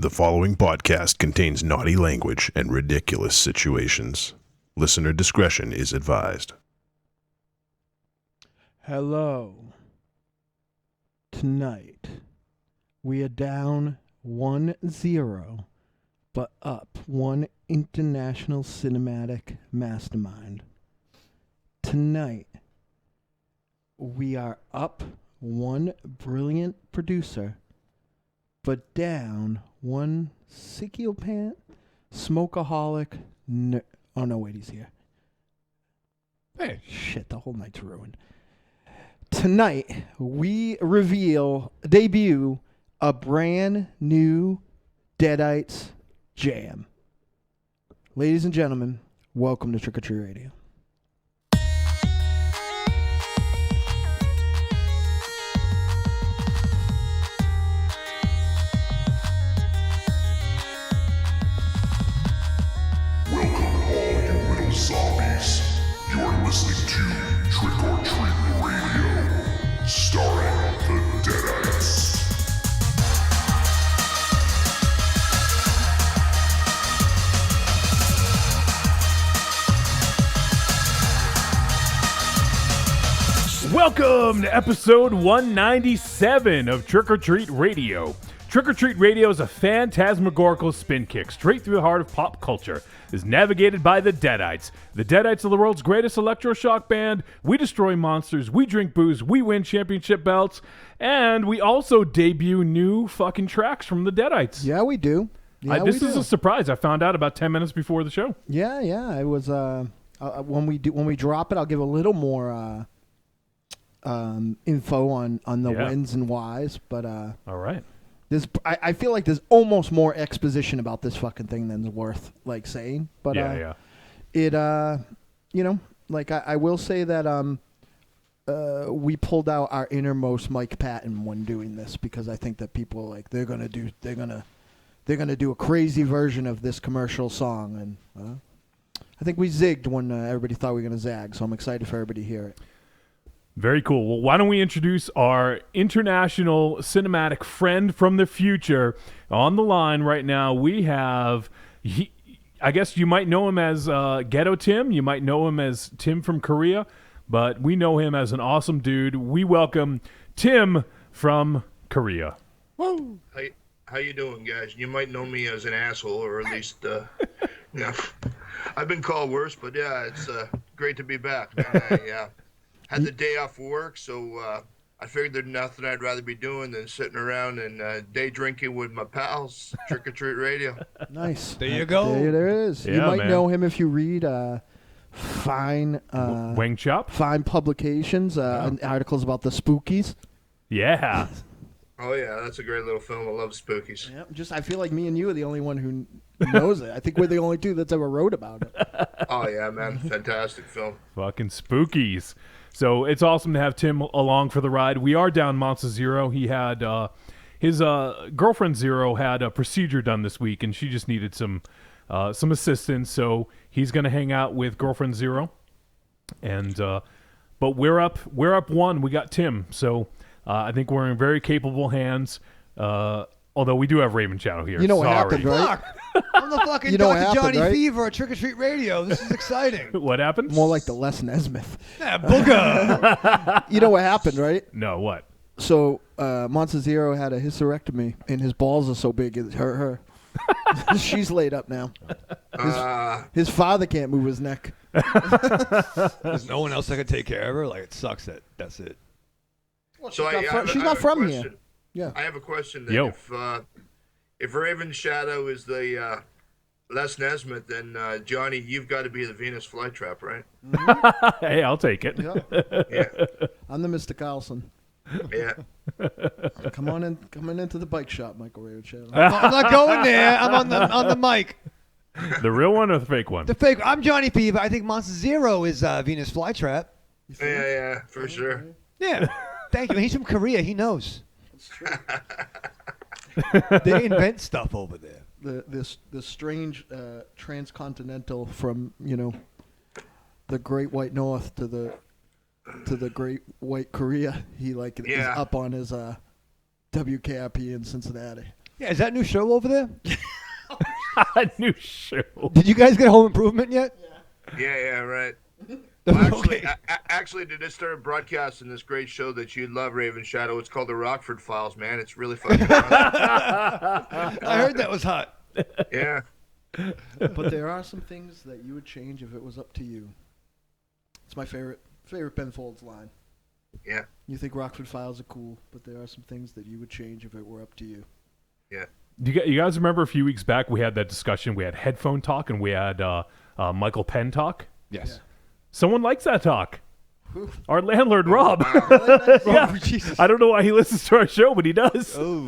The following podcast contains naughty language and ridiculous situations. Listener discretion is advised. Hello. Tonight, we are down 1-0, but up one international cinematic mastermind. Tonight, we are up one brilliant producer, but down one psychopath, smokeaholic, oh no, wait, he's here. Hey, shit, the whole night's ruined. Tonight, we debut a brand new Deadites jam. Ladies and gentlemen, welcome to Trick or Treat Radio. Zombies. You're listening to Trick or Treat Radio, starring the Deadites. Welcome to episode 197 of Trick or Treat Radio. Trick or Treat Radio is a phantasmagorical spin kick straight through the heart of pop culture. Is navigated by the Deadites. The Deadites are the world's greatest electroshock band. We destroy monsters, we drink booze, we win championship belts, and we also debut new fucking tracks from the Deadites. Yeah, we do. This is a surprise. I found out about 10 minutes before the show. Yeah. It was when we drop it, I'll give a little more info on the whens and whys. But all right. I feel like there's almost more exposition about this fucking thing than's worth like saying. But it I will say that we pulled out our innermost Mike Patton when doing this because I think that people like they're gonna do a crazy version of this commercial song, and I think we zigged when everybody thought we were gonna zag. So I'm excited for everybody to hear it. Very cool. Well, why don't we introduce our international cinematic friend from the future on the line right now. We have, I guess you might know him as Ghetto Tim. You might know him as Tim from Korea, but we know him as an awesome dude. We welcome Tim from Korea. Woo! How you doing, guys? You might know me as an asshole, or at least, I've been called worse, but yeah, it's great to be back. I had the day off work, so I figured there's nothing I'd rather be doing than sitting around and day drinking with my pals. Trick or Treat Radio. Nice. There you go. There it is. Yeah, you might man. know him if you read fine Wang Chop? fine publications and articles about the Spookies. Yeah. Oh yeah, that's a great little film. I love Spookies. Yep. I feel like me and you are the only one who knows it. I think we're the only two that's ever wrote about it. Oh yeah, man, fantastic film. Fucking Spookies. So it's awesome to have Tim along for the ride. We are down Monster Zero. He had his girlfriend Zero had a procedure done this week, and she just needed some assistance. So he's going to hang out with girlfriend Zero. And but we're up one. We got Tim. So I think we're in very capable hands. Although we do have Raven Shadow here. You know what happened, right? I'm the fucking You know what Dr. happened, Johnny right? Fever at Trick or Treat Radio. This is exciting. What happened? More like the Les Nesmith. Yeah, booga. You know what happened, right? No, what? So Monster Zero had a hysterectomy, and his balls are so big it hurt her. She's laid up now. His father can't move his neck. There's no one else that can take care of her. Like, it sucks that that's it. So She's not from here. Yeah. I have a question. Then. Yo. If Raven Shadow is the Les Nesmith, then Johnny, you've got to be the Venus flytrap, right? Hey, I'll take it. Yeah. I'm the Mr. Carlson. Yeah. Come on into the bike shop, Michael Raven Shadow. I'm not going there. I'm on the mic. The real one or the fake one? The fake. I'm Johnny Fever. I think Monster Zero is Venus Flytrap. Yeah, for sure. Yeah. Thank you. He's from Korea. He knows. That's true. They invent stuff over there. This strange transcontinental from the Great White North to the Great White Korea. He is up on his WKRP in Cincinnati. Yeah, is that a new show over there? A new show. Did you guys get Home Improvement yet? Yeah, right. Well, Okay. actually, they just started broadcasting this great show that you'd love, Raven Shadow. It's called The Rockford Files, man. It's really fucking fun. I heard that was hot. Yeah. But there are some things that you would change if it was up to you. It's my favorite Ben Folds line. Yeah. You think Rockford Files are cool, but there are some things that you would change if it were up to you. Yeah. You guys remember a few weeks back we had that discussion? We had headphone talk and we had Michael Penn talk. Yes. Yeah. Someone likes that talk. Our landlord, Rob. Yeah. Jesus. I don't know why he listens to our show, but he does. Oh.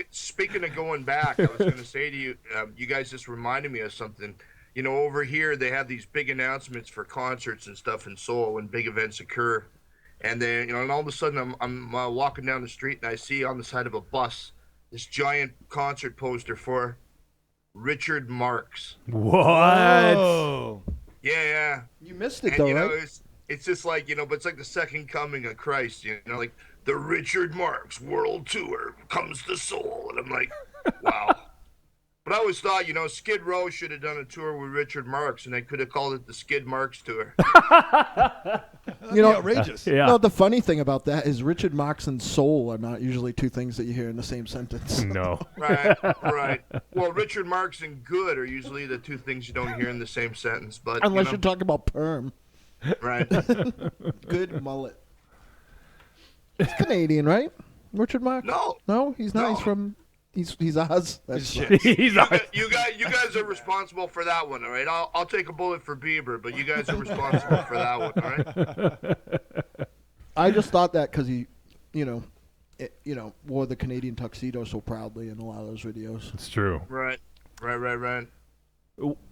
Speaking of going back, I was going to say to you, you guys just reminded me of something. You know, over here they have these big announcements for concerts and stuff in Seoul when big events occur, and then and all of a sudden I'm walking down the street and I see on the side of a bus this giant concert poster for Richard Marx. What? Oh. Yeah. You missed it, And though, you know, right? it's just like, but it's like the second coming of Christ, like the Richard Marx World Tour comes to Seoul. And I'm like, wow. But I always thought, Skid Row should have done a tour with Richard Marx, and they could have called it the Skid Marx Tour. Outrageous. Yeah. No, the funny thing about that is Richard Marx and soul are not usually two things that you hear in the same sentence. No. Right. Well, Richard Marx and good are usually the two things you don't hear in the same sentence. But Unless you're talking about perm. right. Good mullet. He's Canadian, right? Richard Marx? No, he's not. No. He's from. He's Oz. That's Shit. He's You guys are responsible for that one, all right? I'll take a bullet for Bieber, but you guys are responsible for that one, all right? I just thought that because he, wore the Canadian tuxedo so proudly in a lot of those videos. It's true. Right.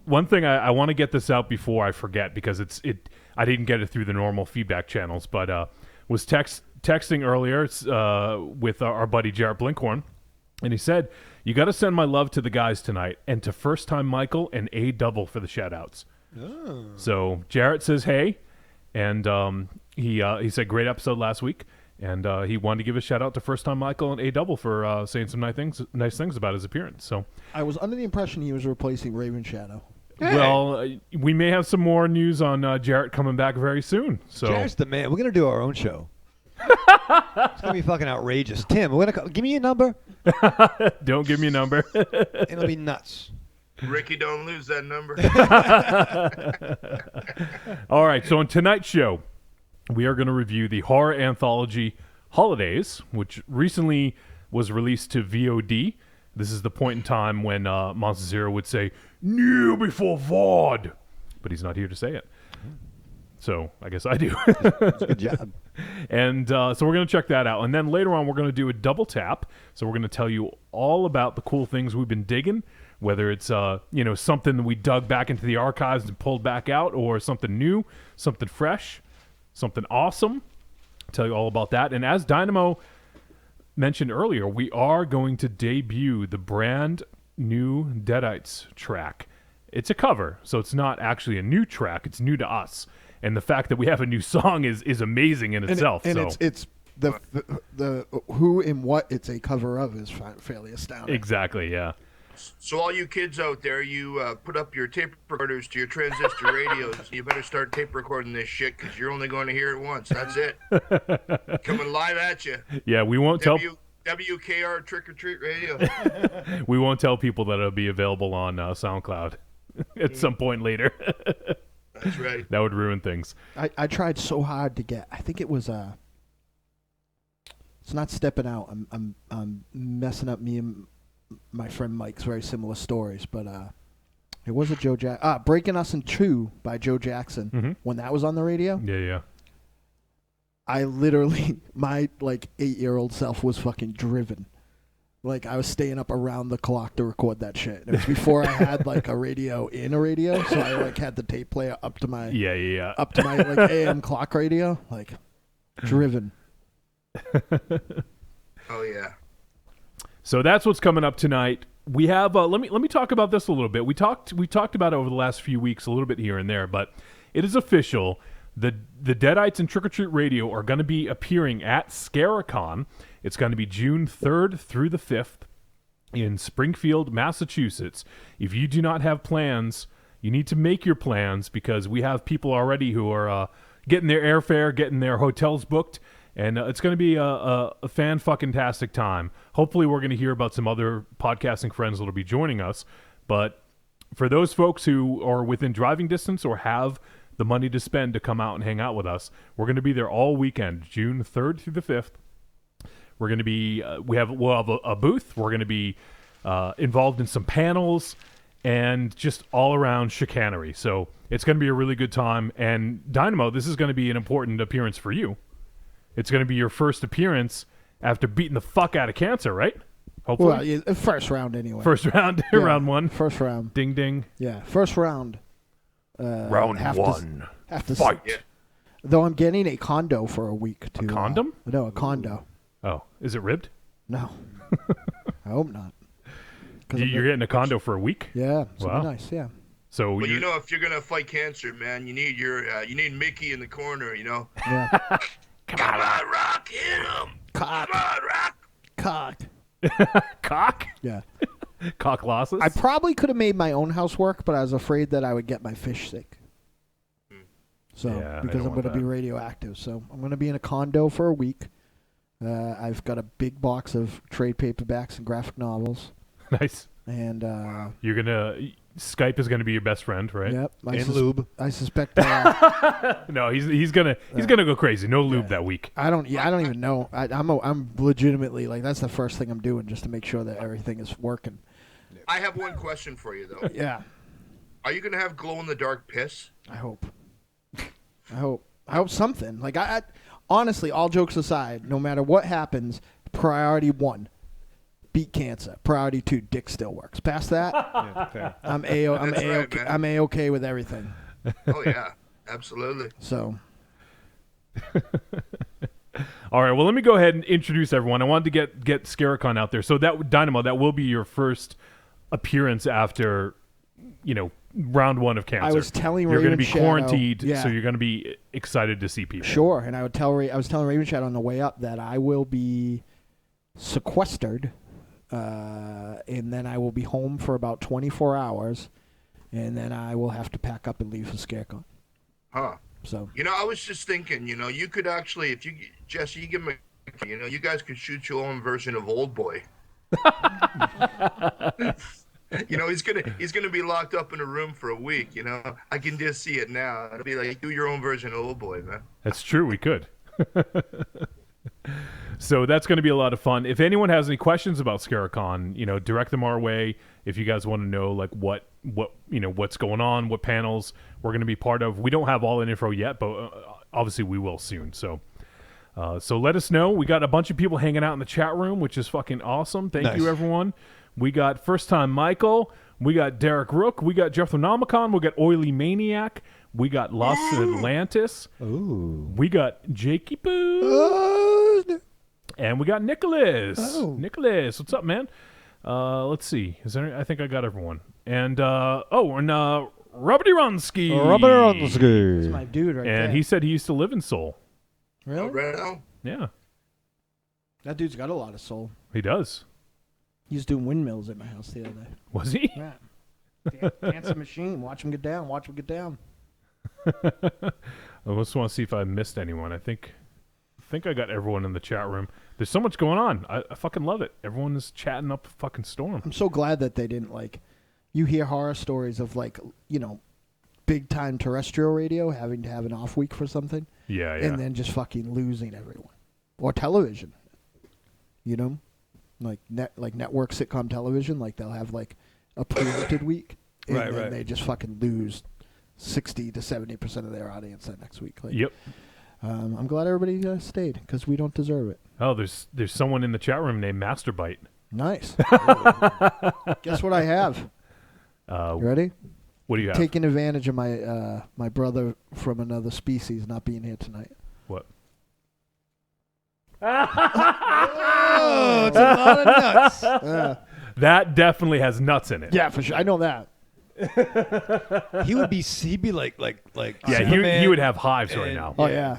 One thing I want to get this out before I forget because I didn't get it through the normal feedback channels, but was texting earlier with our buddy Jarrett Blinkhorn, and he said, "You got to send my love to the guys tonight and to First Time Michael and A Double for the shout-outs." Oh. So Jarrett says hey, and he said great episode last week, and he wanted to give a shout-out to First Time Michael and A Double for saying some nice things about his appearance. So I was under the impression he was replacing Raven Shadow. well, we may have some more news on Jarrett coming back very soon. So Jarrett's the man. We're gonna do our own show. It's gonna be fucking outrageous. Tim, give me your number. don't give me a number. It'll be nuts. Ricky, don't lose that number. All right, so on tonight's show, we are going to review the horror anthology Holidays, which recently was released to VOD. This is the point in time when Monster Zero would say, "Kneel before VOD," but he's not here to say it. So I guess I do. Good job. And so we're going to check that out. And then later on, we're going to do a double tap. So we're going to tell you all about the cool things we've been digging, whether it's something that we dug back into the archives and pulled back out, or something new, something fresh, something awesome. Tell you all about that. And as Dynamo mentioned earlier, we are going to debut the brand new Deadites track. It's a cover, so it's not actually a new track. It's new to us. And the fact that we have a new song is amazing in itself. It's the who and what it's a cover of is fairly astounding. Exactly, yeah. So all you kids out there, you put up your tape recorders to your transistor radios. You better start tape recording this shit because you're only going to hear it once. That's it. Coming live at you. Yeah, we won't tell WKR Trick or Treat Radio. we won't tell people that it'll be available on SoundCloud at some point later. That's right. That would ruin things. I tried so hard to get. I think it was it's not Stepping Out. I'm messing up me and my friend Mike's very similar stories, but it was a Joe Jackson. Breaking Us in Two by Joe Jackson. When that was on the radio. Yeah. I literally, my 8-year-old self was fucking driven. I was staying up around the clock to record that shit. It was before I had a radio in a radio, so I had the tape player up to my up to my AM clock radio, driven. Oh yeah. So that's what's coming up tonight. We have let me talk about this a little bit. We talked about it over the last few weeks a little bit here and there, but it is official. The Deadites and Trick or Treat Radio are going to be appearing at Scaricon. It's going to be June 3rd through the 5th. in Springfield, Massachusetts. If you do not have plans, you need to make your plans, because we have people already who are getting their airfare, getting their hotels booked, and it's going to be a fan-fucking-tastic time. Hopefully we're going to hear about some other podcasting friends that will be joining us, but for those folks who are within driving distance or have the money to spend to come out and hang out with us, we're going to be there all weekend, June 3rd through the 5th. We're going to be, we'll have a booth. We're going to be involved in some panels and just all around chicanery. So it's going to be a really good time. And Dynamo, this is going to be an important appearance for you. It's going to be your first appearance after beating the fuck out of cancer, right? Hopefully. Well, yeah, first round anyway. First round, Yeah, round one. First round. Ding ding. Yeah, first round. Round one. Have to Fight. Though I'm getting a condo for a week too. A condom? No, a condo. Oh, is it ribbed? No, I hope not. You're getting a condo for a week? Yeah, it's Wow. nice. Yeah. So Well, you know, if you're gonna fight cancer, man, you need you need Mickey in the corner. You know. Yeah. Come on, Rock, hit him. Cock. Come on, Rock. Cock. cock? Yeah. Cock losses? I probably could have made my own house work, but I was afraid that I would get my fish sick. So Yeah, I because don't I'm going to want be that. radioactive, so I'm going to be in a condo for a week. I've got a big box of trade paperbacks and graphic novels, Nice. and You're gonna Skype is gonna be your best friend, right? yep, And lube. I suspect. No, he's gonna go crazy. No lube that week. I don't even know. I'm legitimately like that's the first thing I'm doing just to make sure that everything is working. I have one question for you though. Yeah, Are you gonna have glow in the dark piss? I hope. I hope something. Like I honestly, all jokes aside, no matter what happens, priority 1, beat cancer. Priority 2, dick still works. Past that, I'm A-okay with everything. Oh yeah, absolutely. So All right. Well, let me go ahead and introduce everyone. I wanted to get Scaricon out there. So that Dynamo, that will be your first appearance after, round 1 of cancer. I was telling you're going to Raven be Shadow- quarantined, yeah. so you're going to be excited to see people. sure, and I was telling Raven Shadow on the way up that I will be sequestered, and then I will be home for about 24 hours, and then I will have to pack up and leave for Scarecon. Huh. So I was just thinking, you could actually, if you, Jesse, you give me, you guys could shoot your own version of Old Boy. He's gonna be locked up in a room for a week. I can just see it now. It'll be like, do your own version of Old Boy, man. That's true. We could. So that's going to be a lot of fun. If anyone has any questions about Scaricon, direct them our way. If you guys want to know like what's going on, what panels we're going to be part of. We don't have all that info yet, but obviously we will soon. So let us know. We got a bunch of people hanging out in the chat room, which is fucking awesome. Thank you, everyone. We got First Time Michael. We got Derek Rook. We got Jeffronomicon. We got Oily Maniac. We got Lost in Atlantis. Ooh. We got Jakey-Poo. And we got Nicholas. Oh. Nicholas, what's up, man? Let's see. I think I got everyone. And Rubbity Runsky. that's my dude right there. And he said he used to live in Seoul. really? Oh, right now? Yeah, That dude's got a lot of soul. he does. He was doing windmills at my house the other day. Was he? Yeah. Dancing machine. Watch him get down. Watch him get down. I just want to see if I missed anyone. I think I got everyone in the chat room. There's so much going on. I fucking love it. Everyone is chatting up a fucking storm. I'm so glad that they didn't you hear horror stories of big time terrestrial radio having to have an off week for something. Yeah. And then just fucking losing everyone. Or television. Like network sitcom television, they'll have a preempted week. And then they just fucking lose 60 to 70% of their audience that next week. Yep. I'm glad everybody stayed because we don't deserve it. Oh, there's someone in the chat room named Masterbite. Nice. Guess what I have? You ready? What do you have? Taking advantage of my my brother from another species not being here tonight. What? Oh, it's a lot of nuts. That definitely has nuts in it. Yeah, for sure. I know that. He'd be like Yeah, Superman he would have hives right and- now. Oh yeah.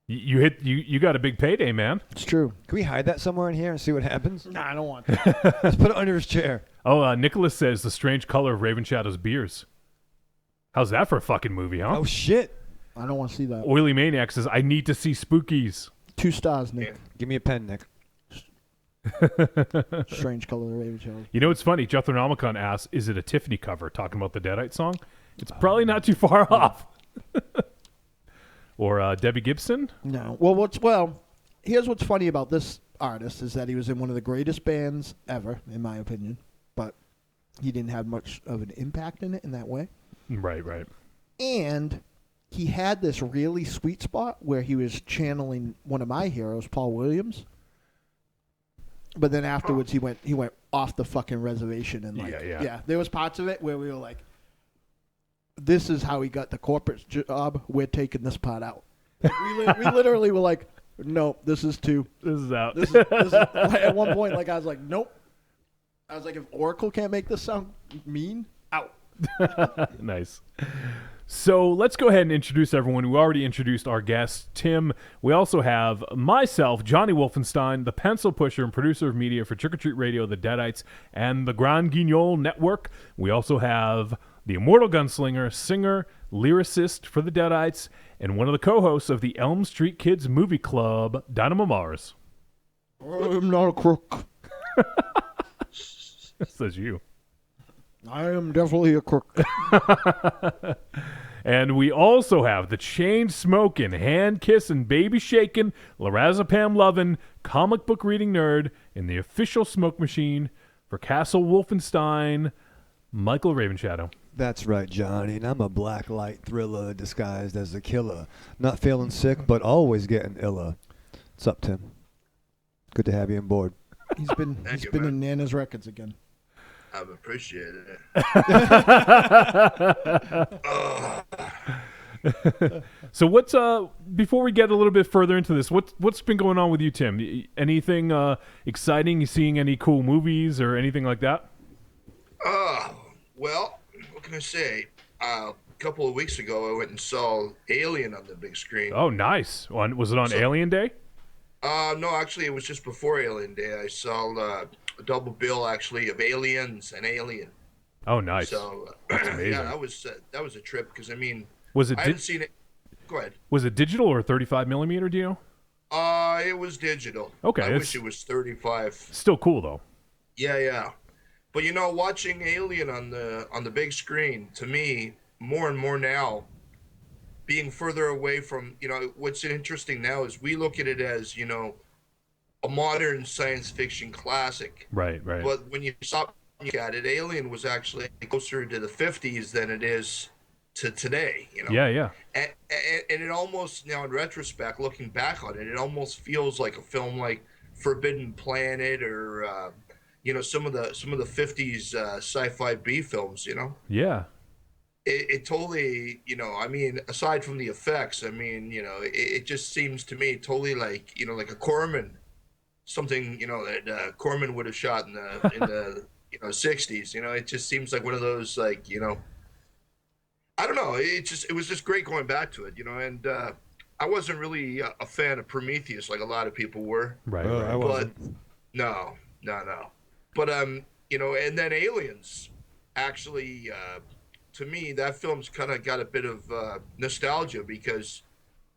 You got a big payday, man. It's true. Can we hide that somewhere in here and see what happens? Nah, I don't want to. Let's put it under his chair. Oh, Nicholas says the strange color of Raven Shadow's beers. How's that for a fucking movie, huh? Oh, shit. I don't want to see that. Oily Maniac says, I need to see Spookies. 2 stars, Nick. Give me a pen, Nick. Strange color of Raven Shadow. You know what's funny? Jocelin asks, is it a Tiffany cover talking about the Deadite song? It's probably not too far off. Or Debbie Gibson? No. Well, here's what's funny about this artist is that he was in one of the greatest bands ever, in my opinion, but he didn't have much of an impact in it in that way. Right. And he had this really sweet spot where he was channeling one of my heroes, Paul Williams. But then afterwards, he went off the fucking reservation and yeah. There was parts of it where we were like, "This is how he got the corporate job. We're taking this part out." Like, we literally were like, "No, this is too. This is out." This is at one point, like I was like, "Nope." I was like, "If Oracle can't make this sound mean, out." Nice. So let's go ahead and introduce everyone. We already introduced our guest, Tim. We also have myself, Johnny Wolfenstein, the pencil pusher and producer of media for Trick or Treat Radio, the Deadites, and the Grand Guignol Network. We also have the immortal gunslinger, singer, lyricist for the Deadites, and one of the co-hosts of the Elm Street Kids Movie Club, Dynamo Mars. I'm not a crook. Says you. I am definitely a crook. And we also have the chain-smoking, hand-kissing, baby-shaking, lorazepam loving, comic book reading nerd, and the official smoke machine for Castle Wolfenstein, Michael Ravenshadow. That's right, Johnny. And I'm a black light thriller disguised as a killer. Not feeling sick, but always getting iller. What's up, Tim? Good to have you on board. He's been in Nana's Records again. I've appreciated it. So what's before we get a little bit further into this, what's been going on with you, Tim? Anything exciting? You seeing any cool movies or anything like that? Well, what can I say? A couple of weeks ago, I went and saw Alien on the big screen. Oh, nice. Was it on Alien Day? No, actually, it was just before Alien Day. I saw a double bill, actually, of Aliens and Alien. Oh, nice. So, that's amazing. Yeah, that was a trip because, I mean, I hadn't seen it. Go ahead. Was it digital or 35 millimeter, do you know? It was digital. Okay. I wish it was 35. Still cool, though. Yeah. But, watching Alien on the big screen, to me, more and more now, being further away from, what's interesting now is we look at it as, a modern science fiction classic. Right. But when you stop and look at it, Alien was actually closer to the 50s than it is to today, Yeah. And it almost, now in retrospect, looking back on it, it almost feels like a film like Forbidden Planet or, some of the 50s sci-fi B films, Yeah. It totally, aside from the effects, it just seems to me totally like, like a Corman, something, that Corman would have shot in the 60s. It just seems like one of those, like, I don't know. It was just great going back to it, and I wasn't really a fan of Prometheus like a lot of people were. Right. I wasn't. But no. But and then Aliens, actually. To me, that film's kind of got a bit of nostalgia because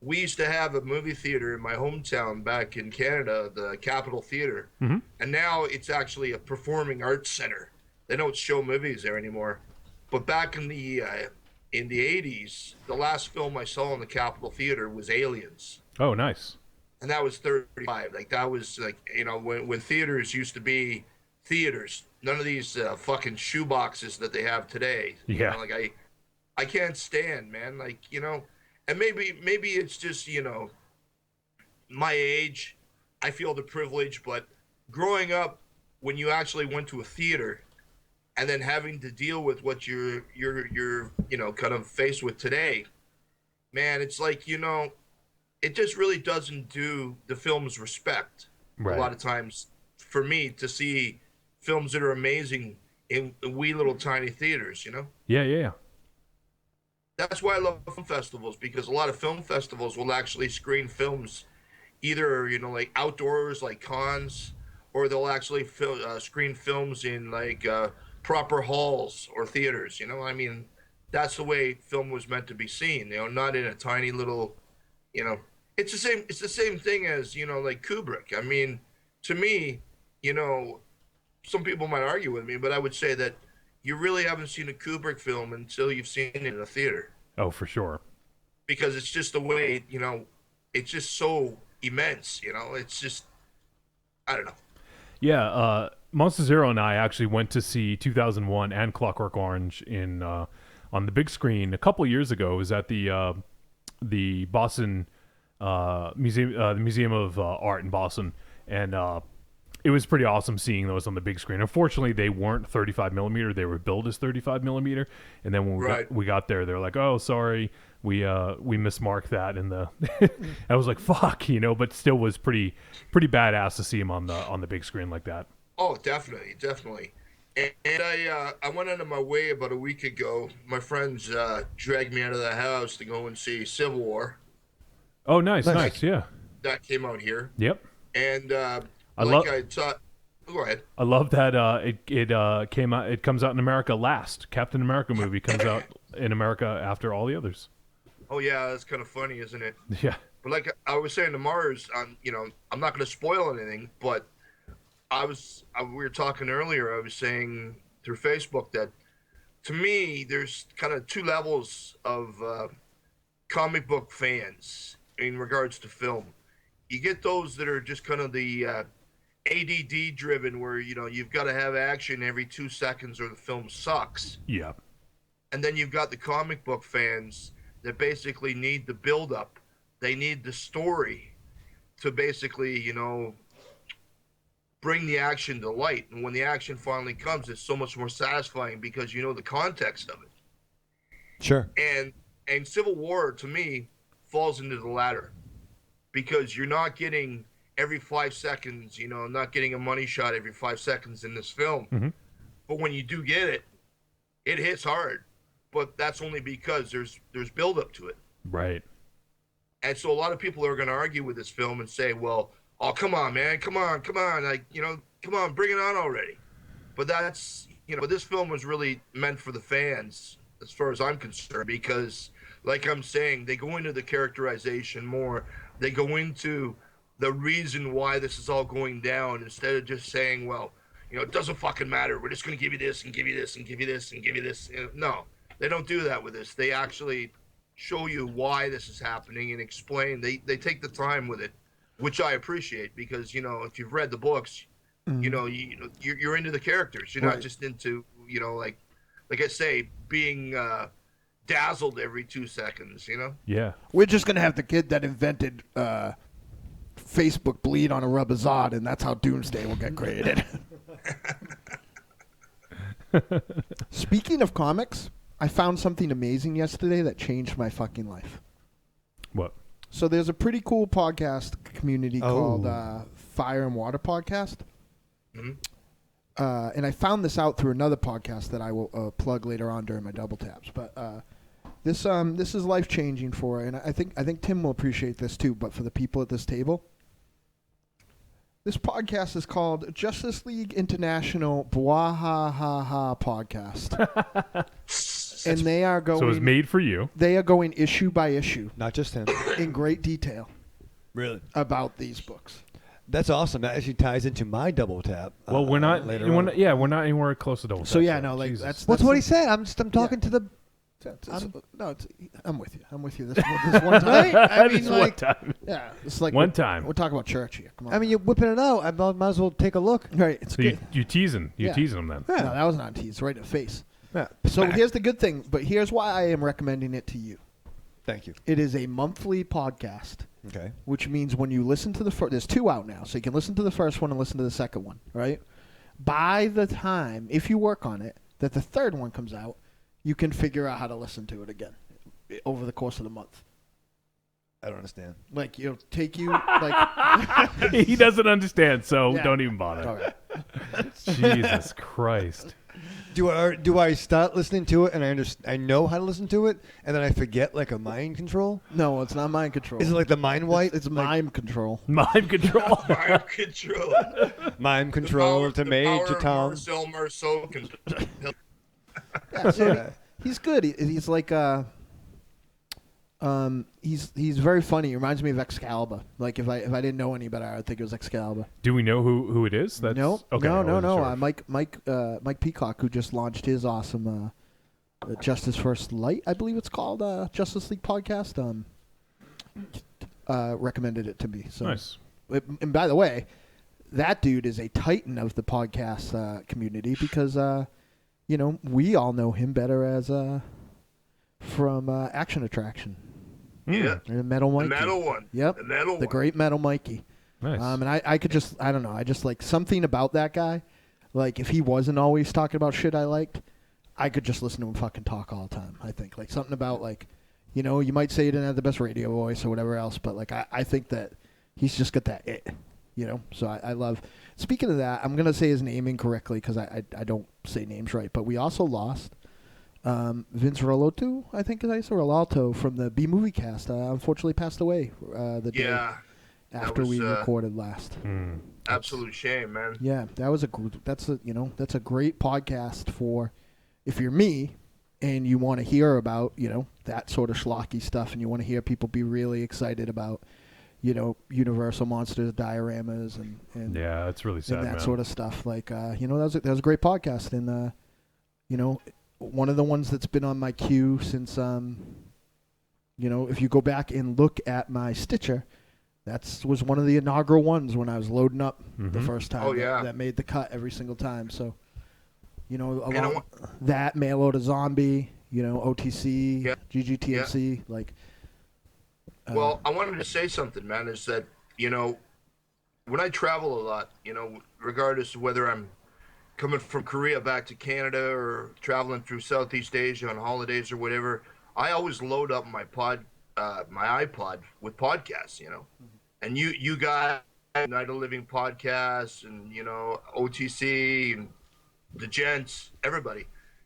we used to have a movie theater in my hometown back in Canada, the Capitol Theater, and now it's actually a performing arts center. They don't show movies there anymore. But back in the 80s, the last film I saw in the Capitol Theater was Aliens. Oh, nice. And that was 35. Like, that was like, when theaters used to be theaters. None of these fucking shoeboxes that they have today. Yeah. I can't stand, man. Like, and maybe it's just, my age. I feel the privilege, but growing up, when you actually went to a theater, and then having to deal with what you're kind of faced with today, man, it's like, it just really doesn't do the films respect. Right. A lot of times, for me to see films that are amazing in wee little tiny theaters, Yeah. that's why I love film festivals, because a lot of film festivals will actually screen films either, like outdoors, like cons, or they'll actually screen films in like proper halls or theaters. I mean, that's the way film was meant to be seen. Not in a tiny little, It's the same thing as like Kubrick. I mean, to me, some people might argue with me, but I would say that you really haven't seen a Kubrick film until you've seen it in a theater. Oh, for sure. Because it's just the way, it's just so immense, it's just, I don't know. Yeah, Monster Zero and I actually went to see 2001 and Clockwork Orange on the big screen a couple years ago. It was at the Boston Museum, the Museum of Art in Boston, and it was pretty awesome seeing those on the big screen. Unfortunately, they weren't 35 millimeter; they were billed as 35 millimeter. And then when we got there, they were like, "Oh, sorry, we mismarked that." And I was like, "Fuck," but still was pretty badass to see him on the big screen like that. Oh, definitely. And I went out of my way about a week ago. My friends dragged me out of the house to go and see Civil War. Oh, nice, yeah. That came out here. Yep. And go ahead. I love that it came out. It comes out in America last. Captain America movie comes out in America after all the others. Oh yeah, that's kind of funny, isn't it? Yeah. But like I was saying to Mars, I'm not going to spoil anything, but we were talking earlier. I was saying through Facebook that to me, there's kind of two levels of comic book fans in regards to film. You get those that are just kind of the ADD driven, where you've got to have action every 2 seconds or the film sucks. Yeah. And then you've got the comic book fans that basically need the build up. They need the story to basically, bring the action to light. And when the action finally comes, it's so much more satisfying because you know the context of it. Sure. And Civil War, to me, falls into the latter, because you're not getting every 5 seconds, not getting a money shot every 5 seconds in this film. Mm-hmm. But when you do get it, it hits hard. But that's only because there's build up to it. Right. And so a lot of people are going to argue with this film and say, well, oh, come on, man, come on, like, come on, bring it on already. But that's, but this film was really meant for the fans, as far as I'm concerned, because like I'm saying, they go into the characterization more. They go into the reason why this is all going down, instead of just saying, well, it doesn't fucking matter. We're just going to give you this and give you this and give you this and give you this. No, they don't do that with this. They actually show you why this is happening and explain. They take the time with it, which I appreciate, because, if you've read the books, you're into the characters. You're not just into, like I say, being dazzled every 2 seconds, Yeah. We're just going to have the kid that invented Facebook bleed on a rubber Zod, and that's how Doomsday will get created. Speaking of comics, I found something amazing yesterday that changed my fucking life. What? So there's a pretty cool podcast community called Fire and Water Podcast. Mm-hmm. And I found this out through another podcast that I will plug later on during my double taps. But this is life changing for, and I think Tim will appreciate this too. But for the people at this table, this podcast is called Justice League International Bwahahaha Podcast, and they are going. So it was made for you. They are going issue by issue, Not just him. in great detail Really? about these books. That's awesome. That actually ties into my double tap. Well, we're not. Later We're on. not yeah, we're not anywhere close to double. So tap, yeah, so no, like Jesus. that's What's what he said? I'm talking to the. I'm with you. I'm with you. This one time. I mean, This like, one time. yeah, it's like One time. We're talking about church here. Come on. I mean, you're whipping it out. I might as well take a look. right? It's So good. you teasing them then. Yeah. No, that was not a tease. Right in the face. Yeah. So here's the good thing. But here's why I am recommending it to you. Thank you. It is a monthly podcast, Okay. which means when you listen to the first, there's 2 out now, so you can listen to the first one and listen to the second one, right? By the time, if you work on it, that the third one comes out, you can figure out how to listen to it again over the course of the month. I don't understand. Like, it'll take you, like... He doesn't understand, so Yeah. don't even bother. All right. Jesus Christ. Do I start listening to it and I know how to listen to it and then I forget like a mind control? No, it's not mind control. Is it like the mind wipe? It's mime control. Mime control. Mime control. Mime control to Major Tom. Yeah, so he's good. He's like he's very funny. He reminds me of Excalibur. Like if I didn't know any better, I'd think it was Excalibur. Do we know who it is? That's, no. Sure. Mike Peacock, who just launched his awesome Justice First Light, I believe it's called, Justice League podcast. Recommended it to me. So nice. And by the way, that dude is a titan of the podcast community because we all know him better as from Action Attraction. Yeah. The Metal Mikey. The metal one. Yep. The metal one. The great Metal Mikey. Nice. And I could just, I don't know, I just like something about that guy. Like if he wasn't always talking about shit I liked, I could just listen to him fucking talk all the time. I think like something about like, you might say he didn't have the best radio voice or whatever else, but like I think that he's just got that it, So I love. Speaking of that, I'm gonna say his name incorrectly because I don't say names right. But we also lost Vince Rolotto, I think is Rolotto from the B Movie Cast. Unfortunately, passed away the day after we recorded last. Absolute shame, man. Yeah, that's a great podcast for if you're me and you want to hear about that sort of schlocky stuff and you want to hear people be really excited about Universal Monsters dioramas and yeah, it's really sad, and that man. sort of stuff. Like that was a great podcast and one of the ones that's been on my queue since if you go back and look at my Stitcher, that was one of the inaugural ones when I was loading up the first time. Oh, yeah. That made the cut every single time. So along that Mail Order Zombie, OTC, GGTMC, like. Well, I wanted to say something, man, is that, when I travel a lot, regardless of whether I'm coming from Korea back to Canada or traveling through Southeast Asia on holidays or whatever, I always load up my iPod with podcasts, And you got Night of Living podcasts and, OTC and the gents, everybody.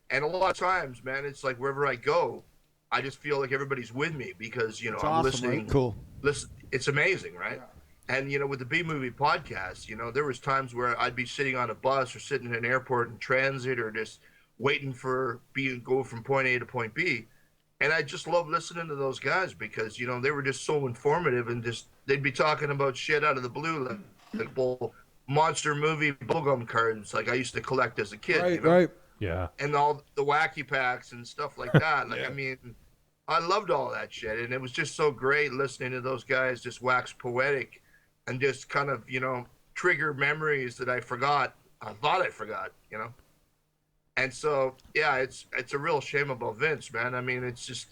And a lot of times, man, it's like wherever I go, I just feel like everybody's with me because, I'm awesome, listening. right? Cool. Listen, it's amazing, right? Yeah. And, with the B-Movie podcast, there was times where I'd be sitting on a bus or sitting in an airport in transit or just waiting for go from point A to point B. And I just love listening to those guys because, they were just so informative and just they'd be talking about shit out of the blue, like monster movie bubblegum cards like I used to collect as a kid. Right. Yeah. And all the wacky packs and stuff like that. Like, I mean, I loved all that shit. And it was just so great listening to those guys just wax poetic and just kind of, trigger memories that I thought I forgot. And so, yeah, it's a real shame about Vince, man. I mean, it's just,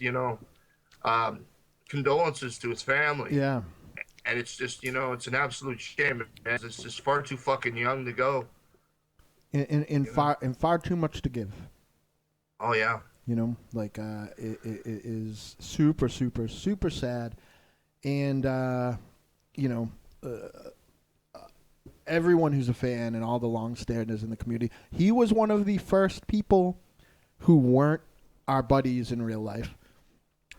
condolences to his family. Yeah. And it's just, it's an absolute shame. It's just far too fucking young to go. And far too much to give. Oh, yeah. It is super, super, super sad. And, everyone who's a fan and all the long-standers in the community, he was one of the first people who weren't our buddies in real life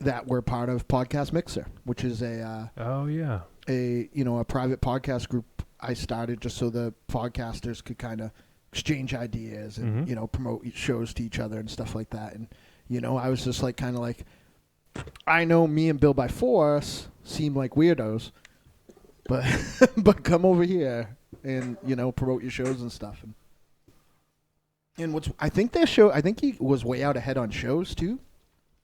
that were part of Podcast Mixer, which is a private podcast group I started just so the podcasters could kind of exchange ideas and, promote shows to each other and stuff like that. And, I was just like, kind of like, I know me and Bill by Force seem like weirdos, but come over here and, promote your shows and stuff. And I think he was way out ahead on shows too.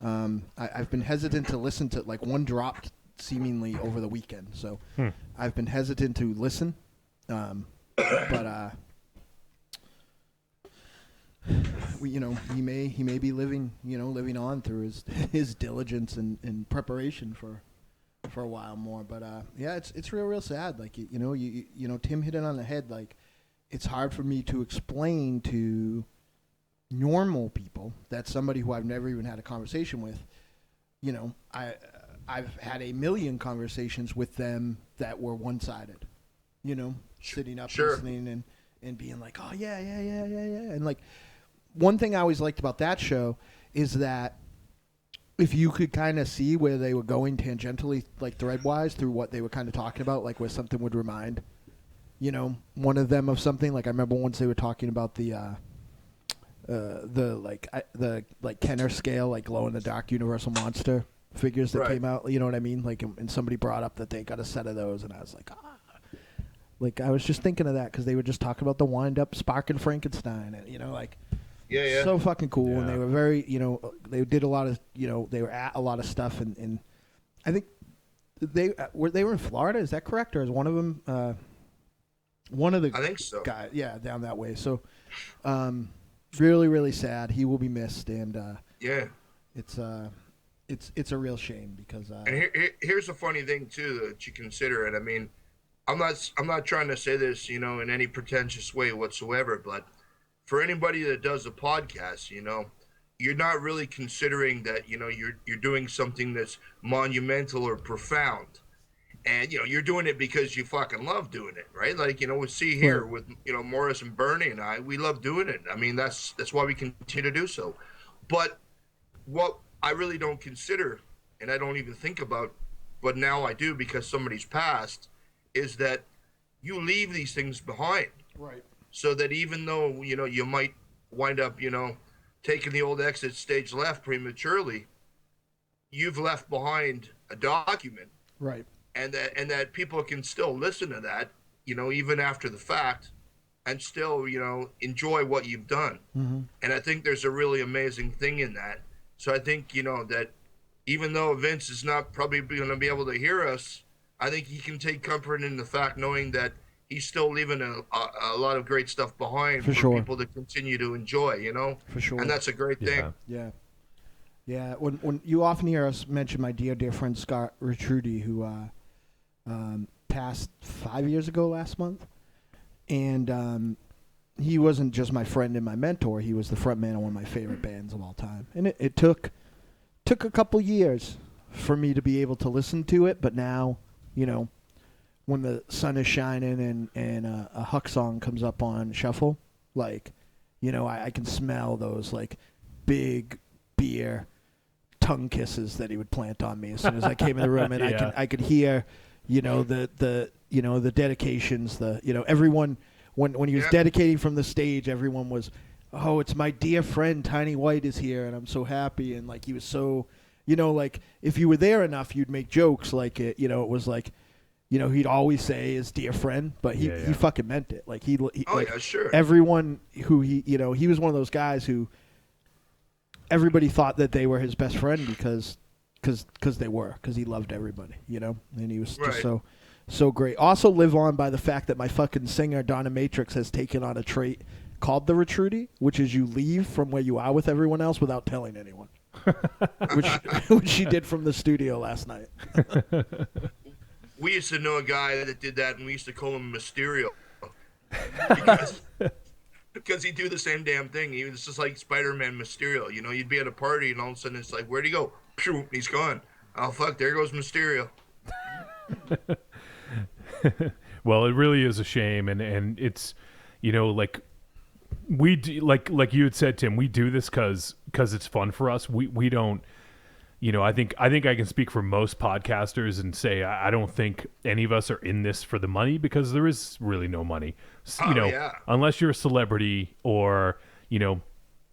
I've been hesitant to listen to, like, one dropped seemingly over the weekend. So I've been hesitant to listen. But he may be living on through his diligence and preparation for a while more. But it's real sad. Like Tim hit it on the head. Like, it's hard for me to explain to normal people that somebody who I've never even had a conversation with, I've had a million conversations with them that were one-sided, sitting up listening and being like, oh yeah, and like one thing I always liked about that show is that if you could kind of see where they were going tangentially, like thread-wise, through what they were kind of talking about, like where something would remind, one of them of something. Like I remember once they were talking about the Kenner scale, like glow-in-the-dark Universal Monster figures that came out. You know what I mean? Like, and somebody brought up that they got a set of those, and I was like, Like, I was just thinking of that because they were just talking about the wind-up Spark and Frankenstein, and, like... Yeah. So fucking cool, Yeah. and they were very, they did a lot of, they were at a lot of stuff, and I think they were in Florida. Is that correct, or is one of them one of the I think so. guys? Yeah, down that way. So, really, really sad. He will be missed, and it's a real shame because. And here's a funny thing too that you consider, and I mean, I'm not trying to say this, in any pretentious way whatsoever, but. For anybody that does a podcast, you're not really considering that, you're doing something that's monumental or profound. And, you're doing it because you fucking love doing it, right? Like, we see here with, Morris and Bernie and I, we love doing it. I mean, that's why we continue to do so. But what I really don't consider, and I don't even think about, but now I do because somebody's passed, is that you leave these things behind. Right. So that even though, you might wind up, taking the old exit stage left prematurely, you've left behind a document. Right. And that people can still listen to that, even after the fact and still, enjoy what you've done. Mm-hmm. And I think there's a really amazing thing in that. So I think, that even though Vince is not probably going to be able to hear us, I think he can take comfort in the fact knowing that he's still leaving a lot of great stuff behind for people to continue to enjoy, For sure. And that's a great thing. Yeah. Yeah. When you often hear us mention my dear friend Scott Retrudy, who passed 5 years ago last month, and he wasn't just my friend and my mentor; he was the front man of one of my favorite bands of all time. And it took a couple years for me to be able to listen to it, but now, when the sun is shining and a Huck song comes up on shuffle, like, I can smell those like big beer tongue kisses that he would plant on me as soon as I came in the room, and I could hear, the dedications, everyone when he was dedicating from the stage, everyone was, oh, it's my dear friend Tiny White is here, and I'm so happy, and like he was so, like if you were there enough, you'd make jokes like it, it was like. He'd always say his dear friend, but he fucking meant it. Like he sure. Everyone who he was one of those guys who everybody thought that they were his best friend because he loved everybody, and he was just so great. Also live on by the fact that my fucking singer Donna Matrix has taken on a trait called the Retrudy, which is you leave from where you are with everyone else without telling anyone, which she did from the studio last night. We used to know a guy that did that, and we used to call him Mysterio because he'd do the same damn thing. He was just like Spider-Man Mysterio. You'd be at a party, and all of a sudden it's like, where'd he go? Phew, he's gone. Oh, fuck, there goes Mysterio. Well, it really is a shame, and it's, like we do, like you had said, Tim, we do this because it's fun for us. We don't. I think I can speak for most podcasters and say I don't think any of us are in this for the money because there is really no money. Unless you're a celebrity or,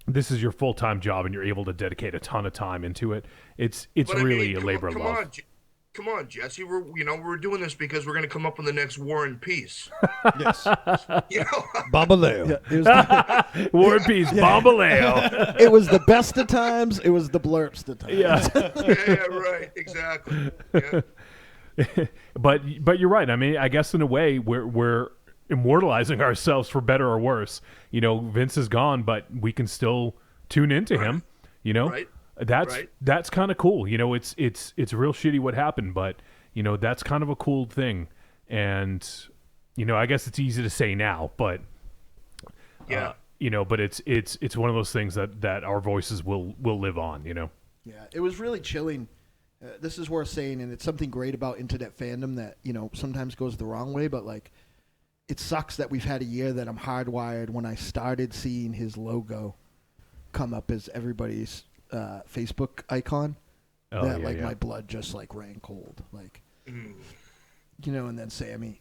this is your full-time job and you're able to dedicate a ton of time into it. It's really a labor of love. Come on, Jesse. We're doing this because we're going to come up with the next War and Peace. Yes. Bambaleo. Yeah, War and Peace, Bambaleo. It was the best of times. It was the blurps of times. Yeah. Right. Exactly. Yeah. But you're right. I mean, I guess in a way we're immortalizing ourselves for better or worse. Vince is gone, but we can still tune into him. Right. That's kind of cool. It's real shitty what happened, but that's kind of a cool thing. And I guess it's easy to say now, but but it's one of those things that our voices will live on. Yeah, it was really chilling. This is worth saying, and it's something great about internet fandom that sometimes goes the wrong way, but like it sucks that we've had a year that I'm hardwired when I started seeing his logo come up as everybody's Facebook icon. My blood just like ran cold. Like, you know, and then Sammy,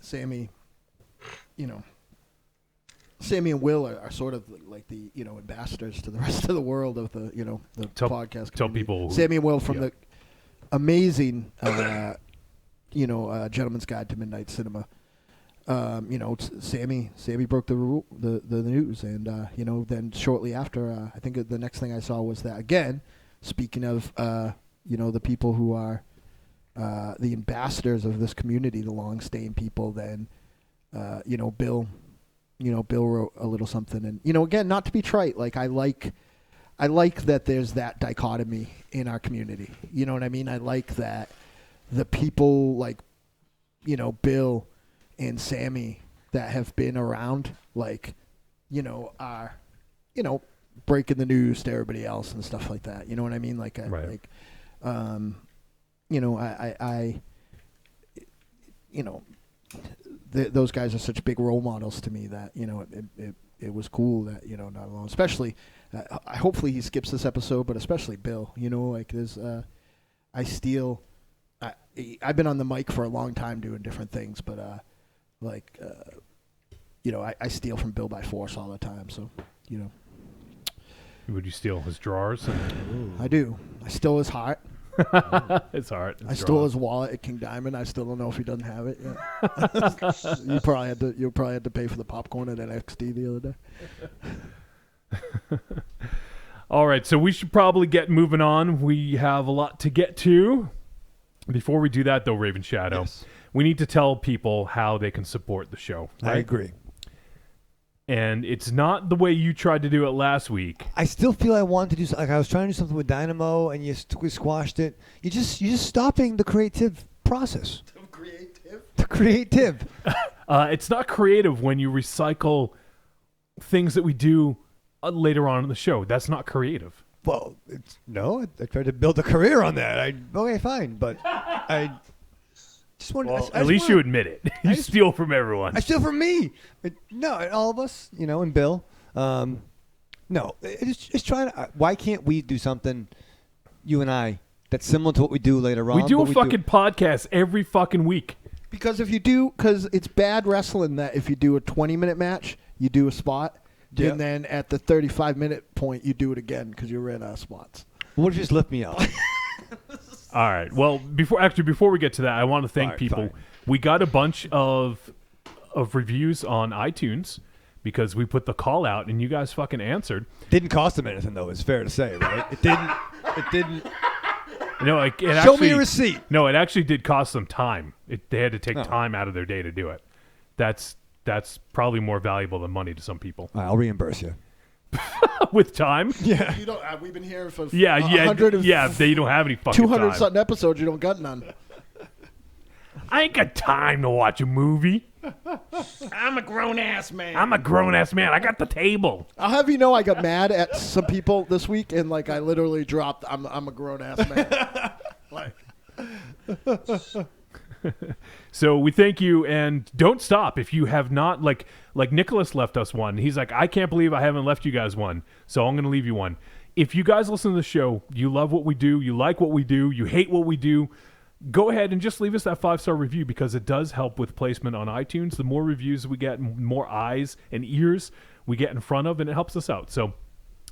you know, Sammy and Will are sort of like the, you know, ambassadors to the rest of the world of the, you know, the podcast community. Tell people. Sammy and Will from the amazing, Gentleman's Guide to Midnight Cinema. You know, Sammy broke the news, and you know, then shortly after, I think the next thing I saw was that, again, speaking of you know, the people who are the ambassadors of this community, the long-staying people, then you know, Bill wrote a little something, and you know, again, not to be trite, like I like that there's that dichotomy in our community. You know what I mean? I like that the people like, you know, Bill and Sammy that have been around, like, you know, are, you know, breaking the news to everybody else and stuff like that. You know what I mean? Like, like, you know, I you know, those guys are such big role models to me that, you know, it was cool that, you know, not alone, especially, hopefully he skips this episode, but especially Bill, you know, like there's, I've been on the mic for a long time doing different things, but, you know, I steal from Bill by force all the time. So, you know. Would you steal his drawers? I do. I stole his heart. It's heart. I stole his wallet at King Diamond. I still don't know if he doesn't have it yet. You probably had to pay for the popcorn at NXT the other day. All right, so we should probably get moving on. We have a lot to get to. Before we do that, though, Raven Shadow, yes, we need to tell people how they can support the show. Right? I agree. And it's not the way you tried to do it last week. I still feel I wanted to do something. Like I was trying to do something with Dynamo, and you squashed it. You're just stopping the creative process. The creative. It's not creative when you recycle things that we do later on in the show. That's not creative. Well, I tried to build a career on that. Okay, fine, but I just wanted. Well, at least you admit it. You steal from everyone. I steal from me. No, all of us, you know, and Bill. No, it's trying to. Why can't we do something, you and I, that's similar to what we do later on? We do a fucking podcast every fucking week. Because it's bad wrestling that if you do a 20-minute match, you do a spot. Yep. And then at the 35-minute point, you do it again because you ran out of spots. What if you just lift me up? All right. Well, before we get to that, I want to thank people. Fine. We got a bunch of reviews on iTunes because we put the call out and you guys fucking answered. Didn't cost them anything, though. It's fair to say, right? It didn't. No, Show me a receipt. No, it actually did cost them time. They had to take time out of their day to do it. That's probably more valuable than money to some people. I'll reimburse you. With time? Yeah. You don't. We've been here for They don't have any fucking 200 time. something episodes. You don't got none. I ain't got time to watch a movie. I'm a grown ass man. I got the table. I'll have you know I got mad at some people this week and like I literally dropped I'm a grown ass man. Like. So we thank you, and don't stop if you have not, like Nicholas left us one. He's like, I can't believe I haven't left you guys one, so I'm going to leave you one. If you guys listen to the show, you love what we do, you like what we do, you hate what we do, go ahead and just leave us that 5-star review because it does help with placement on iTunes. The more reviews we get, more eyes and ears we get in front of, and it helps us out. So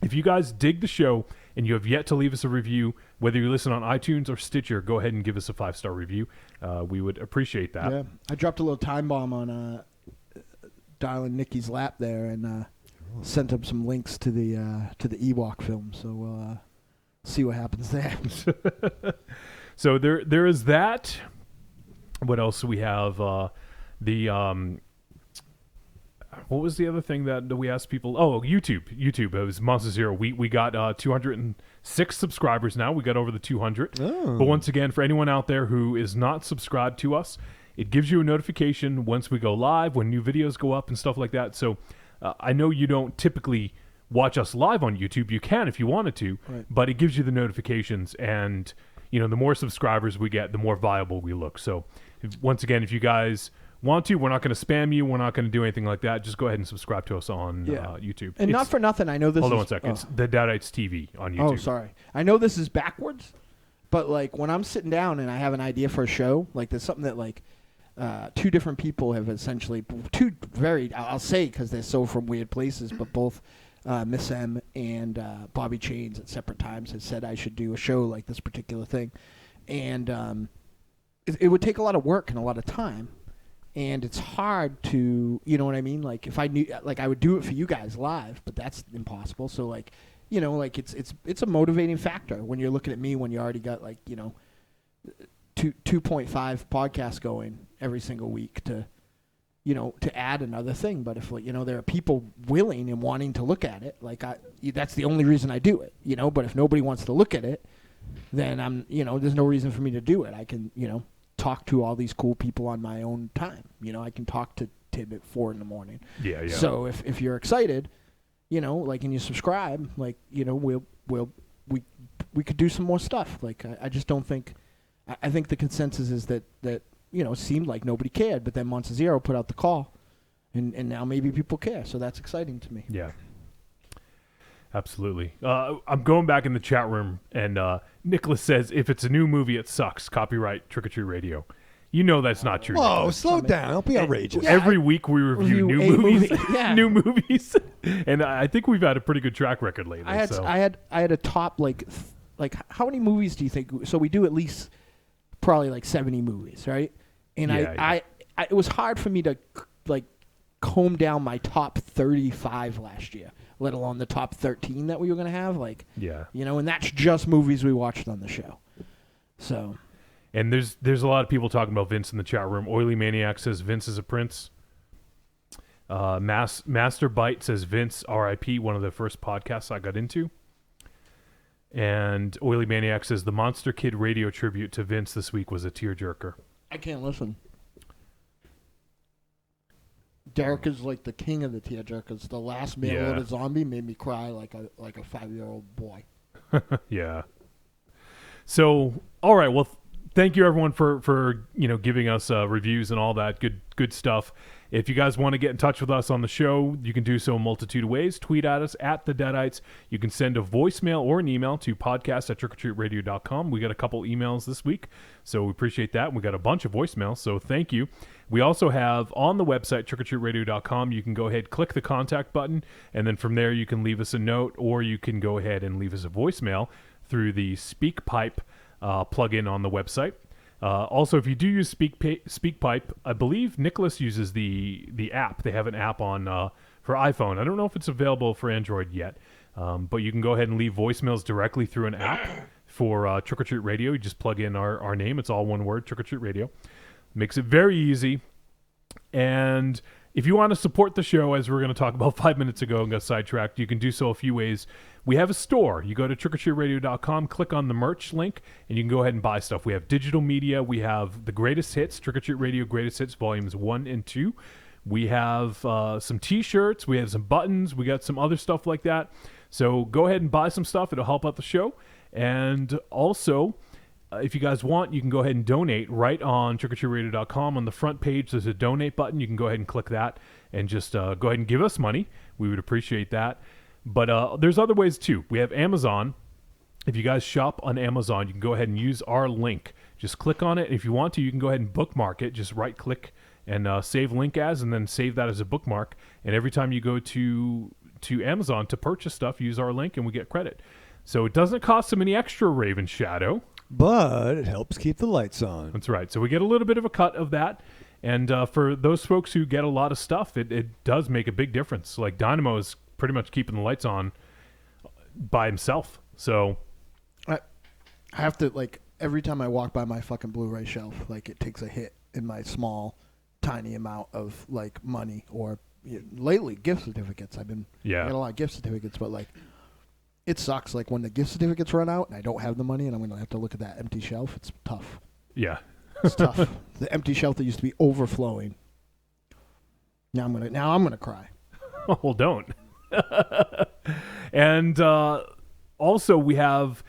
if you guys dig the show and you have yet to leave us a review, whether you listen on iTunes or Stitcher, go ahead and give us a 5-star review. We would appreciate that. Yeah, I dropped a little time bomb on dialing Nikki's lap there and sent him some links to the Ewok film. So we'll see what happens there. So there is that. What else do we have? What was the other thing that we asked people? Oh, YouTube. It was Monster Zero. We got 206 subscribers now. We got over the 200. Oh. But once again, for anyone out there who is not subscribed to us, it gives you a notification once we go live, when new videos go up and stuff like that. So I know you don't typically watch us live on YouTube. You can if you wanted to, right, but it gives you the notifications. And, you know, the more subscribers we get, the more viable we look. So once again, if you guys want to. We're not going to spam you. We're not going to do anything like that. Just go ahead and subscribe to us on YouTube. And not for nothing, I know this hold is... on 1 second. It's the Deadites TV on YouTube. Oh, sorry. I know this is backwards, but like when I'm sitting down and I have an idea for a show, like there's something that like two different people have essentially... I'll say because they're so from weird places, but both Miss M and Bobby Chains at separate times have said I should do a show like this particular thing. And it would take a lot of work and a lot of time. And it's hard to, you know what I mean? Like if I knew, like I would do it for you guys live, but that's impossible. So like, you know, like it's a motivating factor when you're looking at me when you already got like, you know, 2.5 podcasts going every single week to, you know, to add another thing. But if, you know, there are people willing and wanting to look at it, like that's the only reason I do it, you know. But if nobody wants to look at it, then I'm, you know, there's no reason for me to do it. I can, you know, talk to all these cool people on my own time. You know, I can talk to Tim at 4 a.m. Yeah. So if you're excited, you know, like, and you subscribe, like, you know, we could do some more stuff. Like, I just don't think, I think the consensus is that, you know, it seemed like nobody cared, but then Monster Zero put out the call, and now maybe people care. So that's exciting to me. Yeah. Absolutely. I'm going back in the chat room, and Nicholas says, if it's a new movie, it sucks. Copyright Trick or Treat Radio. You know that's not true. Whoa, slow down. Don't be outrageous. Every week we review new movies. Yeah. New movies. And I think we've had a pretty good track record lately. I had a top, like how many movies do you think? So we do at least probably like 70 movies, right? And yeah. It was hard for me to like comb down my top 35 last year, let alone the top 13 that we were going to have. Like, yeah, you know, and that's just movies we watched on the show. So, and there's a lot of people talking about Vince in the chat room. Oily Maniac says Vince is a prince. Master Bite says Vince R.I.P. One of the first podcasts I got into. And Oily Maniac says the Monster Kid radio tribute to Vince this week was a tearjerker. I can't listen. Derek is like the king of the tearjerkers. The last mail-order zombie made me cry like a 5-year-old boy. Yeah. So, all right. Well, thank you everyone for you know, giving us reviews and all that good stuff. If you guys want to get in touch with us on the show, you can do so a multitude of ways. Tweet at us at the Deadites. You can send a voicemail or an email to podcast@trickortreatradio.com. We got a couple emails this week, so we appreciate that. We got a bunch of voicemails, so thank you. We also have on the website trickortreatradio.com, you can go ahead, click the contact button, and then from there you can leave us a note, or you can go ahead and leave us a voicemail through the SpeakPipe plugin on the website. Also, if you do use SpeakPipe, I believe Nicholas uses the app. They have an app on for iPhone. I don't know if it's available for Android yet, but you can go ahead and leave voicemails directly through an app for Trick or Treat Radio. You just plug in our name. It's all one word, Trick or Treat Radio. Makes it very easy. And if you want to support the show, as we were going to talk about 5 minutes ago and got sidetracked, you can do so a few ways. We have a store. You go to trickortreatradio.com, click on the merch link, and you can go ahead and buy stuff. We have digital media. We have the Greatest Hits, Trick or Treat Radio Greatest Hits Volumes 1 and 2. We have some T-shirts. We have some buttons. We got some other stuff like that. So go ahead and buy some stuff. It'll help out the show. And also, if you guys want, you can go ahead and donate right on trickortreatradio.com. On the front page, there's a donate button. You can go ahead and click that and just go ahead and give us money. We would appreciate that. But there's other ways too. We have Amazon. If you guys shop on Amazon, you can go ahead and use our link. Just click on it. If you want to, you can go ahead and bookmark it. Just right-click and save link as, and then save that as a bookmark. And every time you go to Amazon to purchase stuff, use our link, and we get credit. So it doesn't cost them any extra, Raven Shadow. But it helps keep the lights on. That's right. So we get a little bit of a cut of that. And for those folks who get a lot of stuff, it does make a big difference. Like Dynamo is pretty much keeping the lights on by himself. So I have to, like, every time I walk by my fucking Blu-ray shelf, like, it takes a hit in my small, tiny amount of, like, money or lately gift certificates. I got a lot of gift certificates, but, like, it sucks. Like, when the gift certificates run out and I don't have the money and I'm going to have to look at that empty shelf, it's tough. Yeah. It's tough. The empty shelf that used to be overflowing. Now I'm gonna cry. Well, don't. And also we have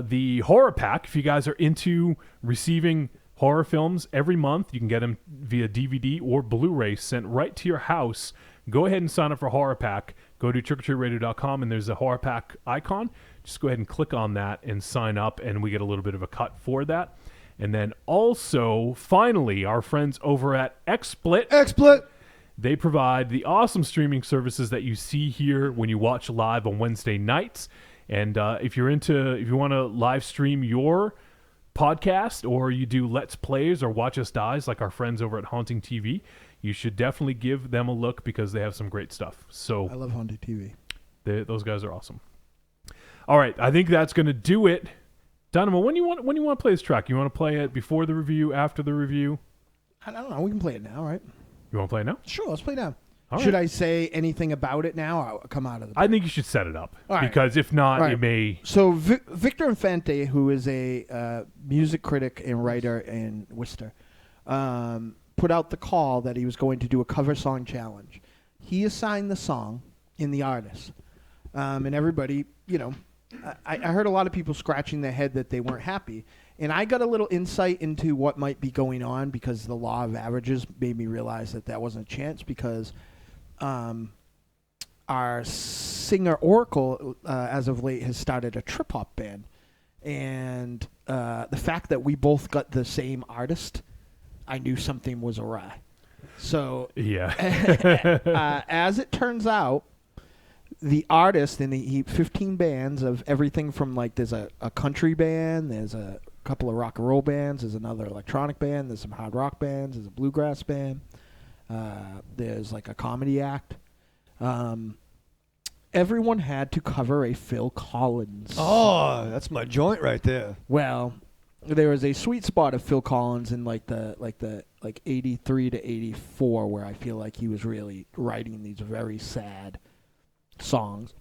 the horror pack. If you guys are into receiving horror films every month. You can get them via DVD or Blu-ray sent right to your house. Go ahead and sign up for Horror Pack. Go to trickortreatradio.com and there's a Horror Pack icon. Just go ahead and click on that and sign up, and we get a little bit of a cut for that. And then also, finally, our friends over at XSplit. They provide the awesome streaming services that you see here when you watch live on Wednesday nights. And if you want to live stream your podcast, or you do Let's Plays or Watch Us Dies like our friends over at Haunting TV, you should definitely give them a look because they have some great stuff. So I love Haunting TV. Those guys are awesome. All right, I think that's going to do it. Dynamo, when you want to play this track? You want to play it before the review, after the review? I don't know. We can play it now, right? You want to play it now? Sure, let's play it now. All Should right. I say anything about it now, or I'll come out of the... I think you should set it up. All right. Because if not, All right. it may... So Victor Infante, who is a music critic and writer in Worcester, put out the call that he was going to do a cover song challenge. He assigned the song in the artist. And everybody, I heard a lot of people scratching their head that they weren't happy. And I got a little insight into what might be going on because the law of averages made me realize that wasn't a chance because our singer Oracle, as of late, has started a trip-hop band. And the fact that we both got the same artist, I knew something was awry. So Yeah. as it turns out, the artist in the 15 bands of everything from there's a country band, there's a couple of rock and roll bands, there's another electronic band, there's some hard rock bands, there's a bluegrass band, there's a comedy act. Everyone had to cover a Phil Collins. Oh, that's my joint right there. Well, there was a sweet spot of Phil Collins in the 83 to 84 where I feel like he was really writing these very sad songs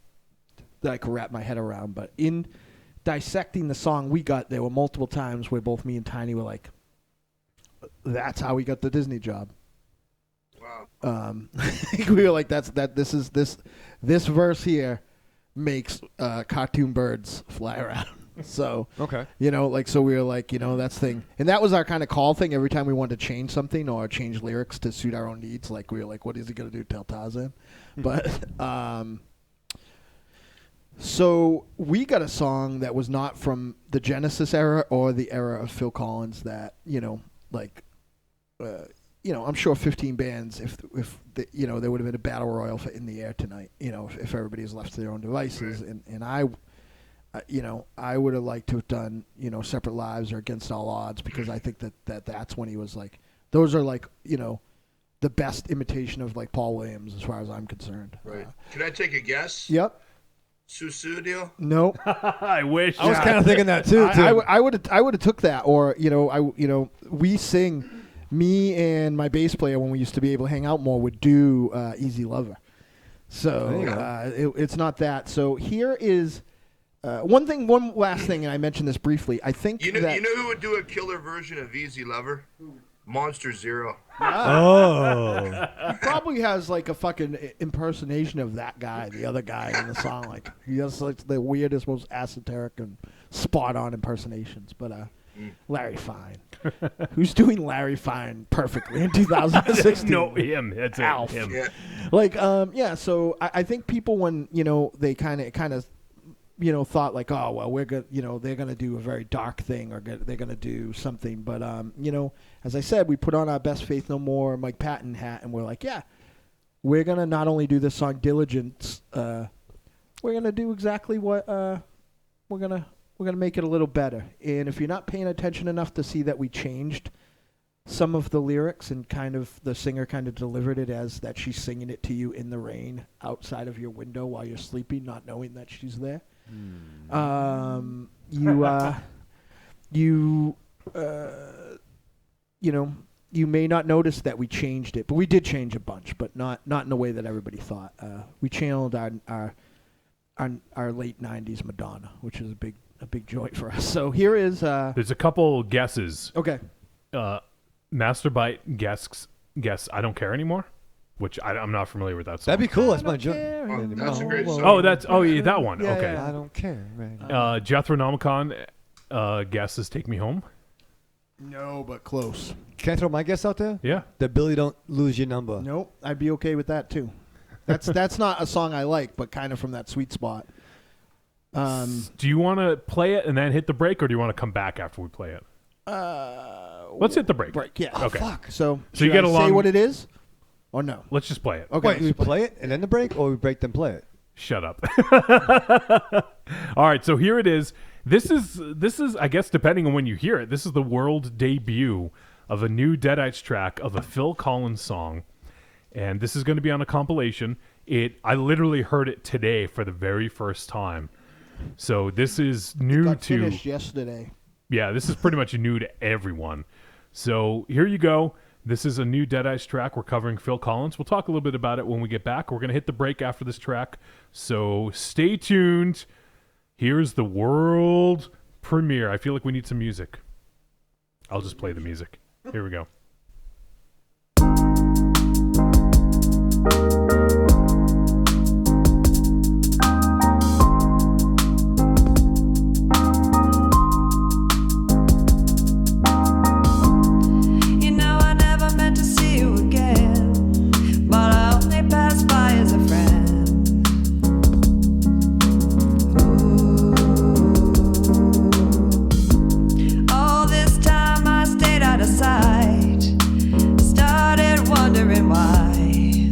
that I could wrap my head around. But in dissecting the song we got, there were multiple times where both me and Tiny were like, that's how we got the Disney job. Wow. We were like, this verse here makes cartoon birds fly around. So Okay. so we were like, that's thing. And that was our kind of call thing every time we wanted to change something or change lyrics to suit our own needs. Like we were like, what is he going to do, tell Tarzan? But so we got a song that was not from the Genesis era or the era of Phil Collins that, I'm sure 15 bands, if there would have been a battle royal for In the Air tonight, if everybody's left to their own devices. Right. And I would have liked to have done, Separate Lives or Against All Odds because I think that's when he was those are the best imitation of Paul Williams as far as I'm concerned. Right. Can I take a guess? Yep. Susudio? Nope. I wish. I was kind of thinking that too. I would have took that, or we sing. Me and my bass player, when we used to be able to hang out more, would do Easy Lover. So it's not that. So here is one last thing, and I mentioned this briefly. I think You know who would do a killer version of Easy Lover? Monster Zero. Oh. he probably has a fucking impersonation of that guy, the other guy in the song. He has the weirdest, most esoteric and spot on impersonations. But Larry Fine. Who's doing Larry Fine perfectly in 2016? No, him. That's Alf. him. Yeah. So I think people, when they kind of thought oh well, we're good, they're gonna do a very dark thing or they're gonna do something, but as I said, we put on our Best Faith No More Mike Patton hat and we're like, yeah, we're gonna not only do this song Diligence, we're gonna do exactly what we're gonna make it a little better. And if you're not paying attention enough to see that we changed some of the lyrics and the singer delivered it as that she's singing it to you in the rain outside of your window while you're sleeping, not knowing that she's there. You may not notice that we changed it, but we did change a bunch, but not in the way that everybody thought. We channeled our late '90s Madonna, which is a big joint for us. So here is There's a couple guesses. okay. Masturbite guess I Don't Care Anymore, which I'm not familiar with that song. That'd be cool. That's my joint. Oh, that's a great song. Oh, that one. Yeah, Okay. yeah. I don't care. Right. Jethro Nomicon guesses Take Me Home. No, but close. Can I throw my guess out there? Yeah. The Billy Don't Lose Your Number. Nope, I'd be okay with that too. That's not a song I like, but kind of from that sweet spot. Do you want to play it and then hit the break, or do you want to come back after we play it? Let's hit the break. Break, yeah. Okay. Fuck. So you should get I along- say what it is, or no? Let's just play it. Okay. Wait, we play it and then the break, or we break then play it? Shut up. All right, so here it is. This is I guess depending on when you hear it, this is the world debut of a new Deadites track of a Phil Collins song. And this is going to be on a compilation. I literally heard it today for the very first time. So this is new Got to finished yesterday. Yeah, this is pretty much new to everyone. So here you go. This is a new Deadites track. We're covering Phil Collins. We'll talk a little bit about it when we get back. We're going to hit the break after this track. So stay tuned. Here's the world premiere. I feel like we need some music. I'll just play the music. Here we go. Started wondering why.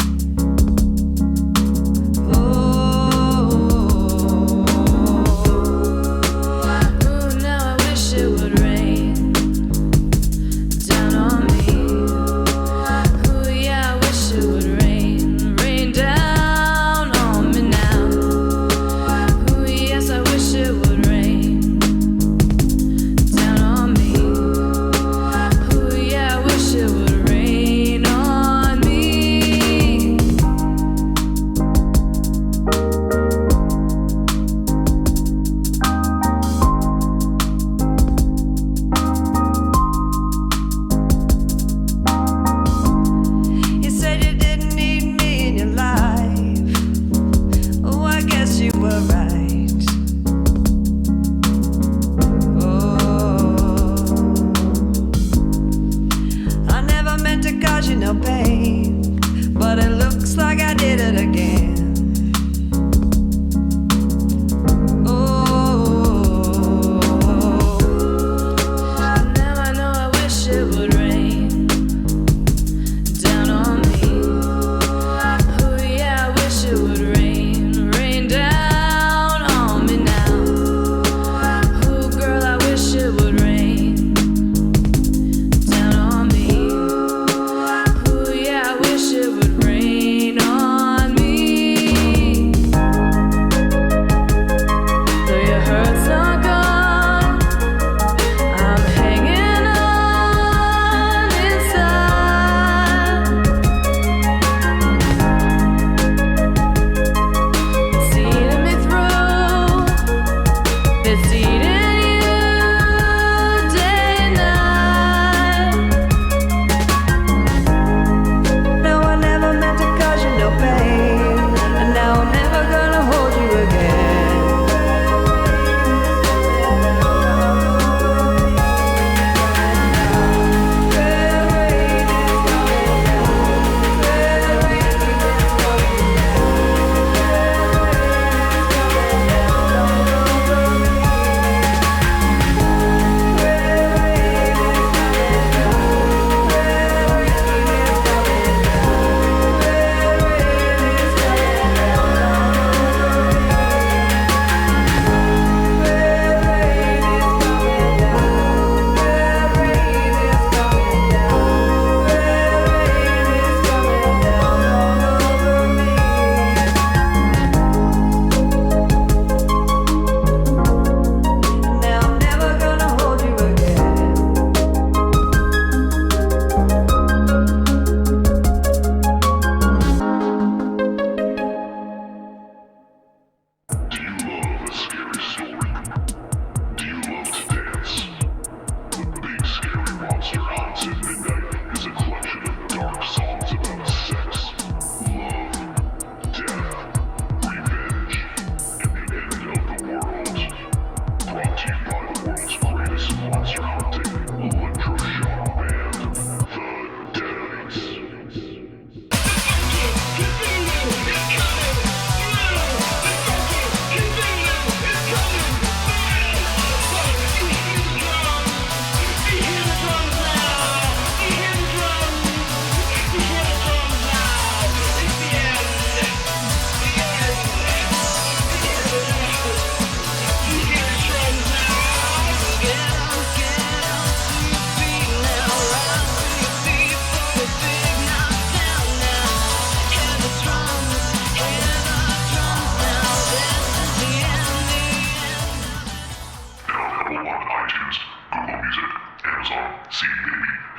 CD,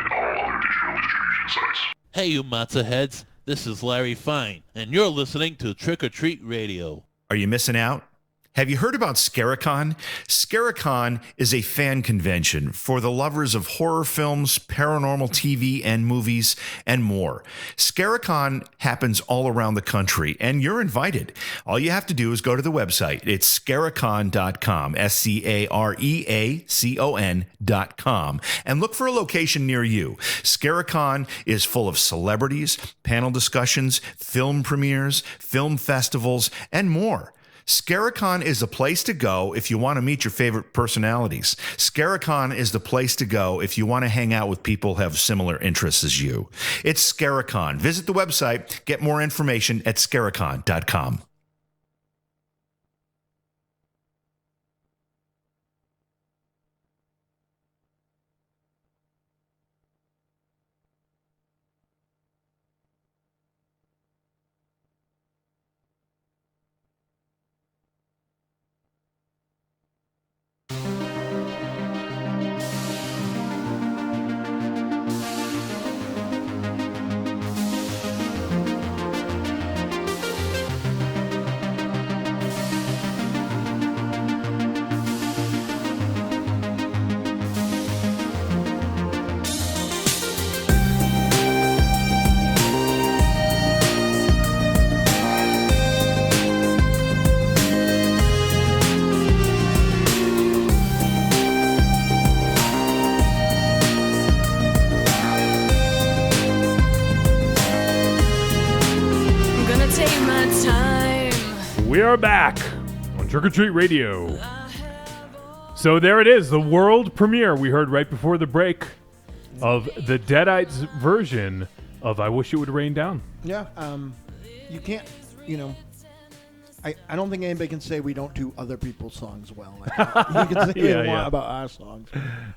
and all other digital distribution sites. Hey, you matzo heads. This is Larry Fine, and you're listening to Trick or Treat Radio. Are you missing out? Have you heard about Scaricon? Scaricon is a fan convention for the lovers of horror films, paranormal TV and movies, and more. Scaricon happens all around the country, and you're invited. All you have to do is go to the website. It's scaricon.com, SCAREACON.com, and look for a location near you. Scaricon is full of celebrities, panel discussions, film premieres, film festivals, and more. Scaricon is the place to go if you want to meet your favorite personalities. Scaricon is the place to go if you want to hang out with people who have similar interests as you. It's Scaricon. Visit the website. Get more information at scaricon.com. We are back on Trick or Treat Radio. So there it is, the world premiere we heard right before the break of the Deadites version of I Wish It Would Rain Down. Yeah, you can't, I don't think anybody can say we don't do other people's songs well. You can say what you want about our songs.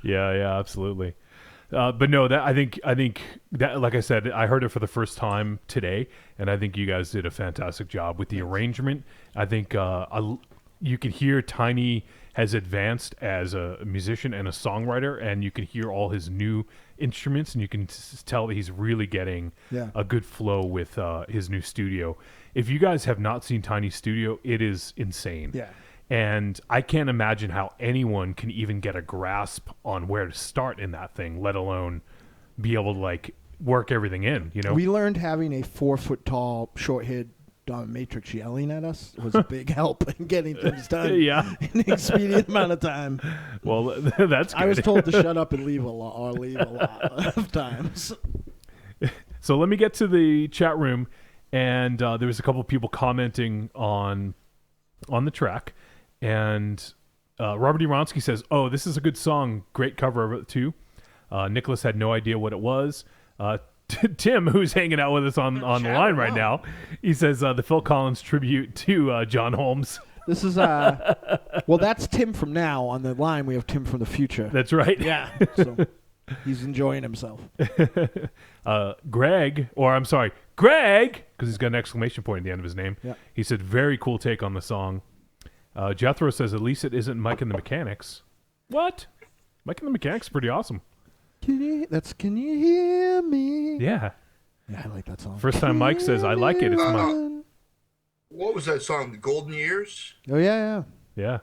Yeah, absolutely. But no, that I think that, like I said, I heard it for the first time today, and I think you guys did a fantastic job with the arrangement. I think you can hear Tiny has advanced as a musician and a songwriter, and you can hear all his new instruments, and you can tell that he's really getting a good flow with his new studio. If you guys have not seen Tiny's studio, it is insane. Yeah. And I can't imagine how anyone can even get a grasp on where to start in that thing, let alone be able to work everything in, We learned having a 4-foot-tall, short-haired dominatrix yelling at us was a big help in getting things done in an expedient amount of time. Well, that's good. I was told to shut up and leave a lot of times. So let me get to the chat room, and there was a couple of people commenting on the track. And Robert E. Ronsky says, "Oh, this is a good song. Great cover of it, too." Nicholas had no idea what it was. Tim, who's hanging out with us on the line right now, he says the Phil Collins tribute to John Holmes. This is, well, that's Tim from now. On the line, we have Tim from the future. That's right. Yeah. So he's enjoying himself. Greg, because he's got an exclamation point at the end of his name. Yeah. He said, "Very cool take on the song." Jethro says, "At least it isn't Mike and the Mechanics." What? Mike and the Mechanics is pretty awesome. Can you hear me? Yeah. Yeah, I like that song. First time Mike says, "I like it." It's my... What was that song? The Golden Years? Oh, yeah. Yeah.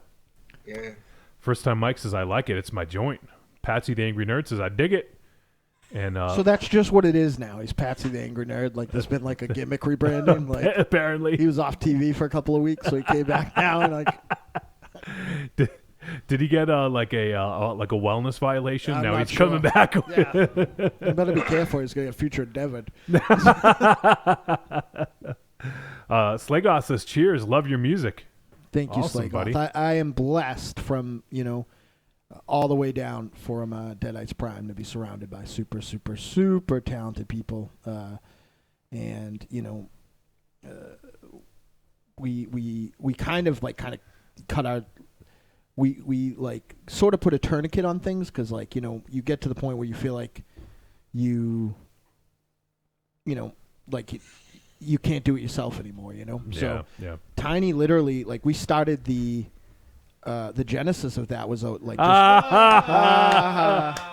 First time Mike says, "I like it. It's my joint." Patsy the Angry Nerd says, "I dig it." And so that's just what it is now. He's Patsy the Angry Nerd. There's been a gimmick rebranding. Apparently, he was off TV for a couple of weeks, so he came back now and Did he get a wellness violation? Now he's coming back. Yeah. You better be careful. He's gonna get future endeavored. Slagoth says, "Cheers, love your music." Thank you, Slagoth. Buddy. I am blessed from all the way down from Deadites Prime to be surrounded by super, super, super talented people, and we kind of cut our. We sort of put a tourniquet on things because you get to the point where you feel like you can't do it yourself anymore, So Tiny literally we started the genesis of that was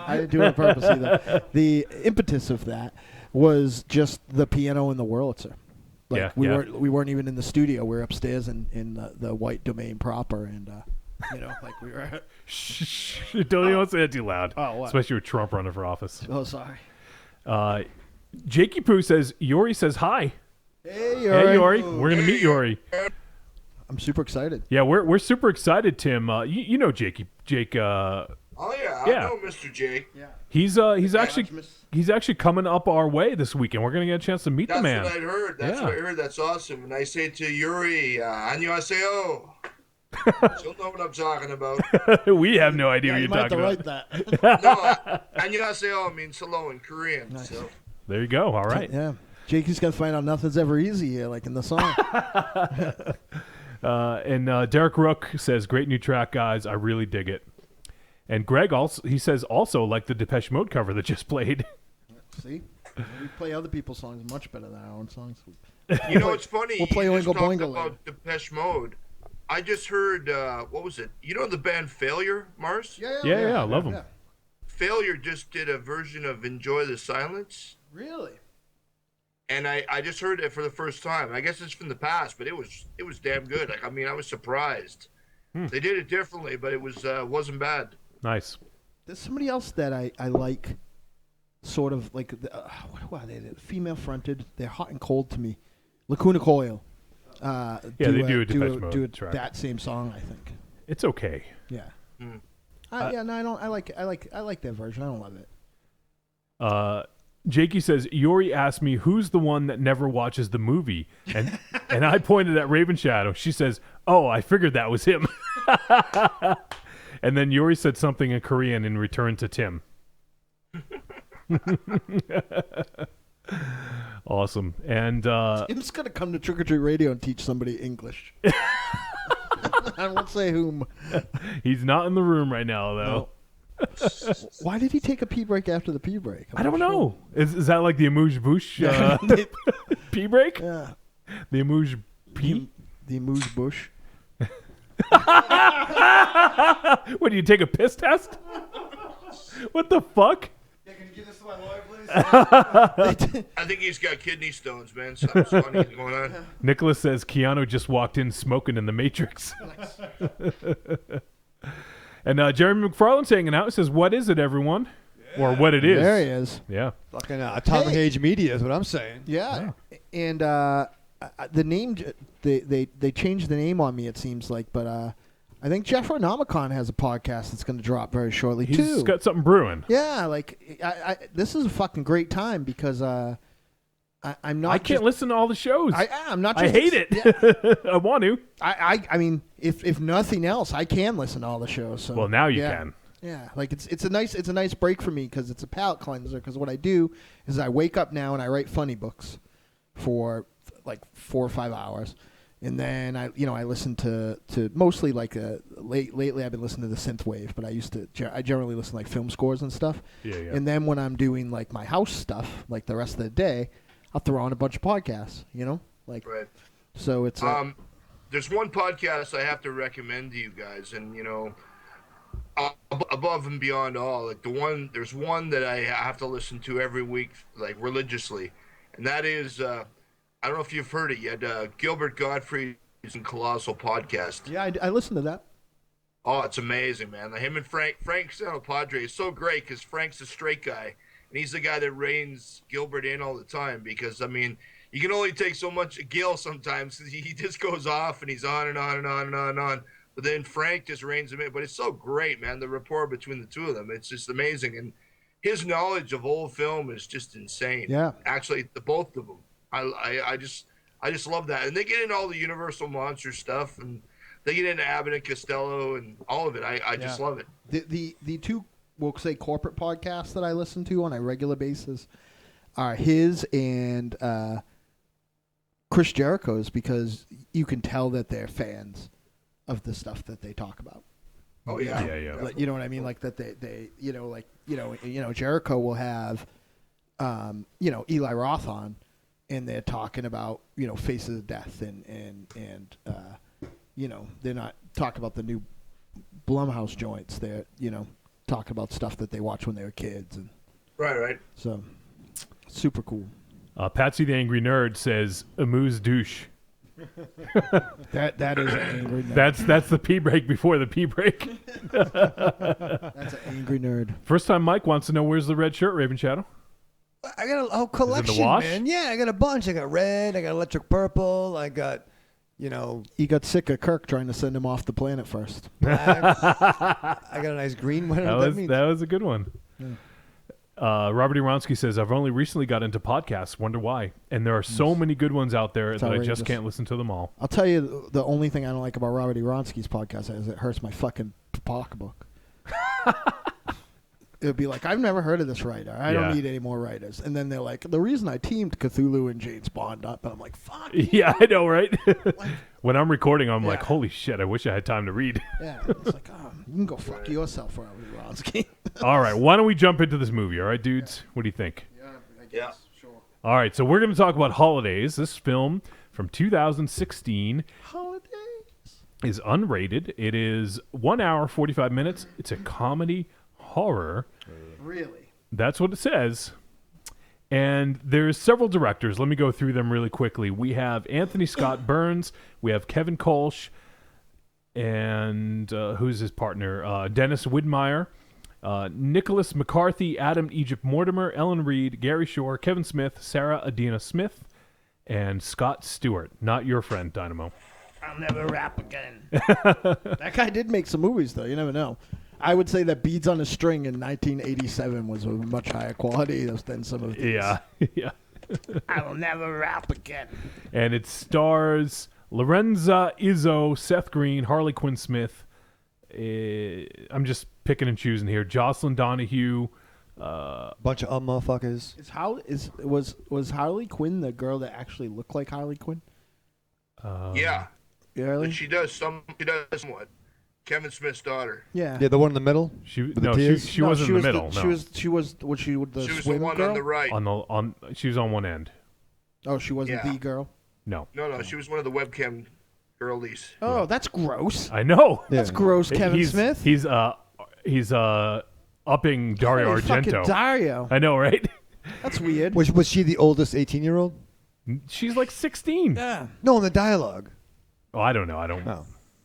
I didn't do it on purpose either. The impetus of that was just the piano and the Wurlitzer. Like we weren't even in the studio. We were upstairs in the white domain proper, and like we were. Shh! Don't even say that too loud. Oh, what? Especially with Trump running for office. Oh, sorry. Jakey-Poo says Yori says hi. Hey Yori. Hey Yori. We're gonna meet Yori. I'm super excited. Yeah, we're super excited, Tim. You know Jake. Oh yeah, Yeah. I know Mr. Jake. Yeah. He's actually coming up our way this weekend. We're gonna get a chance to meet the man. That's what I heard. That's what I heard. That's awesome. And I say to Yuri, annyeonghaseyo. She'll know what I'm talking about. We have no idea what you you're might have talking to about. write that. No, annyeonghaseyo means hello in Korean. Nice. So. There you go. All right. Yeah. Jakey's got to find out nothing's ever easy here, like in the song. And Derek Rook says, "Great new track, guys. I really dig it." And Greg says also like the Depeche Mode cover that just played. See, we play other people's songs much better than our own songs. You know, it's funny. We'll play you Oingo just talked Boingo about later. Depeche Mode. I just heard, what was it? You know the band Failure, Mars? Yeah, I love them. Yeah. Failure just did a version of Enjoy the Silence. Really? And I just heard it for the first time. I guess it's from the past, but it was damn good. Like, I mean, I was surprised. They did it differently, but it wasn't bad. Nice. There's somebody else that I like, sort of like, what are they? They're female fronted. They're hot and cold to me. Lacuna Coil. They do a Depeche Mode track. That same song, I think. It's okay. Yeah. I don't. I like that version. I don't love it. Jakey says, Yori asked me who's the one that never watches the movie, and I pointed at Raven Shadow. She says, "Oh, I figured that was him." And then Yori said something in Korean in return to Tim. Awesome. And Tim's gonna come to Trick or Treat Radio and teach somebody English. I won't say whom. He's not in the room right now, though. No. Why did he take a pee break after the pee break? I don't know. Is that like the Amuse Bouche pee break? Yeah. The Amuse pee? The Amuse Bush. What, do you take a piss test? What the fuck? Yeah, can you give this to my lawyer, please? I think he's got kidney stones, man. Something's funny going on. Nicholas says Keanu just walked in smoking in the Matrix. And Jeremy McFarlane's hanging out. Says, "What is it, everyone?" Yeah. Or what it is. There he is. Yeah. Fucking Atomic Age Media is what I'm saying. Yeah. And the name, they changed the name on me, it seems like, but I think Necronomicon has a podcast that's going to drop very shortly, too. He's got something brewing. Yeah, like, this is a fucking great time because I'm not. I can't listen to all the shows. I'm not. I hate it. Yeah. I want to. I mean, if nothing else, I can listen to all the shows. So, well, now you can. Yeah, like it's a nice break for me because it's a palate cleanser. Because what I do is I wake up now and I write funny books for like 4 or 5 hours, and then I listen to mostly like lately I've been listening to the synthwave, but I generally listen to like film scores and stuff. Yeah. And then when I'm doing like my house stuff, like the rest of the day, I'll throw on a bunch of podcasts, like, right. So it's, there's one podcast I have to recommend to you guys. And, above and beyond all, like there's one that I have to listen to every week, like religiously. And that is, I don't know if you've heard it yet. Gilbert Gottfried's Colossal Podcast. Yeah, I listened to that. Oh, it's amazing, man. Him and Frank Santopadre is so great because Frank's a straight guy. And he's the guy that reins Gilbert in all the time because, I mean, you can only take so much Gil sometimes. He just goes off and he's on and on and on and on and on. But then Frank just reins him in. But it's so great, man, the rapport between the two of them. It's just amazing. And his knowledge of old film is just insane. Yeah. Actually, the both of them. I just love that. And they get into all the Universal Monster stuff. And they get into Abbott and Costello and all of it. I just love it. The two, we'll say, corporate podcasts that I listen to on a regular basis are his and Chris Jericho's, because you can tell that they're fans of the stuff that they talk about. Oh yeah. Like, you know what I mean? Like that they Jericho will have Eli Roth on, and they're talking about Faces of Death and they're not talking about the new Blumhouse joints. They're talking about stuff that they watched when they were kids, and Right. so super cool. Patsy the Angry Nerd says amuse douche. That is an angry nerd. That's the pee break before the pee break. That's an angry nerd. First time Mike wants to know where's the red shirt, Raven Shadow. I got a whole collection, wash? man. Yeah, I got a bunch. I got red. I got electric purple. I got, He got sick of Kirk trying to send him off the planet first. black. I got a nice green one. That was a good one. Yeah. Robert Ironsky says, I've only recently got into podcasts. Wonder why. And there are so many good ones out there that I just can't listen to them all. I'll tell you, the only thing I don't like about Robert Ironsky's podcast is it hurts my fucking pocketbook. It would be like, I've never heard of this writer. I don't need any more writers. And then they're like, the reason I teamed Cthulhu and James Bond up. And I'm like, fuck. Yeah, I know, right? When I'm recording, I'm like, holy shit, I wish I had time to read. Yeah, it's like, you can go fuck yourself, Robert Ironsky. All right, why don't we jump into this movie, all right, dudes? What do you think? I guess, sure. All right, so we're going to talk about Holidays. This film from 2016 is unrated. It is 1 hour, 45 minutes. It's a comedy horror. Really? That's what it says. And there's several directors. Let me go through them really quickly. We have Anthony Scott Burns. We have Kevin Kolsch. And who's his partner? Dennis Widmeyer. Nicholas McCarthy, Adam Egypt Mortimer, Ellen Reed, Gary Shore, Kevin Smith, Sarah Adina Smith, and Scott Stewart. Not your friend, Dynamo. I'll never rap again. That guy did make some movies, though. You never know. I would say that Beads on a String in 1987 was of much higher quality than some of these. Yeah. I will never rap again. And it stars Lorenza Izzo, Seth Green, Harley Quinn Smith. I'm just picking and choosing here. Jocelin Donahue. bunch of motherfuckers. Was Harley Quinn the girl that actually looked like Harley Quinn? Yeah. Really? But she does somewhat. Kevin Smith's daughter. Yeah. Yeah, the one in the middle. She wasn't in the middle. She was the She was swim the one girl? on the right. She was on one end. Oh, she wasn't the girl? No. No, she was one of the webcam girlies. Oh, that's gross. I know. That's gross, Kevin Smith. He's upping Dario Holy fucking Argento. Dario. I know, right? That's weird. Was she the oldest 18-year-old? She's like 16. Yeah. No, in the dialogue. Oh, I don't know. I don't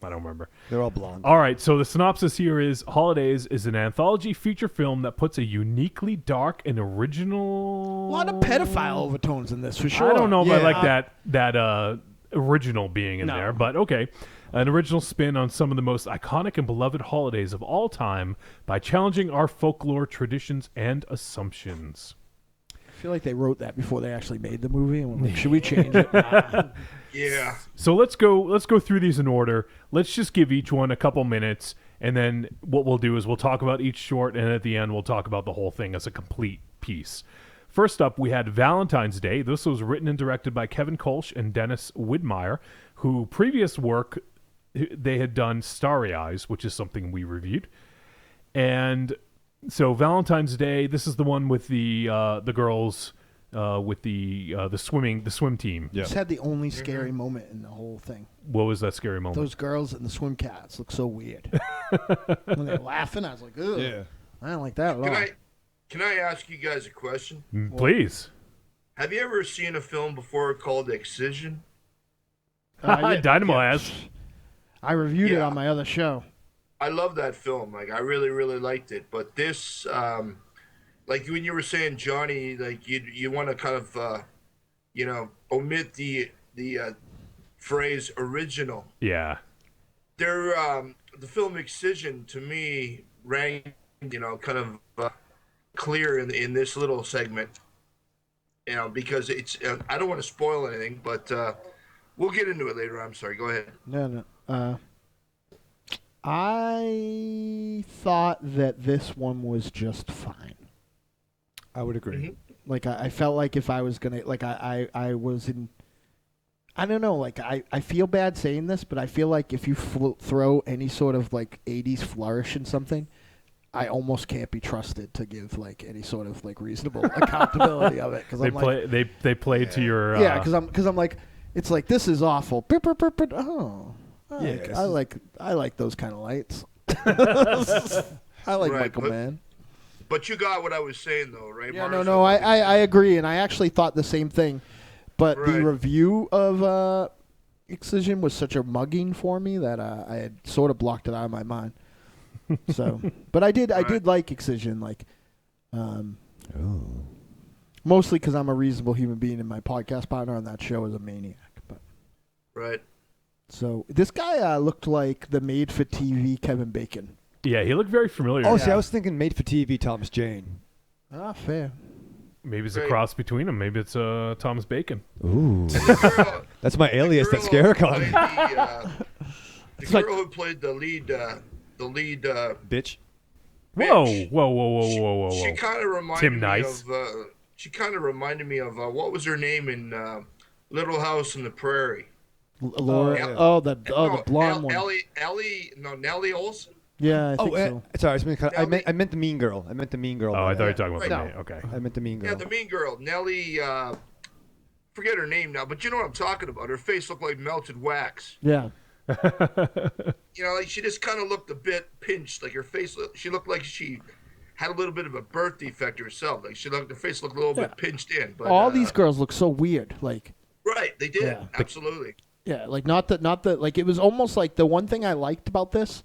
remember. They're all blonde. All right, so the synopsis here is Holidays is an anthology feature film that puts a uniquely dark and original... A lot of pedophile overtones in this, for sure. I don't know if I like that original being in there, but okay. An original spin on some of the most iconic and beloved holidays of all time by challenging our folklore, traditions, and assumptions. I feel like they wrote that before they actually made the movie. And we're like, should we change it? Nah. Yeah. So let's go through these in order. Let's just give each one a couple minutes, and then what we'll do is we'll talk about each short, and at the end we'll talk about the whole thing as a complete piece. First up, we had Valentine's Day. This was written and directed by Kevin Kolsch and Dennis Widmeyer, who previous work they had done Starry Eyes, which is something we reviewed. And so Valentine's Day, this is the one with the girls with the swim team. Just had the only scary moment in the whole thing. What was that scary moment? Those girls in the swim cats look so weird. When they're laughing, I was like, ugh. Yeah. I don't like that at all. Can I ask you guys a question? Please. Have you ever seen a film before called Excision? Dynamo has. I reviewed it on my other show. I love that film. Like, I really, really liked it. But this, like when you were saying, Johnny, like you want to kind of, omit the phrase original. Yeah. The film Excision to me rang, kind of clear in this little segment. Because it's I don't want to spoil anything, but we'll get into it later. I'm sorry. Go ahead. No. I thought that this one was just fine. I would agree. Mm-hmm. Like, I felt like if I was going to, like, I was in, I don't know, like, I feel bad saying this, but I feel like if you throw any sort of, like, 80s flourish in something, I almost can't be trusted to give, like, any sort of, like, reasonable accountability of it. Cause they play to your... Yeah, because I'm like, it's like, this is awful. Oh. I like those kind of lights. I like Right, Michael Mann. But you got what I was saying, though, right? Yeah, Mars? no, I agree, and I actually thought the same thing. But the Right. review of Excision was such a mugging for me that I had sort of blocked it out of my mind. So, but I did like Excision, like, mostly because I'm a reasonable human being, and my podcast partner on that show is a maniac. But Right. so this guy looked like the made-for-TV Kevin Bacon. Yeah, he looked very familiar. Oh, see, I was thinking made for TV Thomas Jane. Ah, fair. Maybe it's a Right. cross between them. Maybe it's Thomas Bacon. Ooh. Girl- That's my alias, the that's girl who Scaricon. played The like- girl who played the lead Bitch. Whoa, bitch, whoa. She kind of reminded Tim me Nice. of. She kind of reminded me of what was her name in Little House on the Prairie? Laura. yeah. The blonde one. Nellie Olsen. Yeah, I think so. Sorry, I meant the mean girl. I meant the mean girl. Oh, I by thought you were the way. talking about Right. the name. Okay. I meant the mean girl. Yeah, the mean girl, Nellie. Forget her name now, but you know what I'm talking about. Her face looked like melted wax. Yeah. You know, like she just kind of looked a bit pinched. Like her face, she looked like she had a little bit of a birth defect herself. Like her face looked a little bit pinched in. But All these girls look so weird. Like, right, they did Yeah. absolutely. yeah, like not the like it was almost like the one thing I liked about this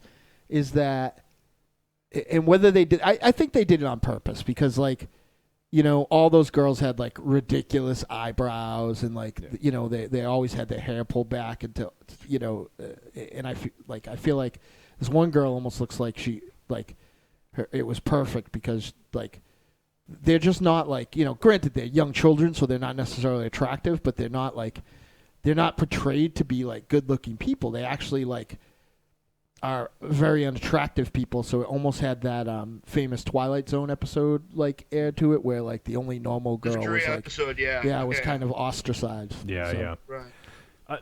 is that, and whether they did, I think they did it on purpose because like, you know, all those girls had like ridiculous eyebrows and like, you know, they always had their hair pulled back until, you know, and I feel like this one girl almost looks like she like it was perfect because like they're just not like, you know, granted they're young children so they're not necessarily attractive, but they're not portrayed to be like good looking people. They actually like are very unattractive people, so it almost had that famous Twilight Zone episode like air to it where like the only normal girl was like episode, was kind of ostracized. Yeah, So- yeah. Right.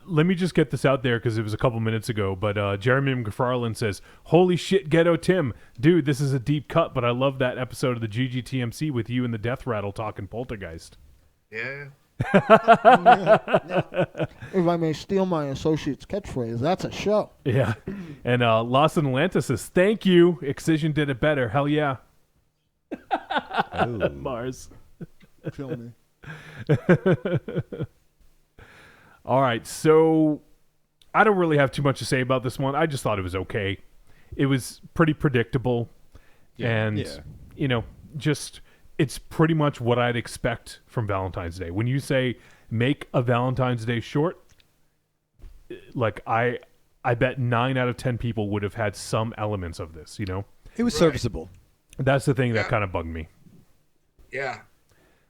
Let me just get this out there because it was a couple minutes ago, but Jeremy McFarland says, "Holy shit, Ghetto Tim. Dude, this is a deep cut, but I love that episode of the GGTMC with you and the Death Rattle talking Poltergeist." Yeah. If I may steal my associate's catchphrase, that's a show. Yeah. And Lost in Atlantis says, "Thank you. Excision did it better. Hell yeah." Mars. Feel me. All right, so I don't really have too much to say about this one. I just thought it was okay. It was pretty predictable, and you know, just it's pretty much what I'd expect from Valentine's Day. When you say make a Valentine's Day short, like I bet 9 out of 10 people would have had some elements of this. You know, It was serviceable. that's the thing that Yeah. kind of bugged me. Yeah.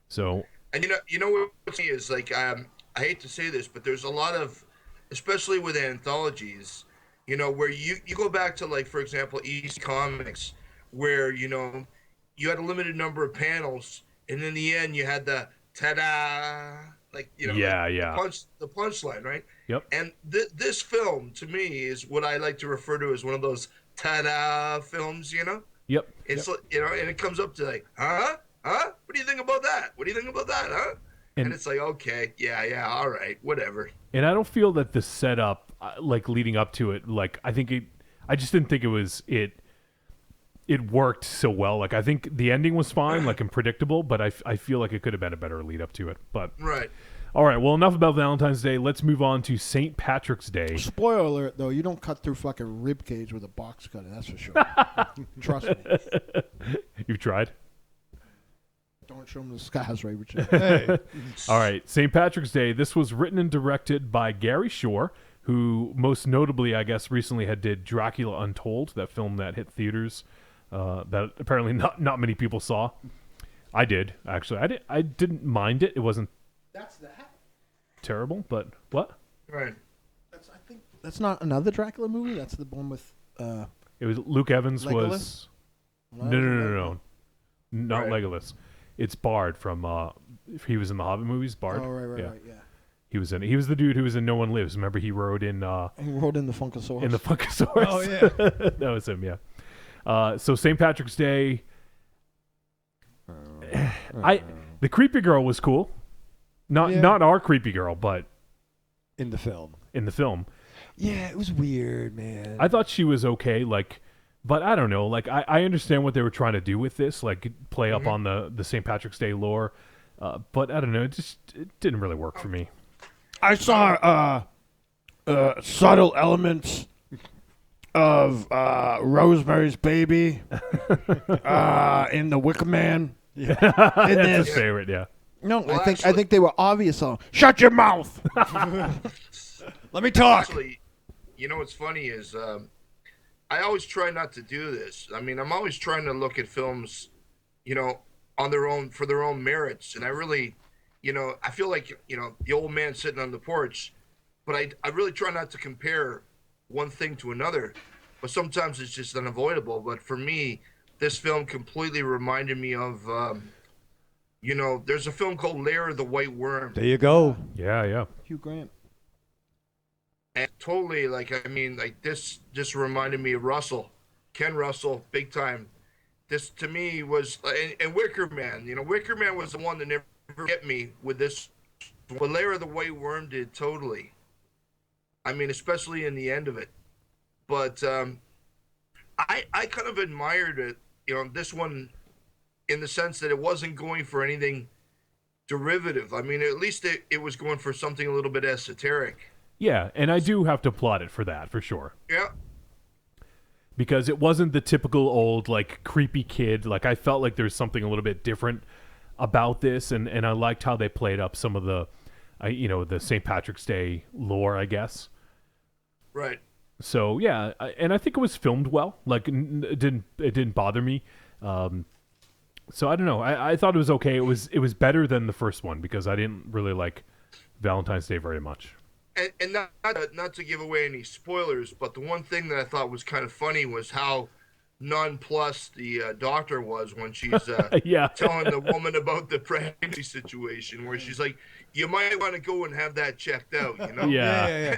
So And you know what's funny is like I hate to say this, but there's a lot of, especially with anthologies, you know, where you go back to like, for example, East Comics, where you know you had a limited number of panels, and in the end you had the ta-da, like you know, the punchline, right? Yep. And this film to me is what I like to refer to as one of those ta-da films, you know. yep. It's like, you know, and it comes up to like, huh? What do you think about that? What do you think about that, huh? And it's like, okay, yeah, all right, whatever. And I don't feel that the setup, like leading up to it, like I just didn't think it worked so well. Like I think the ending was fine, like and predictable, but I feel like it could have been a better lead up to it. But Right. all right, well enough about Valentine's Day. Let's move on to St. Patrick's Day. Spoiler alert, though, you don't cut through fucking rib cage with a box cutter. That's for sure. Trust me. You've tried? Don't show them the scars, right, Richard? All right, St. Patrick's Day. This was written and directed by Gary Shore, who most notably, I guess, recently did Dracula Untold, that film that hit theaters that apparently not many people saw. I did, actually. I didn't mind it. It wasn't terrible, but what? Right. I think that's not another Dracula movie. That's the one with. It was Luke Evans Legolas? was. No. Not Right. Legolas. It's Bard from. He was in the Hobbit movies. Bard. Oh, right, yeah. yeah. He was in it. He was the dude who was in No One Lives. Remember, he rode in. He rode in the Funkasaurus. In the Funkasaurus. Oh, yeah. That was him. Yeah. So St. Patrick's Day. The creepy girl was cool. Not our creepy girl, but In the film. in the film. Yeah, it was weird, man. I thought she was okay, like, But I don't know. Like I understand what they were trying to do with this, like play up on the St. Patrick's Day lore. But I don't know. It didn't really work for me. I saw subtle elements of Rosemary's Baby in the Wicker Man. Yeah, that's his favorite. Yeah. No, Well, I think they were obvious. Shut your mouth. Let me talk. Actually, you know what's funny is I always try not to do this. I mean, I'm always trying to look at films, on their own for their own merits, and I really, I feel like the old man sitting on the porch, but I really try not to compare one thing to another, but sometimes it's just unavoidable. But for me, this film completely reminded me of, there's a film called Lair, the White Worm. There you go. Yeah. Hugh Grant. And totally, this just reminded me of Ken Russell, big time. This to me was, and Wicker Man. Wicker Man was the one that never hit me with this. What Lair of the White Worm did, totally. I mean, especially in the end of it. But I kind of admired it, this one, in the sense that it wasn't going for anything derivative. I mean, at least it was going for something a little bit esoteric. Yeah, and I do have to applaud it for that, for sure. Yeah. Because it wasn't the typical old, like, creepy kid. Like, I felt like there's something a little bit different about this, and I liked how they played up some of the, the St. Patrick's Day lore, I guess. Right. So, yeah, and I think it was filmed well. Like, it didn't bother me. So, I don't know. I thought it was okay. It was better than the first one, because I didn't really like Valentine's Day very much. And not to give away any spoilers, but the one thing that I thought was kind of funny was how nonplussed the doctor was when she's telling the woman about the pregnancy situation, where she's like, you might want to go and have that checked out, Yeah.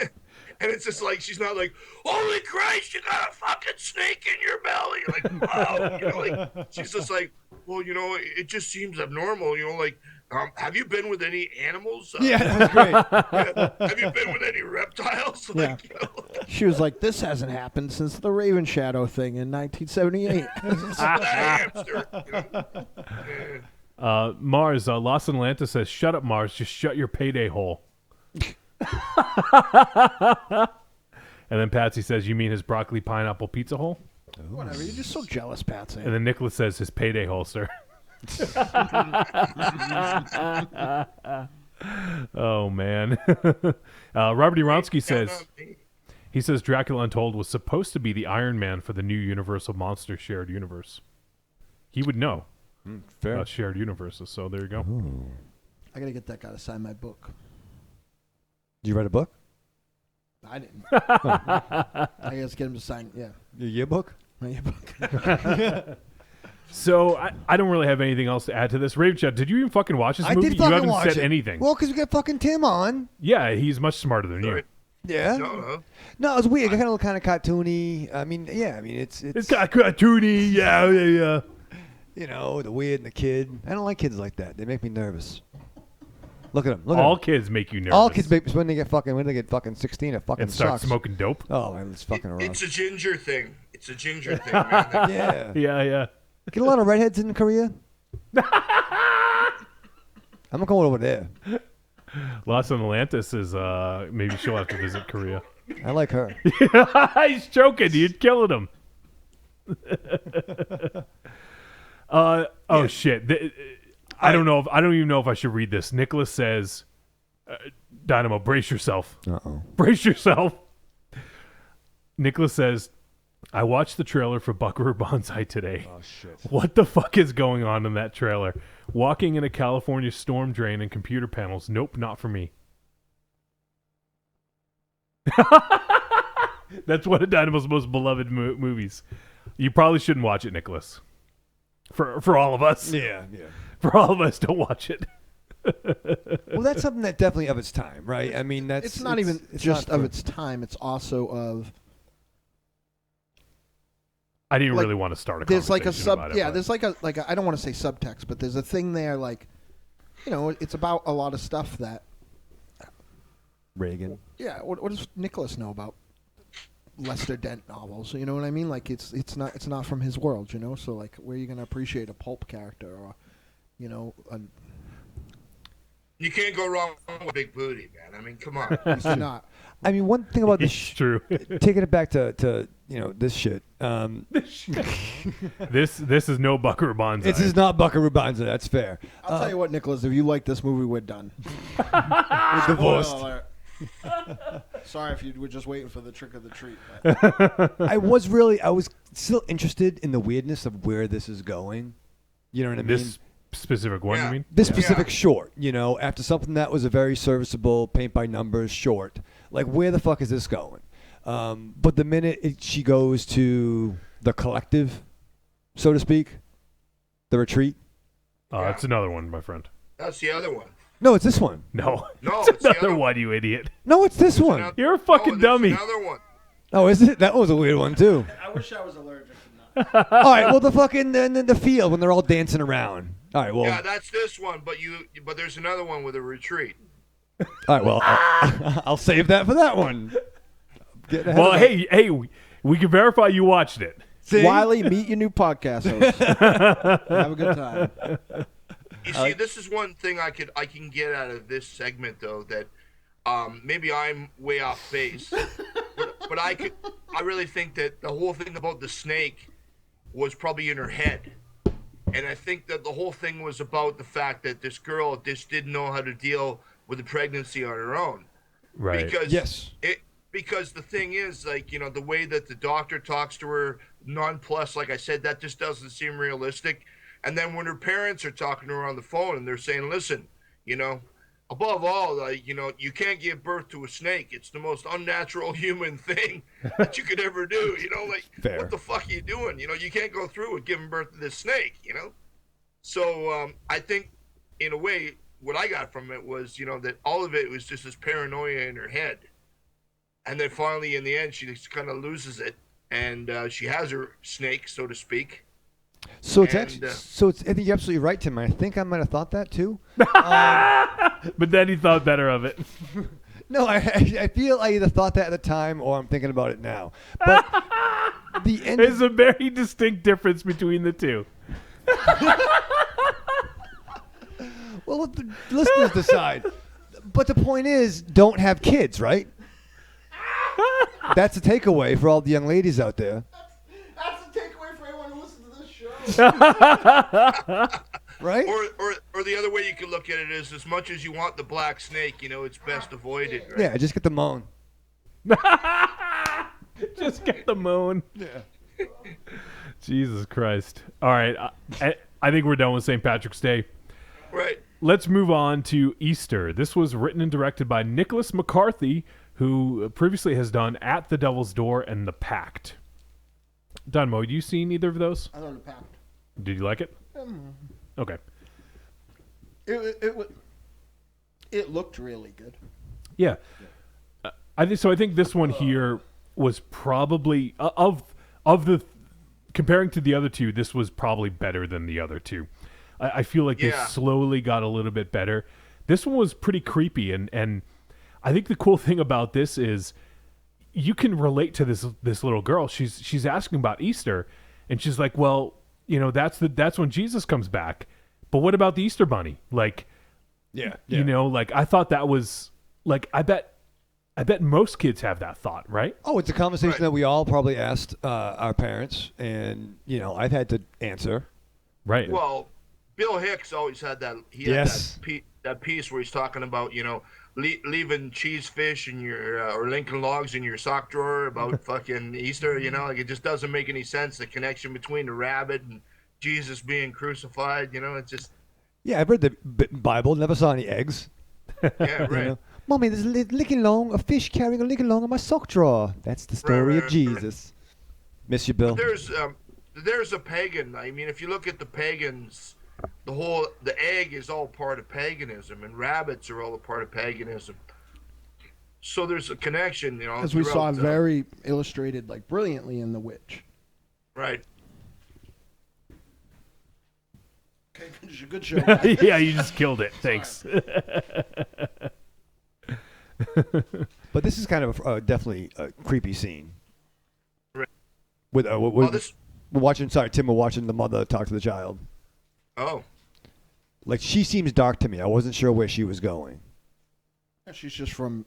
And it's just like, she's not like, holy Christ, you got a fucking snake in your belly. Like, wow. She's just like, well, it just seems abnormal, have you been with any animals? Yeah, that's great. Have you been with any reptiles? Yeah. She was like, this hasn't happened since the Raven Shadow thing in 1978. Hamster. Mars, Los Atlantis says, shut up, Mars. Just shut your payday hole. And then Patsy says, you mean his broccoli pineapple pizza hole? Whatever. You're just so jealous, Patsy. And then Nicholas says, his payday hole, sir. Oh man. Robert Uronsky says, he says Dracula Untold was supposed to be the Iron Man for the new Universal Monster shared universe. He would know about shared universes, so there you go. I gotta get that guy to sign my book. Did you write a book? I didn't. I guess get him to sign. Yeah, Your yearbook? my yearbook. So I don't really have anything else to add to this. Raven Chat, did you even fucking watch this movie? I did fucking You haven't watch said it. anything. Well, because we got fucking Tim on. Yeah, he's much smarter than you. Yeah. No, it's weird. Kind of cartoony. I mean, it's got cartoony. Yeah. The weird and the kid. I don't like kids like that. They make me nervous. Look at them. All kids make you nervous. All kids make when they get fucking 16, it fucking and start sucks. smoking dope. Oh, man, it's fucking around. It's a ginger thing. Man. Yeah. Get a lot of redheads in Korea. I'm going over there. Los Atlantis is maybe she'll have to visit Korea. I like her. He's joking. You're killing him. Shit. I don't know. I don't even know if I should read this. Nicholas says, "Dynamo, brace yourself. Uh-oh. Brace yourself." Nicholas says, "I watched the trailer for Buckaroo Banzai today. Oh shit! What the fuck is going on in that trailer? Walking in a California storm drain and computer panels. Nope, not for me." That's one of Dynamo's most beloved movies. You probably shouldn't watch it, Nicholas. For all of us. Yeah. For all of us, don't watch it. Well, that's something that definitely of its time, right? I mean, It's not even just of its time. It's also of. I didn't really want to start a there's conversation like a about it, but- there's like a I don't want to say subtext, but there's a thing there like, it's about a lot of stuff that. Reagan. Yeah, what does Nicholas know about Lester Dent novels. You know what I mean? Like it's not from his world. You know, so like where are you gonna appreciate a pulp character or, you know, You can't go wrong with Big Booty, man. I mean, come on. It's not. I mean, one thing about this, It's true. taking it back to this shit. This is no Buckaroo Banzai. This is not Buckaroo Banzai. That's fair. I'll tell you what, Nicholas. If you like this movie, we're done. We're divorced. Spoiler alert. Sorry if you were just waiting for the trick of the treat. But. I was still interested in the weirdness of where this is going. You know what I mean? This specific one, you mean? This specific short, after something that was a very serviceable paint by numbers short, like where the fuck is this going? But the minute she goes to the collective, so to speak, the retreat. That's another one, my friend. That's the other one. No, it's this one. No, No, it's it's the another other one, you idiot. No, it's this one. another- You're a fucking there's dummy. Another one. Oh, is it? That was a weird one too. I wish I was allergic to All right, well, the fucking the field when they're all dancing around. All right, well, Yeah, that's this one. But there's another one with a retreat. all right, well, I'll save that for that one. Well, hey, we can verify you watched it. See? Wiley, meet your new podcast host. Have a good time. You see, this is one thing I can get out of this segment though, that maybe I'm way off base, but I really think that the whole thing about the snake was probably in her head, and I think that the whole thing was about the fact that this girl just didn't know how to deal with the pregnancy on her own. Right. Because the thing is, like, the way that the doctor talks to her, nonplussed, like I said, that just doesn't seem realistic. And then when her parents are talking to her on the phone and they're saying, listen, above all, like, you can't give birth to a snake. It's the most unnatural human thing that you could ever do. Like, Fair. What the fuck are you doing? You can't go through with giving birth to this snake, So I think, in a way, what I got from it was, that all of it was just this paranoia in her head. And then finally, in the end, she just kind of loses it. And she has her snake, so to speak. So it's actually, I think you're absolutely right, Tim. I think I might have thought that too. But then he thought better of it. No, I feel I either thought that at the time or I'm thinking about it now. But the end. There's a very distinct difference between the two. Well, let the listeners decide. But the point is, don't have kids, right? That's a takeaway for all the young ladies out there. That's the takeaway for anyone who listens to this show. Right? Or the other way you could look at it is, as much as you want the black snake, it's best avoided. Right? Yeah, just get the moan. Just get the moan. Yeah. Jesus Christ. All right. I think we're done with St. Patrick's Day. Right. Let's move on to Easter. This was written and directed by Nicholas McCarthy, who previously has done At the Devil's Door and The Pact. Dynamo, you seen either of those? I know The Pact. Did you like it? Okay. It looked really good. Yeah. I think this one here was probably of the comparing to the other two, this was probably better than the other two. I feel like they slowly got a little bit better. This one was pretty creepy, and I think the cool thing about this is you can relate to this little girl. She's asking about Easter, and she's like, well, that's when Jesus comes back. But what about the Easter bunny? Like, like I thought that was like I bet most kids have that thought, right? Oh, it's a conversation that we all probably asked our parents, and I've had to answer. Right. Well, Bill Hicks always had that. He had that piece where he's talking about leaving cheese fish in your or Lincoln Logs in your sock drawer about fucking Easter. Like it just doesn't make any sense. The connection between the rabbit and Jesus being crucified. It's just. Yeah, I've read the Bible. Never saw any eggs. Yeah, right. Mommy, there's a fish carrying a Lincoln Log in my sock drawer. That's the story of Jesus. Miss you, Bill. But there's a pagan. I mean, if you look at the pagans, the egg is all part of paganism, and rabbits are all a part of paganism. So there's a connection, as we saw very illustrated, like brilliantly in The Witch. Right. Okay, good show. Yeah, you just killed it. Thanks. But this is kind of definitely a creepy scene. we're watching. Sorry, Tim. We're watching the mother talk to the child. Oh. Like, she seems dark to me. I wasn't sure where she was going. She's just from.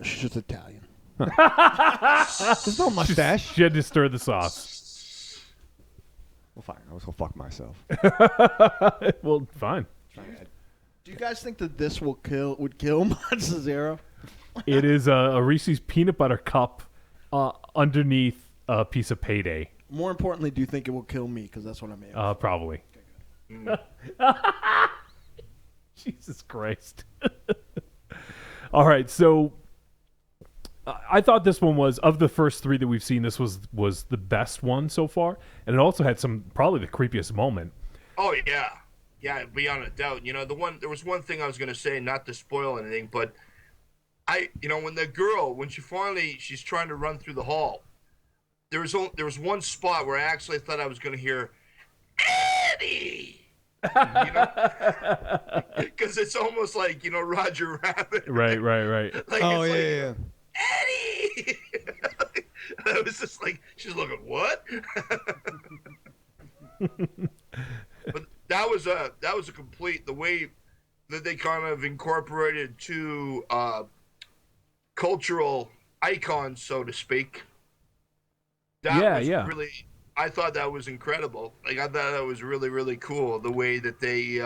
She's just Italian. There's no mustache. She had to stir the sauce. Well, fine. I was gonna fuck myself. Well, fine. Do you guys think that this would kill Monster Zero? It is a Reese's peanut butter cup underneath a piece of Payday. More importantly, do you think it will kill me? Because that's what I'm aiming. Probably. Jesus Christ. All right, so I thought this one was, of the first three that we've seen, this was the best one so far, and it also had probably the creepiest moment. Oh yeah, beyond a doubt. You know, there was one thing I was gonna say, not to spoil anything, but when the girl, when she's trying to run through the hall, there was one spot where I actually thought I was gonna hear Eddie. Because it's almost like Roger Rabbit. Right. Like, yeah. Eddie. I was just like, she's looking, what? But that was a complete, the way that they kind of incorporated two cultural icons, so to speak. That was really, I thought that was incredible. Like, I thought that was really, really cool, the way that they,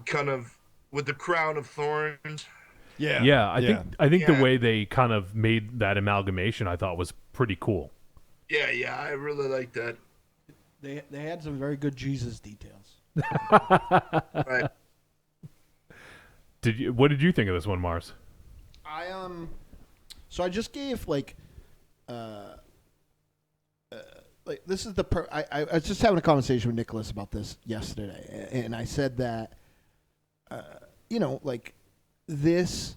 kind of with the crown of thorns. Yeah. I think the way they kind of made that amalgamation, I thought was pretty cool. Yeah, I really like that. They had some very good Jesus details. Right. What did you think of this one, Mars? So I just gave like this is I was just having a conversation with Nicholas about this yesterday, and I said that like this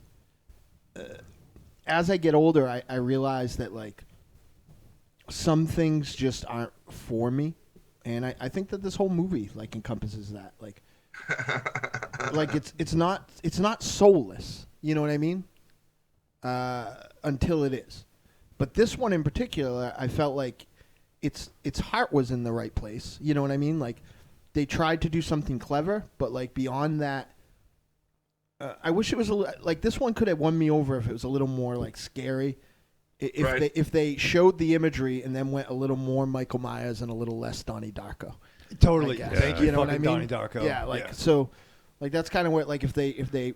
as I get older, I realize that like some things just aren't for me, and I think that this whole movie like encompasses that, like like it's not soulless, you know what I mean, until it is. But this one in particular, I felt like its heart was in the right place. You know what I mean? Like, they tried to do something clever, but like beyond that, I wish it was like this one could have won me over if it was a little more like scary. If they showed the imagery and then went a little more Michael Myers and a little less Donnie Darko. Totally. Thank you. You know what I mean? Donnie Darko. Yeah. Like so. Like, that's kind of what, like, if they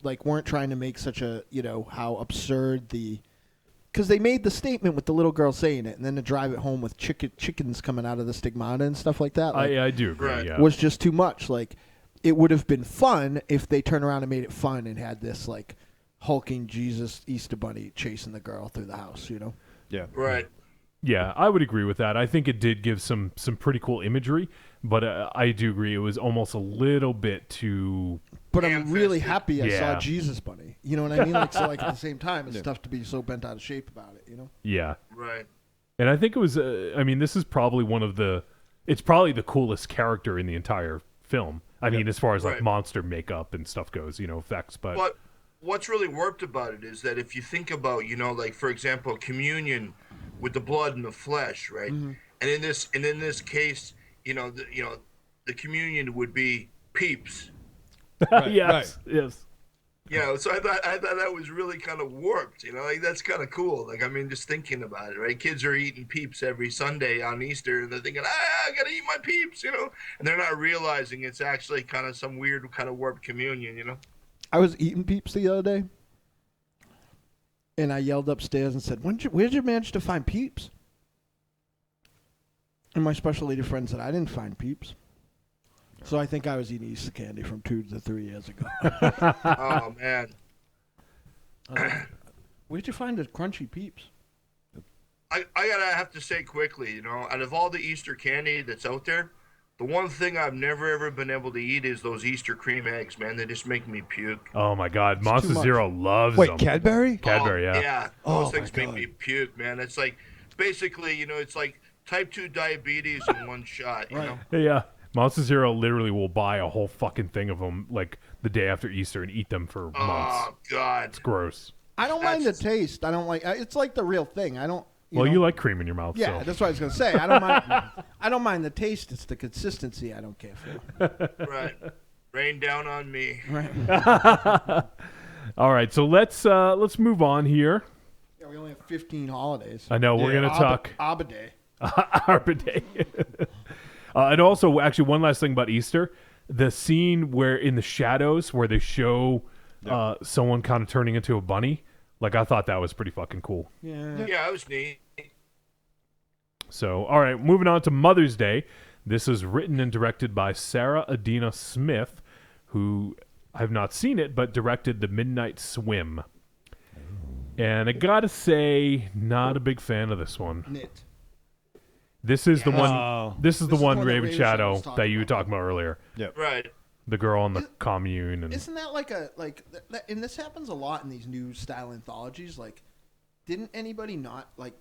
like weren't trying to make such a, how absurd because they made the statement with the little girl saying it, and then to drive it home with chickens coming out of the stigmata and stuff like that. Like, I do agree. Yeah. Was just too much. Like, it would have been fun if they turned around and made it fun and had this like hulking Jesus Easter Bunny chasing the girl through the house. Yeah. Right. Yeah, I would agree with that. I think it did give some pretty cool imagery, but I do agree it was almost a little bit too. But I'm really happy I Yeah. saw Jesus Bunny. You know what I mean? Like, so like at the same time, it's tough to be so bent out of shape about it. Yeah. Right. And I think it was. This is probably it's probably the coolest character in the entire film. I mean, as far as like monster makeup and stuff goes, effects. But what's really worked about it is that if you think about, like, for example, communion with the blood and the flesh, right? Mm-hmm. And in this case, the communion would be peeps. Right, yes. So I thought that was really kind of warped. Like, that's kind of cool. Like, I mean, just thinking about it, right? Kids are eating peeps every Sunday on Easter, and they're thinking, I gotta eat my peeps, and they're not realizing it's actually kind of some weird kind of warped communion, I was eating peeps the other day, and I yelled upstairs and said, where'd you manage to find peeps? And my special lady friend said, I didn't find peeps. So I think I was eating Easter candy from 2 to 3 years ago. Oh, man. Where'd you find the crunchy peeps? I gotta have to say quickly, out of all the Easter candy that's out there, the one thing I've never ever been able to eat is those Easter cream eggs, man. They just make me puke. Oh my God, Monster Zero loves them. Wait, Cadbury? Cadbury, yeah. Yeah, those things make me puke, man. It's like, basically, it's like type 2 diabetes in one shot, you know? Yeah. Monster Zero literally will buy a whole fucking thing of them like the day after Easter and eat them for months. Oh, God. It's gross. I don't mind the taste. I don't like. It's like the real thing. I don't Well, you like cream in your mouth. Yeah, so. that's what I was gonna say. I don't mind. I don't mind the taste. It's the consistency I don't care for. Right. Rain down on me. Right. All right, so let's move on here. Yeah, we only have 15 holidays. I know we're gonna talk Abba Day. Arbor Day. And also, actually, one last thing about Easter: the scene where in the shadows where they show someone kind of turning into a bunny. Like, I thought that was pretty fucking cool. Yeah. Yeah, it was neat. So, all right, moving on to Mother's Day. This is written and directed by Sarah Adina Smith, who I have not seen it, but directed The Midnight Swim. And I gotta say, not a big fan of this one. Knit. This is the one. Oh. This is the This is one the one that Raven Raven Shadow Shadow was talking that you were about. talking about earlier. Right. The girl on the commune and Isn't that like and this happens a lot in these new style anthologies? Like, didn't anybody not like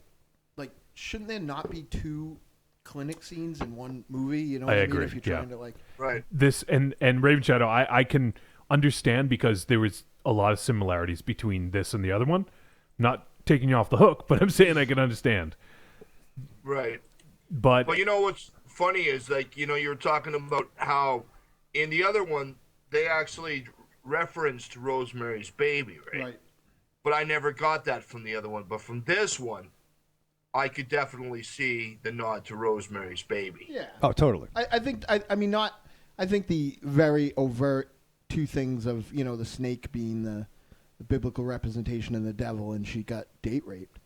shouldn't there not be two clinic scenes in one movie? You know what I mean? agree, If you're trying to like, Right. this and Raven Shadow. I can understand because there was a lot of similarities between this and the other one. Not taking you off the hook, but I'm saying I can understand. Right. But But you know what's funny is, like, you know, you were talking about how in the other one they actually referenced Rosemary's Baby, right? But I never got that from the other one. But from this one, I could definitely see the nod to Rosemary's Baby. Yeah. Oh, totally. I think I mean not. I think the very overt two things of the snake being the biblical representation of the devil, and she got date raped.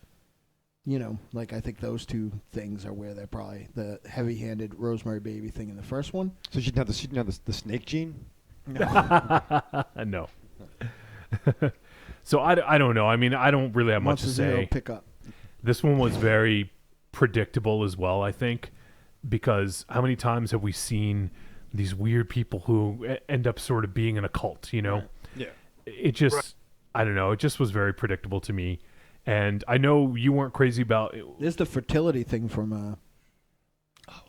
Like, I think those two things are where they're probably the heavy-handed Rosemary Baby thing in the first one. So she didn't have the snake gene? no. So I don't know. I mean, I don't really have much to Zero say. pick up. This one was very predictable as well, I think, because how many times have we seen these weird people who end up sort of being in a cult, Yeah. It just, I don't know, it just was very predictable to me. And I know you weren't crazy about it. There's the fertility thing from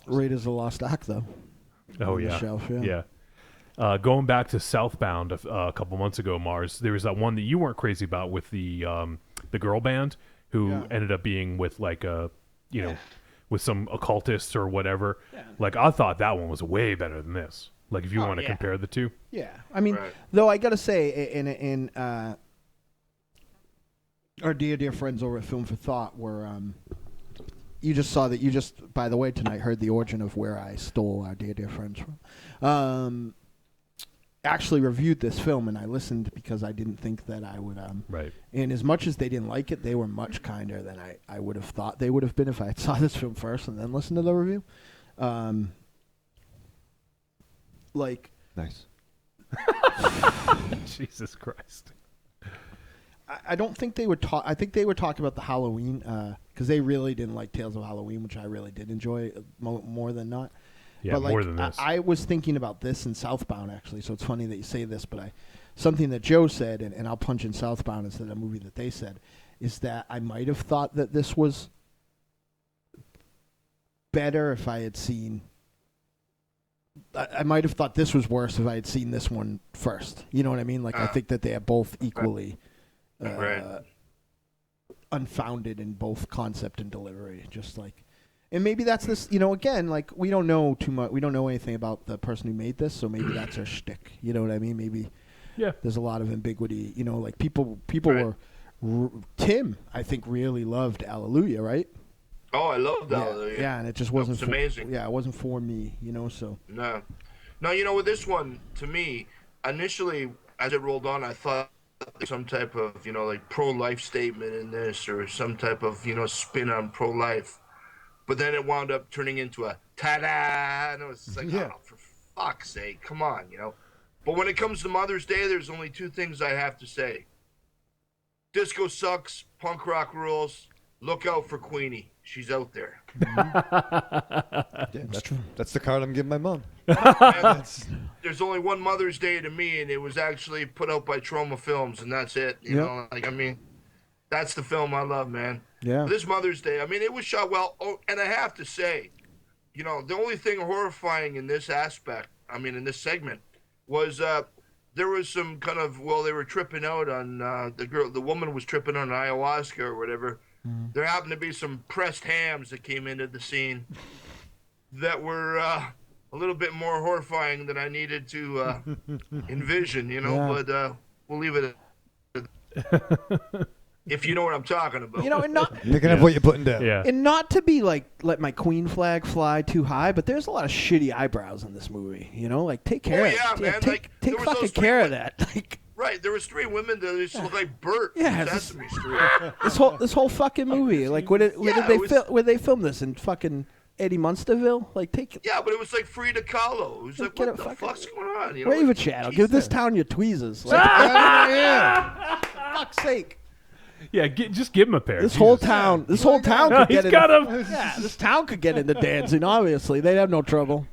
Raiders of the Lost Ark, though. Oh, on the yeah. shelf, Going back to Southbound a couple months ago, Mars, there was that one that you weren't crazy about with the girl band who ended up being with like with some occultists or whatever. Yeah. Like, I thought that one was way better than this. Like, if you want to compare the two. Yeah, I mean, though I gotta say, in our dear friends over at Film for Thought were you just saw that you just, by the way, tonight heard the origin of where I stole our dear friends from. Actually reviewed this film, and I listened because I didn't think that I would. Right. And as much as they didn't like it, they were much kinder than I would have thought they would have been if I had saw this film first and then listened to the review. Nice. Jesus Christ. I don't think they would talk. I think they were talking about the Halloween because they really didn't like Tales of Halloween, which I really did enjoy more than not. Yeah, but more than this. I was thinking about this in Southbound, actually, so it's funny that you say this, but something that Joe said, and I'll punch in Southbound instead of a movie that they said, is that I might have thought that this was better if I had seen... I might have thought this was worse if I had seen this one first. You know what I mean? Like, I think that they are both equally unfounded in both concept and delivery, just like... And maybe that's this, again, like, we don't know too much. We don't know anything about the person who made this, so maybe that's her shtick. You know what I mean? Maybe there's a lot of ambiguity. Like, people were... Tim, I think, really loved Alleluia, right? Oh, I loved Alleluia. Yeah, and it just wasn't... It was amazing. Yeah, it wasn't for me, so... No, with this one, to me, initially, as it rolled on, I thought some type of, like, pro-life statement in this, or some type of, spin on pro-life. But then it wound up turning into a ta-da, and it was like, oh, for fuck's sake, come on, But when it comes to Mother's Day, there's only two things I have to say. Disco sucks, punk rock rules, look out for Queenie. She's out there. Yeah, that's true. That's the card I'm giving my mom. There's only one Mother's Day to me, and it was actually put out by Troma Films, and that's it. You know, that's the film I love, man. Yeah. This Mother's Day, it was shot well. Oh, and I have to say, the only thing horrifying in this aspect, in this segment, was there was some kind of, they were tripping out on, the woman was tripping on ayahuasca or whatever, there happened to be some pressed hams that came into the scene that were a little bit more horrifying than I needed to envision, you know. Yeah. But we'll leave it at if you know what I'm talking about. You know, and not Picking up what you're putting down. Yeah. and not to be like let my queen flag fly too high, but there's a lot of shitty eyebrows in this movie. You know, like take care. yeah, of man, Take, like, there take was fucking those care three of that. Like Right, there was 3 women that just looked like Bert Yeah, from this- Sesame Street. this whole fucking movie. Like where did they film this in fucking Eddie Munsterville? Like take Yeah, but it was like Frida Kahlo. It was like, Get what a the fucking- fuck's going on? You know, Raven like, Shadow. geez, Give this town your tweezers. Like, yeah. Fuck's sake. Yeah, just give him a pair. This Jesus. whole town could He's get got into, him. Yeah, this town could get into dancing. Obviously, they'd have no trouble.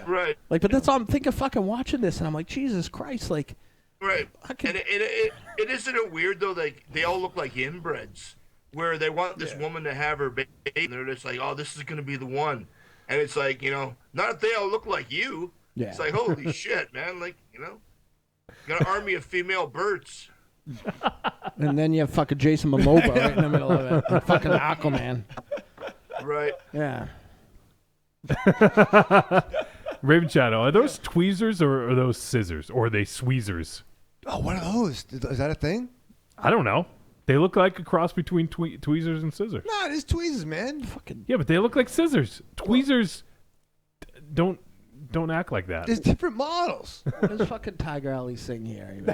Right, Like, but that's all I'm thinking. Fucking watching this, and I'm like, Jesus Christ! Like, right. And it isn't it weird though? Like they all look like inbreds, where they want this woman to have her baby, and they're just like, oh, this is gonna be the one. And it's like, you know, not if they all look like you. Yeah. It's like, holy shit, man! Like, you know, got an army of female Berts. and then you have fucking Jason Momoa right in the middle of it. And fucking Aquaman. Right. Yeah. Raven Shadow. Are those tweezers or are those scissors? Or are they sweezers? Oh, what are those? Is that a thing? I don't know. They look like a cross between tweezers and scissors. No, it is tweezers, man. Fucking. Yeah, but they look like scissors. Tweezers don't act like that. There's different models. What does fucking Tiger Ali sing here? You know,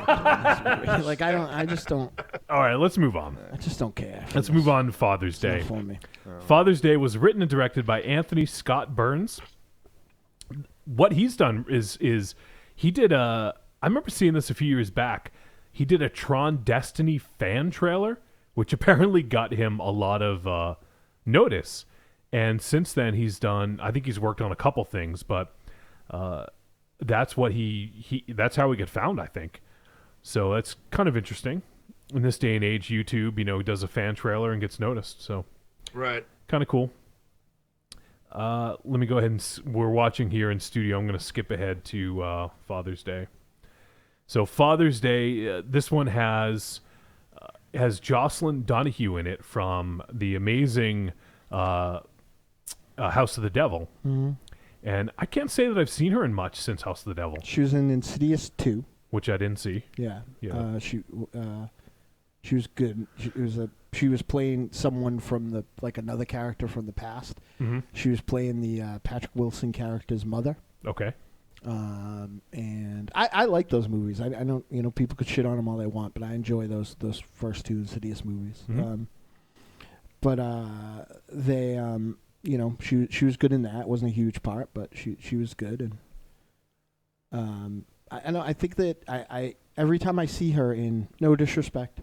like I just don't. All right, let's move on. I just don't care. Let's move on to Father's It's not Day. for me. Father's Day was written and directed by Anthony Scott Burns. What he's done is he did I remember seeing this a few years back. He did a Tron Destiny fan trailer, which apparently got him a lot of notice. And since then, he's done. I think he's worked on a couple things, but that's what that's how he got found, I think. So that's kind of interesting. In this day and age, YouTube, you know, he does a fan trailer and gets noticed. So Right. kind of cool. Let me go ahead and we're watching here in studio. I'm going to skip ahead to Father's Day. So Father's Day, this one has Jocelin Donahue in it from the amazing House of the Devil. Mm-hmm. And I can't say that I've seen her in much since House of the Devil, She was in Insidious 2. which I didn't see. Yeah. Yeah. She was good. She was playing someone from another character from the past. Mm-hmm. She was playing the Patrick Wilson character's mother. Okay. And I like those movies. I don't, you know, people could shit on them all they want, but I enjoy those first 2 Insidious movies. Mm-hmm. But they, you know, she was good in that. It wasn't a huge part, but she was good. And I know, I think that I every time I see her in, no disrespect,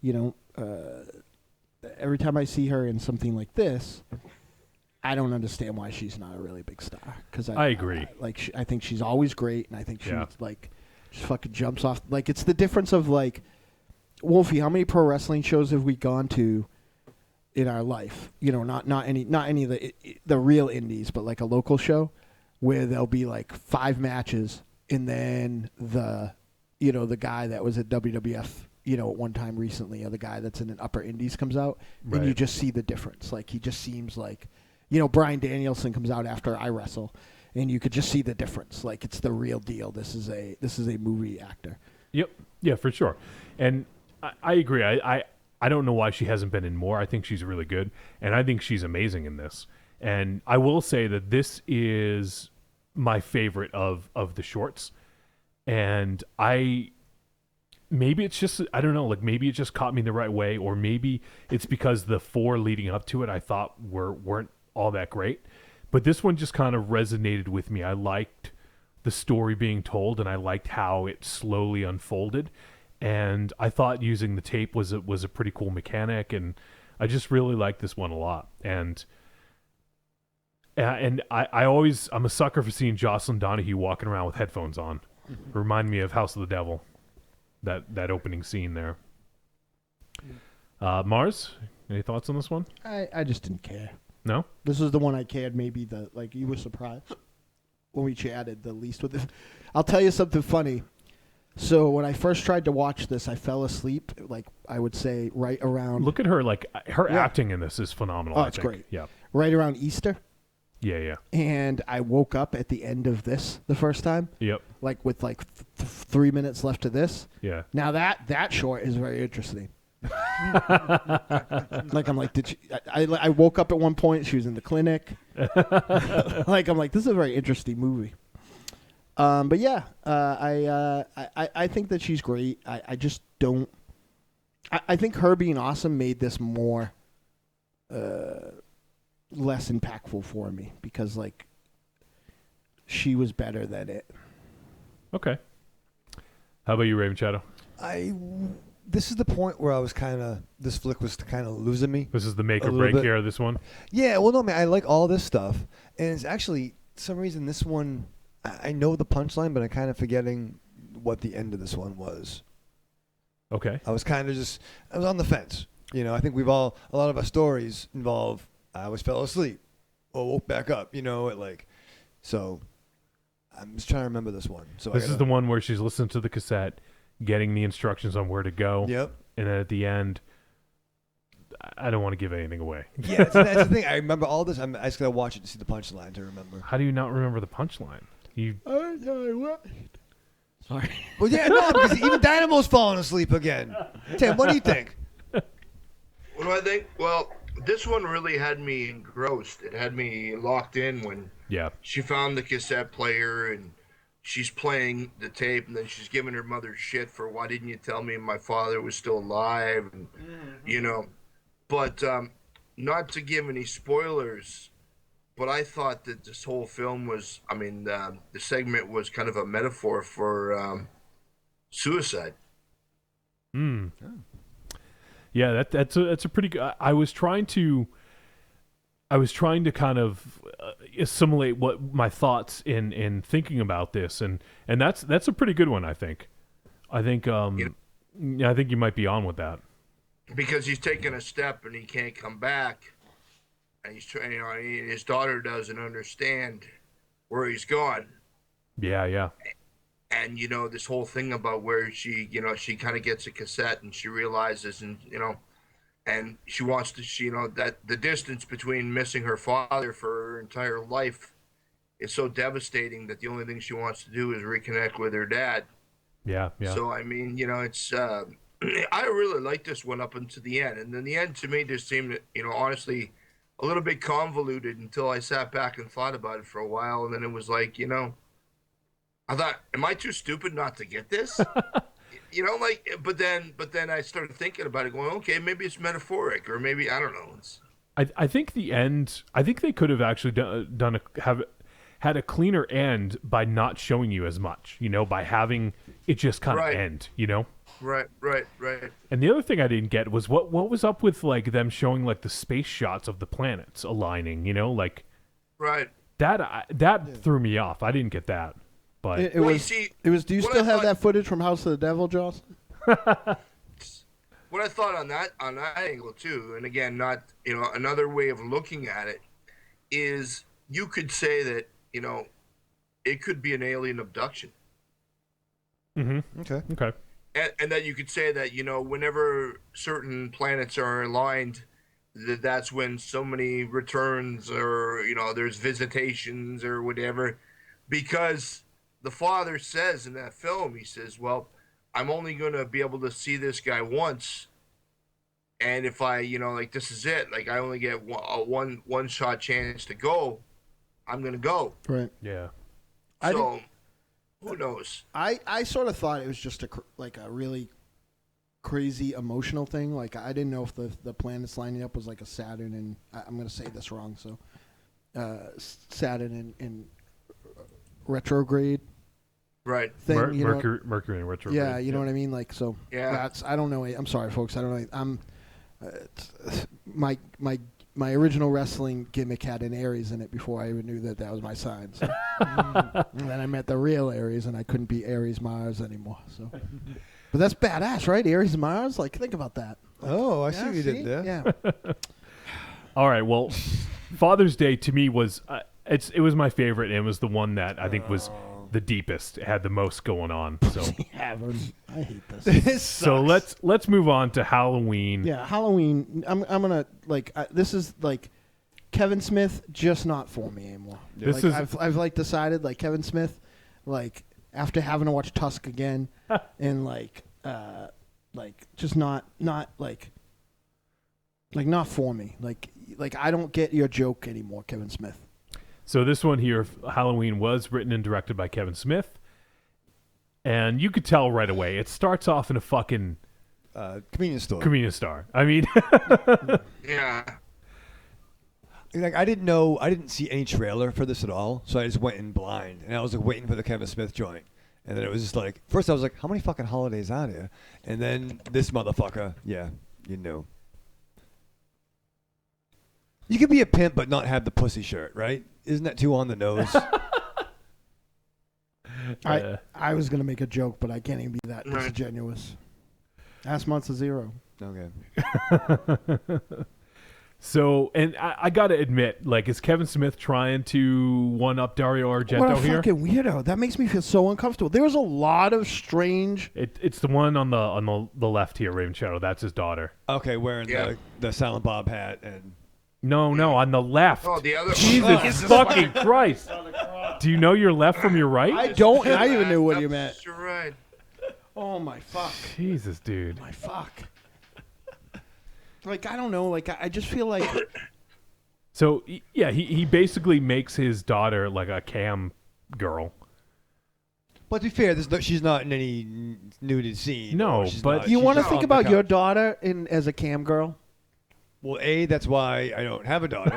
you know, every time I see her in something like this, I don't understand why she's not a really big star. Because I agree. I think she's always great, and I think she Yeah. just fucking jumps off. Like, it's the difference of like, Wolfie, how many pro wrestling shows have we gone to in our life? You know, not any of the real indies, but like a local show where there'll be like 5 matches, and then the guy that was at WWF, you know, at one time recently, or the guy that's in an upper indies comes out, and you Right. just see the difference. Like, he just seems like, you know, Bryan Danielson comes out after I wrestle, and you could just see the difference. Like, it's the real deal. This is a movie actor. Yep. Yeah, for sure. And I agree. I don't know why she hasn't been in more. I think she's really good, and I think she's amazing in this. And I will say that this is my favorite of the shorts. And maybe it's just, I don't know, like maybe it just caught me the right way, or maybe it's because the 4 leading up to it I thought weren't all that great. But this one just kind of resonated with me. I liked the story being told, and I liked how it slowly unfolded. And I thought using the tape was a pretty cool mechanic, and I just really liked this one a lot. And I'm a sucker for seeing Jocelin Donahue walking around with headphones on. Remind me of House of the Devil, that opening scene there. Mars, any thoughts on this one? I just didn't care. No? This was the one I cared. Maybe you were surprised when we chatted the least with it. I'll tell you something funny. So when I first tried to watch this, I fell asleep. Like I would say, right around. Look at her. Like her acting in this is phenomenal. Oh, it's great. Yeah. Right around Easter. Yeah. And I woke up at the end of this the first time. Yep. Like with 3 minutes left of this. Yeah. Now that short is very interesting. Like I'm like, I woke up at one point. She was in the clinic. Like I'm like, this is a very interesting movie. But yeah, I think that she's great. I just don't. I think her being awesome made this more less impactful for me because like she was better than it. Okay. How about you, Raven Shadow? This is the point where I was this flick was kind of losing me. This is the make or break here of this one? Yeah, well, no, man, I like all this stuff. And it's actually, for some reason, this one, I know the punchline, but I'm kind of forgetting what the end of this one was. Okay. I was on the fence. You know, I think a lot of our stories involve, I always fell asleep or woke back up, so I'm just trying to remember this one. So this is the one where she's listening to the cassette, getting the instructions on where to go. Yep. And then at the end, I don't want to give anything away. Yeah, that's the thing. I remember all this. I just got to watch it to see the punchline to remember. How do you not remember the punchline? Sorry. Well, yeah, no, because even Dynamo's falling asleep again. Tim, what do you think? What do I think? Well, this one really had me engrossed. It had me locked in when she found the cassette player and she's playing the tape, and then she's giving her mother shit for why didn't you tell me my father was still alive, and But not to give any spoilers, but I thought that this whole film was, the segment was kind of a metaphor for suicide. Hmm. Yeah, that's a pretty good. I was trying to kind of assimilate what my thoughts in thinking about this, and that's a pretty good one. I think I think you might be on with that because he's taking a step and he can't come back, and he's trying. His daughter doesn't understand where he's gone. Yeah. And this whole thing about where she kind of gets a cassette and she realizes, and she wants to, that the distance between missing her father for her entire life is so devastating that the only thing she wants to do is reconnect with her dad. Yeah. So it's I really like this one up until the end, and then the end to me just seemed, honestly, a little bit convoluted until I sat back and thought about it for a while, and then it was like, I thought, am I too stupid not to get this? But then I started thinking about it, going, okay, maybe it's metaphoric, or maybe I don't know. I think the end. I think they could have actually had a cleaner end by not showing you as much, by having it just kind of end, Right. And the other thing I didn't get was what was up with like them showing like the space shots of the planets aligning, Right. That threw me off. I didn't get that. But it was. Do you still have that footage from House of the Devil, Joss? What I thought on that angle too, and again, not another way of looking at it is you could say that it could be an alien abduction. Mm-hmm. Okay. And that you could say that whenever certain planets are aligned, that's when so many returns or there's visitations or whatever, because the father says in that film, he says, well, I'm only going to be able to see this guy once. And if I, this is it, like I only get one shot chance to go, I'm going to go. Right. Yeah. So who knows? I sort of thought it was just a really crazy emotional thing. Like I didn't know if the planets lining up was like a Saturn and I'm going to say this wrong. So Saturn in retrograde. Right. Thing, Mercury in retrograde. Yeah, you know what I mean? Like, so yeah. I don't know. I'm sorry, folks. I don't know. My original wrestling gimmick had an Aries in it before I even knew that was my sign. So. And then I met the real Aries, and I couldn't be Aries Mars anymore. So, but that's badass, right? Aries Mars. Like, think about that. Oh, I see what you did there. Yeah. All right. Well, Father's Day to me was it was my favorite, and it was the one that I think was the deepest. It had the most going on. So I hate this. So let's move on to Halloween. Yeah, Halloween. I'm gonna this is like Kevin Smith, just not for me anymore. This I've like decided like Kevin Smith, like after having to watch Tusk again, and like just not like not for me. Like I don't get your joke anymore, Kevin Smith. So this one here, Halloween, was written and directed by Kevin Smith. And you could tell right away, it starts off in a fucking... convenience store. Convenience store. I mean... Yeah. Like I didn't see any trailer for this at all, so I just went in blind. And I was like waiting for the Kevin Smith joint. And then it was just like... First I was like, how many fucking holidays are there? And then this motherfucker, yeah, you knew. You could be a pimp but not have the pussy shirt, right? Isn't that too on the nose? I was gonna make a joke, but I can't even be that disingenuous. Ask Monster Zero. Okay. So, and I gotta admit, like, is Kevin Smith trying to one-up Dario Argento what a here? fucking weirdo! That makes me feel so uncomfortable. There was a lot of strange. It's the one on the left here, Raven Shadow. That's his daughter. Okay, wearing the Silent Bob hat and. No, on the left. Oh, the other. Jesus fucking Christ! Do you know your left from your right? I don't. I even knew what you meant. You're right. Oh my fuck! Jesus, dude. My fuck. Like I don't know. Like I just feel like. So yeah, he basically makes his daughter like a cam girl. But to be fair, she's not in any nuded scene. No, but you want to think about your daughter as a cam girl. Well, A, that's why I don't have a daughter.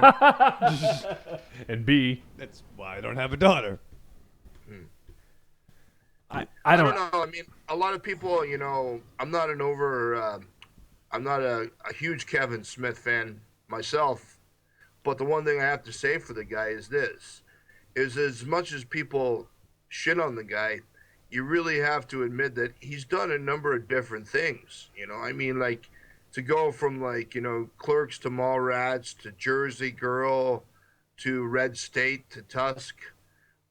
And B, that's why I don't have a daughter. I don't know. I mean, a lot of people, I'm not a huge Kevin Smith fan myself, but the one thing I have to say for the guy is this, is as much as people shit on the guy, you really have to admit that he's done a number of different things. I mean, like, to go from Clerks to Mallrats to Jersey Girl to Red State to Tusk.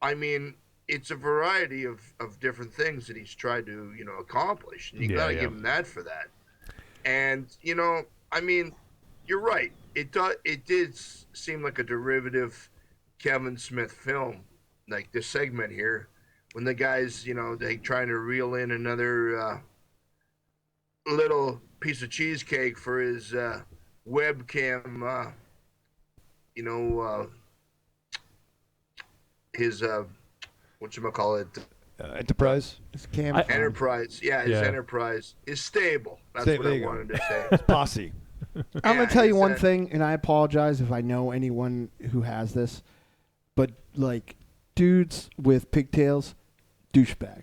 I mean, it's a variety of different things that he's tried to, accomplish. And you got to give him that for that. And, I mean, you're right. It did seem like a derivative Kevin Smith film, like this segment here, when the guys, they trying to reel in another little piece of cheesecake for his webcam, his whatchamacallit? Enterprise? His cam Enterprise. Yeah, his Enterprise is stable. That's what I wanted to say. It's posse. I'm going to tell you one thing, and I apologize if I know anyone who has this, but, like, dudes with pigtails, douchebag.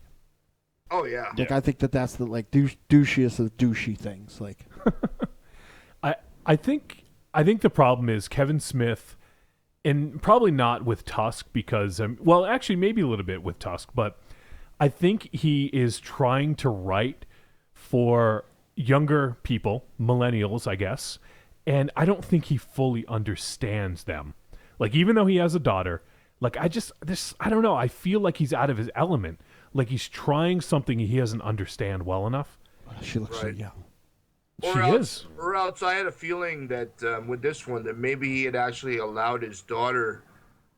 Oh, yeah. Like, I think that's the, like, douchiest of douchey things. Like, I think the problem is Kevin Smith, and probably not with Tusk because, well, actually maybe a little bit with Tusk, but I think he is trying to write for younger people, millennials, I guess, and I don't think he fully understands them. Like, even though he has a daughter, like, I don't know, I feel like he's out of his element. Like he's trying something he doesn't understand well enough. She looks so young. Or else I had a feeling that with this one, that maybe he had actually allowed his daughter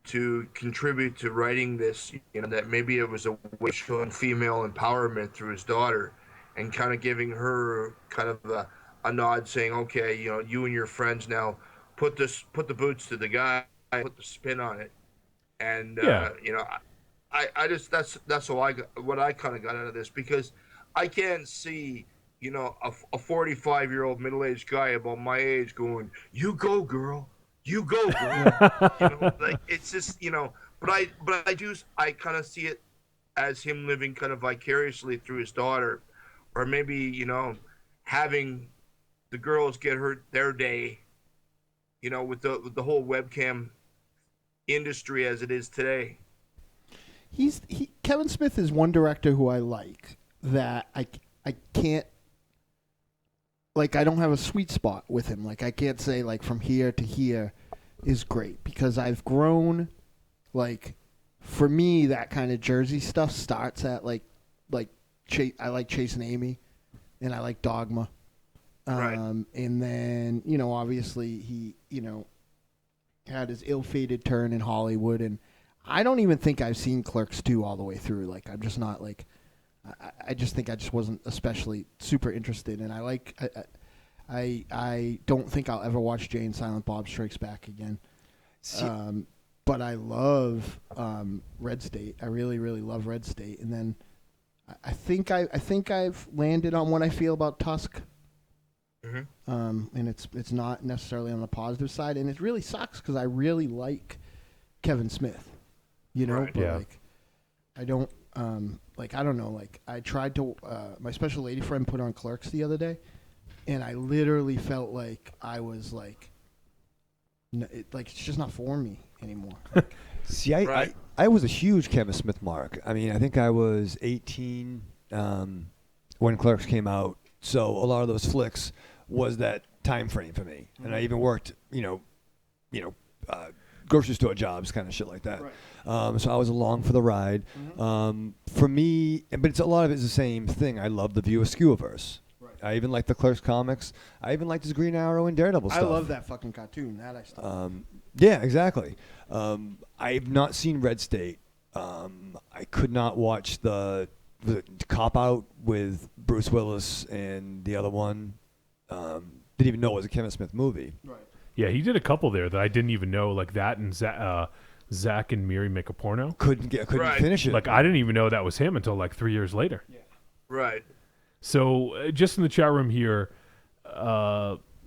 to contribute to writing this, that maybe it was a way of showing female empowerment through his daughter and kind of giving her kind of a nod saying, okay, you and your friends now put the boots to the guy, put the spin on it. And, I just that's what I kind of got out of this, because I can't see a 45-year-old middle-aged guy about my age going, you go girl, like it's just but I kind of see it as him living kind of vicariously through his daughter, or maybe having the girls get their day, with the whole webcam industry as it is today. Kevin Smith is one director who I like that I can't, like, I don't have a sweet spot with him. Like, I can't say, like, from here to here is great, because I've grown, like, for me, that kind of Jersey stuff starts at like I like Chasing Amy, and I like Dogma. Right. And then, obviously he, had his ill-fated turn in Hollywood, and I don't even think I've seen Clerks 2 all the way through. Like, I'm just not like, I just think I just wasn't especially super interested, and I don't think I'll ever watch Jay and Silent Bob Strikes Back again. But I love Red State. I really, really love Red State. And then I think I've landed on what I feel about Tusk. And it's not necessarily on the positive side, and it really sucks because I really like Kevin Smith, Right. but like I don't I don't know, like I tried to my special lady friend put on Clerks the other day, and I literally felt like I was like it's just not for me anymore. See, I was a huge Kevin Smith mark. I mean, I think I was 18 when Clerks came out, so a lot of those flicks was that time frame for me. And I even worked, grocery store jobs, kind of shit like that. Right. So I was along for the ride. For me, but it's a lot of it's the same thing. I love the View Askewverse. Right. I even like the Clerks comics. I even like his Green Arrow and Daredevil stuff. I love that fucking cartoon. That I still yeah, exactly. I've not seen Red State. I could not watch the Cop Out with Bruce Willis and the other one. Didn't even know it was a Kevin Smith movie. Right. Yeah, he did a couple there that I didn't even know, like that and Zach and Miri Make a Porno. Couldn't finish it. Like I didn't even know that was him until like 3 years later. Yeah. Right. So just in the chat room here,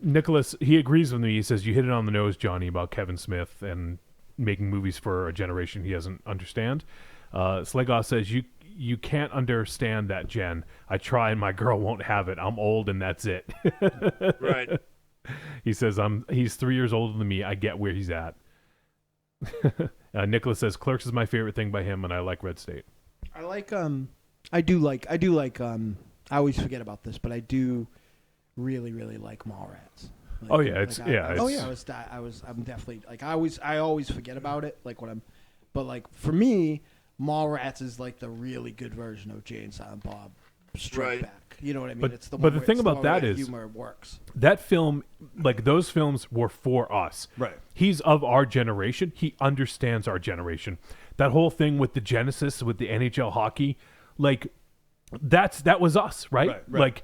Nicholas, he agrees with me. He says, you hit it on the nose, Johnny, about Kevin Smith and making movies for a generation he doesn't understand. Slegos says, you can't understand that, Jen. I try and my girl won't have it. I'm old and that's it. Right. He says, he's 3 years older than me. I get where he's at. Nicholas says, Clerks is my favorite thing by him, and I like Red State. I like, I do like, I always forget about this, but I do really, really like Mallrats. Like, oh yeah, it's, like yeah. I'm definitely, like, I always forget about it, like but like, for me, Mallrats is like the really good version of Jay and Silent Bob Strike Back. You know what I mean? But, it's the but one the thing about that is humor works. That film, like those films were for us. Right. He's of our generation. He understands our generation. That whole thing with the Genesis, with the NHL hockey, like that was us, right? Like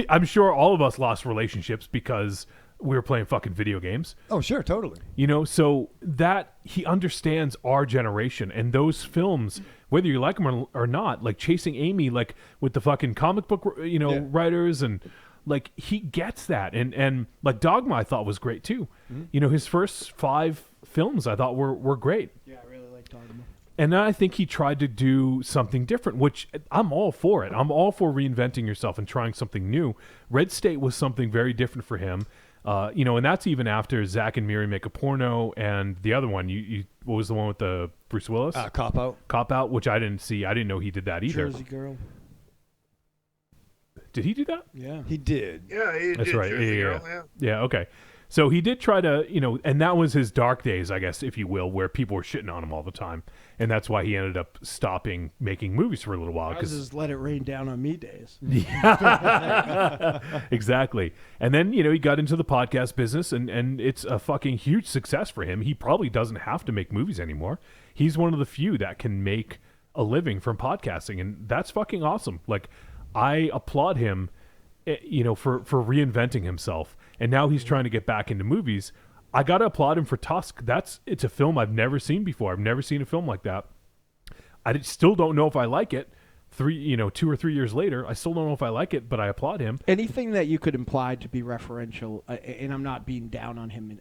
I'm sure all of us lost relationships because we were playing fucking video games. Oh, sure, totally. So that he understands our generation, and those films, whether you like them or not, like Chasing Amy, like with the fucking comic book, writers, and like he gets that, and like Dogma, I thought was great too. Mm-hmm. His first 5 films I thought were great. Yeah, I really like Dogma. And then I think he tried to do something different, which I'm all for it. I'm all for reinventing yourself and trying something new. Red State was something very different for him. And that's even after Zach and Miri Make a Porno, and the other one, what was the one with the Bruce Willis? Cop Out, which I didn't see. I didn't know he did that either. Jersey Girl. Did he do that? Yeah, he did. Yeah, he That's did. right. Jersey Girl, Yeah. Okay. So he did try to, and that was his dark days, I guess, if you will, where people were shitting on him all the time, and that's why he ended up stopping making movies for a little while. Because his Let It Rain Down on Me days. Yeah. Exactly. And then, he got into the podcast business, and it's a fucking huge success for him. He probably doesn't have to make movies anymore. He's one of the few that can make a living from podcasting, and that's fucking awesome. Like, I applaud him, for reinventing himself. And now he's trying to get back into movies. I got to applaud him for Tusk. It's a film I've never seen before. I've never seen a film like that. I still don't know if I like it. 2 or 3 years later, I still don't know if I like it, but I applaud him. Anything that you could imply to be referential, and I'm not being down on him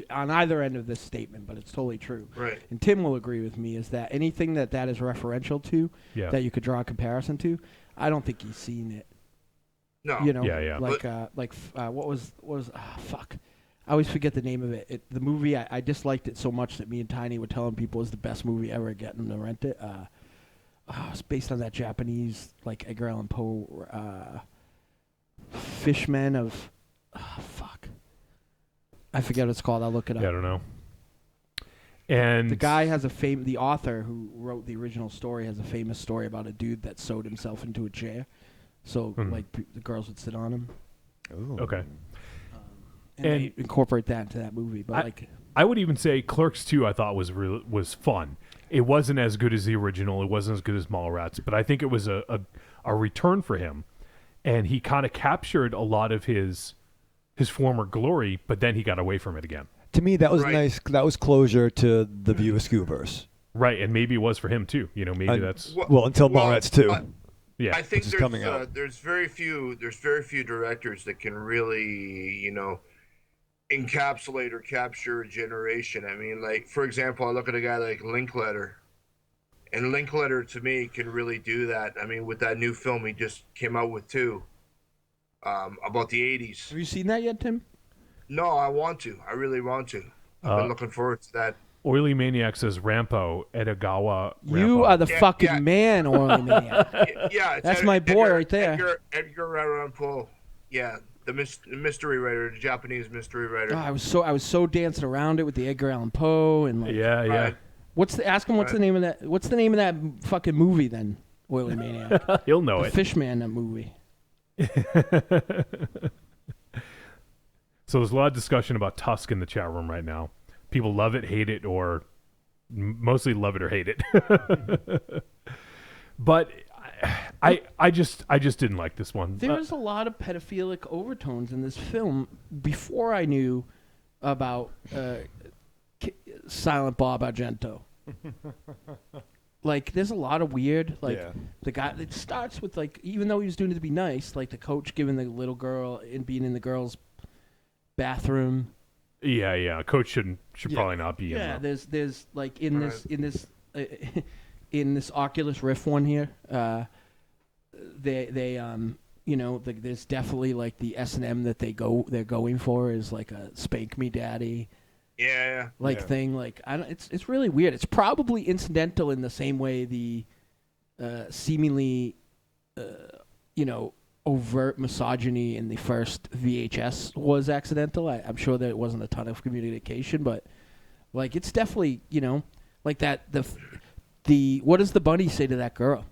on either end of this statement, but it's totally true. Right. And Tim will agree with me, is that anything that is referential to, that you could draw a comparison to, I don't think he's seen it. No. Yeah. What was fuck. I always forget the name of it. The movie, I disliked it so much that me and Tiny were telling people it was the best movie ever, getting them to rent it. It's based on that Japanese, like, Edgar Allan Poe, Fishmen of... fuck. I forget what it's called. I'll look it up. Yeah, I don't know. And the guy has the author who wrote the original story has a famous story about a dude that sewed himself into a chair, so like the girls would sit on him. Ooh. Okay. And they incorporate that into that movie, but I would even say Clerks 2 I thought was fun. It wasn't as good as the original. It wasn't as good as Mallrats, but I think it was a return for him, and he kind of captured a lot of his former glory, but then he got away from it again. To me, that was nice. That was closure to the View Askew-verse. Right, and maybe it was for him too. Maybe that's until Mallrats 2. Yeah, I think coming out. There's very few directors that can really encapsulate or capture a generation. I mean, like, for example, I look at a guy like Linklater, and Linklater to me can really do that. I mean, with that new film he just came out with too, about the 80s. Have you seen that yet, Tim? No, I want to. I really want to. I've been looking forward to that. Oily Maniac says Rampo, Edogawa Rampo. You are the fucking man, Oily Maniac. That's my boy right there. Edgar Rampo. Yeah. The mystery writer, the Japanese mystery writer. Oh, I was so dancing around it with the Edgar Allan Poe and like. Yeah. Ask him what's the name of that? What's the name of that fucking movie then? Oily Maniac. He'll know the it. Fishman, that movie. So there's a lot of discussion about Tusk in the chat room right now. People love it, hate it, or mostly love it or hate it. But I just didn't like this one. There's a lot of pedophilic overtones in this film before I knew about Silent Bob Argento. Like, there's a lot of weird, the guy, it starts with, like, even though he was doing it to be nice, like the coach giving the little girl and being in the girl's bathroom. Yeah. Coach should probably not be in there. there. There's like in this Oculus Rift one here, there's definitely like the S&M that they're going for is like a spank me daddy. Yeah. Thing. Like, it's really weird. It's probably incidental in the same way the seemingly overt misogyny in the first VHS was accidental. I'm sure there wasn't a ton of communication, but like, it's definitely, like that the what does the bunny say to that girl?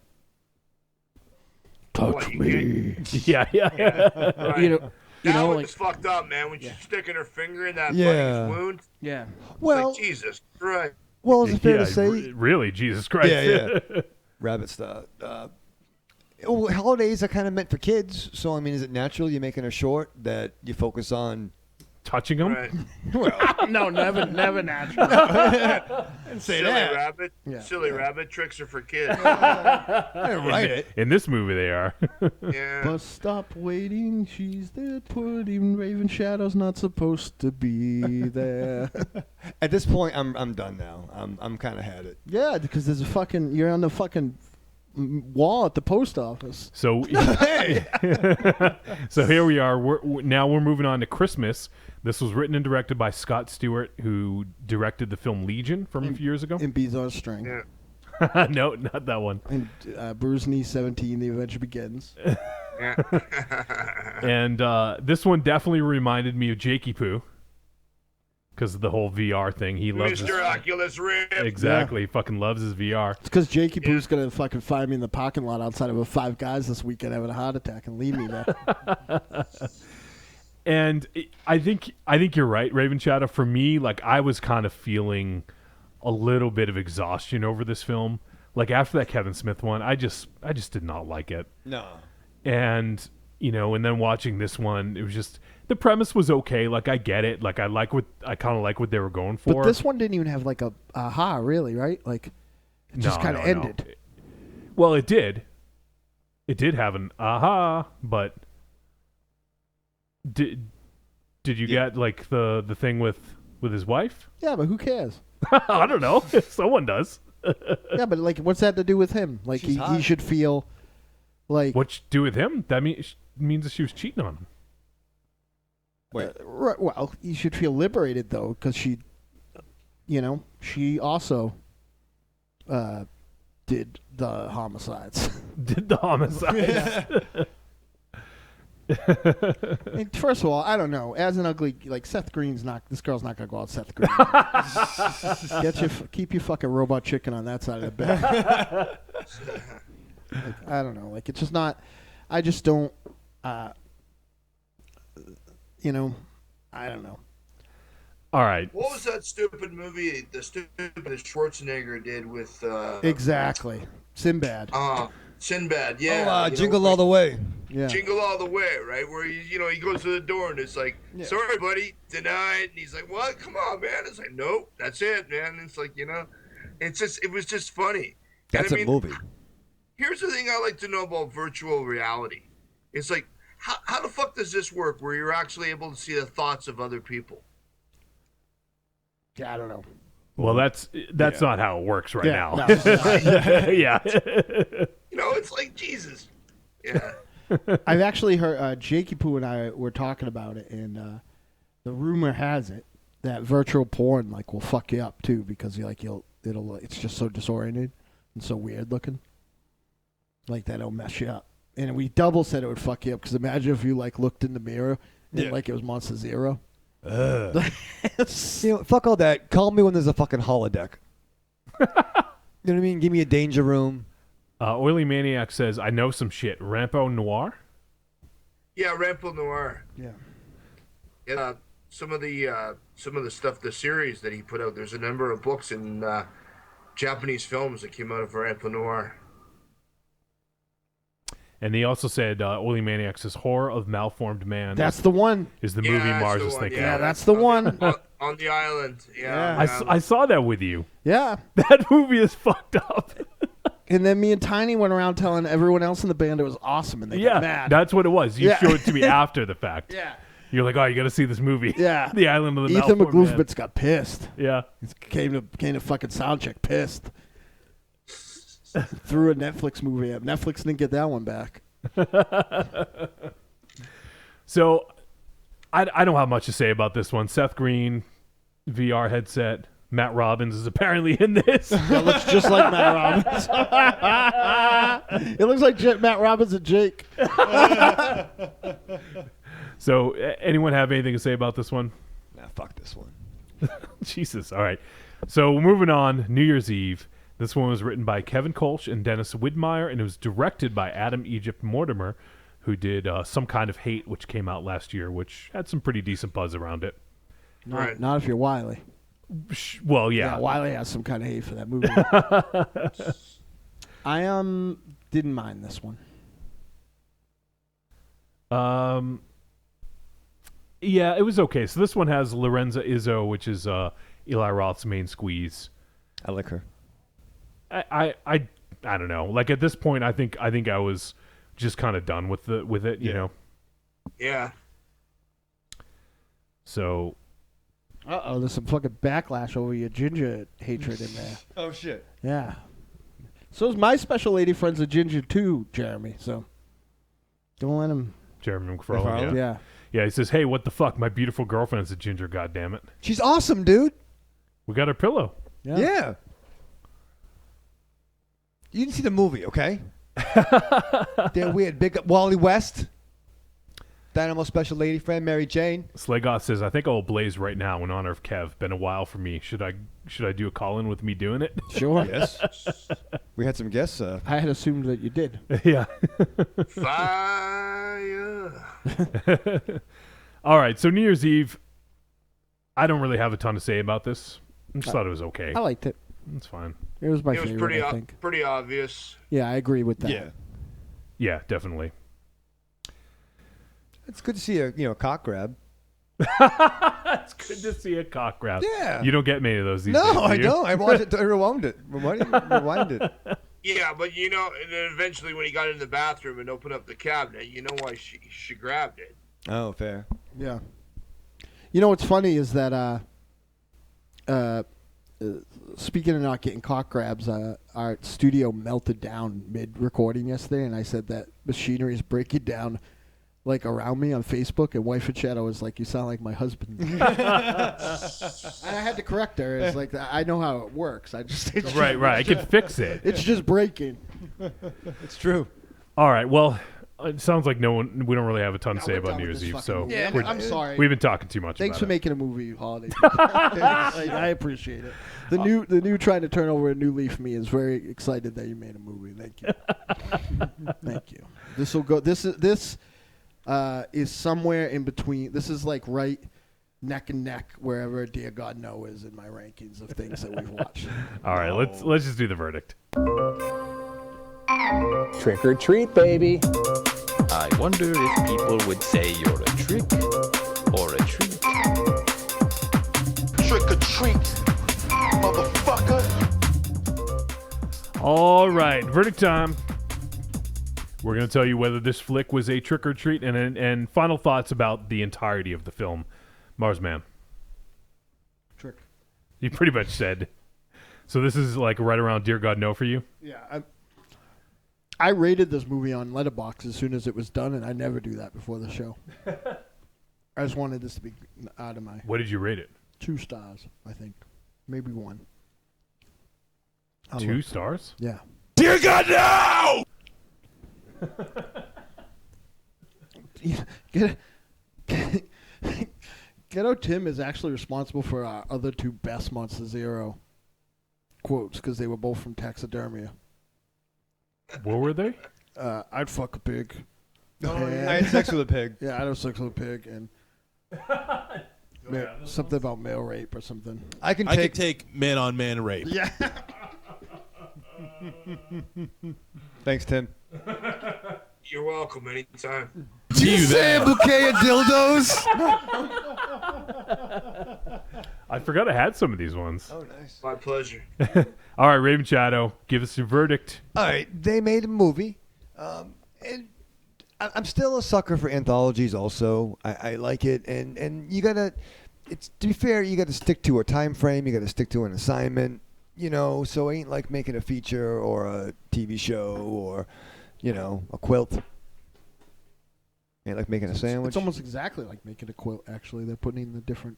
Touch me. Yeah. Right. You know, that like, was fucked up, man. When she's sticking her finger in that bunny's wound. Yeah. Well, like, Jesus Christ. Well, is it fair to say? Really, Jesus Christ. Yeah. Rabbit style. Holidays are kind of meant for kids, so I mean, is it natural you're making a short that you focus on touching them? Right. Well, no, never natural. Silly rabbit tricks are for kids. I didn't write it. In this movie, they are. Yeah. But stop waiting. She's there. Putting Raven Shadow's not supposed to be there. At this point, I'm done now. I'm kind of had it. Yeah, because there's you're on the fucking wall at the post office. So, so here we are. We're moving on to Christmas. This was written and directed by Scott Stewart, who directed the film Legion from a few years ago. In Bees on String. Yeah. No, not that one. And Bruce Knee 17, The Adventure Begins. And this one definitely reminded me of Jakey-Poo. Because of the whole VR thing. He loves Mr. Oculus Rift. Exactly. He fucking loves his VR. It's because Jakey-Poo's going to fucking find me in the parking lot outside of a Five Guys this weekend having a heart attack and leave me there. And I think you're right, Raven Shadow. For me, like, I was kind of feeling a little bit of exhaustion over this film. Like, after that Kevin Smith one, I just did not like it. No. And, and then watching this one, it was just... The premise was okay. Like, I get it. Like, I kind of like what they were going for. But this one didn't even have like a aha, really, right? Like, it just kind of ended. No. Well, it did. It did have an aha, but did you get like the thing with his wife? Yeah, but who cares? I don't know. Someone does. Yeah, but like, what's that to do with him? Like, he should feel like. What's to do with him? That means that she was cheating on him. Wait. Right, well, you should feel liberated, though, because she also did the homicides. Did the homicides. And first of all, I don't know. As an ugly, like Seth Green's not. This girl's not gonna go out Seth Green. Keep your fucking robot chicken on that side of the bed. Like, I don't know. Like it's just not. I just don't. You know, I don't know. All right. What was that stupid movie? The stupid that Schwarzenegger did with Exactly. Sinbad. Sinbad. Yeah. Jingle All the Way. Yeah. Jingle All the Way, right? Where he goes to the door and it's like, sorry, buddy, denied. And he's like, what? Come on, man. It's like, nope, that's it, man. And it's like, it was just funny. That's a movie. Here's the thing I like to know about virtual reality. It's like, how the fuck does this work where you're actually able to see the thoughts of other people? Yeah, I don't know. Well, that's not how it works right now. No. Yeah. It's like Jesus. Yeah. I've actually heard Jakey-Poo and I were talking about it, and the rumor has it that virtual porn will fuck you up too, because it's just so disoriented and so weird looking. Like that'll mess you up. And we double said it would fuck you up, because imagine if you looked in the mirror and it was Monster Zero. Fuck all that. Call me when there's a fucking holodeck. You know what I mean? Give me a danger room. Oily Maniac says, I know some shit. Rampo Noir? Yeah, Rampo Noir. Yeah. Yeah. Some of the stuff, the series that he put out, there's a number of books and Japanese films that came out of Rampo Noir. And he also said, Oily Maniac says, Horror of Malformed Man. That's the one. Is the movie Mars is thinking. Yeah, that's the one. On the island. Yeah. I saw that with you. Yeah. That movie is fucked up. And then me and Tiny went around telling everyone else in the band it was awesome, and they got mad. That's what it was. You showed it to me after the fact. Yeah. You're like, oh, you got to see this movie. Yeah. The Island of the Ethan Malformed Man. McGoofbitz got pissed. Yeah. He came to fucking soundcheck pissed. Threw a Netflix movie up. Netflix didn't get that one back. So, I don't have much to say about this one. Seth Green, VR headset. Matt Robbins is apparently in this. That looks just like Matt Robbins. It looks like Matt Robbins and Jake. So, anyone have anything to say about this one? Nah, fuck this one. Jesus. All right. So, moving on. New Year's Eve. This one was written by Kevin Kolsch and Dennis Widmeyer, and it was directed by Adam Egypt Mortimer, who did Some Kind of Hate, which came out last year, which had some pretty decent buzz around it. Not if you're Wiley. Well, yeah. Wiley has some kind of hate for that movie. I didn't mind this one. Yeah, it was okay. So this one has Lorenza Izzo, which is Eli Roth's main squeeze. I like her. I don't know. Like at this point, I think I was just kind of done with it, you know. Yeah. So. There's some fucking backlash over your ginger hatred in there. Oh shit. Yeah. So is my special lady friend's a ginger too, Jeremy. So don't let him. Jeremy McFarlane. Yeah. Yeah. He says, "Hey, what the fuck? My beautiful girlfriend's a ginger. Goddammit. She's awesome, dude. We got her pillow. Yeah. You didn't see the movie, okay? They're weird. Big Wally West. Dynamo special lady friend, Mary Jane. Slegoth says, I think I'll blaze right now in honor of Kev. Been a while for me. Should I do a call-in with me doing it? Sure. Yes. We had some guests. I had assumed that you did. Yeah. Fire. All right, so New Year's Eve, I don't really have a ton to say about this. I just thought it was okay. I liked it. It's fine. It was my favorite, I think. Pretty obvious. Yeah, I agree with that. Yeah. Yeah, definitely. It's good to see a cock grab. It's good to see a cock grab. Yeah. You don't get many of those these days. No, I don't. I watched it. I rewound it. Rewind it. Yeah, but and then eventually when he got in the bathroom and opened up the cabinet, you know why she grabbed it. Oh, fair. Yeah. You know what's funny is that speaking of not getting cock grabs, our studio melted down mid-recording yesterday, and I said that machinery is breaking down like around me on Facebook, and Wife and Shadow was like, you sound like my husband. And I had to correct her. It's like, I know how it works. Right. I can fix it. It's just breaking. It's true. All right. Well, it sounds like we don't really have a ton to say about New Year's Eve, so I'm sorry. We've been talking too much. Thanks about for it. making a movie holiday. I appreciate it. The new trying to turn over a new leaf me is very excited that you made a movie. Thank you. Thank you. This will go. This is somewhere in between. This is like right neck and neck wherever Dear God No is in my rankings of things that we've watched. All right, let's just do the verdict. Trick or treat, baby. I wonder if people would say you're a trick or a treat. Trick or treat, motherfucker. All right, verdict time. We're going to tell you whether this flick was a trick or treat and final thoughts about the entirety of the film. Marsman. Trick. You pretty much said. So this is like right around Dear God No for you? Yeah. I rated this movie on Letterboxd as soon as it was done, and I never do that before the show. I just wanted this to be out of my... What did you rate it? 2 stars, I think. Maybe 1. 2 stars? Yeah. Dear God, no! Ghetto Tim is actually responsible for our other 2 best Monster Zero quotes because they were both from Taxidermia. What were they? I'd fuck a pig. I had sex with a pig. Yeah, I'd have sex with a pig and something about male rape or something. I could take man-on-man rape. Yeah. Thanks, Tim. You're welcome anytime. Did you say a bouquet of dildos? I forgot I had some of these ones. Oh, nice. My pleasure. All right, Raven Shadow, give us your verdict. All right, they made a movie, and I'm still a sucker for anthologies. Also, I like it, and you gotta. It's to be fair, you got to stick to a time frame. You got to stick to an assignment. So it ain't like making a feature or a TV show or, a quilt. Ain't like making a sandwich. It's almost exactly like making a quilt. Actually, they're putting the different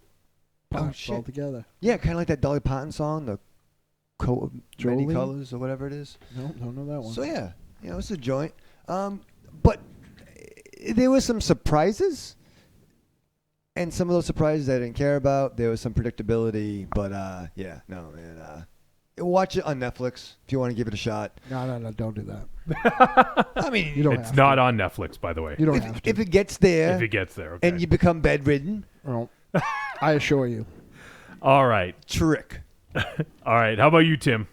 parts all together. Yeah, kind of like that Dolly Parton song, the coat of many Jolene? colors or whatever it is. No, don't know that one. So yeah, it's a joint. But there were some surprises, and some of those surprises I didn't care about. There was some predictability, but man. Watch it on Netflix if you want to give it a shot. No, don't do that. I mean, You don't It's have not to. on Netflix, by the way. You don't have to. if it gets there, If it gets there, okay. and you become bedridden, Well, I assure you. All right. trick. All right. How about you, Tim?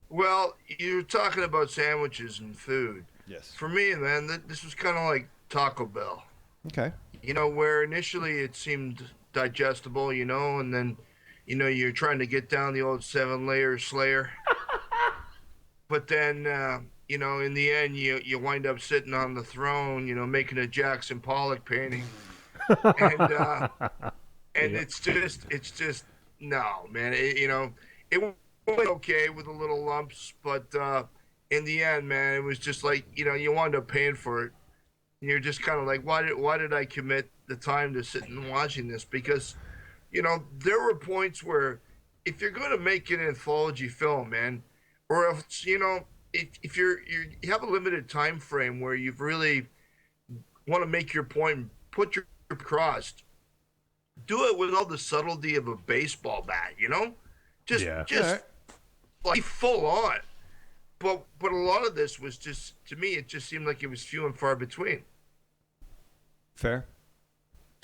Well, you're talking about sandwiches and food. Yes. For me, man, this was kind of like Taco Bell. Okay. Where initially it seemed digestible, and then, you're trying to get down the old 7-layer slayer. But then, in the end, you wind up sitting on the throne, making a Jackson Pollock painting. And it's just, no, man. It went okay with the little lumps, but in the end, man, it was just like, you wound up paying for it. And you're just kind of like, why did I commit the time to sit and watching this? Because, there were points where if you're going to make an anthology film, man, or if, if you have a limited time frame where you really want to make your point and put your across, do it with all the subtlety of a baseball bat, just like full on. But a lot of this was just, to me, it just seemed like it was few and far between. Fair.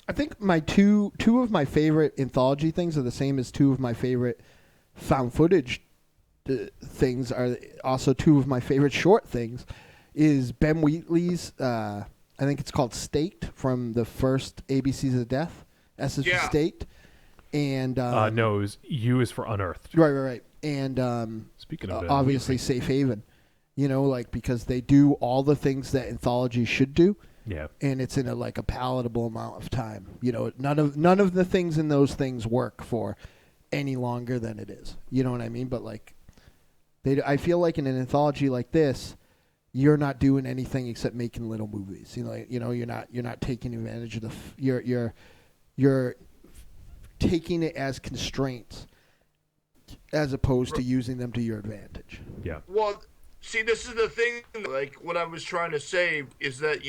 I think my two of my favorite anthology things are the same as 2 of my favorite found footage things are also 2 of my favorite short things. Is Ben Wheatley's, I think it's called Staked, from the first ABCs of Death. S is for Staked. And no, it was U is for Unearthed. Right. And speaking of obviously Safe Haven, because they do all the things that anthologies should do. Yeah. And it's in a palatable amount of time. None of the things in those things work for any longer than it is. You know what I mean? But I feel like in an anthology like this, you're not doing anything except making little movies. You're not taking advantage of you're taking it as constraints as opposed to using them to your advantage. Yeah. Well, See, this is the thing. Like what I was trying to say is that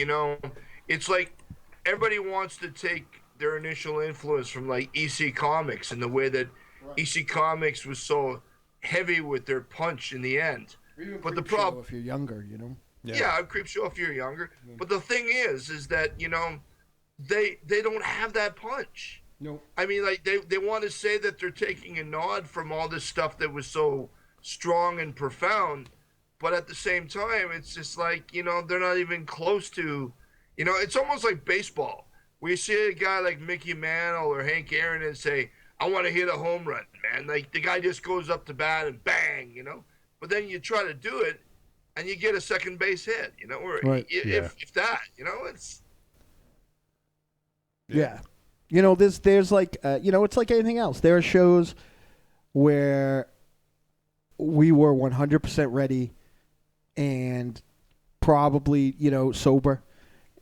it's like everybody wants to take their initial influence from like EC Comics and the way that EC Comics was so heavy with their punch in the end. But the problem, if you're younger, yeah, Creep Show if you're younger. Yeah. But the thing is that they don't have that punch. No. I mean, like they want to say that they're taking a nod from all this stuff that was so strong and profound, but at the same time, it's just like they're not even close to. It's almost like baseball. We see a guy like Mickey Mantle or Hank Aaron and say, "I want to hit a home run, man." Like the guy just goes up to bat and bang, But then you try to do it, and you get a second base hit, or right. if that, it's. Yeah. There's like, it's like anything else. There are shows where we were 100% ready and probably, sober,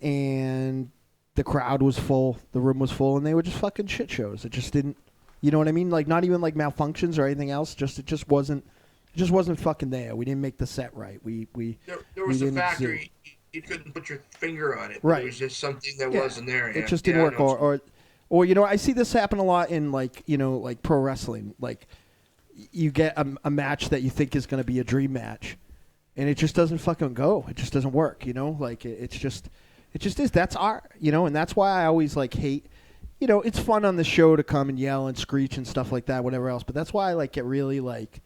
and the crowd was full, the room was full, and they were just fucking shit shows. It just didn't, you know what I mean? Like, not even like malfunctions or anything else. It just wasn't fucking there. We didn't make the set right. There was a factor. You couldn't put your finger on it. Right. It was just something that wasn't there. It just didn't work. Or I see this happen a lot in like pro wrestling. Like you get a match that you think is going to be a dream match, and it just doesn't fucking go. It just doesn't work. Like it just is. That's art. And that's why I always like hate. It's fun on the show to come and yell and screech and stuff like that, whatever else. But that's why I like get really like.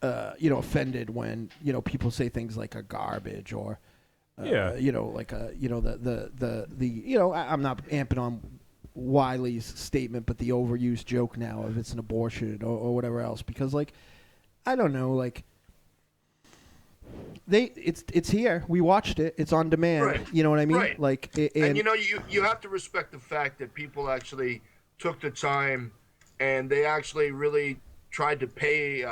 Offended when people say things like a garbage or like a I'm not amping on Wiley's statement, but the overused joke now of it's an abortion or whatever else, because like I don't know, like it's here, we watched it, it's on demand, right. You know what I mean, right. Like and you have to respect the fact that people actually took the time and they actually really tried to pay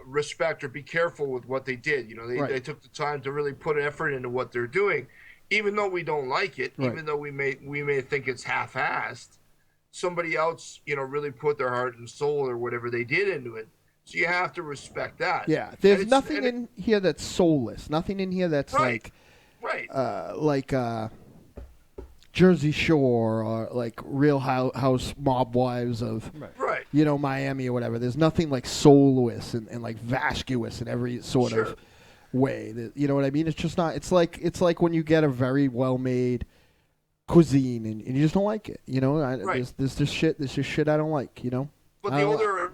respect or be careful with what they did. They took the time to really put effort into what they're doing, even though we don't like it, even though we may think it's half-assed. Somebody else, really put their heart and soul or whatever they did into it. So you have to respect that. Yeah, there's nothing in here that's soulless. Nothing in here that's like Jersey Shore or like Real House Mob Wives of Miami or whatever. There's nothing like soulless and like vacuous in every sort of way. You know what I mean? It's just not. It's like when you get a very well made cuisine and you just don't like it. There's just shit I don't like. But the older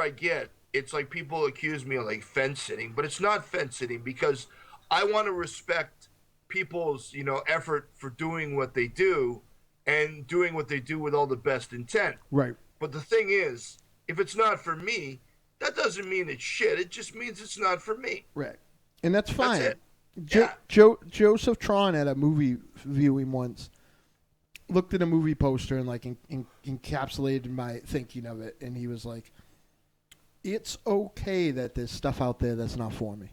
I get, it's like people accuse me of like fence sitting, but it's not fence sitting because I want to respect people's effort for doing what they do and doing what they do with all the best intent. Right. But the thing is, if it's not for me, that doesn't mean it's shit. It just means it's not for me. Right. And that's fine. That's it. Joseph Tron at a movie viewing once looked at a movie poster and like encapsulated my thinking of it, and he was like, "It's okay that there's stuff out there that's not for me."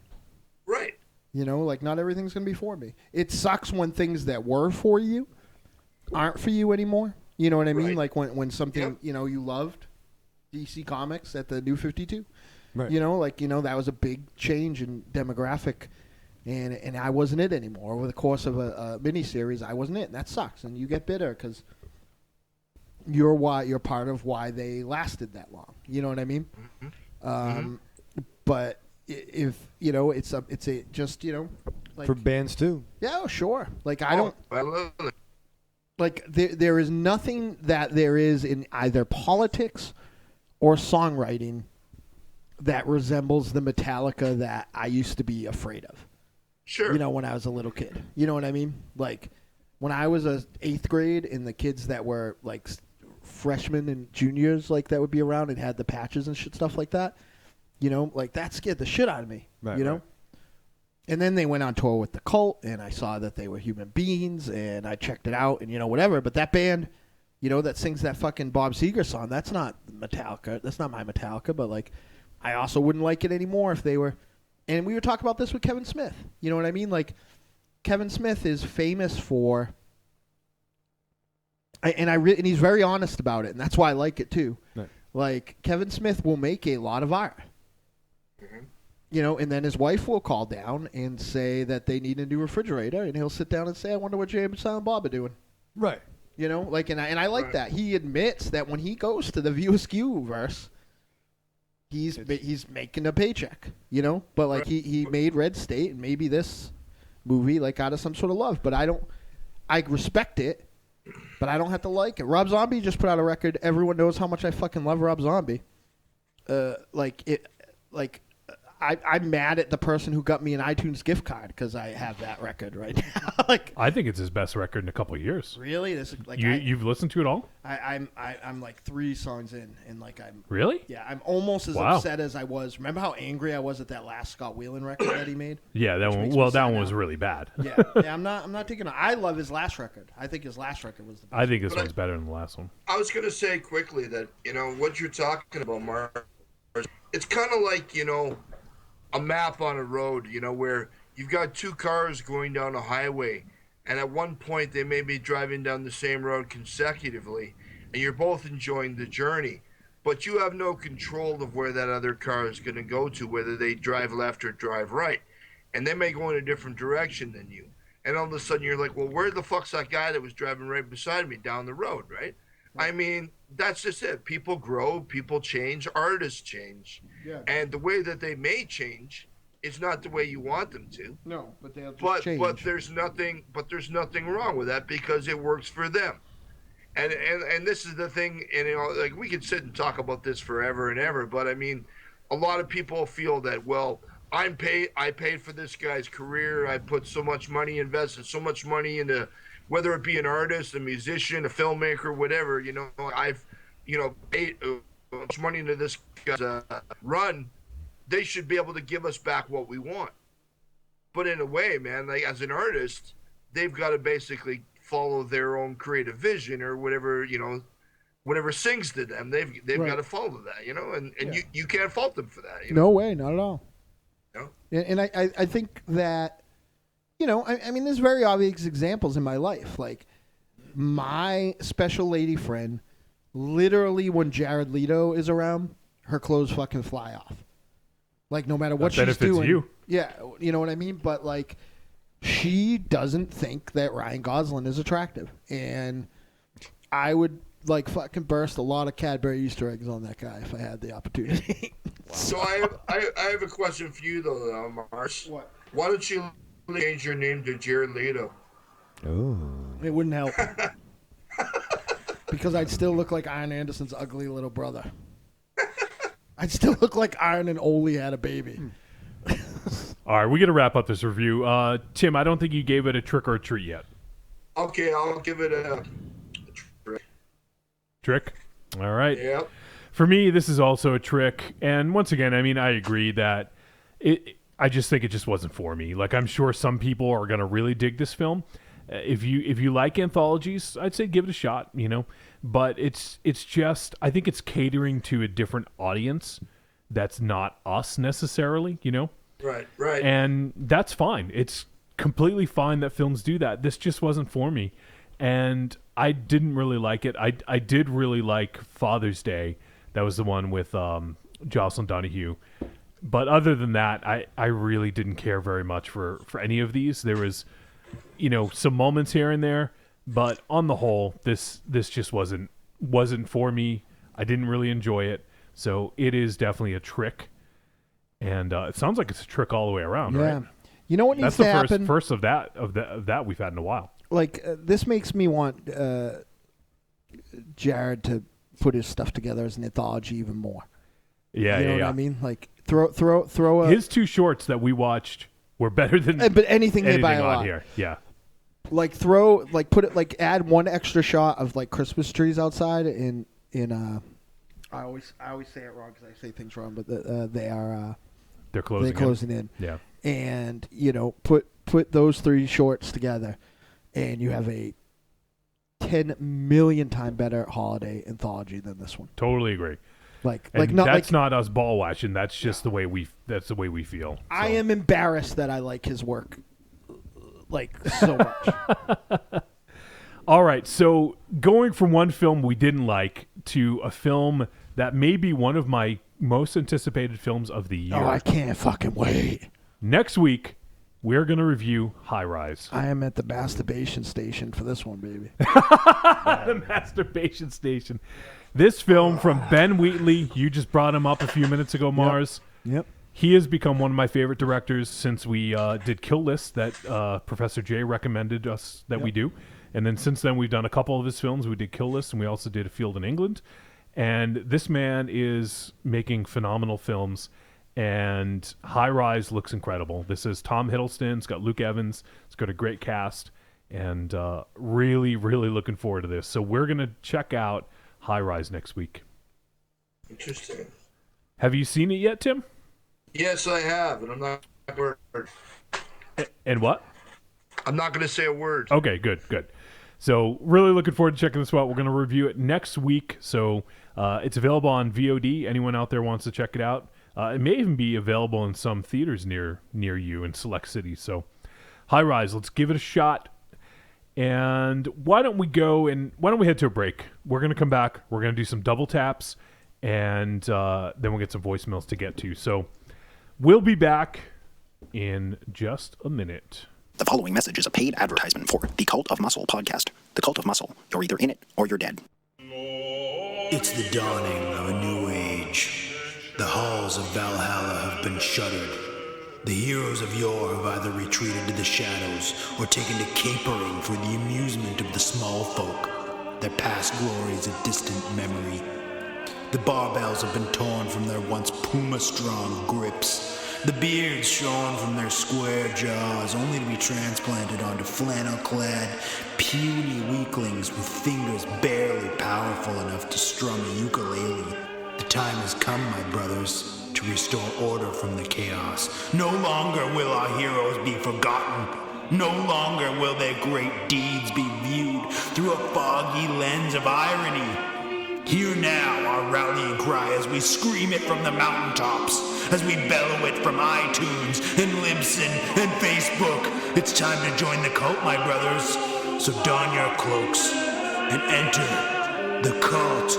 Right. Like not everything's going to be for me. It sucks when things that were for you aren't for you anymore. You know what I mean? Like when something, you loved DC Comics at the New 52. Right. That was a big change in demographic, and I wasn't it anymore. Over the course of a miniseries, I wasn't it, and that sucks. And you get bitter because you're part of why they lasted that long. You know what I mean? Mm-hmm. But if it's just like for bands too. Yeah, sure. Like I don't. Like there is nothing that there is in either politics or songwriting that resembles the Metallica that I used to be afraid of. Sure. When I was a little kid. You know what I mean? Like when I was a 8th grade and the kids that were like freshmen and juniors like that would be around and had the patches and shit stuff like that. Like that scared the shit out of me. Right, Right. And then they went on tour with the Cult, and I saw that they were human beings, and I checked it out, and whatever. But that band, that sings that fucking Bob Seger song, that's not Metallica. That's not my Metallica. But like, I also wouldn't like it anymore if they were. And we were talking about this with Kevin Smith. You know what I mean? Like, Kevin Smith is famous for. And he's very honest about it, and that's why I like it too. Right. Like Kevin Smith will make a lot of art. You know, and then his wife will call down and say that they need a new refrigerator, and he'll sit down and say, "I wonder what James and Silent Bob are doing." Right. You know, like, and I like that he admits that when he goes to the View Askew verse, he's making a paycheck. You know, but like he made Red State and maybe this movie like out of some sort of love, but I respect it, but I don't have to like it. Rob Zombie just put out a record. Everyone knows how much I fucking love Rob Zombie. I'm mad at the person who got me an iTunes gift card because I have that record right now. Like, I think it's his best record in a couple of years. Really? This is like you've listened to it all? I'm like 3 songs in, and like I'm really. Yeah, I'm almost as upset as I was. Remember how angry I was at that last Scott Weiland record that he made? Yeah, that one. Well, that one was really bad. Yeah. I'm not taking. I love his last record. I think his last record was the best. I think this one's better than the last one. I was gonna say quickly that what you're talking about, Mark. It's kind of like a map on a road, where you've got 2 cars going down a highway, and at one point they may be driving down the same road consecutively, and you're both enjoying the journey, but you have no control of where that other car is going to go to, whether they drive left or drive right, and they may go in a different direction than you, and all of a sudden you're like, well, where the fuck's that guy that was driving right beside me down the road, right? I mean, that's just it. People grow, people change, artists change. Yeah. And the way that they may change is not the way you want them to. No, but they'll just change. But there's nothing wrong with that because it works for them. And this is the thing, and like we could sit and talk about this forever and ever, but I mean, a lot of people feel that, well, I paid for this guy's career, I put so much money, invested so much money into, whether it be an artist, a musician, a filmmaker, whatever, I've, paid much money into this guy's run. They should be able to give us back what we want. But in a way, man, like as an artist, they've got to basically follow their own creative vision or whatever, whatever sings to them. They've got to follow that, and you can't fault them for that. No way, not at all. No. And I think that. I mean, there's very obvious examples in my life. Like, my special lady friend, literally when Jared Leto is around, her clothes fucking fly off. Like, no matter what she's doing. You. Yeah, you know what I mean? But, like, she doesn't think that Ryan Gosling is attractive. And I would, like, fucking burst a lot of Cadbury Easter eggs on that guy if I had the opportunity. So I have a question for you, though, Mars. What? Why don't you change your name to Jared Leto? Oh. It wouldn't help. Because I'd still look like Iron Anderson's ugly little brother. I'd still look like Iron and Ole had a baby. All right, we got to wrap up this review. Tim, I don't think you gave it a trick or a treat yet. Okay, I'll give it a trick. Trick? All right. Yep. For me, this is also a trick. And once again, I mean, I agree that I just think it just wasn't for me. Like, I'm sure some people are going to really dig this film. If you like anthologies, I'd say give it a shot, But it's just, I think it's catering to a different audience that's not us necessarily, Right. And that's fine. It's completely fine that films do that. This just wasn't for me. And I didn't really like it. I did really like Father's Day. That was the one with Jocelin Donahue. But other than that, I really didn't care very much for any of these. There was, some moments here and there, but on the whole, this just wasn't for me. I didn't really enjoy it, so it is definitely a trick, and it sounds like it's a trick all the way around, right? You know what needs to happen? That's the first of that we've had in a while. Like this makes me want Jared to put his stuff together as an anthology even more. Yeah, you know what I mean? Like throw a, his 2 shorts that we watched were better than but anything they buy a lot here. Yeah. Like add one extra shot of like Christmas trees outside in I always say it wrong because I say things wrong, but they're closing in. Yeah. And put those 3 shorts together, and you have a 10 million time better holiday anthology than this one. Totally agree. That's not us ball watching. That's just the way we feel. So. I am embarrassed that I like his work so much. All right, so going from one film we didn't like to a film that may be one of my most anticipated films of the year. Oh, I can't fucking wait. Next week, we're going to review High Rise. I am at the masturbation station for this one, baby. The masturbation station. This film from Ben Wheatley. You just brought him up a few minutes ago, Mars. Yep. He has become one of my favorite directors since we did Kill List that Professor J recommended us that we do. And then since then, we've done a couple of his films. We did Kill List, and we also did A Field in England. And this man is making phenomenal films. And High Rise looks incredible. This is Tom Hiddleston. It's got Luke Evans. It's got a great cast. And really, really looking forward to this. So we're going to check out High Rise next week. Interesting. Have you seen it yet, Tim? Yes, I have, and I'm not a word. And what? I'm not going to say a word. Okay, good. So really looking forward to checking this out. We're going to review it next week. So it's available on VOD. Anyone out there wants to check it out? It may even be available in some theaters near you in select cities. So High Rise, let's give it a shot. And why don't we head to a break? We're going to come back. We're going to do some double taps. And then we'll get some voicemails to get to. So we'll be back in just a minute. The following message is a paid advertisement for the Cult of Muscle podcast. The Cult of Muscle. You're either in it or you're dead. It's the dawning of a new age. The halls of Valhalla have been shuttered. The heroes of yore have either retreated to the shadows or taken to capering for the amusement of the small folk. Their past glories a distant memory. The barbells have been torn from their once puma-strong grips. The beards shorn from their square jaws, only to be transplanted onto flannel-clad, puny weaklings with fingers barely powerful enough to strum a ukulele. The time has come, my brothers, to restore order from the chaos. No longer will our heroes be forgotten. No longer will their great deeds be viewed through a foggy lens of irony. Hear now our rallying cry as we scream it from the mountaintops, as we bellow it from iTunes and Libsyn and Facebook. It's time to join the cult, my brothers. So don your cloaks and enter the Cult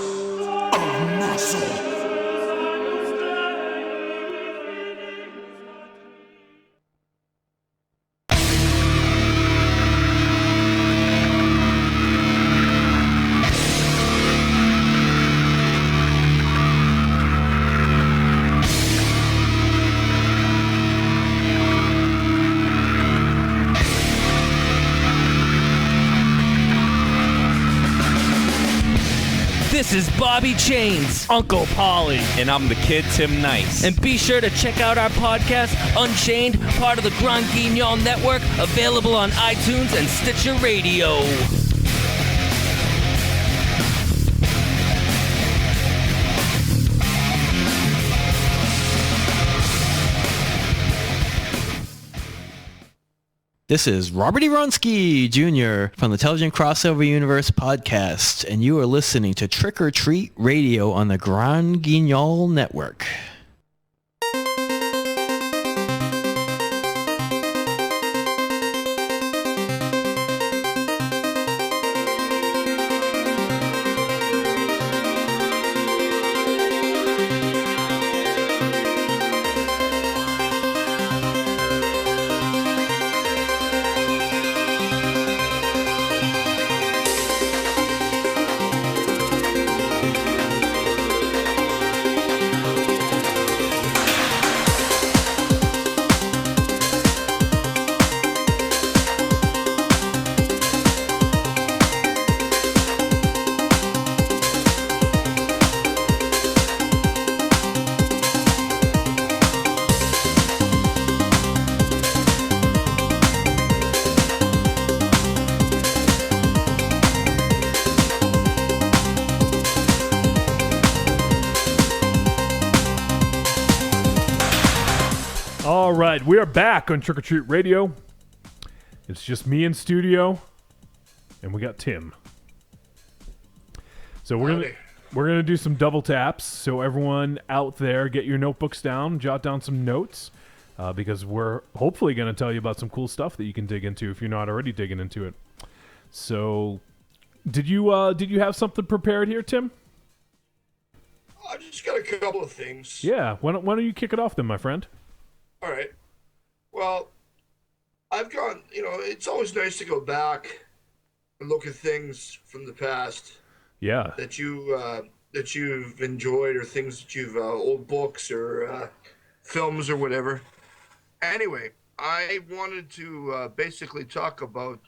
of Muscle. This is Bobby Chains, Uncle Polly, and I'm the kid Tim Nice. And be sure to check out our podcast, Unchained, part of the Grand Guignol Network, available on iTunes and Stitcher Radio. This is Robert Ironsky Jr. from the Television Crossover Universe podcast, and you are listening to Trick or Treat Radio on the Grand Guignol Network. All right, we are back on Trick or Treat Radio. It's just me in studio, and we got Tim. So we're gonna do some double taps. So everyone out there, get your notebooks down, jot down some notes, because we're hopefully gonna tell you about some cool stuff that you can dig into if you're not already digging into it. So, did you have something prepared here, Tim? I've just got a couple of things. Yeah, why don't you kick it off then, my friend? All right. Well, I've gone, it's always nice to go back and look at things from the past. Yeah. That you've enjoyed, or things that you've old books or films or whatever. Anyway, I wanted to basically talk about.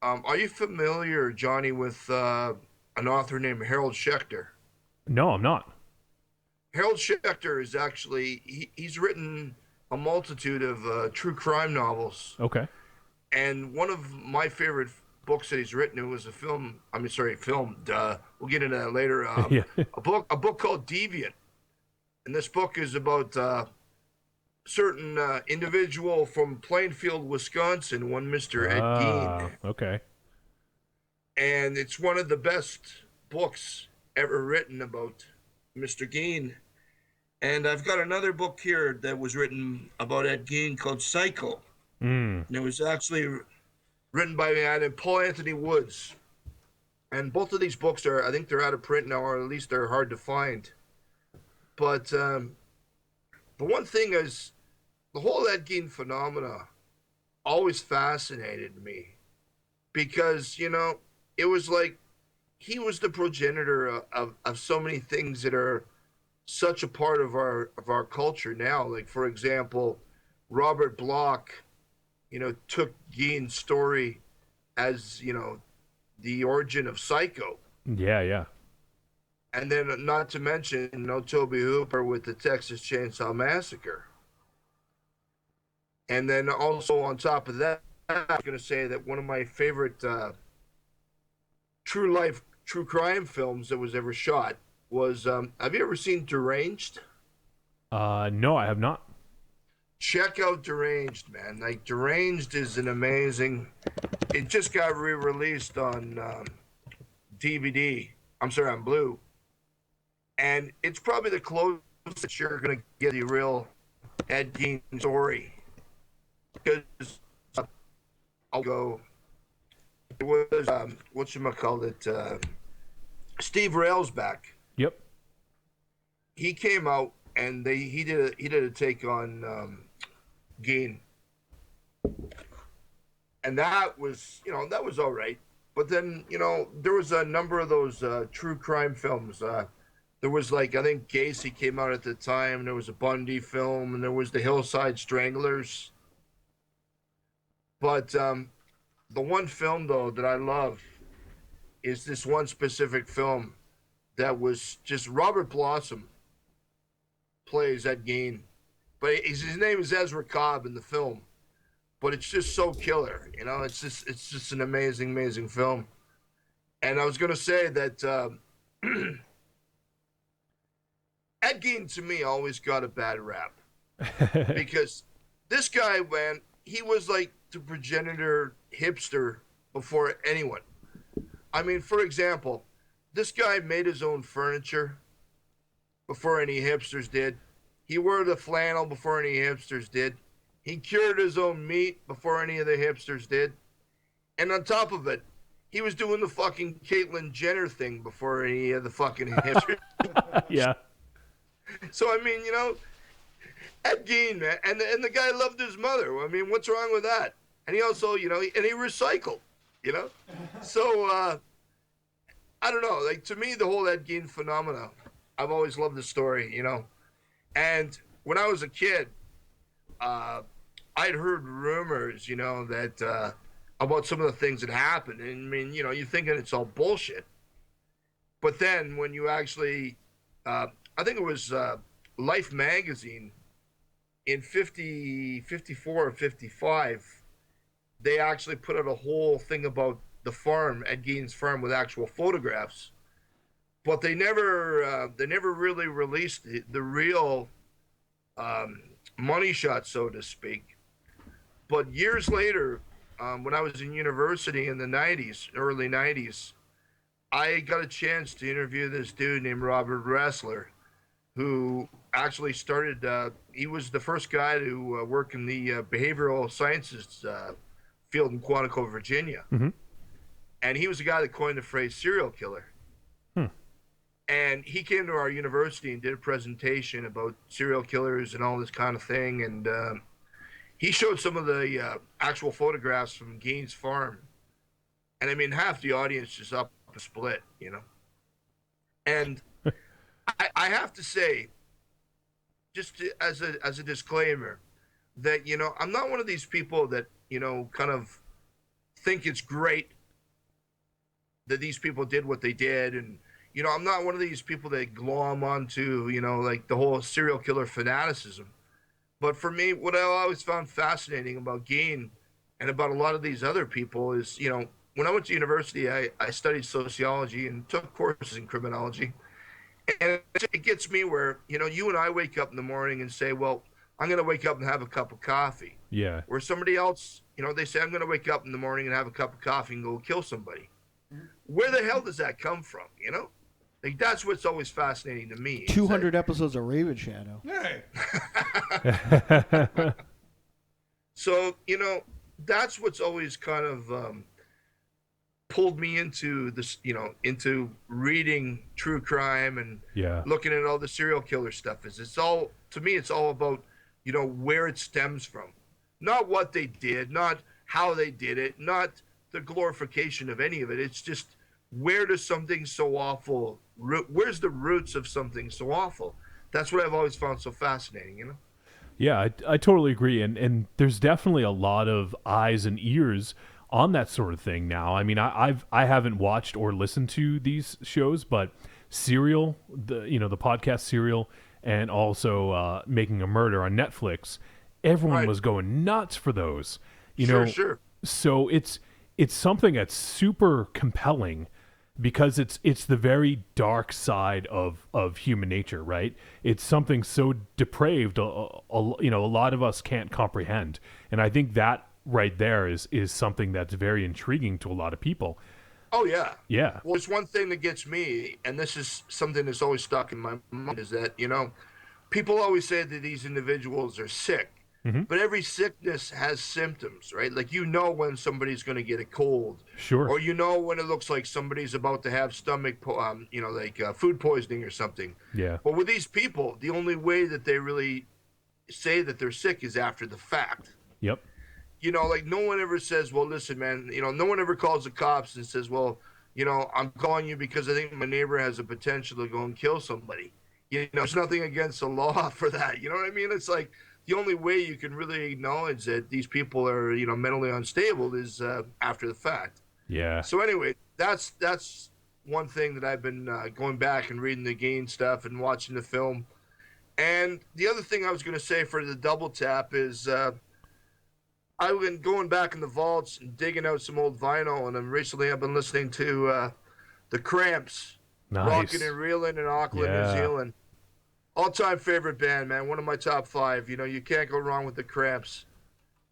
Are you familiar, Johnny, with an author named Harold Schechter? No, I'm not. Harold Schechter is actually he's written a multitude of true crime novels. Okay. And one of my favorite books that he's written, it was a film. Filmed. We'll get into that later. Yeah. A book called Deviant, and this book is about certain individual from Plainfield, Wisconsin, one Mr. Ed Gein. Okay. And it's one of the best books ever written about Mr. Gein. And I've got another book here that was written about Ed Gein called Psycho. And it was actually written by a man named Paul Anthony Woods. And both of these books are, I think they're out of print now, or at least they're hard to find. But the one thing is, the whole Ed Gein phenomena always fascinated me. Because, it was like he was the progenitor of so many things that are such a part of our culture now. Like, for example, Robert Bloch, took Gein's story as, the origin of Psycho. Yeah. And then not to mention, Tobe Hooper with the Texas Chainsaw Massacre. And then also on top of that, I'm going to say that one of my favorite true crime films that was ever shot was, have you ever seen Deranged? No, I have not. Check out Deranged, man. Like, Deranged is an amazing... It just got re-released on DVD. On Blu. And it's probably the closest you're going to get the real Ed Gein story. Because I'll go... It was, whatchamacallit, Steve Railsback. Yep. He came out and he did a take on Gein. And that was all right. But then, there was a number of those true crime films. There was, I think Gacy came out at the time. There was a Bundy film, and there was the Hillside Stranglers. But the one film, though, that I love is this one specific film that was just Robert Blossom plays Ed Gein. But his name is Ezra Cobb in the film. But it's just so killer, It's just an amazing, amazing film. And I was going to say that Ed Gein, to me, always got a bad rap. Because this guy, man, he was like the progenitor hipster before anyone. I mean, for example, this guy made his own furniture before any hipsters did. He wore the flannel before any hipsters did. He cured his own meat before any of the hipsters did. And on top of it, he was doing the fucking Caitlyn Jenner thing before any of the fucking hipsters. Yeah. So, I mean, Ed Gein, man, and the guy loved his mother. I mean, what's wrong with that? And he also, and he recycled, So, I don't know. Like, to me, the whole Ed Gein phenomena, I've always loved the story, And when I was a kid, I'd heard rumors, that about some of the things that happened. And, I mean, you're thinking it's all bullshit. But then when you actually, I think it was Life magazine in 54 or 55, they actually put out a whole thing about the farm, Ed Gein's farm, with actual photographs. But they never really released the real money shot, so to speak. But years later, when I was in university in the 90s, early 90s, I got a chance to interview this dude named Robert Ressler, who actually started, he was the first guy to work in the behavioral sciences field in Quantico, Virginia. Mm-hmm. And he was the guy that coined the phrase serial killer. And he came to our university and did a presentation about serial killers and all this kind of thing. And he showed some of the actual photographs from Gaines Farm. And I mean, half the audience just up a split, you know. And I have to say, just as a disclaimer, that, you know, I'm not one of these people that, you know, kind of think it's great that these people did what they did. And, you know, I'm not one of these people that glom onto, you know, like the whole serial killer fanaticism. But for me, what I always found fascinating about Gain and about a lot of these other people is, you know, when I went to university, I studied sociology and took courses in criminology. And it gets me where, you know, you and I wake up in the morning and say, well, I'm going to wake up and have a cup of coffee. Yeah. Where somebody else, you know, they say, I'm going to wake up in the morning and have a cup of coffee and go kill somebody. Where the hell does that come from, you know? Like, that's what's always fascinating to me. 200 episodes of Raven Shadow. Hey. So, you know, that's what's always kind of pulled me into this, you know, into reading true crime and looking at all the serial killer stuff. It's all, to me, it's all about, you know, where it stems from. Not what they did, not how they did it, not the glorification of any of it. It's just, where does something so awful, where's the roots of something so awful? That's what I've always found so fascinating, you know? Yeah, I totally agree. And there's definitely a lot of eyes and ears on that sort of thing now. I mean, I haven't watched or listened to these shows, but Serial, the podcast Serial, and also Making a Murder on Netflix, everyone was going nuts for those. You know, so it's something that's super compelling because it's the very dark side of human nature, right? It's something so depraved, you know, a lot of us can't comprehend. And I think that right there is something that's very intriguing to a lot of people. Oh, yeah. Yeah. Well, it's one thing that gets me, and this is something that's always stuck in my mind, is that, you know, people always say that these individuals are sick. Mm-hmm. But every sickness has symptoms, right? Like, you know when somebody's going to get a cold. Sure. Or you know when it looks like somebody's about to have stomach, food poisoning or something. Yeah. But with these people, the only way that they really say that they're sick is after the fact. Yep. You know, like, no one ever says, well, listen, man, you know, no one ever calls the cops and says, well, you know, I'm calling you because I think my neighbor has a potential to go and kill somebody. You know, there's nothing against the law for that. You know what I mean? It's like, the only way you can really acknowledge that these people are, you know, mentally unstable is after the fact. Yeah. So anyway, that's one thing that I've been going back and reading the Gain stuff and watching the film. And the other thing I was going to say for the double tap is I've been going back in the vaults and digging out some old vinyl, and I've been listening to the Cramps, Rockin' and Reelin' in Auckland, New Zealand. All-time favorite band, man. One of my top 5. You know, you can't go wrong with the Cramps.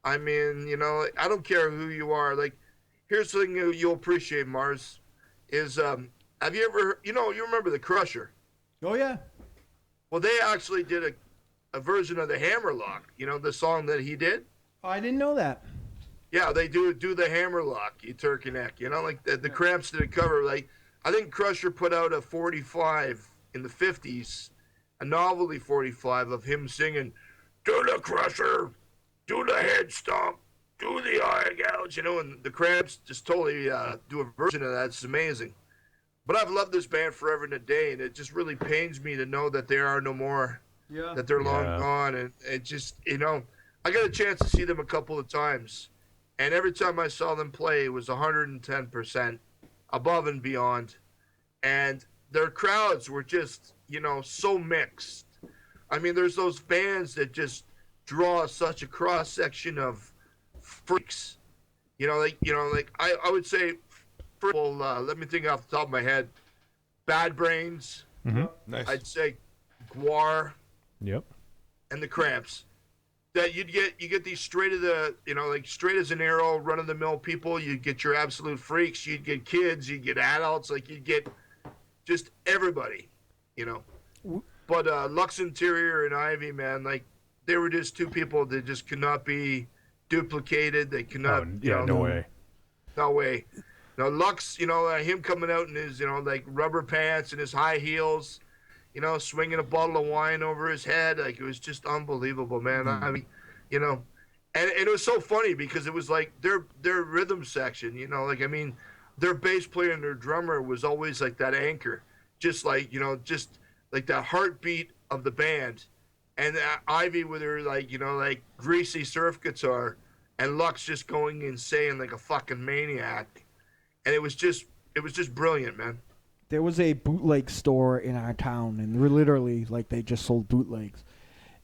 I mean, you know, I don't care who you are. Like, here's the thing you'll appreciate, Mars, is have you ever, you know, you remember the Crusher? Oh, yeah. Well, they actually did a version of the Hammerlock, you know, the song that he did. Oh, I didn't know that. Yeah, they do the Hammerlock, you turkey neck. You know, like the Cramps did a cover. Like, I think Crusher put out a 45 in the 50s, a novelty 45 of him singing, do the Crusher, do the head stomp, do the eye gouge, you know, and the Cramps just totally do a version of that. It's amazing. But I've loved this band forever and a day, and it just really pains me to know that they are no more, that they're long gone. And it just, you know, I got a chance to see them a couple of times, and every time I saw them play, it was 110% above and beyond. And their crowds were just, you know, so mixed. I mean, there's those bands that just draw such a cross section of freaks. You know, like I would say, first of all, let me think off the top of my head. Bad Brains. Mm-hmm. Nice. I'd say Guar. Yep. And the Cramps. That you get these straight as an arrow, run of the mill people. You'd get your absolute freaks. You'd get kids. You'd get adults. Like, you'd get just everybody. You know, but Lux Interior and Ivy, man, like, they were just two people that just could not be duplicated. They could not. No way. No way. You know, Lux, you know, him coming out in his, you know, like rubber pants and his high heels, you know, swinging a bottle of wine over his head. Like, it was just unbelievable, man. I mean, you know, and it was so funny because it was like their rhythm section, you know, like, I mean, their bass player and their drummer was always like that anchor, just like, you know, just like that heartbeat of the band. And Ivy with her, like, you know, like greasy surf guitar, and Lux just going insane like a fucking maniac. And it was just brilliant, man. There was a bootleg store in our town, and literally, like, they just sold bootlegs,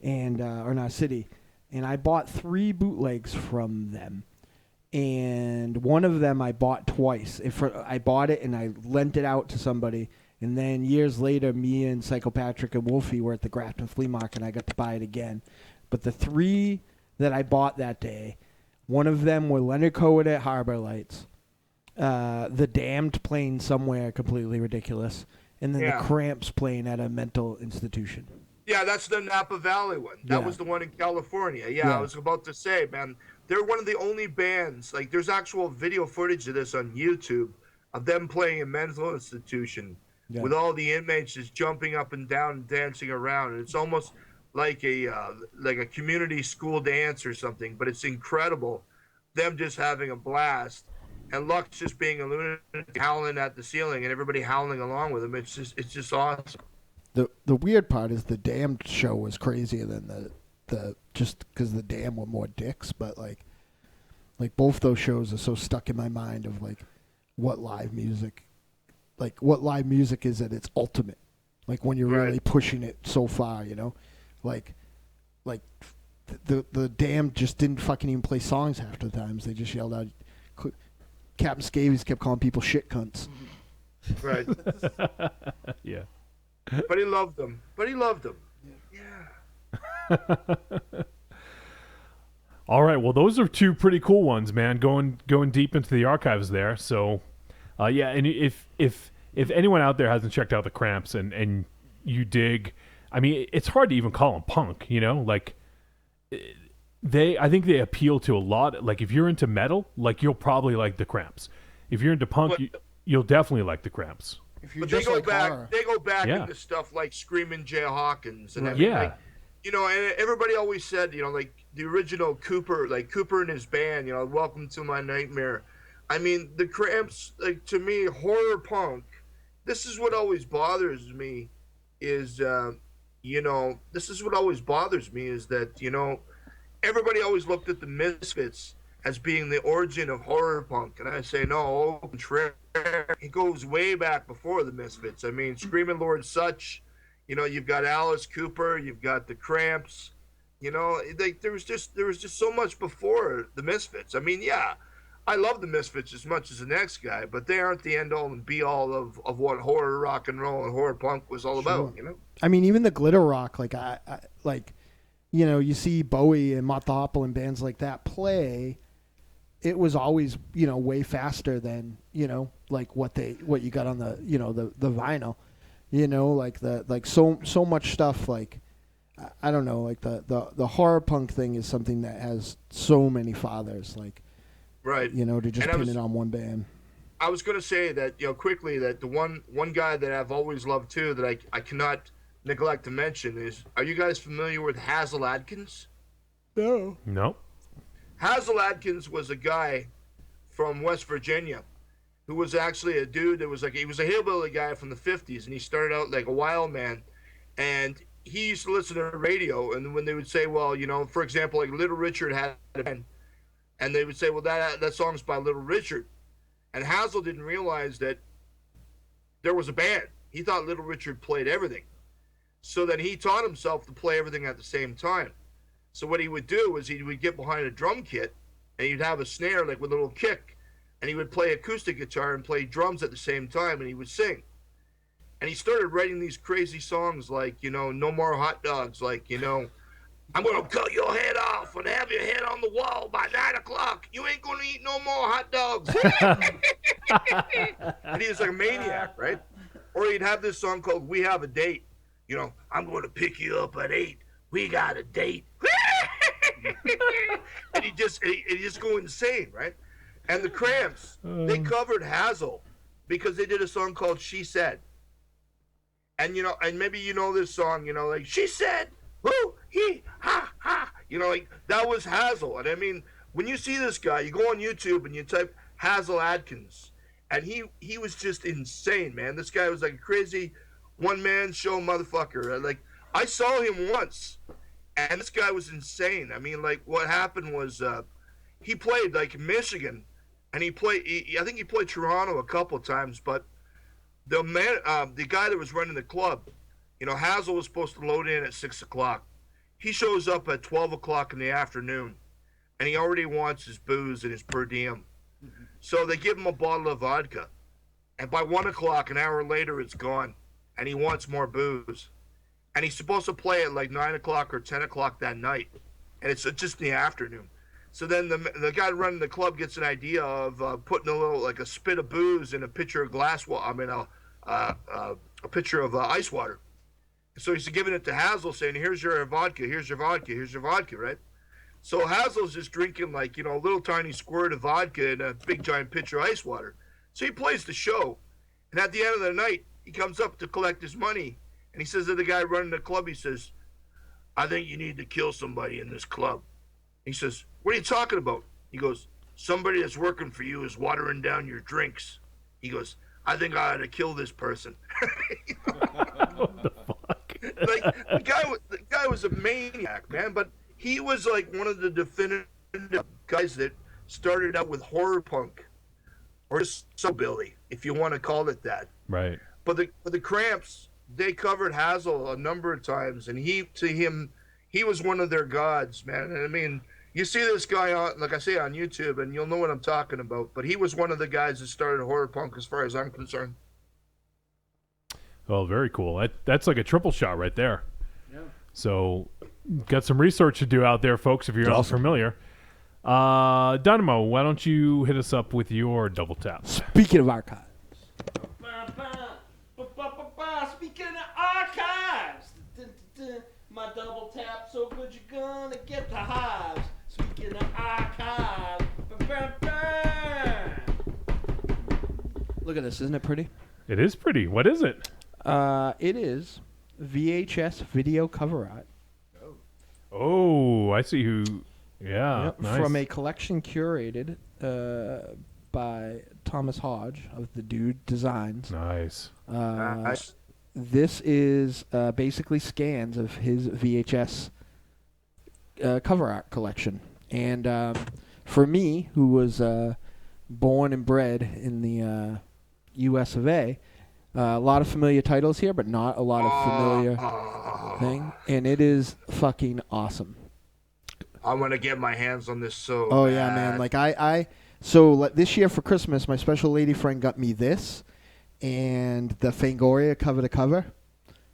and or in our city. And I bought 3 bootlegs from them, and one of them I bought twice. I bought it and I lent it out to somebody, and then years later, me and Psycho Patrick and Wolfie were at the Grafton Flea Market, and I got to buy it again. But the 3 that I bought that day, one of them were Leonard Cohen at Harbor Lights, The Damned playing somewhere completely ridiculous, and then the Cramps playing at a mental institution. Yeah, that's the Napa Valley one. That was the one in California. Yeah, I was about to say, man, they're one of the only bands, like, there's actual video footage of this on YouTube of them playing a mental institution with all the inmates just jumping up and down and dancing around. And it's almost like a community school dance or something, but it's incredible. Them just having a blast. And Lux just being a lunatic, howling at the ceiling, and everybody howling along with him. It's just awesome. The weird part is the Damned show was crazier than the just because the Damned were more dicks, but like both those shows are so stuck in my mind of like what live music is at its ultimate, like when you're really pushing it so far, you know, like the Damned just didn't fucking even play songs half the times. They just yelled out. Captain Scabies kept calling people shit cunts. Right. Yeah. But he loved them. Yeah. All right. Well, those are 2 pretty cool ones, man. Going deep into the archives there. So, yeah. And if anyone out there hasn't checked out the Cramps and you dig, I mean, it's hard to even call them punk. You know, like I think they appeal to a lot. Like, if you're into metal, like, you'll probably like the Cramps. If you're into punk, you'll definitely like the Cramps. But they go back into stuff like Screaming Jay Hawkins and everything. Like, you know, and everybody always said, you know, like the original Cooper, like Cooper and his band, you know, Welcome to My Nightmare. I mean, the Cramps, like, to me, horror punk. This is what always bothers me is, you know, that, you know, everybody always looked at the Misfits as being the origin of horror punk, and I say no, it goes way back before the Misfits. I mean, Screaming Lord Sutch, you know, you've got Alice Cooper, you've got the Cramps, you know, like there was just so much before the Misfits. I mean, yeah, I love the Misfits as much as the next guy, but they aren't the end all and be all of what horror rock and roll and horror punk was all about, you know. I mean, even the glitter rock, like I like, you know, you see Bowie and Mott the Hoople and bands like that play. It was always, you know, way faster than, you know, like what you got on the, you know, the vinyl, you know, like so much stuff. Like, I don't know, like the horror punk thing is something that has so many fathers, like, right, you know, to just pin it on one band. I was going to say that, you know, quickly, that the one guy that I've always loved too, that I cannot neglect to mention is, are you guys familiar with Hasil Atkins? No. No. Hasil Atkins was a guy from West Virginia who was actually a dude that was like, he was a hillbilly guy from the 50s, and he started out like a wild man, and he used to listen to the radio, and when they would say, well, you know, for example, like Little Richard had a band, and they would say, well, that song's by Little Richard, and Hasil didn't realize that there was a band. He thought Little Richard played everything. So then he taught himself to play everything at the same time. So what he would do is he would get behind a drum kit, and he'd have a snare like with a little kick, and he would play acoustic guitar and play drums at the same time, and he would sing. And he started writing these crazy songs like, you know, No More Hot Dogs, like, you know, I'm going to cut your head off and have your head on the wall by 9 o'clock. You ain't going to eat no more hot dogs. And he was like a maniac, right? Or he'd have this song called We Have a Date. You know, I'm going to pick you up at 8. We got a date. And he just go insane, right? And the Cramps, they covered Hasil because they did a song called She Said. And, and maybe you know this song, like, she said, who, he, ha, ha. Like, that was Hasil. And I mean, when you see this guy, you go on YouTube and you type Hasil Atkins. And he was just insane, man. This guy was like a crazy one-man show motherfucker. Like, I saw him once, and this guy was insane. I mean, like, what happened was he played, like, Michigan. And I think he played Toronto a couple times, but the guy that was running the club, Hasil was supposed to load in at 6 o'clock. He shows up at 12 o'clock in the afternoon, and he already wants his booze and his per diem. So they give him a bottle of vodka, and by 1 o'clock, an hour later, it's gone, and he wants more booze. And he's supposed to play at like 9 o'clock or 10 o'clock that night, and it's just in the afternoon. So then the guy running the club gets an idea of putting a spit of booze in a pitcher of a pitcher of ice water. So he's giving it to Hasil, saying, here's your vodka, here's your vodka, here's your vodka, right? So Hasil's just drinking like, a little tiny squirt of vodka in a big giant pitcher of ice water. So he plays the show. And at the end of the night, he comes up to collect his money. And he says to the guy running the club, he says, I think you need to kill somebody in this club. He says, what are you talking about? He goes, somebody that's working for you is watering down your drinks. He goes, I think I ought to kill this person. What the fuck? Like, the guy was a maniac, man. But he was like one of the definitive guys that started out with horror punk, or just Billy, if you want to call it that. Right. But the Cramps, they covered Hasil a number of times, and he was one of their gods, man. And I mean, you see this guy on, like I say, on YouTube, and you'll know what I'm talking about. But he was one of the guys that started horror punk, as far as I'm concerned. Oh, very cool. That's like a triple shot right there. Yeah. So, got some research to do out there, folks, if you're not familiar. Dynamo, why don't you hit us up with your double tap? Speaking of archives. Speaking of archives. My double tap so good you're gonna get the hives. Speaking of archives. Look at this, isn't it pretty? It is pretty. What is it? It is VHS video cover art. Oh, I see who. Yeah, Yep, nice. from a collection curated by Thomas Hodge of the Dude Designs. Nice. Nice. This is basically scans of his VHS cover art collection. And for me, who was born and bred in the U.S. of A., a lot of familiar titles here, but not a lot of familiar thing. And it is fucking awesome. I want to get my hands on this so Oh, bad. yeah, man. Like, so this year for Christmas, my special lady friend got me this and the Fangoria cover to cover.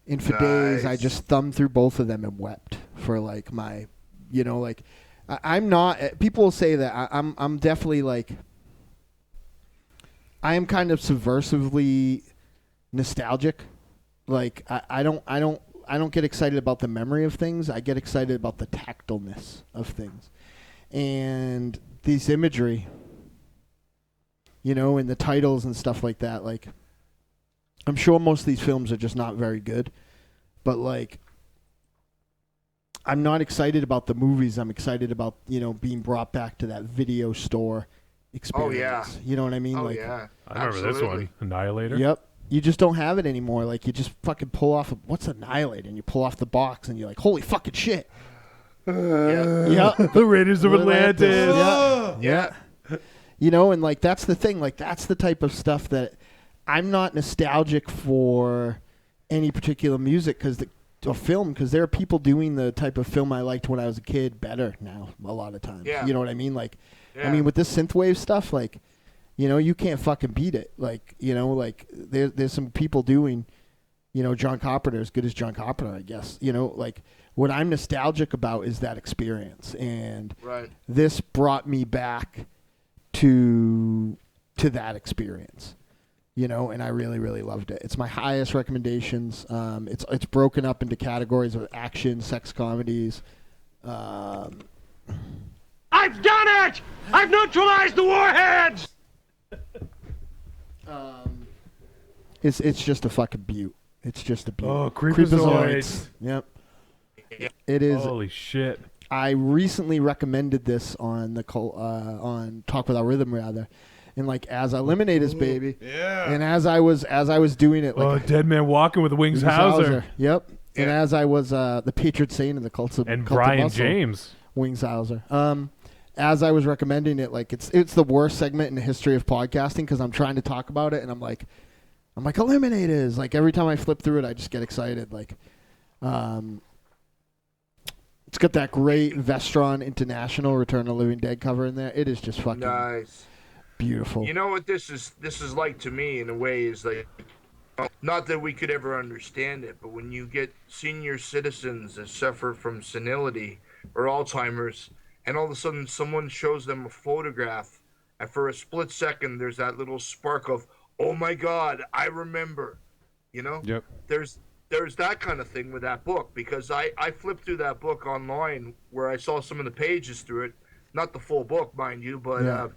And for days, I just thumbed through both of them and wept for, like, my, like, I'm not, people will say that I'm definitely, like, I am kind of subversively nostalgic. Like, I don't get excited about the memory of things. I get excited about the tactileness of things. And this imagery, and the titles and stuff like that, like, I'm sure most of these films are just not very good. But, like, I'm not excited about the movies. I'm excited about, being brought back to that video store experience. Oh, yeah. You know what I mean? Oh, like, yeah. I remember this one, Annihilator. Yep. You just don't have it anymore. Like, you just fucking pull off, what's Annihilator? And you pull off the box, and you're like, holy fucking shit. Yeah. The Raiders of Atlantis. Yeah. And, like, that's the thing. Like, that's the type of stuff that I'm not nostalgic for any particular music or film, because there are people doing the type of film I liked when I was a kid better now a lot of times. Yeah. You know what I mean? Like, Yeah. I mean, with this synthwave stuff, like, you can't fucking beat it. Like, like there's some people doing, John Carpenter as good as John Carpenter, I guess. Like, what I'm nostalgic about is that experience. And this brought me back to that experience. And I really, really loved it. It's my highest recommendations. It's broken up into categories of action, sex comedies, I've done it! I've neutralized the warheads! It's just a fucking beaut. It's just a beaut. Oh, Creepazoids. Yep. It is. Holy shit. I recently recommended this on on Talk Without Rhythm rather, and like as I eliminate this baby, and as I was doing it, like Dead Man Walking with Wings Hauser. Yep. And as I was the Patriot Saint and the Cult of Brian Muscle, James Wings Hauser. As I was recommending it, like it's the worst segment in the history of podcasting because I'm trying to talk about it and I'm like Eliminators. Like every time I flip through it, I just get excited. Like, it's got that great Vestron International Return of the Living Dead cover in there. It is just fucking nice, beautiful. You know what this is like to me in a way is like, not that we could ever understand it, but when you get senior citizens that suffer from senility or Alzheimer's, and all of a sudden someone shows them a photograph, and for a split second there's that little spark of, oh my God, I remember, you know? Yep. There's that kind of thing with that book, because I flipped through that book online where I saw some of the pages through it, not the full book, mind you, but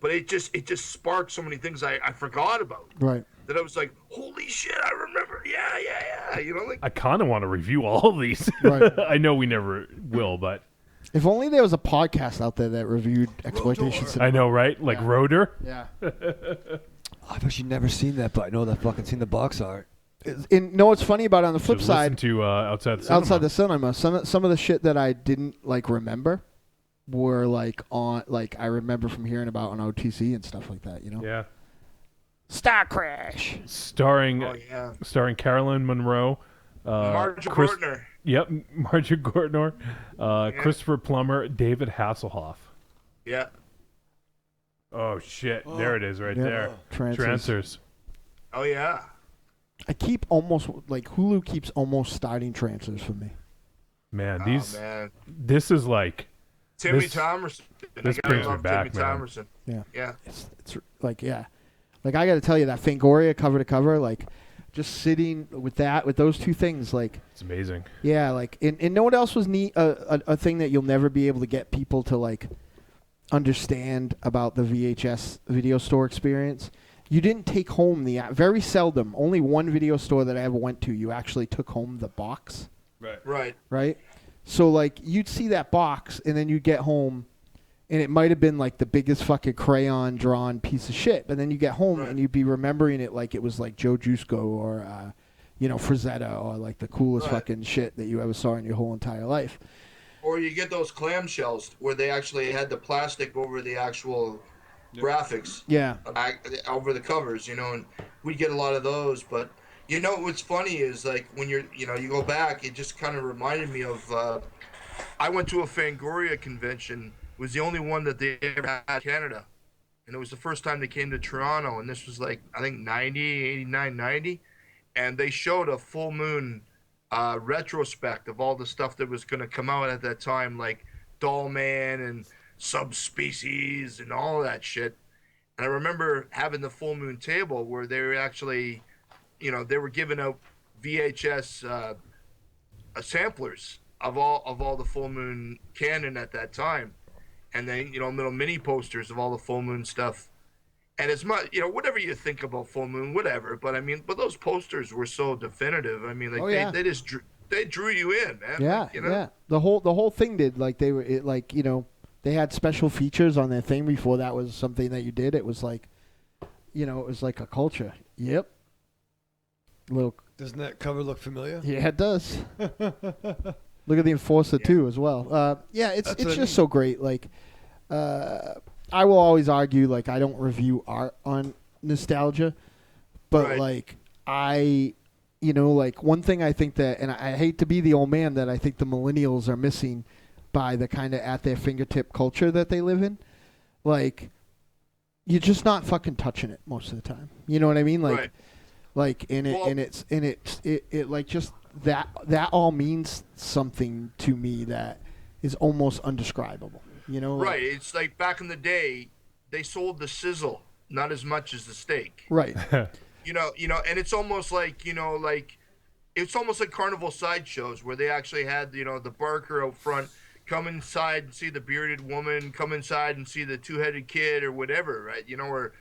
it just sparked so many things I forgot about. Right. That I was like, holy shit, I remember. Yeah. You know, like I kind of want to review all of these. Right. I know we never will, but if only there was a podcast out there that reviewed exploitation cinema. I know, right? Like Rotor. Yeah. I've actually never seen that, but I know that fucking seen the box art. And know what's funny about it, on the flip Just side, listen to Outside the Cinema. Outside the Cinema, some of the shit that I didn't like remember were like on, like I remember from hearing about on OTC and stuff like that, you know? Yeah. Star Crash. Starring Carolyn Monroe. Marge Gortner. Yep, Marge Gortner. Christopher Plummer. David Hasselhoff. Yeah. Oh, shit. There it is right there. Trancers. Oh, yeah. I keep almost, like, Hulu keeps almost starting Trancers for me. Man, man. This is like... Timmy Thomerson. This brings me back, Timmy man. Thomerson. Yeah. It's like, yeah. Like, I got to tell you, that Fangoria cover to cover, like, just sitting with those two things, like... It's amazing. Yeah, like, and know what else was neat? A thing that you'll never be able to get people to, like, understand about the VHS video store experience. You didn't take home very seldom, only one video store that I ever went to, you actually took home the box. Right. So, like, you'd see that box, and then you'd get home, and it might have been, like, the biggest fucking crayon-drawn piece of shit. But then you get home, and you'd be remembering it like it was, like, Joe Jusko or, Frazetta or, like, the coolest fucking shit that you ever saw in your whole entire life. Or you get those clamshells where they actually had the plastic over the actual graphics. Yeah. Over the covers, and we'd get a lot of those. But, what's funny is, like, when you go back, it just kind of reminded me of, I went to a Fangoria convention. It was the only one that they ever had in Canada. And it was the first time they came to Toronto. And this was, like, I think 89, 90. And they showed a full moon retrospect of all the stuff that was going to come out at that time, like Doll Man and Subspecies and all that shit. And I remember having the full moon table where they were actually, they were giving out VHS samplers of all the full moon canon at that time, and then little mini posters of all the full moon stuff. And as much, whatever you think about full moon, whatever. But I mean, those posters were so definitive. I mean, like they just they drew you in, man. Yeah, like, yeah. The whole thing did, like, they were they had special features on their thing before that was something that you did. It was like, it was like a culture. Yep. Doesn't that cover look familiar? Yeah, it does. Look at the Enforcer too, as well. It's just so great. Like, I will always argue, like, I don't review art on nostalgia, but like like one thing I think that, and I hate to be the old man, that I think the millennials are missing by the kind of at their fingertip culture that they live in. Like, you're just not fucking touching it most of the time. You know what I mean? Like, it like just that all means something to me that is almost undescribable. Right. It's like back in the day, they sold the sizzle, not as much as the steak. Right. And it's almost like, it's almost like carnival sideshows where they actually had, the barker out front come inside and see the bearded woman, come inside and see the two-headed kid or whatever, right? You know, or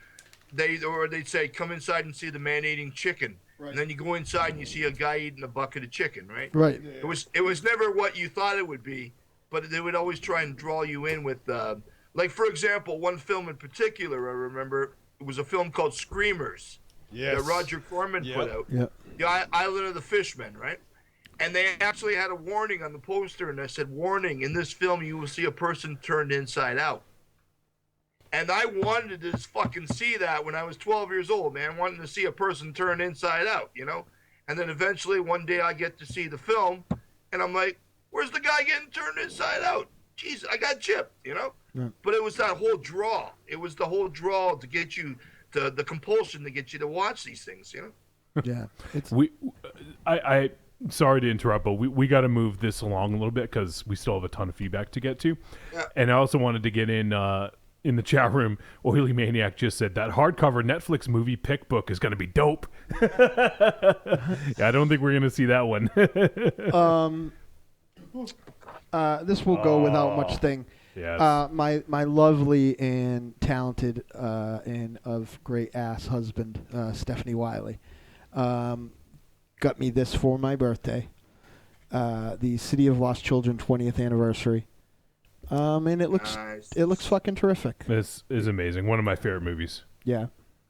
they'd say, come inside and see the man eating chicken. Right. And then you go inside and you see a guy eating a bucket of chicken, right? Right. It was never what you thought it would be, but they would always try and draw you in with, like, for example, one film in particular I remember, it was a film called Screamers that Roger Corman put out. Yeah. The Island of the Fishmen, right? And they actually had a warning on the poster, and I said, warning, in this film you will see a person turned inside out. And I wanted to fucking see that when I was 12 years old, man, wanting to see a person turned inside out, you know? And then eventually one day I get to see the film, and I'm like, where's the guy getting turned inside out? Jeez, I got chipped, you know? Yeah. But it was that whole draw. It was the whole draw to get you, the compulsion to get you to watch these things, you know? Yeah. I sorry to interrupt, but we got to move this along a little bit because we still have a ton of feedback to get to. Yeah. And I also wanted to get in the chat room. Oily Maniac just said that hardcover Netflix movie pick book is going to be dope. I don't think we're going to see that one. This will go without much thing. Yes. My lovely and talented and of great ass husband, Stephanie Wiley, got me this for my birthday. The City of Lost Children 20th anniversary. And it looks fucking terrific. This is amazing. One of my favorite movies. Yeah.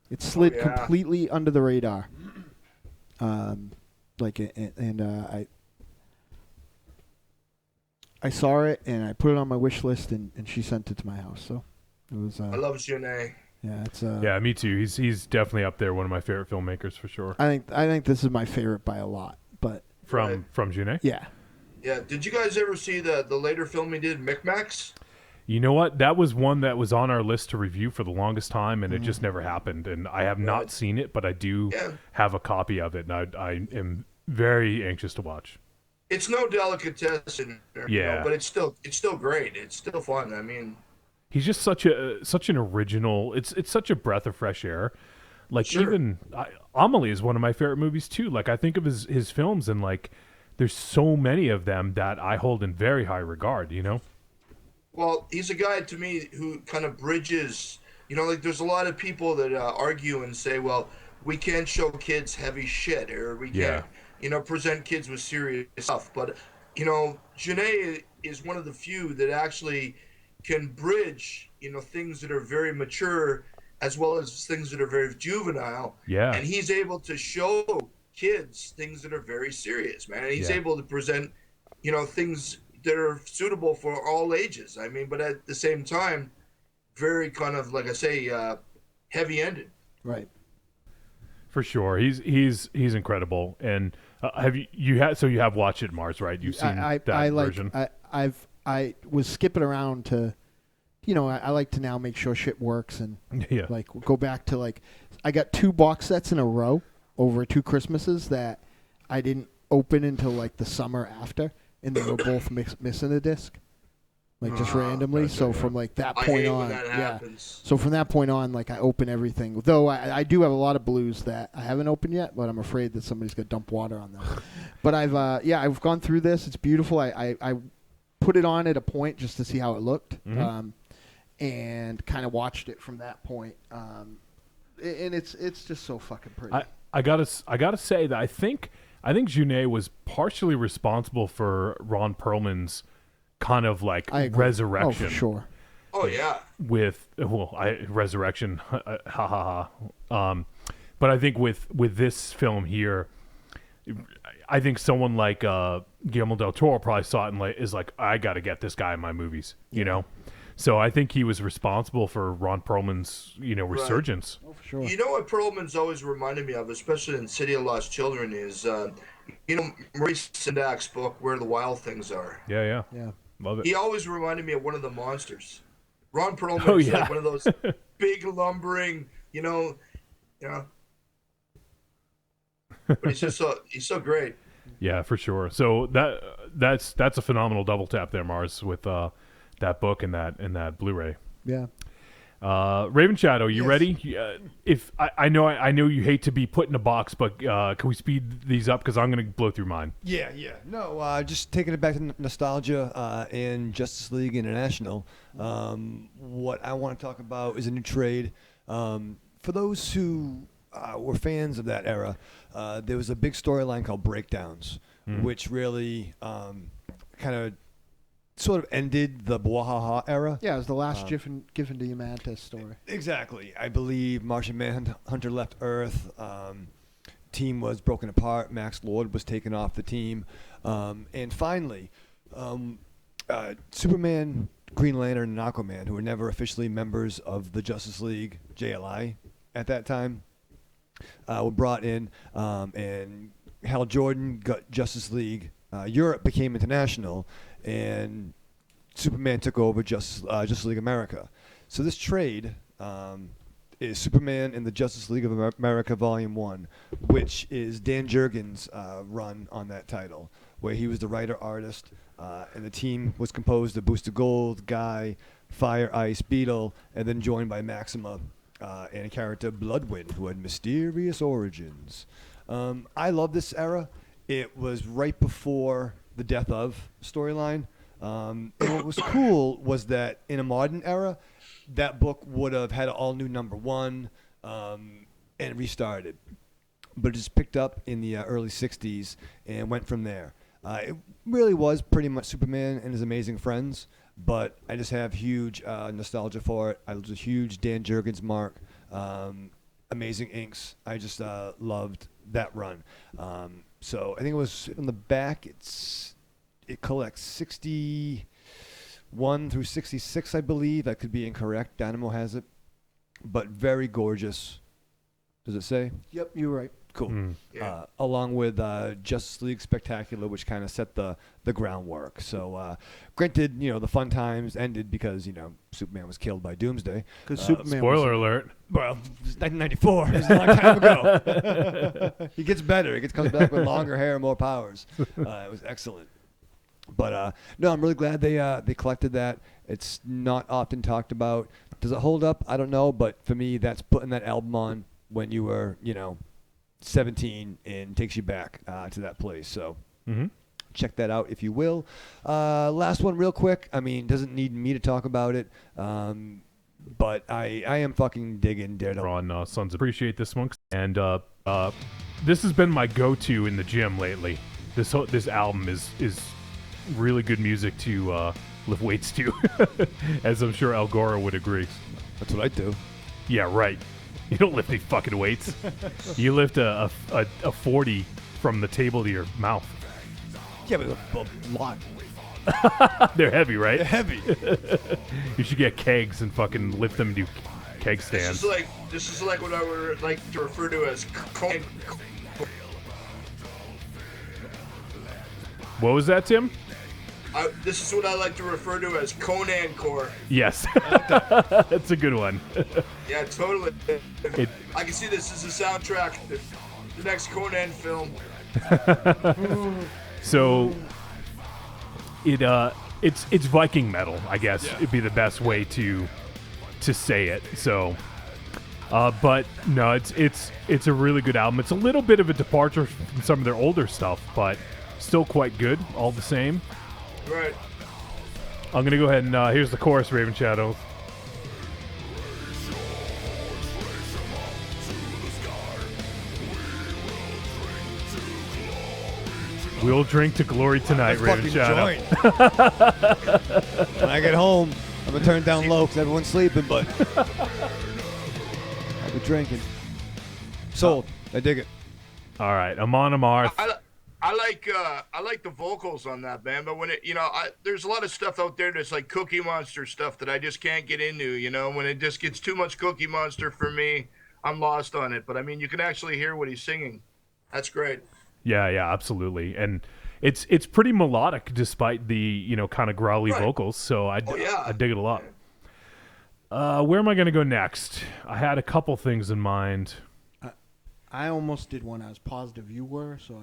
It slid completely under the radar. I saw it and I put it on my wish list and she sent it to my house. So it was I love Jeunet. Yeah, it's yeah, me too. He's definitely up there, one of my favorite filmmakers for sure. I think this is my favorite by a lot. But from Jeunet? Yeah. Yeah. Did you guys ever see the later film he did, Micmacs? You know what? That was one that was on our list to review for the longest time, and it just never happened. And I have not seen it, but I do have a copy of it, and I am very anxious to watch. It's no delicatessen, but it's still great. It's still fun. I mean, he's just such an original. It's such a breath of fresh air. Like even Amelie is one of my favorite movies too. Like I think of his films, and like there's so many of them that I hold in very high regard. You know. Well, he's a guy to me who kind of bridges. You know, like there's a lot of people that argue and say, well, we can't show kids heavy shit, or we can't. You know, present kids with serious stuff. But, you know, Jeunet is one of the few that actually can bridge, you know, things that are very mature as well as things that are very juvenile. Yeah. And he's able to show kids things that are very serious, man. And he's able to present, you know, things that are suitable for all ages. I mean, but at the same time, very kind of, like I say, heavy-ended. Right. For sure. He's incredible. And you have watched it, Mars, right? You've seen that version. I was skipping around to, you know, I like to now make sure shit works and like go back to like I got 2 box sets in a row over 2 Christmases that I didn't open until like the summer after, and they were both missing a disc. Like just randomly, so from like that point on, So from that point on, like I open everything. Though I do have a lot of blues that I haven't opened yet, but I'm afraid that somebody's gonna dump water on them. But I've gone through this. It's beautiful. I put it on at a point just to see how it looked, and kind of watched it from that point. And it's just so fucking pretty. I gotta say that I think Jeunet was partially responsible for Ron Perlman's kind of like resurrection. Oh, for sure. Oh yeah. With resurrection, but I think with this film here, I think someone like Guillermo del Toro probably saw it and is like, I got to get this guy in my movies, you know. So I think he was responsible for Ron Perlman's, you know, resurgence. Oh, for sure. You know what Perlman's always reminded me of, especially in City of Lost Children, is you know Maurice Sendak's book Where the Wild Things Are. Yeah. Love it. He always reminded me of one of the monsters. Ron Perlman is like one of those big lumbering, you know. But he's so great. Yeah, for sure. So that's a phenomenal double tap there, Mars, with that book and that Blu-ray. Yeah. Raven Shadow, you ready? If I know you hate to be put in a box, but can we speed these up? Because I'm going to blow through mine. Yeah. No, just taking it back to nostalgia and Justice League International. What I want to talk about is a new trade. For those who were fans of that era, there was a big storyline called Breakdowns, which really kind of sort of ended the Bwahaha era. Yeah, it was the last Giffen to Mantis story. Exactly. I believe Martian Manhunter left Earth. Team was broken apart. Max Lord was taken off the team. And finally, Superman, Green Lantern, and Aquaman, who were never officially members of the Justice League, JLI, at that time, were brought in. And Hal Jordan got Justice League. Europe became international, and Superman took over Justice League America. So this trade is Superman in the Justice League of America Volume 1, which is Dan Jurgens' run on that title, where he was the writer-artist, and the team was composed of Booster Gold, Guy, Fire, Ice, Beetle, and then joined by Maxima and a character, Bloodwind, who had mysterious origins. I love this era. It was right before the Death of storyline. And what was cool was that in a modern era, that book would have had an all-new number 1 and restarted. But it just picked up in the early 60s and went from there. It really was pretty much Superman and his amazing friends, but I just have huge nostalgia for it. I was a huge Dan Jurgens mark, amazing inks. I just loved that run. So I think it was on the back. It collects 61 through 66, I believe. That could be incorrect. Dynamo has it, but very gorgeous. Does it say? Yep, you're right. Cool. Along with Justice League Spectacular, which kind of set the groundwork. So, granted, the fun times ended because Superman was killed by Doomsday. Because Superman. Spoiler alert. Well, it was 1994. It was a long time ago. He gets better. He comes back with longer hair and more powers. It was excellent. But no, I'm really glad they collected that. It's not often talked about. Does it hold up? I don't know. But for me, that's putting that album on when you were, 17 and takes you back to that place. So check that out if you will. Last one real quick. I mean, doesn't need me to talk about it. But I am fucking digging Daredevil. On Sons. Appreciate this one. And this has been my go-to in the gym lately. This album is really good music to lift weights to, as I'm sure Al Gore would agree. That's what I do. Yeah, right. You don't lift any fucking weights. You lift a 40 from the table to your mouth. Yeah, but a lot. They're heavy, right? They're heavy. You should get kegs and fucking lift them and do keg stands. This is like what I would like to refer to as Conan. What was that, Tim? This is what I like to refer to as Conan Core. Yes. That's a good one. Yeah, totally. I can see this as a soundtrack to the next Conan film. So it's Viking metal, I guess. Yeah. It'd be the best way to say it. So but no, it's a really good album. It's a little bit of a departure from some of their older stuff, but still quite good all the same. Right. I'm going to go ahead and here's the chorus, Raven Shadow. We'll drink to glory tonight, Raven Shadow. When I get home, I'm going to turn it down low because everyone's sleeping, but I'll be drinking. Sold. I dig it. All right. Amon Amarth. I like the vocals on that, man. But when there's a lot of stuff out there that's like Cookie Monster stuff that I just can't get into. When it just gets too much Cookie Monster for me, I'm lost on it. But I mean, you can actually hear what he's singing. That's great. Yeah, absolutely. And it's pretty melodic despite the kind of growly vocals. So I dig it a lot. Where am I going to go next? I had a couple things in mind. I almost did one I was positive you were, so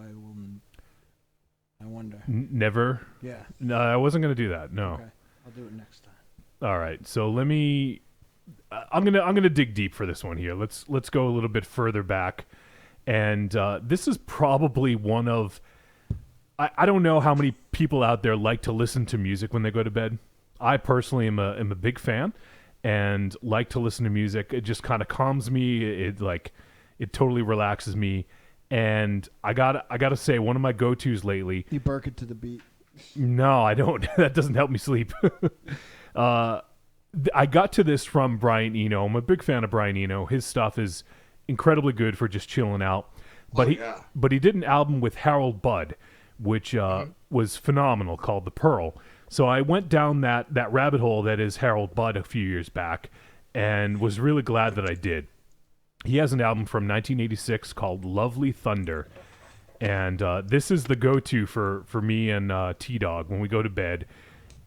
I wonder. Never? Yeah. No, I wasn't going to do that, no. Okay. I'll do it next time. All right, so let me... I'm gonna dig deep for this one here. Let's go a little bit further back, and this is probably one of I don't know how many people out there like to listen to music when they go to bed. I personally am a big fan and like to listen to music. It just kind of calms me. It totally relaxes me. And I gotta say, one of my go-tos lately. You burk it to the beat. No, I don't. That doesn't help me sleep. I got to this from Brian Eno. I'm a big fan of Brian Eno. His stuff is incredibly good for just chilling out. But he did an album with Harold Budd, which was phenomenal, called The Pearl. So I went down that rabbit hole that is Harold Budd a few years back and was really glad that I did. He has an album from 1986 called Lovely Thunder. And this is the go-to for me and T-Dog when we go to bed.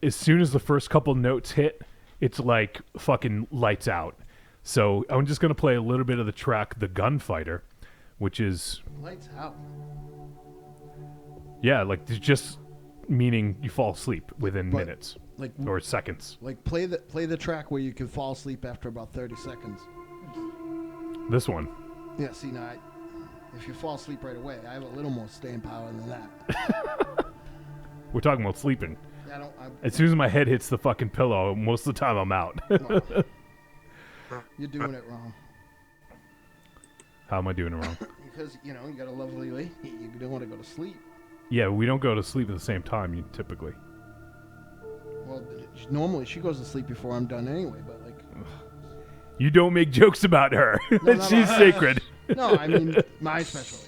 As soon as the first couple notes hit, it's like fucking lights out. So I'm just going to play a little bit of the track The Gunfighter, which is... Lights out. Yeah, like just meaning you fall asleep within minutes or seconds. Like play the track where you can fall asleep after about 30 seconds. This one. Yeah, see, now, if you fall asleep right away, I have a little more staying power than that. We're talking about sleeping. Yeah, as soon as my head hits the fucking pillow, most of the time I'm out. You're doing it wrong. How am I doing it wrong? Because, you got a lovely lady. You don't want to go to sleep. Yeah, we don't go to sleep at the same time, typically. Well, normally she goes to sleep before I'm done anyway, but You don't make jokes about her. She's sacred. No, I mean, my special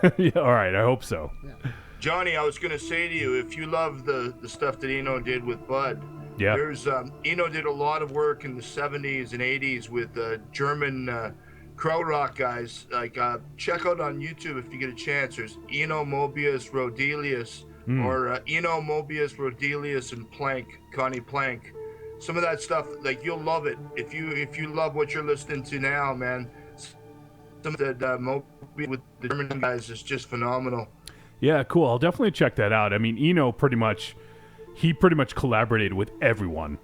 lady. Yeah, all right, I hope so. Yeah. Johnny, I was going to say to you, if you love the stuff that Eno did with Bud, there's Eno did a lot of work in the 70s and 80s with German krautrock guys. Like, check out on YouTube if you get a chance. There's Eno, Mobius, Rodelius, or Eno, Mobius, Rodelius, and Plank, Connie Plank. Some of that stuff, like, you'll love it. If you love what you're listening to now, man, some of that Mobius with the German guys is just phenomenal. Yeah, cool. I'll definitely check that out. I mean, Eno pretty much collaborated with everyone,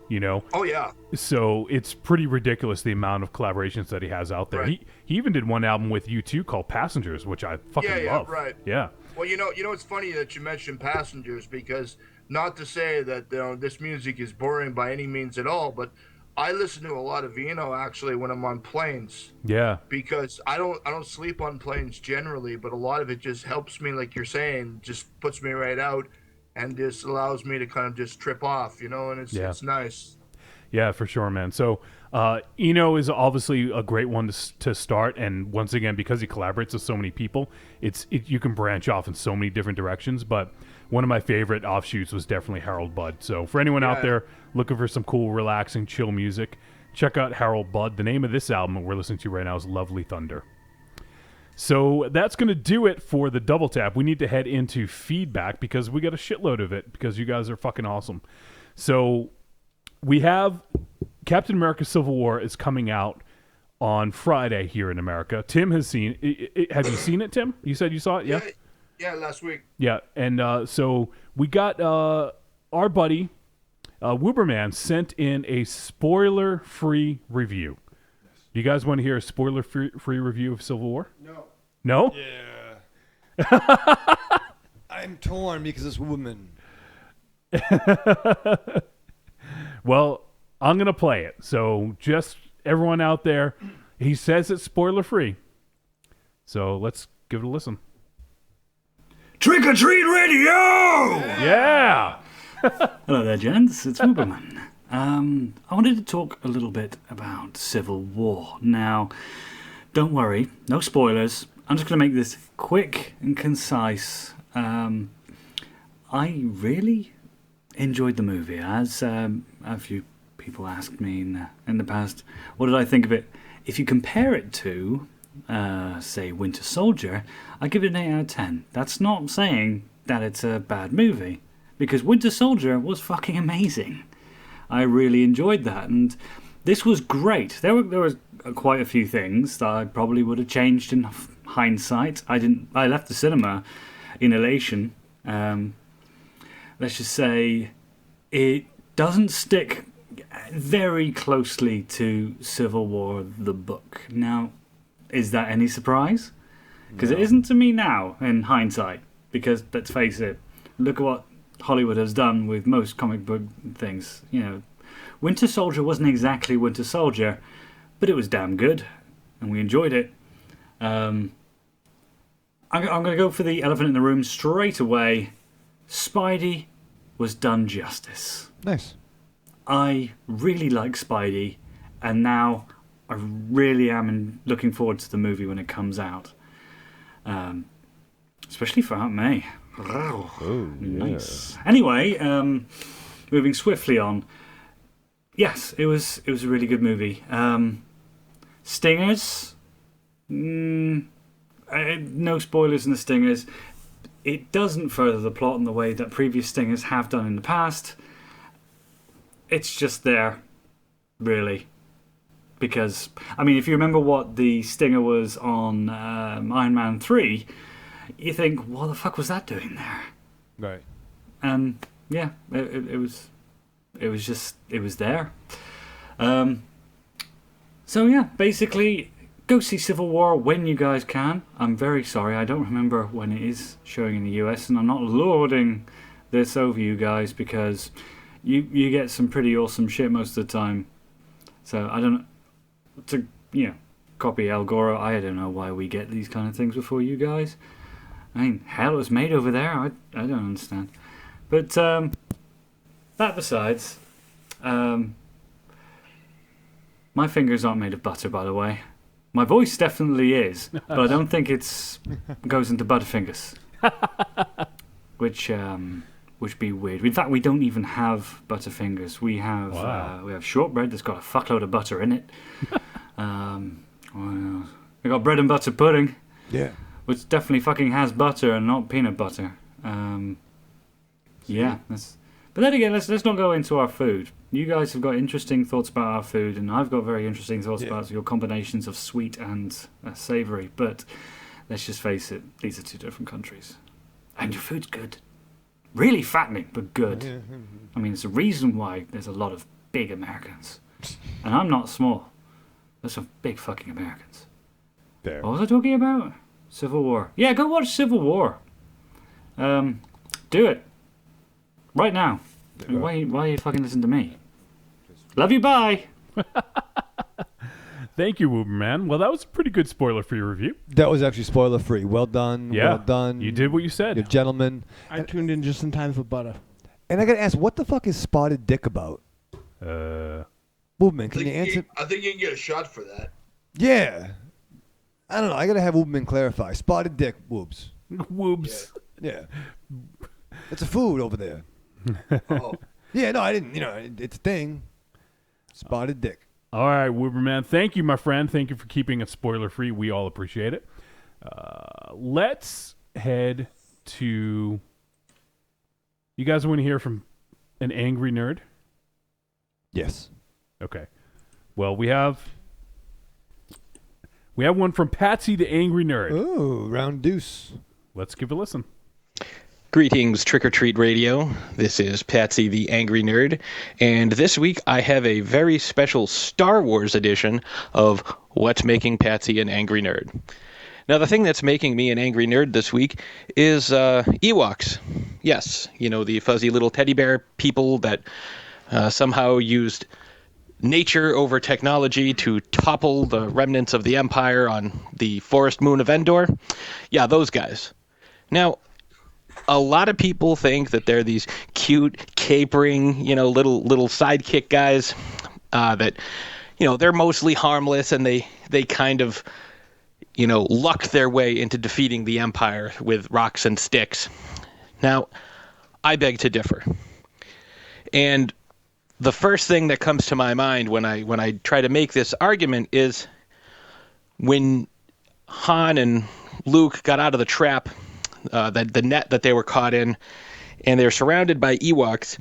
Oh, yeah. So it's pretty ridiculous the amount of collaborations that he has out there. Right. He even did one album with U2 called Passengers, which I fucking love. Right. Yeah. Well, it's funny that you mentioned Passengers, because not to say that this music is boring by any means at all, but I listen to a lot of Eno actually when I'm on planes. Yeah. Because I don't sleep on planes generally, but a lot of it just helps me, like you're saying, just puts me right out and just allows me to kind of just trip off, and it's nice. Yeah, for sure, man. So Eno is obviously a great one to start, and once again, because he collaborates with so many people, you can branch off in so many different directions, but one of my favorite offshoots was definitely Harold Budd. So for anyone out there looking for some cool, relaxing, chill music, check out Harold Budd. The name of this album we're listening to right now is Lovely Thunder. So that's going to do it for the double tap. We need to head into feedback because we got a shitload of it because you guys are fucking awesome. So we have Captain America Civil War is coming out on Friday here in America. Tim has seen it. Have you seen it, Tim? You said you saw it? Yeah? Yeah, last week. Yeah, and so we got our buddy Wooberman sent in a spoiler-free review. You guys want to hear a spoiler-free review of Civil War? No. No? Yeah. I'm torn because it's woman. Well, I'm going to play it. So just everyone out there, he says it's spoiler-free. So let's give it a listen. Trick or Treat Radio! Yeah! Hello there, gents. It's Wooberman. I wanted to talk a little bit about Civil War. Now, don't worry, no spoilers. I'm just going to make this quick and concise. I really enjoyed the movie. As a few people asked me in the past, what did I think of it? If you compare it to, say, Winter Soldier, I give it an 8 out of 10. That's not saying that it's a bad movie, because Winter Soldier was fucking amazing. I really enjoyed that, and this was great. There was quite a few things that I probably would have changed in hindsight. I left the cinema in elation. Let's just say it doesn't stick very closely to Civil War, the book. Now, is that any surprise? Because it isn't to me now, in hindsight. Because, let's face it, look at what Hollywood has done with most comic book things. You know, Winter Soldier wasn't exactly Winter Soldier, but it was damn good, and we enjoyed it. I'm going to go for the elephant in the room straight away. Spidey was done justice. Nice. I really like Spidey, and now I really am looking forward to the movie when it comes out. Especially for Aunt May. Oh, nice. Yeah. Anyway, moving swiftly on. Yes, it was a really good movie. Stingers. No spoilers in the Stingers. It doesn't further the plot in the way that previous Stingers have done in the past. It's just there, really. Because, I mean, if you remember what the Stinger was on Iron Man 3, you think, what the fuck was that doing there? Right. And, yeah, it was there. So, yeah, basically, go see Civil War when you guys can. I'm very sorry, I don't remember when it is showing in the US, and I'm not lording this over you guys because you get some pretty awesome shit most of the time. So, I don't know. To, copy Al Gore, I don't know why we get these kind of things before you guys. I mean, hell, it was made over there. I don't understand. But, that besides, my fingers aren't made of butter, by the way. My voice definitely is, but I don't think it goes into Butterfingers. Which be weird. In fact, we don't even have Butterfingers. We have we have shortbread that's got a fuckload of butter in it. We got bread and butter pudding. Yeah. Which definitely fucking has butter and not peanut butter. Yeah. But then again, let's not go into our food. You guys have got interesting thoughts about our food, and I've got very interesting thoughts about your combinations of sweet and savoury. But let's just face it, these are two different countries. And your food's good. Really fattening, but good. Yeah. I mean, it's a reason why there's a lot of big Americans. And I'm not small. There's some big fucking Americans. There. What was I talking about? Civil War. Yeah, go watch Civil War. Do it. Right now. I mean, why are you fucking listening to me? Love you, bye! Thank you, Uberman. Well, that was a pretty good spoiler for your review. That was actually spoiler free. Well done. Yeah. Well done. You did what you said. You're a gentleman. I tuned in just in time for butter. And I gotta ask, what the fuck is Spotted Dick about? Uberman, can you answer? I think you can get a shot for that. Yeah. I don't know. I gotta have Uberman clarify. Spotted Dick, whoops. Whoops. Yeah. It's a food over there. Oh. Yeah, no, I didn't. It's a thing. Spotted Dick. All right, Wooberman. Thank you, my friend. Thank you for keeping it spoiler-free. We all appreciate it. Let's head to... You guys want to hear from an angry nerd? Yes. Okay. Well, we have one from Patsy the Angry Nerd. Ooh, round deuce. Let's give a listen. Greetings, Trick or Treat Radio. This is Patsy the Angry Nerd, and this week I have a very special Star Wars edition of What's Making Patsy an Angry Nerd. Now, the thing that's making me an angry nerd this week is Ewoks. Yes, the fuzzy little teddy bear people that somehow used nature over technology to topple the remnants of the Empire on the forest moon of Endor. Yeah, those guys. Now, a lot of people think that they're these cute, capering, little sidekick guys that, they're mostly harmless, and they kind of, lucked their way into defeating the Empire with rocks and sticks. Now, I beg to differ. And the first thing that comes to my mind when I try to make this argument is when Han and Luke got out of the trap, the net that they were caught in, and they're surrounded by Ewoks,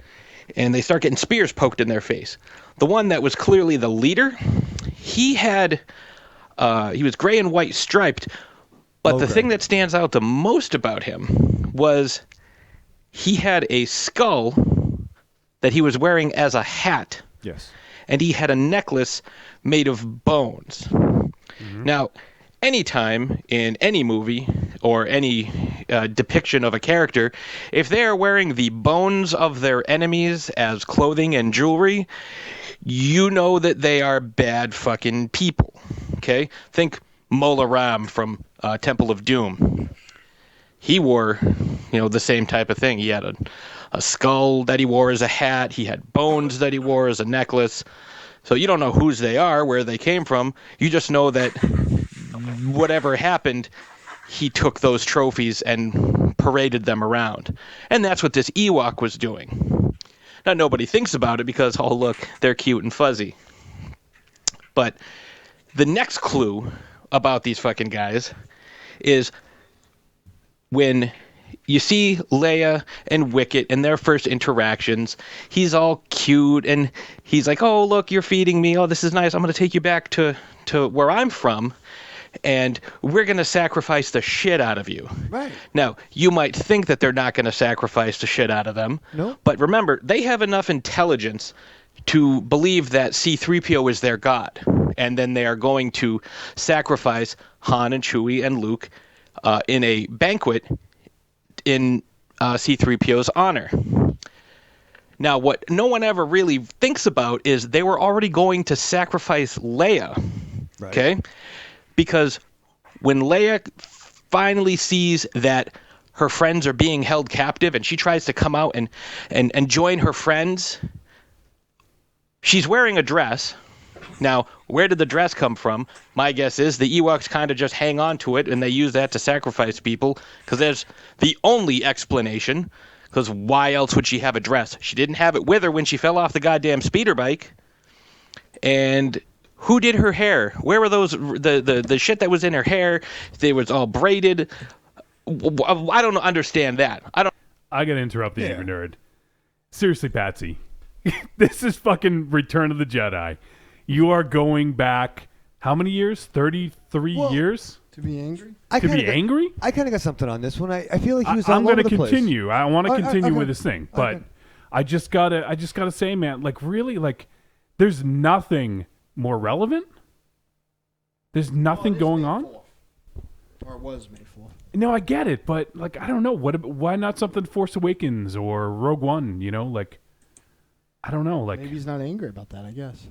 and they start getting spears poked in their face. The one that was clearly the leader, he was gray and white striped, but the thing that stands out the most about him was he had a skull that he was wearing as a hat Yes. And he had a necklace made of bones. Now, anytime in any movie or any depiction of a character, if they are wearing the bones of their enemies as clothing and jewelry, you know that they are bad fucking people. Okay? Think Mola Ram from Temple of Doom. He wore, the same type of thing. He had a skull that he wore as a hat. He had bones that he wore as a necklace. So you don't know whose they are, where they came from. You just know that whatever happened, he took those trophies and paraded them around. And that's what this Ewok was doing. Now, nobody thinks about it because, oh, look, they're cute and fuzzy. But the next clue about these fucking guys is when you see Leia and Wicket in their first interactions, he's all cute and he's like, oh, look, you're feeding me. Oh, this is nice. I'm going to take you back to where I'm from, and we're going to sacrifice the shit out of you. Right. Now, you might think that they're not going to sacrifice the shit out of them. No. But remember, they have enough intelligence to believe that C-3PO is their god, and then they are going to sacrifice Han and Chewie and Luke in a banquet in C-3PO's honor. Now, what no one ever really thinks about is they were already going to sacrifice Leia, okay? Because when Leia finally sees that her friends are being held captive and she tries to come out and join her friends, she's wearing a dress. Now, where did the dress come from? My guess is the Ewoks kind of just hang on to it, and they use that to sacrifice people, because there's the only explanation, because why else would she have a dress? She didn't have it with her when she fell off the goddamn speeder bike. And who did her hair? Where were those, the shit that was in her hair? They was all braided. I don't understand that. I got to interrupt the Angry Nerd. Seriously, Patsy. This is fucking Return of the Jedi. You are going back, how many years? 33 years? To be angry? Angry? I kind of got something on this one. I feel like he was I'm all over gonna the place. continue. I want to continue okay. with this thing, but I just gotta say, man, like really, like there's nothing more relevant. There's nothing going on. Or it was May 4th. No, I get it, but like I don't know. Why not something Force Awakens or Rogue One? Like I don't know. Like maybe he's not angry about that. I guess.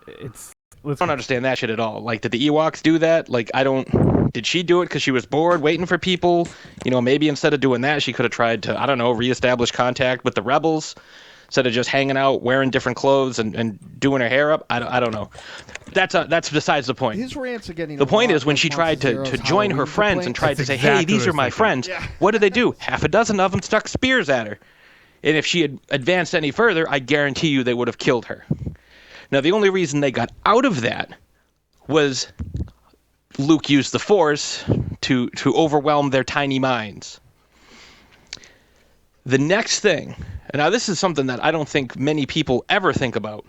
I don't understand that shit at all. Like, did the Ewoks do that? Like, did she do it because she was bored waiting for people? Maybe instead of doing that, she could have tried to, I don't know, reestablish contact with the rebels instead of just hanging out, wearing different clothes and doing her hair up. I don't know. That's besides the point. His rants are getting the point is when she tried to join her friends and tried to say, hey, these are my friends, what did they do? Half a dozen of them stuck spears at her. And if she had advanced any further, I guarantee you they would have killed her. Now, the only reason they got out of that was Luke used the Force to overwhelm their tiny minds. The next thing, and now this is something that I don't think many people ever think about.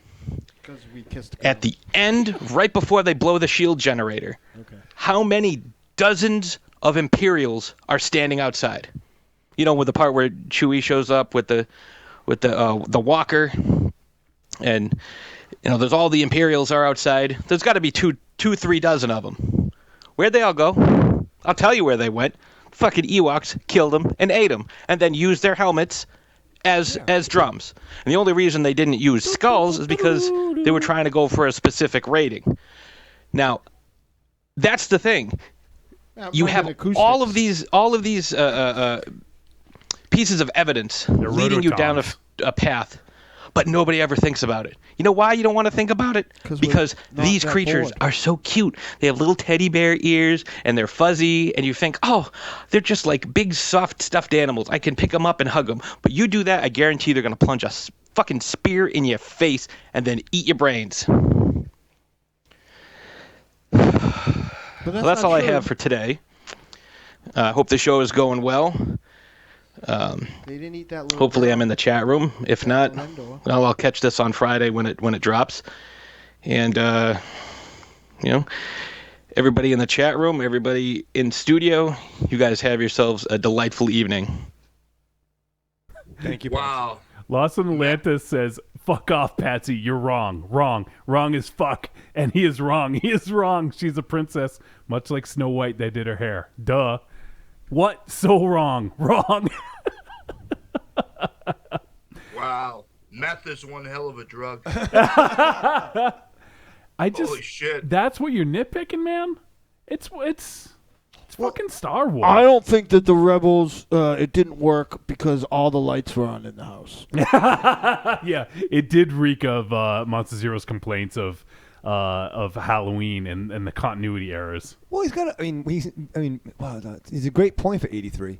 Because we kissed at the end, right before they blow the shield generator, how many dozens of Imperials are standing outside? With the part where Chewie shows up with the walker, and there's all the Imperials are outside. There's got to be 3 dozen of them. Where'd they all go? I'll tell you where they went. Fucking Ewoks killed them and ate them, and then used their helmets as drums. And the only reason they didn't use skulls is because they were trying to go for a specific rating. Now, that's the thing. You have all of these pieces of evidence leading you down a path, but nobody ever thinks about it. You know why you don't want to think about it? Because these creatures are so cute. They have little teddy bear ears, and they're fuzzy, and you think, oh, they're just like big, soft, stuffed animals. I can pick them up and hug them. But you do that, I guarantee they're going to plunge a fucking spear in your face and then eat your brains. Well, that's all I have for today. Hope the show is going well. They didn't eat that little hopefully I'm in the chat room. If not, well, I'll catch this on Friday when it drops. And everybody in the chat room, everybody in studio, you guys have yourselves a delightful evening. Thank you. Wow. Lost in Atlantis says Fuck off, Patsy. You're wrong. Wrong as fuck. And he is wrong. He is wrong. She's a princess, much like Snow White. They did her hair. Duh. What? So wrong. Wrong. Wow. Meth is one hell of a drug. Holy shit. That's what you're nitpicking, man? It's fucking Star Wars. I don't think that the Rebels, it didn't work because all the lights were on in the house. Yeah, it did reek of Monster Zero's complaints of Halloween and the continuity errors. Well, he's got. Wow, he's a great point for 83.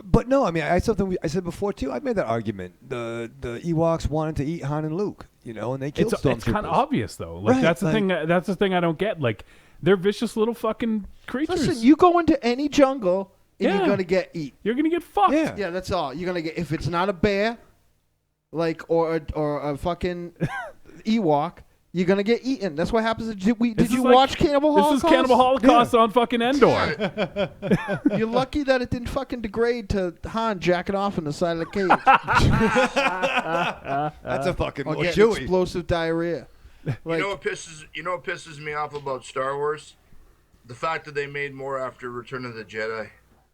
But no, I mean, I said before too. I made that argument. The Ewoks wanted to eat Han and Luke, and they killed Stormtroopers. It's kind of obvious though. Like Right, that's the thing. That's the thing I don't get. Like they're vicious little fucking creatures. Listen, you go into any jungle and Yeah. you're gonna get eat. You're gonna get fucked. Yeah, that's all. You're gonna get if it's not a bear, like or a fucking Ewok. You're gonna get eaten. That's what happens. Did you watch Cannibal Holocaust? This is Cannibal Holocaust on fucking Endor. You're lucky that it didn't fucking degrade to Han jacking off in the side of the cage. That's a fucking or more getting chewy. explosive diarrhea. You know what pisses me off about Star Wars? The fact that they made more after Return of the Jedi.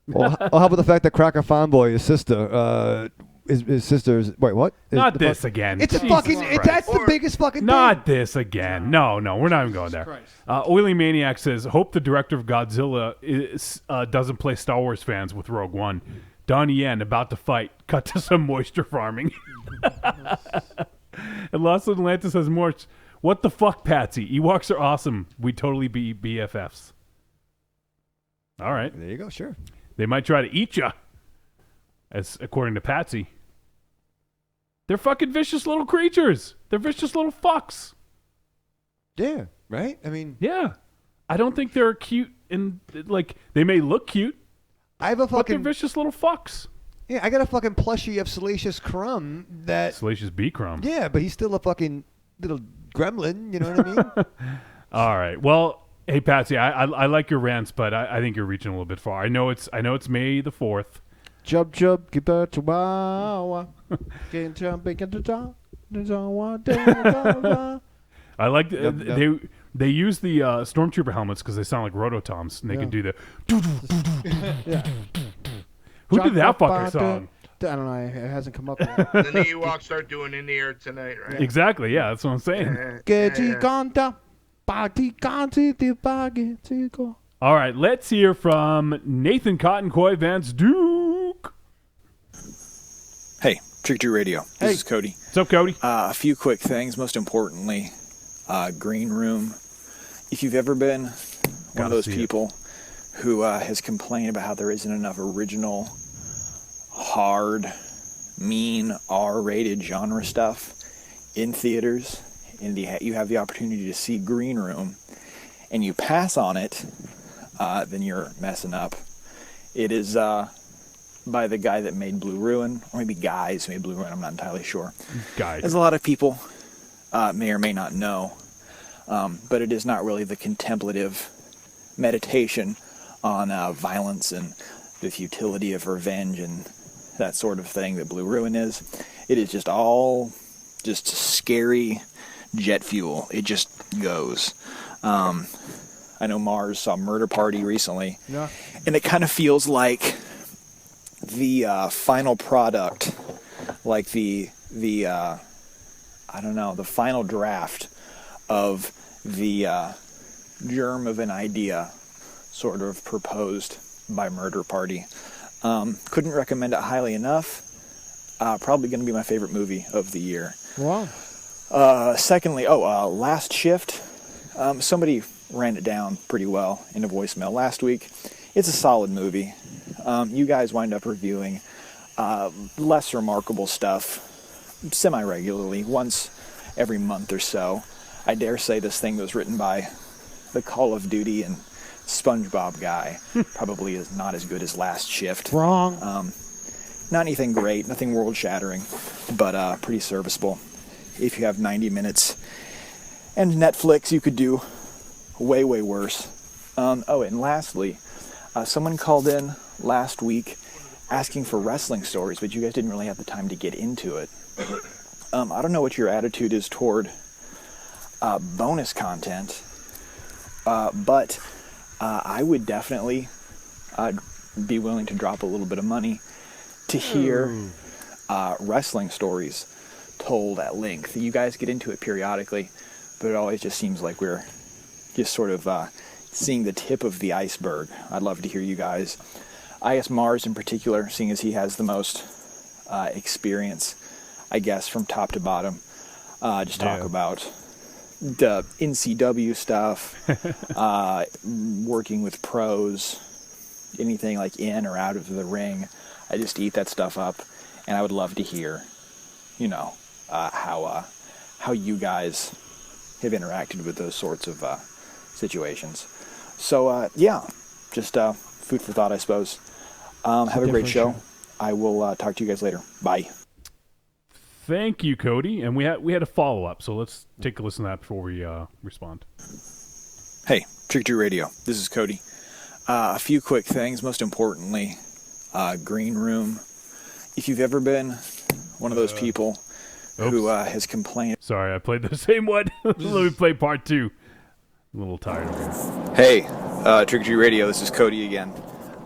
Well, how about the fact that Cracker Fanboy, his sister, his sister's. Wait, what? Not this again. It's a Jesus fucking. Christ. That's the biggest fucking. Not this again. No, we're not even going there. Oily Maniac says, hope the director of Godzilla doesn't play Star Wars fans with Rogue One. Donnie Yen about to fight. Cut to some moisture farming. And Lost Atlantis says, Morch, what the fuck, Patsy? Ewoks are awesome. We'd totally be BFFs. All right. There you go. Sure. They might try to eat you, as according to Patsy. They're fucking vicious little creatures. They're vicious little fucks. Yeah, right? I mean... Yeah. I don't think they're cute and, like, they may look cute, I have a but they're fucking... vicious little fucks. Yeah, I got a fucking plushie of Salacious Crumb that... Salacious B. Crumb. Yeah, but he's still a fucking little gremlin, you know what I mean? All right. Well, hey, Patsy, I like your rants, but I think you're reaching a little bit far. I know it's May the 4th. Jump, get the chihuahua. Get jumping, get the jump. I like they use the stormtrooper helmets because they sound like rototoms and they can do the. Who did that fucking song? I don't know. It hasn't come up yet. Then the Ewoks start doing In the Air Tonight, right? Exactly. Yeah, that's what I'm saying. All right, let's hear from Nathan Cotton Coy Vance Duke. Hey, Trick Tree Radio. This is Cody. What's up, Cody? A few quick things. Most importantly, Green Room. If you've ever been one of those people who has complained about how there isn't enough original, hard, mean, R-rated genre stuff in theaters, and you have the opportunity to see Green Room, and you pass on it, then you're messing up. It is by the guy that made Blue Ruin, or maybe guys who made Blue Ruin, I'm not entirely sure. Guys. As a lot of people may or may not know, but it is not really the contemplative meditation on violence and the futility of revenge and that sort of thing that Blue Ruin is. It is just all just scary jet fuel. It just goes. I know Mars saw Murder Party recently, and it kind of feels like the final product, like the I don't know, the final draft of the germ of an idea sort of proposed by Murder Party. Couldn't recommend it highly enough. Probably going to be my favorite movie of the year. Wow. Secondly, Last Shift. Somebody ran it down pretty well in a voicemail last week. It's a solid movie. You guys wind up reviewing less remarkable stuff semi-regularly, once every month or so. I dare say this thing was written by the Call of Duty and SpongeBob guy. Probably is not as good as Last Shift. Wrong. Not anything great, nothing world-shattering, but pretty serviceable. If you have 90 minutes and Netflix, you could do way, way worse. And lastly, someone called in last week asking for wrestling stories, but you guys didn't really have the time to get into it. I don't know what your attitude is toward bonus content, but I would definitely be willing to drop a little bit of money to hear wrestling stories told at length. You guys get into it periodically, but it always just seems like we're just sort of seeing the tip of the iceberg. I'd love to hear you guys. I guess Mars in particular, seeing as he has the most experience, I guess, from top to bottom. Just talk about the NCW stuff, working with pros, anything like in or out of the ring. I just eat that stuff up, and I would love to hear, how you guys have interacted with those sorts of situations. So, just food for thought, I suppose. Have a great show. I will talk to you guys later. Bye. Thank you, Cody. And we had a follow-up, so let's take a listen to that before we respond. Hey, Trick or Treat Radio. This is Cody. A few quick things. Most importantly, Green Room. If you've ever been one of those people who has complained... Sorry, I played the same one. Let me play part 2. I'm a little tired of it. Hey, Trick or Treat Radio. This is Cody again.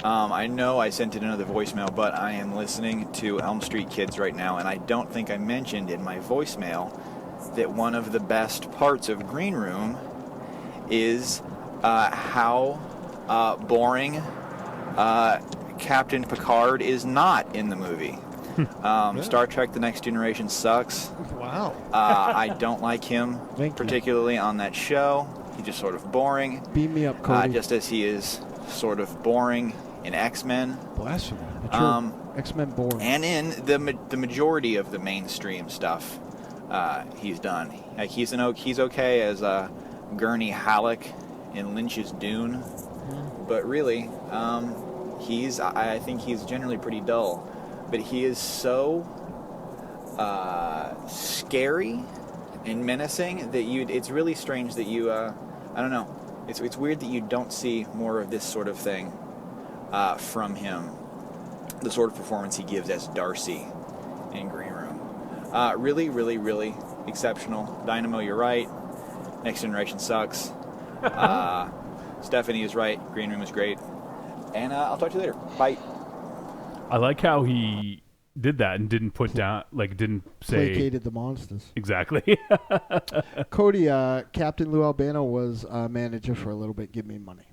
I know I sent in another voicemail, but I am listening to Elm Street Kids right now, and I don't think I mentioned in my voicemail that one of the best parts of Green Room is how boring Captain Picard is not in the movie. Star Trek The Next Generation sucks. Wow. I don't like him particularly on that show. He's just sort of boring. Beam me up, Cody. Just as he is sort of boring in X-Men. Blasphemy. X-Men boring. And in the majority of the mainstream stuff he's done. Like he's okay as Gurney Halleck in Lynch's Dune. But really, I think he's generally pretty dull. But he is so scary and menacing that it's really strange that you, I don't know, it's weird that you don't see more of this sort of thing from him. The sort of performance he gives as Darcy in Green Room. Really, really, really exceptional. Dynamo, you're right. Next Generation sucks. Stephanie is right. Green Room is great. And I'll talk to you later. Bye. I like how he did that and didn't didn't say... Placated the monsters. Exactly. Cody, Captain Lou Albano was manager for a little bit. Give me money.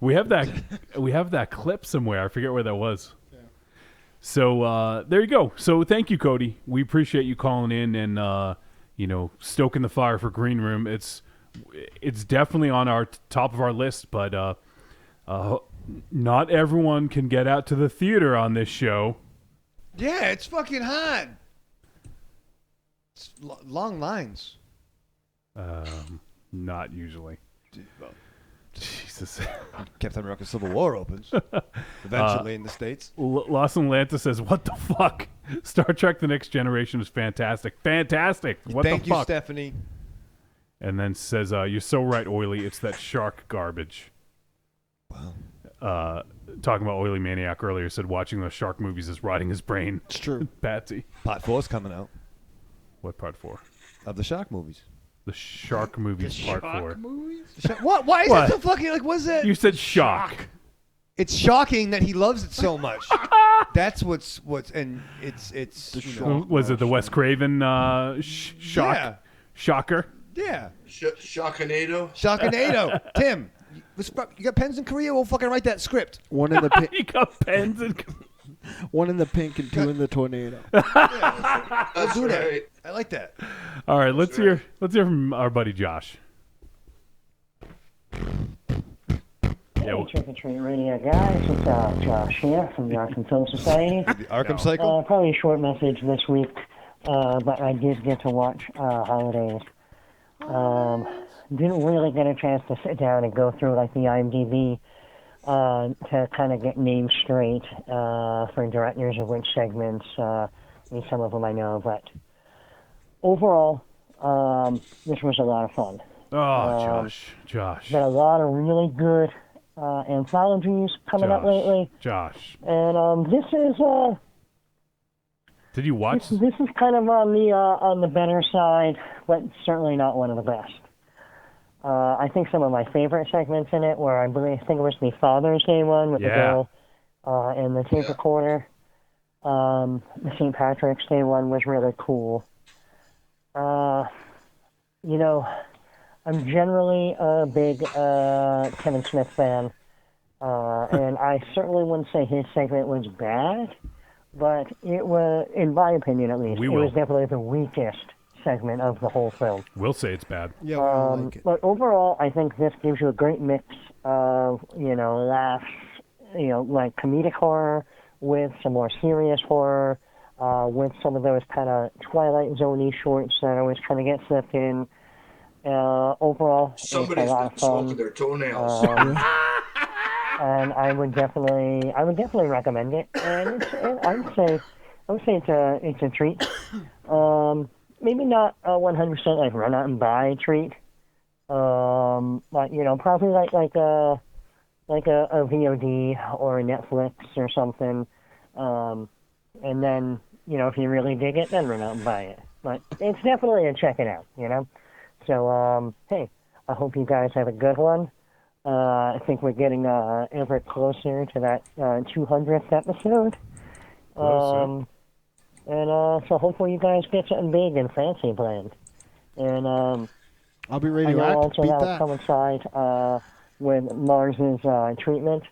We have that clip somewhere. I forget where that was. Yeah. So there you go. So thank you, Cody. We appreciate you calling in and stoking the fire for Green Room. It's definitely on our top of our list, but not everyone can get out to the theater on this show. Yeah, it's fucking hot. It's long lines. Not usually. Jesus. Captain America Civil War opens. Eventually in the States. Lawson Lanta says, what the fuck? Star Trek The Next Generation was fantastic. Fantastic. What the fuck? Thank you, Stephanie. And then says, you're so right, Oily. It's that shark garbage. Wow. Talking about Oily Maniac earlier, said watching those shark movies is rotting his brain. It's true. Patsy. Part 4 is coming out. What part 4? Of the shark movies. The shark movies part 4. What? Why is that so fucking what is that? You said shock. It's shocking that he loves it so much. That's what's and it's was it the Wes Craven shock? Yeah. Shocker? Yeah. Shockinado. Shockinado. Tim, you got pens in Korea? We'll fucking write that script. One in the pink. You got pens in One in the pink and 2 in the tornado. We'll do that. I like that. All right, let's hear from our buddy Josh. Hey, Trick or Treat Radio guys, it's Josh here from the Arkham Film Society. The Arkham Cycle? Probably a short message this week, but I did get to watch Holidays. Didn't really get a chance to sit down and go through like the IMDb to kind of get names straight for directors of which segments. Some of them I know, but overall, this was a lot of fun. Oh, Josh. Got a lot of really good anthologies coming up lately. Josh. And this is Did you watch? This is kind of on the better side, but certainly not one of the best. I think some of my favorite segments in it were, I think it was the Father's Day one with the girl and the tape recorder. The St. Patrick's Day one was really cool. You know, I'm generally a big Kevin Smith fan, and I certainly wouldn't say his segment was bad, but it was, in my opinion at least, it was definitely the weakest segment of the whole film. We'll say it's bad. Yeah, I like it. But overall, I think this gives you a great mix of, laughs, like comedic horror with some more serious horror, with some of those kind of Twilight Zone-y shorts that I always kind of get slipped in. Overall, it's a lot of fun. Smoking their toenails. And I would definitely recommend it. And I would say it's a treat. Maybe not a 100% like run out and buy treat. But probably like a VOD or a Netflix or something. And then if you really dig it, then run out and buy it. But it's definitely a check it out. So hey, I hope you guys have a good one. I think we're getting ever closer to that 200th episode. So hopefully you guys get something big and fancy planned. And I'll be ready I to know act. also Beat that'll that. coincide with Mars's treatment.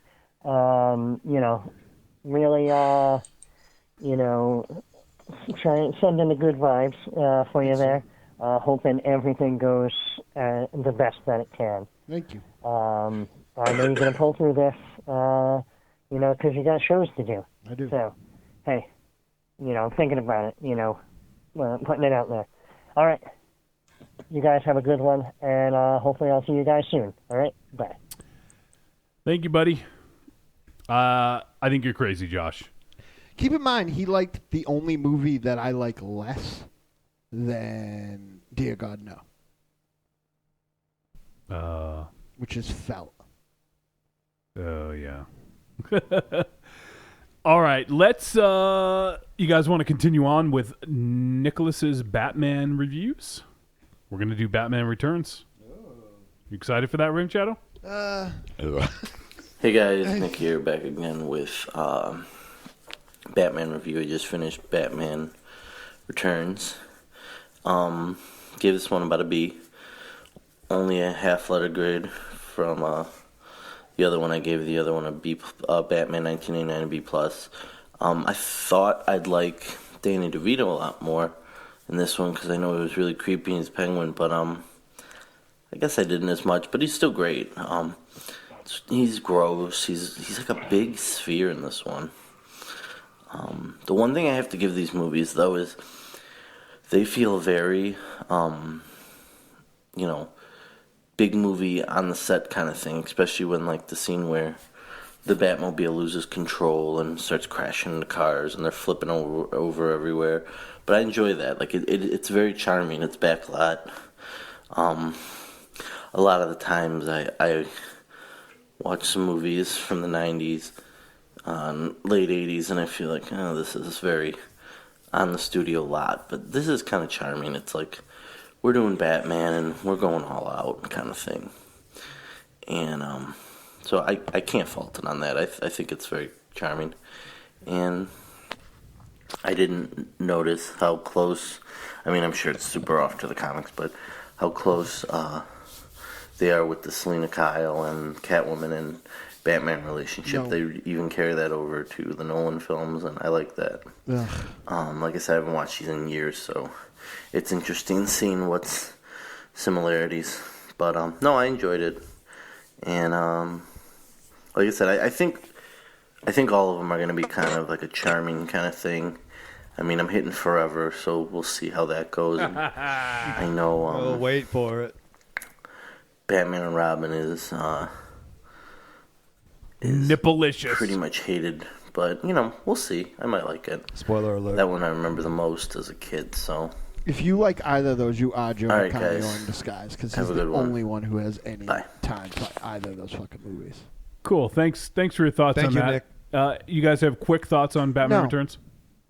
Really, try and send in the good vibes for you there. Hoping everything goes the best that it can. Thank you. I know you're going to pull through this, because you got shows to do. I do. So, hey, I'm thinking about it, putting it out there. All right. You guys have a good one, and hopefully I'll see you guys soon. All right? Bye. Thank you, buddy. I think you're crazy, Josh. Keep in mind, he liked the only movie that I like less than Dear God, No. Which is Felt. Oh, yeah. All right, let's... you guys want to continue on with Nicholas's Batman reviews? We're going to do Batman Returns. You excited for that, Ring Shadow? Hey guys, Nick here, back again with Batman review. I just finished Batman Returns. Gave this one about a B. Only a half letter grade from the other one. I gave the other one a B. Batman 1989 a B plus. I thought I'd like Danny DeVito a lot more in this one because I know he was really creepy as Penguin, but I guess I didn't as much. But he's still great. He's gross. He's like a big sphere in this one. The one thing I have to give these movies though is they feel very, big movie on the set kind of thing, especially when like the scene where the Batmobile loses control and starts crashing into cars and they're flipping over everywhere. But I enjoy that. Like it's very charming. It's backlot. A lot of the times I watch some movies from the 90s, late 80s, and I feel like, this is very on the studio lot. But this is kind of charming. It's like we're doing Batman and we're going all out kind of thing. And so I can't fault it on that. I think it's very charming. And I didn't notice how close, I'm sure it's super off to the comics, but how close they are with the Selena Kyle and Catwoman and Batman relationship. No. They even carry that over to the Nolan films, and I like that. Like I said, I haven't watched these in years, so it's interesting seeing what's similarities. But no, I enjoyed it, and like I said, I think all of them are going to be kind of like a charming kind of thing. I'm hitting forever, so we'll see how that goes. And I know. We'll wait for it. Batman and Robin is Nipplelicious. Pretty much hated, but we'll see. I might like it. Spoiler alert. That one I remember the most as a kid. So if you like either of those, you are Joe right, Cameo guys. in disguise because Have he's a the good one. only one who has any time to either of those fucking movies. Cool. Thanks for your thoughts Thank on you, that. Nick. You guys have quick thoughts on Batman No. Returns?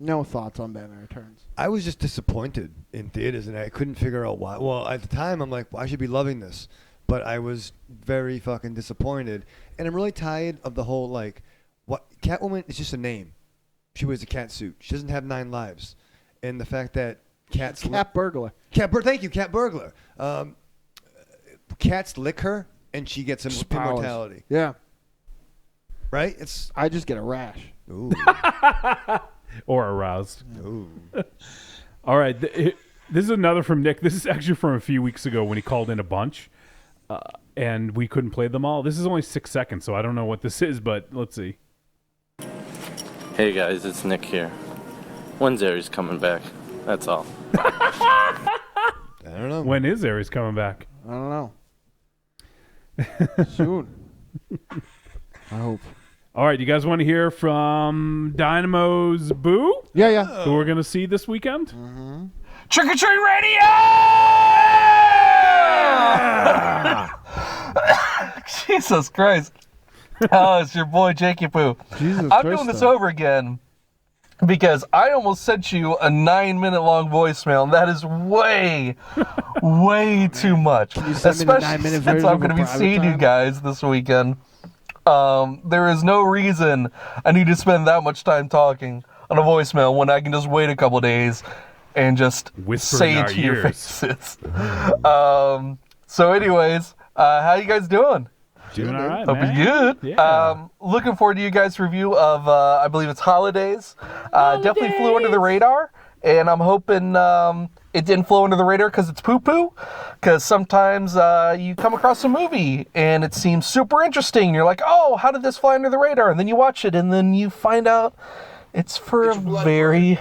No thoughts on Batman Returns. I was just disappointed in theaters, and I couldn't figure out why. Well, at the time, I'm like, well, I should be loving this. But I was very fucking disappointed. And I'm really tired of the whole, like, what Catwoman is just a name. She wears a cat suit. She doesn't have 9 lives. And the fact that cats... Cat burglar. Thank you, cat burglar. Cats lick her, and she gets immortality. Yeah. Right? I just get a rash. Ooh. Or aroused. Ooh. All right. This is another from Nick. This is actually from a few weeks ago when he called in a bunch, and we couldn't play them all. This is only 6 seconds, so I don't know what this is, but let's see. Hey guys, it's Nick here. When's Ares coming back? That's all. I don't know. When is Ares coming back? I don't know. Soon. I hope. All right, you guys want to hear from Dynamo's Boo? Yeah. Who we're going to see this weekend? Mm-hmm. Trick or Treat Radio! Jesus Christ. Oh, it's your boy Jakey-Poo. I'm doing this over again because I almost sent you a 9-minute long voicemail, and that is way too much. Especially since I'm going to be seeing you guys this weekend. There is no reason I need to spend that much time talking on a voicemail when I can just wait a couple days and just say it to your faces. So anyways, how you guys doing? Doing all right, Hope man. you're good. Yeah. Looking forward to you guys' review of, I believe it's Holidays. Definitely flew under the radar, and I'm hoping it didn't flow under the radar because it's poo-poo. Because sometimes you come across a movie, and it seems super interesting. You're like, oh, how did this fly under the radar? And then you watch it, and then you find out it's for a very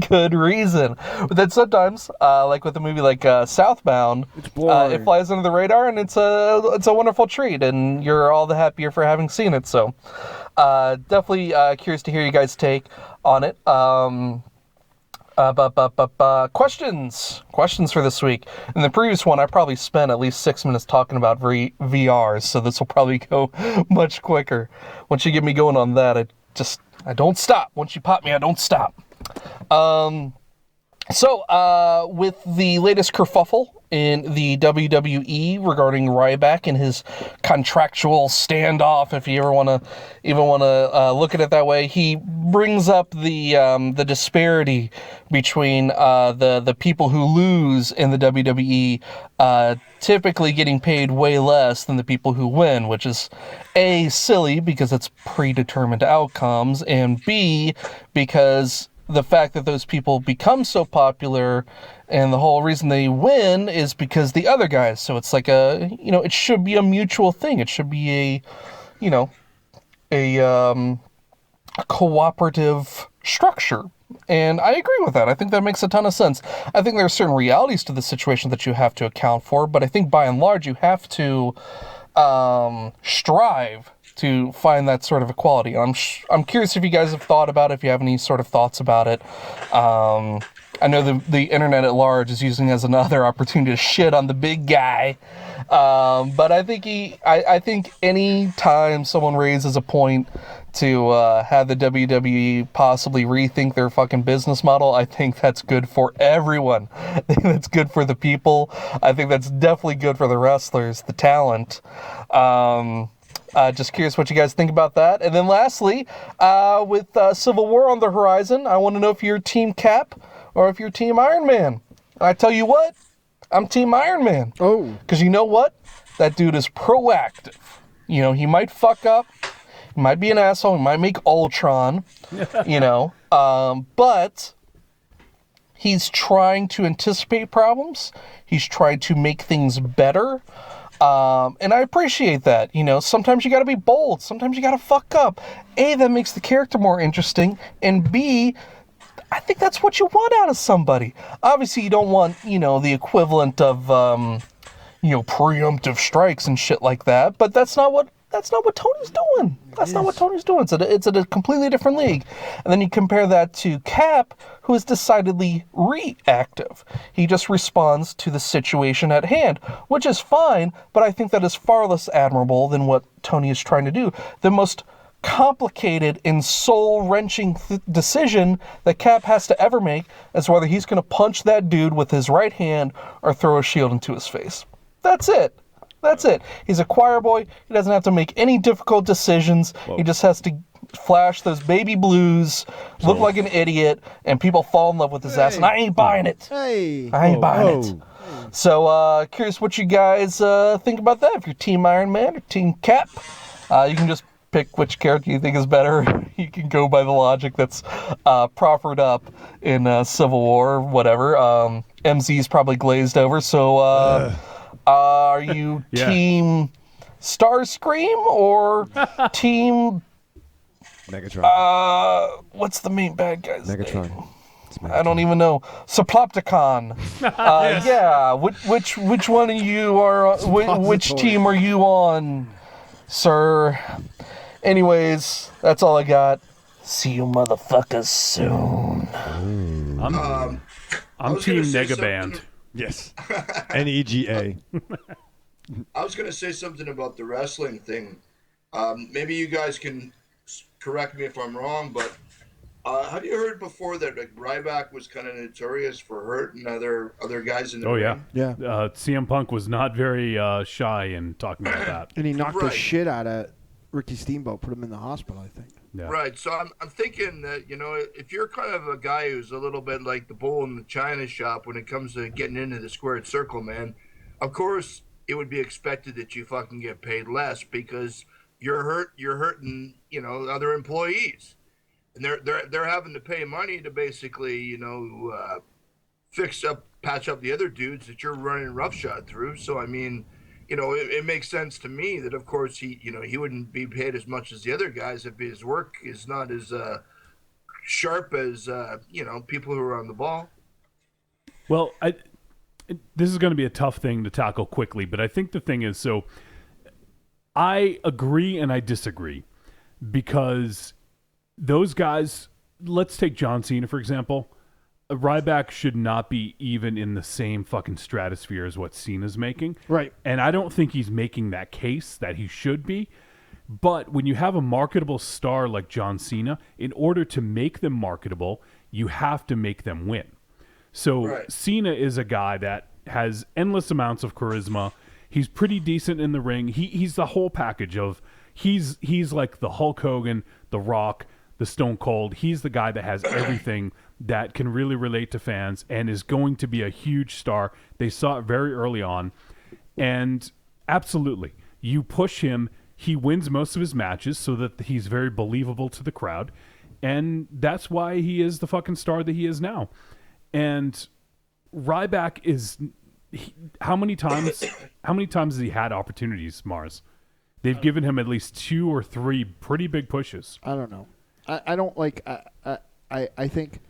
good reason. But then sometimes, like with a movie like Southbound, it flies under the radar, and it's a wonderful treat, and you're all the happier for having seen it. So definitely curious to hear you guys' take on it. Questions for this week. In the previous one, I probably spent at least 6 minutes talking about VRs, so this will probably go much quicker. Once you get me going on that, I don't stop. Once you pop me, I don't stop. So, with the latest kerfuffle in the WWE regarding Ryback and his contractual standoff, if you ever want to look at it that way, he brings up the disparity between the people who lose in the WWE typically getting paid way less than the people who win, which is A, silly because it's predetermined outcomes, and B, because the fact that those people become so popular and the whole reason they win is because the other guys. So it's like it should be a mutual thing. It should be a cooperative structure. And I agree with that. I think that makes a ton of sense. I think there are certain realities to the situation that you have to account for, but I think by and large you have to strive to find that sort of equality. I'm curious if you guys have thought about it, if you have any sort of thoughts about it. I know the internet at large is using it as another opportunity to shit on the big guy. But I think any time someone raises a point to have the WWE possibly rethink their fucking business model, I think that's good for everyone. I think that's good for the people. I think that's definitely good for the wrestlers, the talent. Just curious what you guys think about that. And then lastly, with Civil War on the horizon, I want to know if you're Team Cap or if you're Team Iron Man. I tell you what, I'm Team Iron Man. Oh. Because you know what? That dude is proactive. You know, he might fuck up. He might be an asshole. He might make Ultron. But he's trying to anticipate problems. He's trying to make things better. And I appreciate that. Sometimes you gotta be bold. Sometimes you gotta fuck up. A, that makes the character more interesting. And B, I think that's what you want out of somebody. Obviously, you don't want, the equivalent of, preemptive strikes and shit like that. But that's not what Tony's doing. That's not what Tony's doing. It's a completely different league. And then you compare that to Cap, who is decidedly reactive. He just responds to the situation at hand, which is fine, but I think that is far less admirable than what Tony is trying to do. The most complicated and soul-wrenching decision that Cap has to ever make as whether he's going to punch that dude with his right hand or throw a shield into his face. That's it. That's it. He's a choir boy. He doesn't have to make any difficult decisions. Whoa. He just has to flash those baby blues, look like an idiot, and people fall in love with his ass. And I ain't buying it. Hey. I ain't buying it. So, curious what you guys think about that. If you're Team Iron Man or Team Cap, you can just pick which character you think is better. You can go by the logic that's proffered up in Civil War or whatever. MZ's probably glazed over. So, are you Team Starscream or Team Megatron? What's the main bad guy's Megatron. name? I don't even know. Soplopticon. Yes. Yeah. Which one of you are? Which team are you on, sir? Anyways, that's all I got. See you motherfuckers soon. I'm Team Negaband. Yes. NEGA. I was going to say something about the wrestling thing. Maybe you guys can correct me if I'm wrong, but have you heard before that like Ryback was kind of notorious for hurting other guys in the ring? Yeah. CM Punk was not very shy in talking about that. And he knocked the shit out of Ricky Steamboat, put him in the hospital, I think. Yeah. Right. So I'm thinking that, if you're kind of a guy who's a little bit like the bull in the china shop when it comes to getting into the squared circle, man, of course it would be expected that you fucking get paid less because you're hurting, other employees. And they're having to pay money to basically, patch up the other dudes that you're running roughshod through. So I mean, it makes sense to me that of course he wouldn't be paid as much as the other guys if his work is not as sharp as people who are on the ball. Well, this is going to be a tough thing to tackle quickly, but I think the thing is, so I agree and I disagree because those guys, let's take John Cena, for example. Ryback should not be even in the same fucking stratosphere as what Cena's making. Right. And I don't think he's making that case that he should be. But when you have a marketable star like John Cena, in order to make them marketable, you have to make them win. So Cena is a guy that has endless amounts of charisma. He's pretty decent in the ring. He's the whole package of he's like the Hulk Hogan, the Rock, the Stone Cold. He's the guy that has everything that can really relate to fans and is going to be a huge star. They saw it very early on. And absolutely, you push him, he wins most of his matches so that he's very believable to the crowd. And that's why he is the fucking star that he is now. And Ryback is... how many times has he had opportunities, Mars? They've given him at least 2 or 3 pretty big pushes. I don't know. I don't like... I think...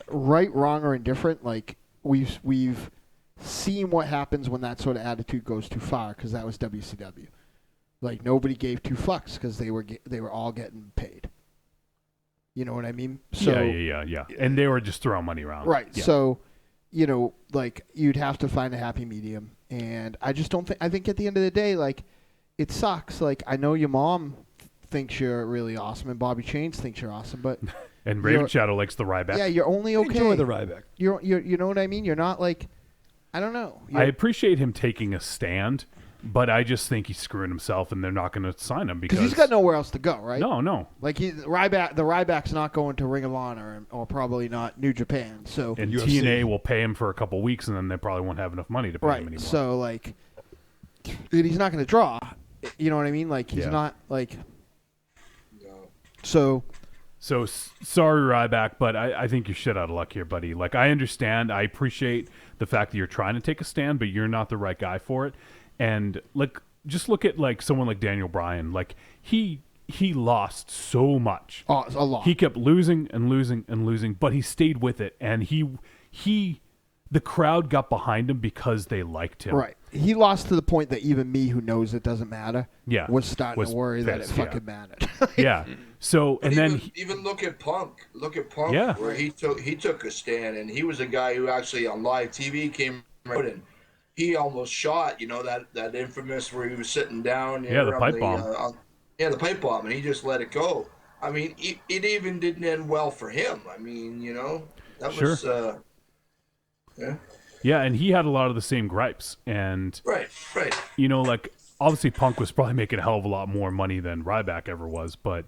right, wrong, or indifferent, like we've seen what happens when that sort of attitude goes too far, because that was WCW. Like nobody gave 2 fucks because they were all getting paid. You know what I mean? So, yeah. And they were just throwing money around. Right. Yeah. So, like you'd have to find a happy medium, and I just don't think. I think at the end of the day, like it sucks. Like I know your mom thinks you're really awesome, and Bobby Chains thinks you're awesome, but. And Raven Shadow likes the Ryback. Yeah, you're only okay. Enjoy the Ryback. You know what I mean? You're not like, I don't know. I appreciate him taking a stand, but I just think he's screwing himself, and they're not going to sign him because he's got nowhere else to go, right? No. Like the Ryback's not going to Ring of Honor or probably not New Japan. So and UFC. TNA will pay him for a couple weeks, and then they probably won't have enough money to pay him anymore. So like, he's not going to draw. You know what I mean? Like he's not like. No. So sorry, Ryback, but I think you're shit out of luck here, buddy. Like, I understand. I appreciate the fact that you're trying to take a stand, but you're not the right guy for it. And, like, just look at, like, someone like Daniel Bryan. Like, he lost so much. Oh, a lot. He kept losing and losing and losing, but he stayed with it. And the crowd got behind him because they liked him. Right. He lost to the point that even me, who knows it doesn't matter, was starting to worry that it fucking mattered. Yeah. So But and then even look at Punk. Look at Punk, Yeah. where he took a stand, and he was a guy who actually on live TV came out and he almost shot. That infamous where he was sitting down. the pipe bomb. Yeah, the pipe bomb, and he just let it go. I mean, it even didn't end well for him. I mean, that was, yeah. Yeah, and he had a lot of the same gripes. And, Right. Like, obviously Punk was probably making a hell of a lot more money than Ryback ever was. But,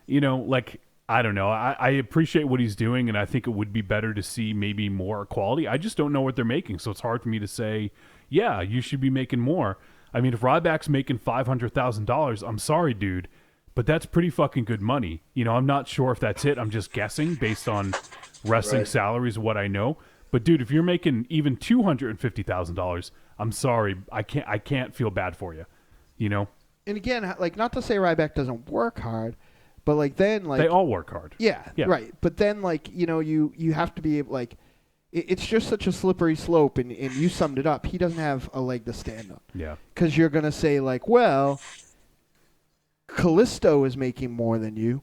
like, I don't know. I appreciate what he's doing, and I think it would be better to see maybe more quality. I just don't know what they're making, so it's hard for me to say, yeah, you should be making more. I mean, if Ryback's making $500,000, I'm sorry, dude, but that's pretty fucking good money. I'm not sure if that's it. I'm just guessing based on wrestling salaries, what I know. But dude, if you're making even $250,000, I'm sorry, I can't feel bad for you. And again, like, not to say Ryback doesn't work hard, but like then like they all work hard. Yeah, right. But then like you have to be able, like. It's just such a slippery slope, and you summed it up. He doesn't have a leg to stand on. Yeah. Because you're going to say, like, well, Callisto is making more than you,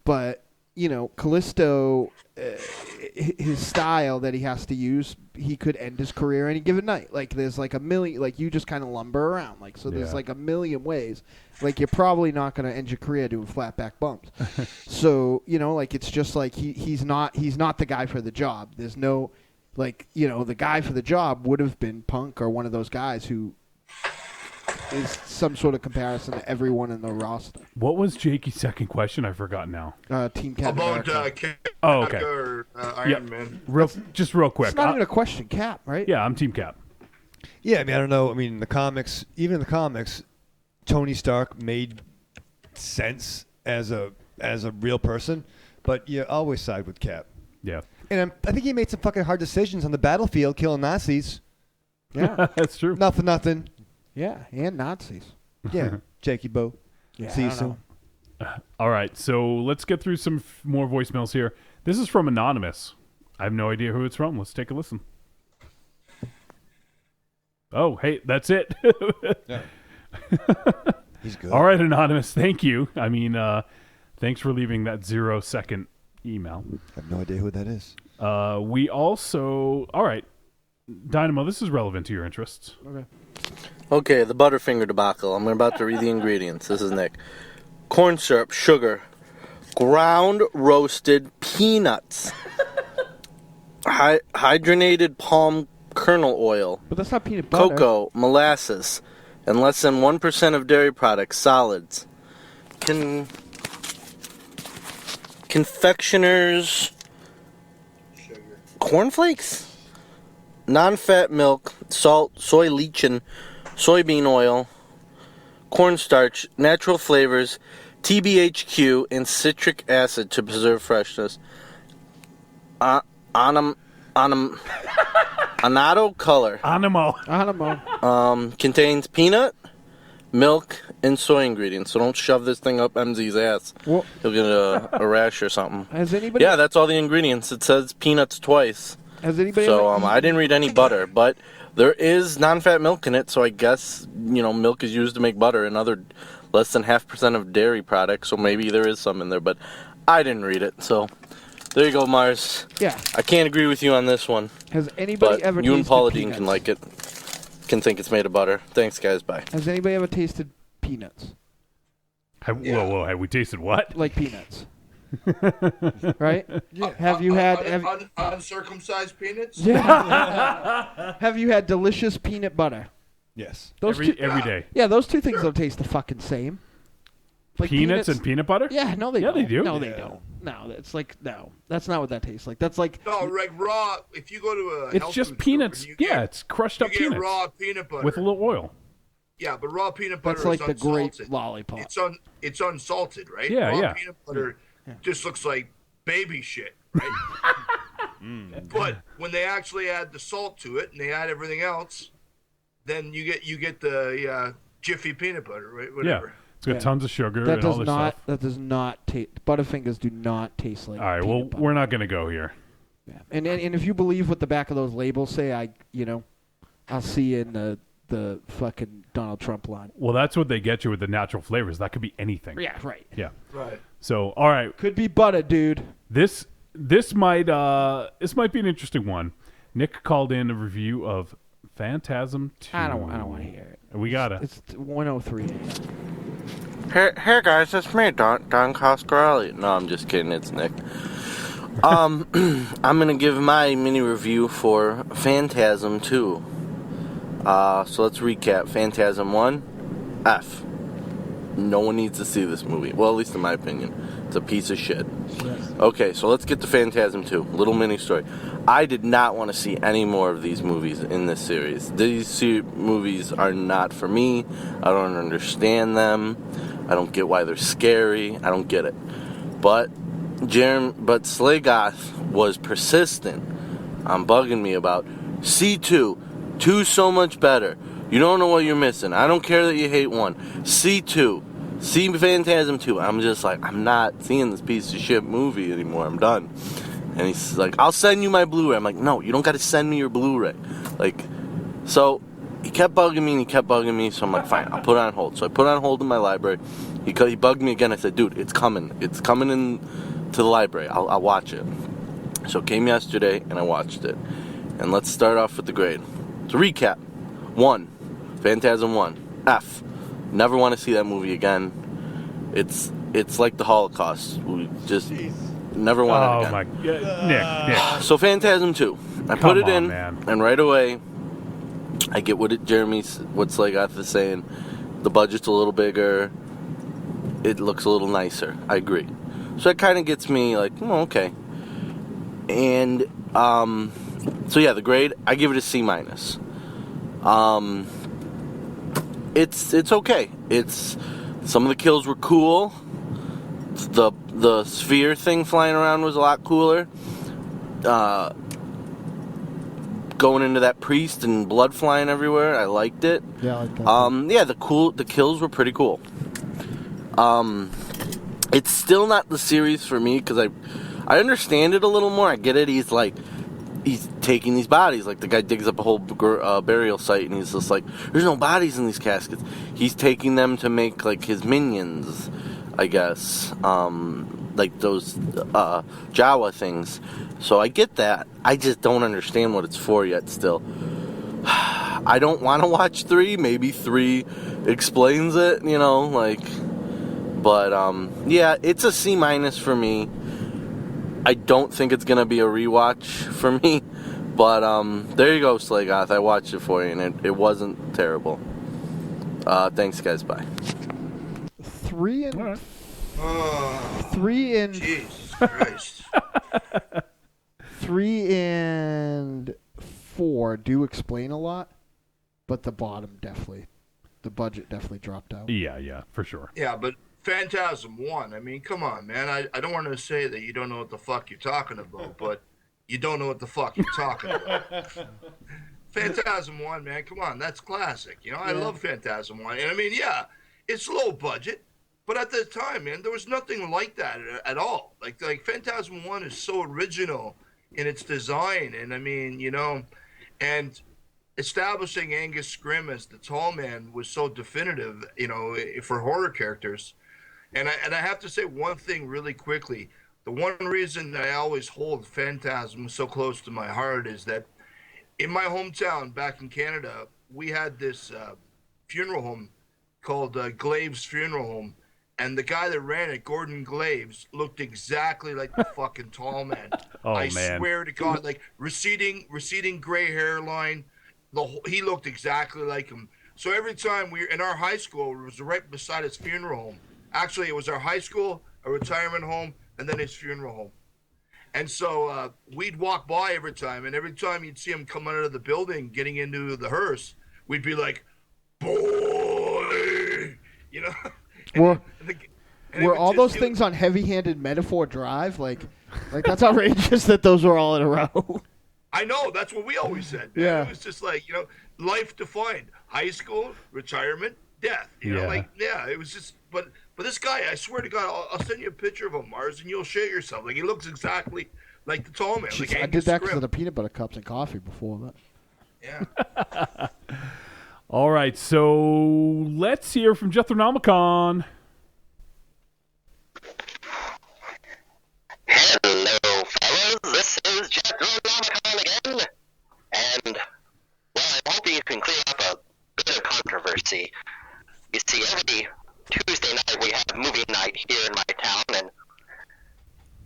but, Callisto, his style that he has to use, he could end his career any given night. Like, there's like a million, like, you just kind of lumber around. Like, so there's like a million ways. Like, you're probably not going to end your career doing flat back bumps. So, like, it's just like he's not the guy for the job. There's no... Like, the guy for the job would have been Punk or one of those guys who is some sort of comparison to everyone in the roster. What was Jakey's second question? I forgot now. Team Cap About okay. or Iron Man. Real quick. It's not even a question, Cap, right? Yeah, I'm Team Cap. Yeah, I mean, I don't know. I mean, even in the comics, Tony Stark made sense as a real person, but you always side with Cap. Yeah. And I think he made some fucking hard decisions on the battlefield, killing Nazis. Yeah, that's true. Not for nothing. Yeah, and Nazis. Yeah, Jakey-Poo. Yeah, see you soon. All right, so let's get through some more voicemails here. This is from Anonymous. I have no idea who it's from. Let's take a listen. Oh, hey, that's it. Yeah. He's good. All right, Anonymous, thank you. I mean, thanks for leaving that 0-second email. I have no idea who that is. We also... All right, Dynamo, this is relevant to your interests. Okay, the Butterfinger debacle. I'm about to read the ingredients. This is Nick. Corn syrup, sugar, ground roasted peanuts, hydrogenated palm kernel oil, but that's not peanut butter. Cocoa, molasses, and less than 1% of dairy products, solids. Confectioner's cornflakes, non-fat milk, salt, soy lecithin, soybean oil, cornstarch, natural flavors, TBHQ, and citric acid to preserve freshness. Annatto color. Animo. Contains peanut, milk, and soy ingredients. So don't shove this thing up MZ's ass. Well, He'll get a rash or something. Has anybody? Yeah, that's all the ingredients. It says peanuts twice. Has anybody? So I didn't read any butter, but there is non-fat milk in it. So I guess milk is used to make butter and other less than 0.5% of dairy products. So maybe there is some in there, but I didn't read it. So there you go, Mars. Yeah. I can't agree with you on this one. Has anybody but ever? You and tasted Paula Dean peanuts? can like it. Can think it's made of butter. Thanks, guys. Bye. Has anybody ever tasted peanuts? Whoa! Have we tasted what? Like peanuts. Right? Yeah. Have you had uncircumcised peanuts? Yeah. Have you had delicious peanut butter? Yes. Every day. Yeah, those two things don't taste the fucking same. Like peanuts and peanut butter? Yeah, no, they Yeah, don't. they do. No, they don't. No, it's like that's not what that tastes like. That's like No, like raw. If you go to a It's health just food peanuts. store, Yeah, it's crushed up you get peanuts raw peanut butter with a little oil. Yeah, but raw peanut butter that's like is the grape unsalted. lollipop. It's unsalted, right? Yeah, raw yeah. peanut butter just looks like baby shit, right? But when they actually add the salt to it and they add everything else, then you get the Jiffy peanut butter, right? Whatever. Yeah, it's got tons of sugar That and does all this not. stuff. That does not taste. Butterfingers do not taste like. All right, well, we're not going to go here. Yeah. And if you believe what the back of those labels say, I'll see you in the fucking Donald Trump line. Well, that's what they get you with the natural flavors. That could be anything. Yeah, right. Yeah. Right. So, all right. Could be butter, dude. This might be an interesting one. Nick called in a review of Phantasm 2. I don't want to hear it. We gotta. It's 103. Hey guys, it's me, Don Coscarelli. No, I'm just kidding. It's Nick. I'm gonna give my mini review for Phantasm 2. So let's recap. Phantasm 1, F. No one needs to see this movie. Well, at least in my opinion. It's a piece of shit. Yes. Okay, so let's get to Phantasm 2. Little mini story. I did not want to see any more of these movies in this series. These movies are not for me. I don't understand them. I don't get why they're scary. I don't get it. But Slagoth was persistent on bugging me about C2. 2's so much better. You don't know what you're missing. I don't care that you hate 1. C2. See Phantasm 2. I'm just like, I'm not seeing this piece of shit movie anymore. I'm done. And he's like, I'll send you my Blu-ray. I'm like, no, you don't got to send me your Blu-ray. Like, so he kept bugging me. So I'm like, fine, I'll put it on hold. So I put it on hold in my library. He bugged me again. I said, dude, it's coming. It's coming in to the library. I'll watch it. So it came yesterday, and I watched it. And let's start off with the grade. To recap. 1. Phantasm 1. F. Never want to see that movie again. It's like the Holocaust. We just never want it again. Oh my, Nick. So Phantasm 2. I put it in, and right away, I get what Slagoth is saying. The budget's a little bigger. It looks a little nicer. I agree. So it kind of gets me like, oh, okay. And so yeah, the grade, I give it a C-. It's okay. Some of the kills were cool. The sphere thing flying around was a lot cooler. Going into that priest and blood flying everywhere, I liked it. Yeah, I like that. Yeah, the kills were pretty cool. It's still not the series for me because I understand it a little more. I get it. He's taking these bodies. Like, the guy digs up a whole burial site, and he's just like, there's no bodies in these caskets. He's taking them to make, like, his minions, I guess. Like those Jawa things. So I get that. I just don't understand what it's for yet still. I don't want to watch 3. Maybe 3 explains it, But, yeah, it's a C- for me. I don't think it's going to be a rewatch for me. But, there you go, Slagoth. I watched it for you, and it wasn't terrible. Thanks, guys. Bye. 3 and... 3 and... Jesus Christ. 3 and 4 do explain a lot, but the budget definitely dropped out. Yeah, for sure. Yeah, but Phantasm 1, I mean, come on, man. I don't want to say that you don't know what the fuck you're talking about, but you don't know what the fuck you're talking about. Phantasm 1, man, come on, that's classic. I love Phantasm 1. And I mean, yeah, it's low budget, but at the time, man, there was nothing like that at all. Like Phantasm 1 is so original in its design, and I mean, and establishing Angus Scrimm as the tall man was so definitive, for horror characters. And I have to say one thing really quickly. The one reason that I always hold Phantasm so close to my heart is that in my hometown back in Canada, we had this funeral home called Glaves Funeral Home. And the guy that ran it, Gordon Glaves, looked exactly like the fucking tall man. I swear to God, like receding gray hairline. He looked exactly like him. So every time in our high school, it was right beside his funeral home. Actually, it was our high school, a retirement home, and then his funeral home. And so we'd walk by every time, and every time you'd see him come out of the building, getting into the hearse, we'd be like, boy, Were all those things on Heavy-Handed Metaphor Drive? Like that's outrageous that those were all in a row. I know, that's what we always said. Man. Yeah. It was just like, life defined. High school, retirement, death. It was just, but this guy, I swear to God, I'll send you a picture of him, Mars, and you'll shit yourself. Like, he looks exactly like the tall man. Jeez, like I did that because of the peanut butter cups and coffee before that. Yeah. All right, so let's hear from Necronomicon. Hello, fellas. This is Necronomicon again. And, well, I'm hoping you can clear up a bit of controversy. You see, every Tuesday night we have movie night here in my town,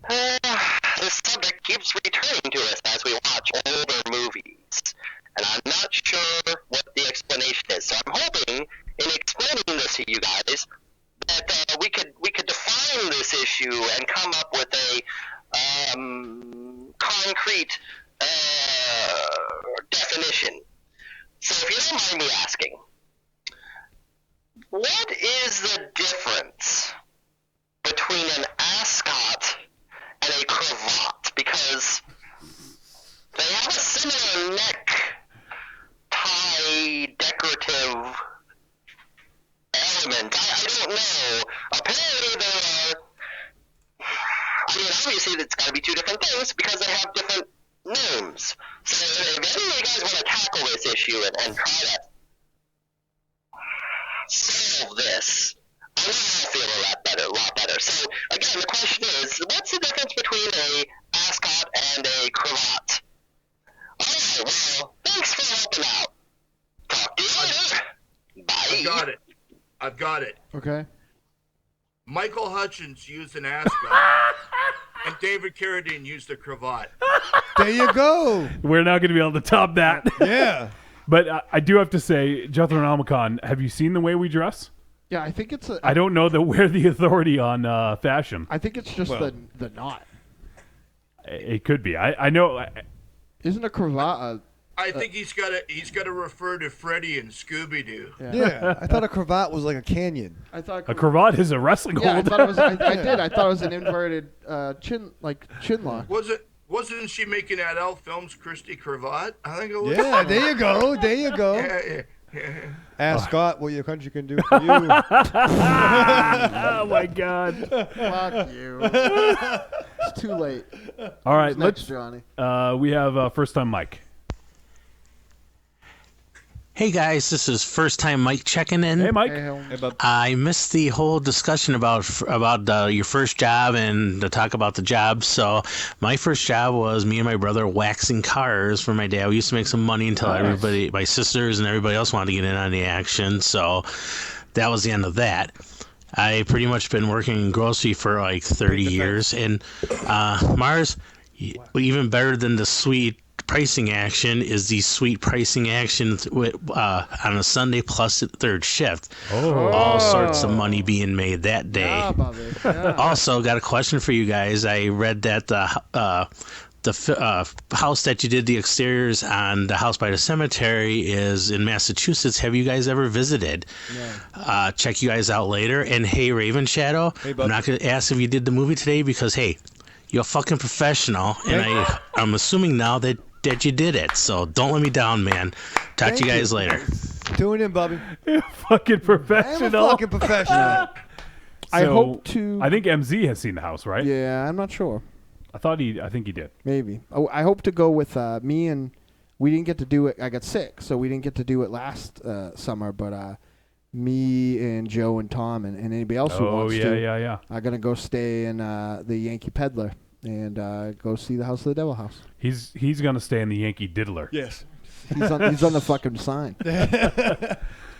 and this subject keeps returning to us as we watch older movies. And I'm not sure what the explanation is. So I'm hoping, in explaining this to you guys, that we could define this issue and come up with a concrete definition. So if you don't mind me asking, what is the difference between an ascot and a cravat? Because they have a similar neck tie decorative element. I don't know. Apparently there are, I mean, obviously it's got to be two different things because they have different names. So if any of you guys want to tackle this issue and try to solve this, I know I'll feel a lot better. So again, the question is, what's the difference between a ascot and a cravat? Alright, well, thanks for helping out. Talk to you later. Bye. I've got it. Okay. Michael Hutchins used an ascot, and David Carradine used a cravat. There you go. We're not going to be able to top that. Yeah. But I do have to say, Jakey-Poo, have you seen the way we dress? Yeah, I think it's I don't know that we're the authority on fashion. I think it's just the knot. It could be. I know. Isn't a cravat? I think he's got to refer to Freddy and Scooby Doo. Yeah, I thought a cravat was like a canyon. I thought a cravat is a wrestling hold. I thought it was. I did. I thought it was an inverted chin lock. Wasn't she making that Elf Films Christy cravat? I think it was. Yeah, there you go. There you go. Yeah. Ask Scott what your country can do for you. Oh my God! Fuck you. It's too late. All right, Who's next, Johnny. We have first time Mike. Hey guys, this is first time Mike checking in. Hey Mike. Hey, bub. I missed the whole discussion about your first job and to talk about the job. So my first job was me and my brother waxing cars for my dad. We used to make some money until everybody, my sisters and everybody else wanted to get in on the action. So that was the end of that. I pretty much been working in grocery for like 30 years. And Mars, even better than the sweet pricing action is the sweet pricing action on a Sunday plus third shift. All sorts of money being made that day. Yeah. Also, got a question for you guys. I read that the house that you did the exteriors on, the house by the cemetery, is in Massachusetts. Have you guys ever visited? No. Check you guys out later. And hey, Raven Shadow, I'm not going to ask if you did the movie today because, hey, you're a fucking professional. And I'm assuming now that you did it. So don't let me down, man. Talk to you guys later. Tune in, Bobby. You're fucking professional. I'm a fucking professional. I hope to. I think MZ has seen the house, right? Yeah, I'm not sure. I think he did. Maybe. I hope to go with me, and we didn't get to do it. I got sick, so we didn't get to do it last summer. But me and Joe and Tom and anybody else who wants to. Yeah. I'm gonna go stay in the Yankee Peddler and go see the House of the Devil house. He's gonna stay in the Yankee Diddler. Yes. He's on the fucking sign.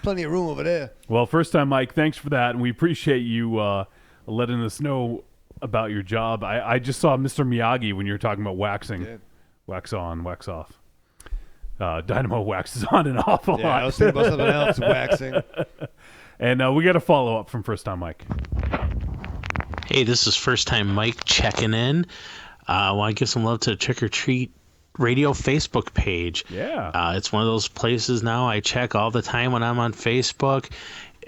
Plenty of room over there. Well, first time, Mike, thanks for that, and we appreciate you letting us know about your job. I just saw Mr. Miyagi when you were talking about waxing. Yeah. Wax on, wax off. Dynamo waxes on and off a lot. I was thinking about something else, waxing. And we got a follow-up from first time Mike. Hey, this is first time Mike checking in. I want to give some love to the Trick or Treat Radio Facebook page. Yeah. It's one of those places now I check all the time when I'm on Facebook.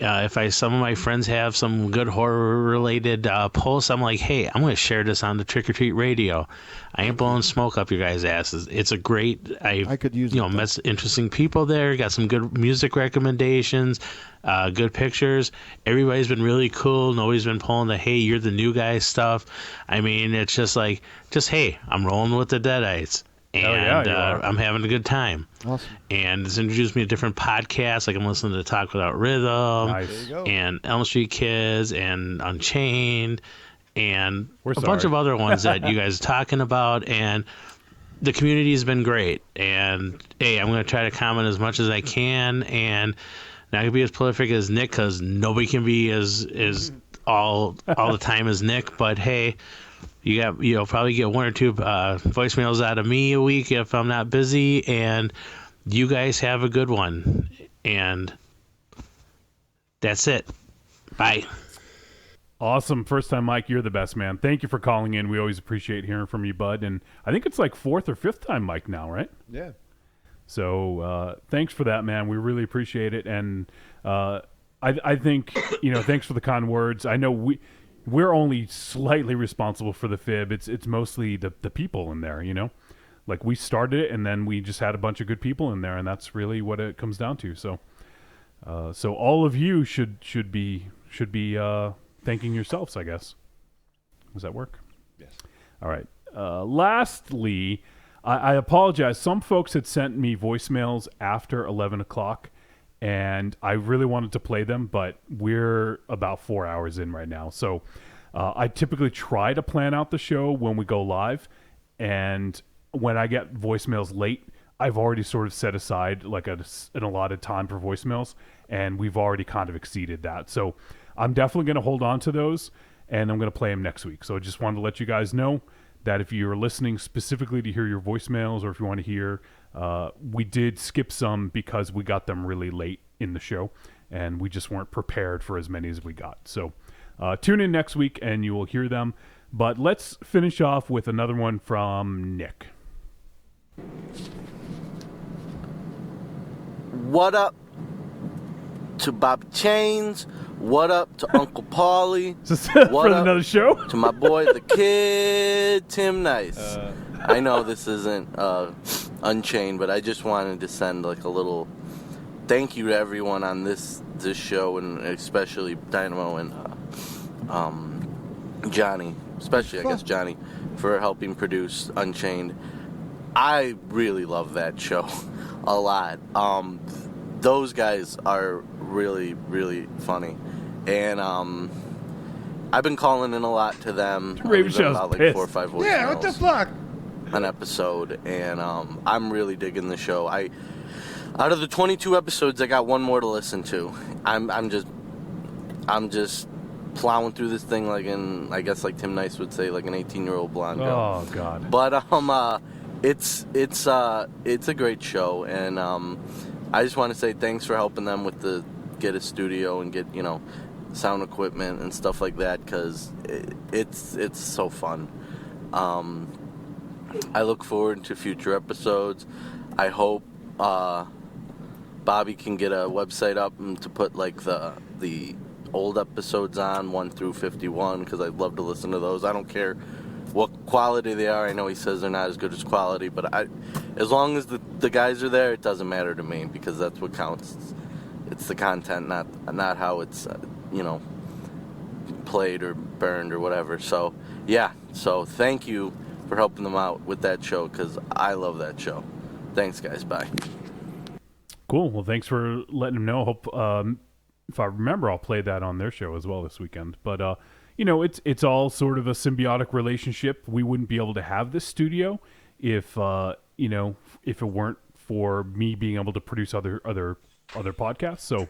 If some of my friends have some good horror related posts, I'm like, hey, I'm going to share this on the Trick or Treat Radio. I ain't blowing smoke up your guys' asses. It's a great. I could use. Met interesting people there. Got some good music recommendations. Good pictures. Everybody's been really cool. Nobody's been pulling the hey, you're the new guy stuff. I mean, it's just hey, I'm rolling with the Deadites. And I'm having a good time. Awesome. And it's introduced me to different podcasts. Like I'm listening to Talk Without Rhythm, and Elm Street Kids, and Unchained, and bunch of other ones that you guys are talking about. And the community has been great. And hey, I'm going to try to comment as much as I can. And not gonna be as prolific as Nick because nobody can be as all the time as Nick. But hey, you'll probably get 1 or 2 voicemails out of me a week if I'm not busy, and you guys have a good one. And that's it. Bye. Awesome. First time, Mike. You're the best, man. Thank you for calling in. We always appreciate hearing from you, bud. And I think it's like 4th or 5th time, Mike, now, right? Yeah. So thanks for that, man. We really appreciate it. And I think, thanks for the kind words. I know we're only slightly responsible for the fib. It's mostly the people in there, Like we started it, and then we just had a bunch of good people in there, and that's really what it comes down to. So all of you should be thanking yourselves, I guess. Does that work? Yes. All right. Lastly, I apologize. Some folks had sent me voicemails after 11 o'clock, and I really wanted to play them, but we're about 4 hours in right now. So I typically try to plan out the show when we go live, and when I get voicemails late, I've already sort of set aside like an allotted time for voicemails, and we've already kind of exceeded that. So I'm definitely going to hold on to those, and I'm going to play them next week. So I just wanted to let you guys know that if you're listening specifically to hear your voicemails, or if you want to hear, we did skip some because we got them really late in the show, and we just weren't prepared for as many as we got. So tune in next week, and you will hear them. But let's finish off with another one from Nick. What up to Bobby Chains? What up to Uncle Paulie? For another show? To my boy, the kid, Tim Nice. I know this isn't Unchained, but I just wanted to send like a little thank you to everyone on this show, and especially Dynamo and Johnny, especially I guess Johnny, for helping produce Unchained. I really love that show a lot. Those guys are really, really funny. And I've been calling in a lot to them. About like 4 or 5 voicemails. Yeah, what the fuck? An episode, and I'm really digging the show. Out of the 22 episodes, I got one more to listen to. I'm just plowing through this thing like I guess like Tim Nice would say, like an 18-year-old blonde girl. Oh God. But it's a great show, and I just want to say thanks for helping them with get a studio and get sound equipment and stuff like that, because it's so fun. I look forward to future episodes. I hope Bobby can get a website up and to put like the old episodes on 1 through 51, because I'd love to listen to those. I don't care what quality they are. I know he says they're not as good as quality, but as long as the guys are there, it doesn't matter to me, because that's what counts. It's the content, not how it's played or burned or whatever. So yeah, so thank you for helping them out with that show, because I love that show. Thanks, guys. Bye. Cool. Well, thanks for letting them know. Hope if I remember, I'll play that on their show as well this weekend. But it's all sort of a symbiotic relationship. We wouldn't be able to have this studio if it weren't for me being able to produce other podcasts. So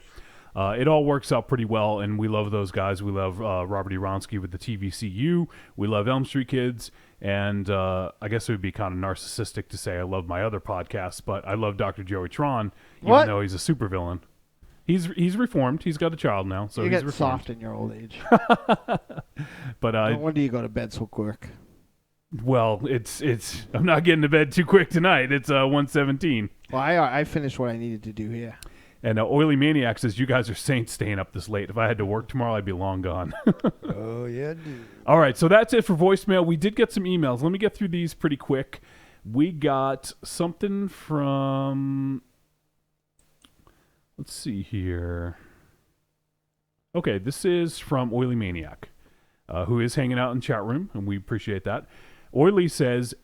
it all works out pretty well, and we love those guys. We love Robert Ironsky with the TVCU. We love Elm Street Kids, and I guess it would be kind of narcissistic to say I love my other podcasts, but I love Dr. Joey Tron, even though he's a supervillain. He's reformed. He's got a child now, so you he's get reformed. soft in your old age. But no wonder you go to bed so quick. Well, it's I'm not getting to bed too quick tonight. It's 1:17. Well, I finished what I needed to do here. And Oily Maniac says, you guys are saints staying up this late. If I had to work tomorrow, I'd be long gone. Oh, yeah, dude. All right, so that's it for voicemail. We did get some emails. Let me get through these pretty quick. We got something from... Let's see here. Okay, this is from Oily Maniac, who is hanging out in the chat room, and we appreciate that. Oily says,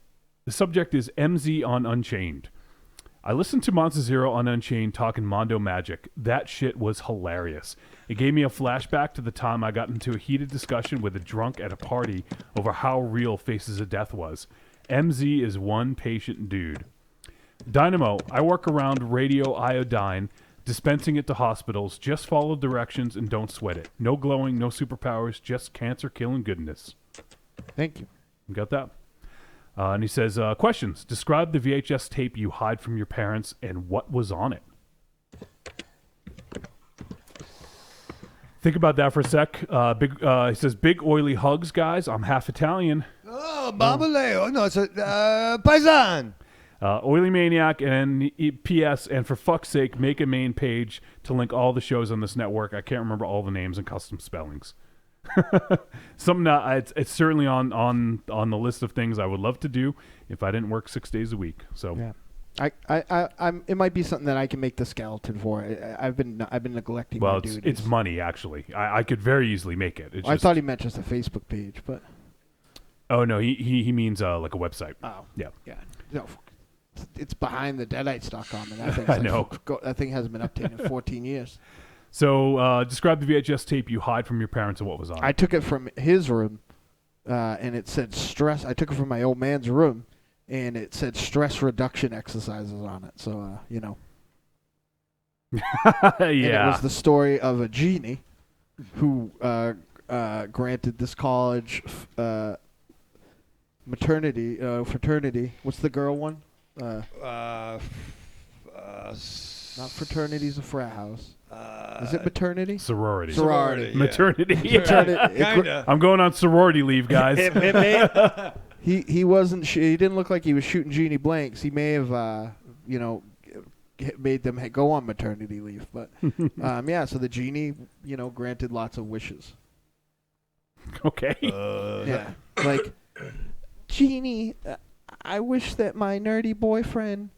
the subject is MZ on Unchained. I listened to Monster Zero on Unchained talking Mondo Magic. That shit was hilarious. It gave me a flashback to the time I got into a heated discussion with a drunk at a party over how real Faces of Death was. MZ is one patient dude. Dynamo, I work around radio iodine dispensing it to hospitals. Just follow directions and don't sweat it. No glowing, no superpowers, just cancer-killing goodness. Thank you. You got that? And he says, questions. Describe the VHS tape you hide from your parents and what was on it. Think about that for a sec. He says, big oily hugs, guys. I'm half Italian. Oh, Babaleo. No, it's a paisan. Oily Maniac, and P.S. And for fuck's sake, make a main page to link all the shows on this network. I can't remember all the names and custom spellings. Something that it's certainly on the list of things I would love to do if I didn't work 6 days a week. So yeah, I'm. It might be something that I can make the skeleton for. I've been neglecting. Well, my duties. It's money actually. I could very easily make it. I thought he meant just a Facebook page, but. Oh no, he means like a website. Oh yeah. No, it's behind the Deadites.com, and that thing. I know that thing hasn't been updated in 14 years. So, describe the VHS tape you hide from your parents and what was on it. I took it from his room, and it said stress. I took it from my old man's room, and it said stress reduction exercises on it. So, you know. Yeah. And it was the story of a genie who granted this college fraternity. What's the girl one? Not fraternity's a frat house. Is it maternity? Sorority. Sorority. Yeah. Maternity. Kinda. I'm going on sorority leave, guys. He wasn't. He didn't look like he was shooting genie blanks. He may have, made them go on maternity leave. But yeah. So the genie, granted lots of wishes. Okay. Yeah. Like, genie, I wish that my nerdy boyfriend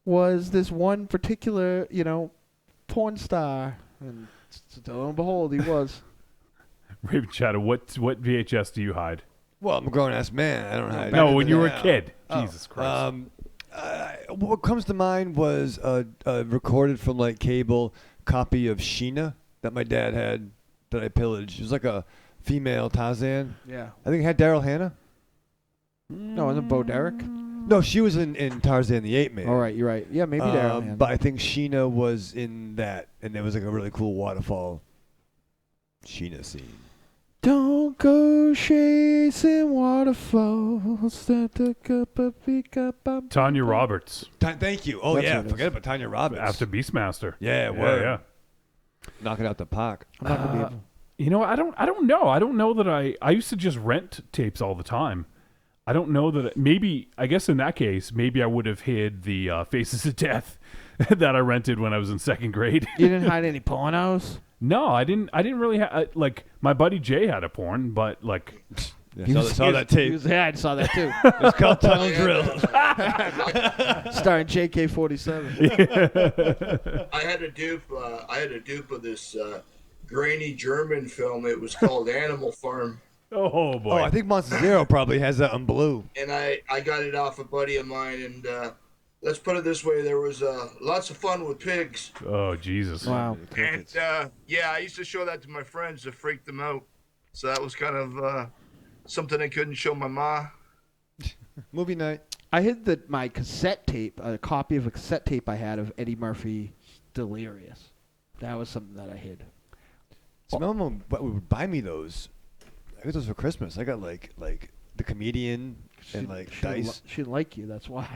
was this one particular, porn star, and lo and behold, he was. Raven Shadow, what VHS do you hide? Well, I'm a grown-ass man. I don't hide. No, when you were a kid. Jesus Christ. What comes to mind was a recorded from like cable copy of Sheena that my dad had that I pillaged. It was like a female Tarzan. Yeah. I think it had Daryl Hannah. No, and then Bo Derek. No, she was in Tarzan the Ape Man. All right, you're right. Yeah, maybe Daryl Hannah. But I think Sheena was in that, and there was like a really cool waterfall Sheena scene. Don't go chasing waterfalls. Tanya Roberts. Thank you. Oh, That's yeah. what it Forget is. about Tanya Roberts. After Beastmaster. Yeah, yeah. Knock it out the park. I'm not gonna be able. You know, I don't know. I don't know that I used to just rent tapes all the time. I don't know that I guess in that case, maybe I would have hid the Faces of Death that I rented when I was in second grade. You didn't hide any pornos? No, I didn't really have, like, my buddy Jay had a porn, but like... Yeah, saw that tape. I saw that too. It's called Tunnel Drill. Starring JK-47. I had a dupe of this grainy German film. It was called Animal Farm. Oh boy! Oh, I think Monster Zero probably has that on blue. And I got it off a buddy of mine, and let's put it this way: there was lots of fun with pigs. Oh Jesus! Wow! And yeah, I used to show that to my friends to freak them out. So that was kind of something I couldn't show my ma. Movie night. I hid my cassette tape, a copy of a cassette tape I had of Eddie Murphy Delirious. That was something that I hid. So my mom would buy me those. I got those for Christmas. I got like the Comedian and like Dice. She didn't like you, that's why.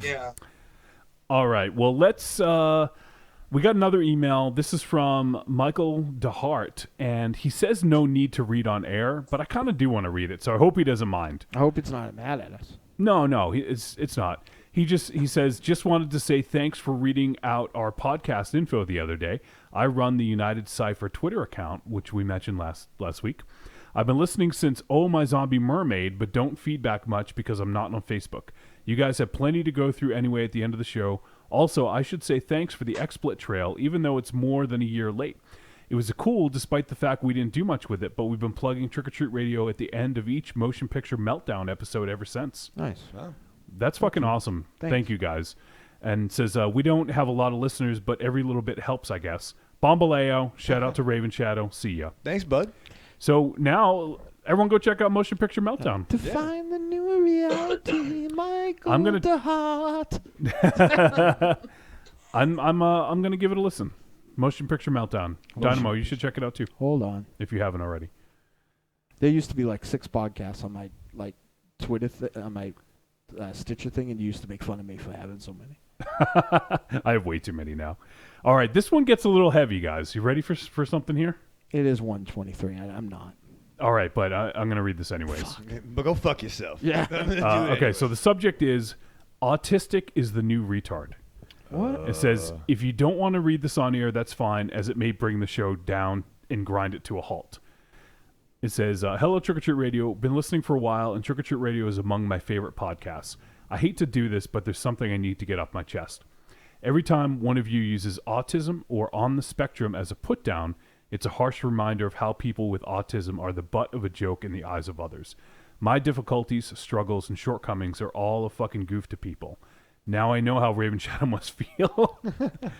Yeah. All right. Well, let's. We got another email. This is from Michael DeHart, and he says no need to read on air, but I kind of do want to read it, so I hope he doesn't mind. I hope it's not mad at us. No, it's not. He says, just wanted to say thanks for reading out our podcast info the other day. I run the United Cypher Twitter account, which we mentioned last week. I've been listening since Oh My Zombie Mermaid, but don't feedback much because I'm not on Facebook. You guys have plenty to go through anyway at the end of the show. Also, I should say thanks for the XSplit trail, even though it's more than a year late. It was cool despite the fact we didn't do much with it, but we've been plugging Trick or Treat Radio at the end of each Motion Picture Meltdown episode ever since. Nice. Wow. That's fucking awesome. Thanks. Thank you, guys. And says, we don't have a lot of listeners, but every little bit helps, I guess. Bombaleo, shout out to Raven Shadow. See ya. Thanks, bud. So now, everyone go check out Motion Picture Meltdown. To find the new reality, Michael I'm gonna- DeHart. I'm gonna give it a listen. Motion Picture Meltdown. Dynamo, you should check it out too. Hold on. If you haven't already. There used to be like 6 podcasts on my Twitter on my Stitcher thing, and you used to make fun of me for having so many. I have way too many now. All right, this one gets a little heavy, guys. You ready for something here? It is 123. I'm not. All right, but I'm gonna read this anyways. But go fuck yourself. Yeah. Okay, so the subject is autistic is the new retard. What? It says, if you don't want to read this on air, that's fine, as it may bring the show down and grind it to a halt. It says, hello, Trick or Treat Radio. Been listening for a while, and Trick or Treat Radio is among my favorite podcasts. I hate to do this, but there's something I need to get off my chest. Every time one of you uses autism or on the spectrum as a put-down, it's a harsh reminder of how people with autism are the butt of a joke in the eyes of others. My difficulties, struggles, and shortcomings are all a fucking goof to people. Now I know how Raven Shadow must feel.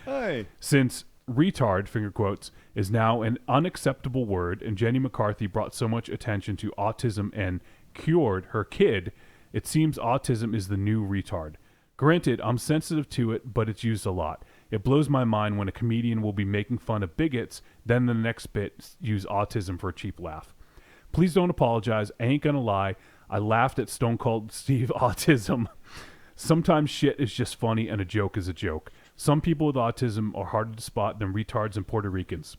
Hey. Since retard, finger quotes, is now an unacceptable word, and Jenny McCarthy brought so much attention to autism and cured her kid, it seems autism is the new retard. Granted, I'm sensitive to it, but it's used a lot. It blows my mind when a comedian will be making fun of bigots, then the next bit use autism for a cheap laugh. Please don't apologize. I ain't gonna lie. I laughed at Stone Cold Steve Autism. Sometimes shit is just funny and a joke is a joke. Some people with autism are harder to spot than retards and Puerto Ricans.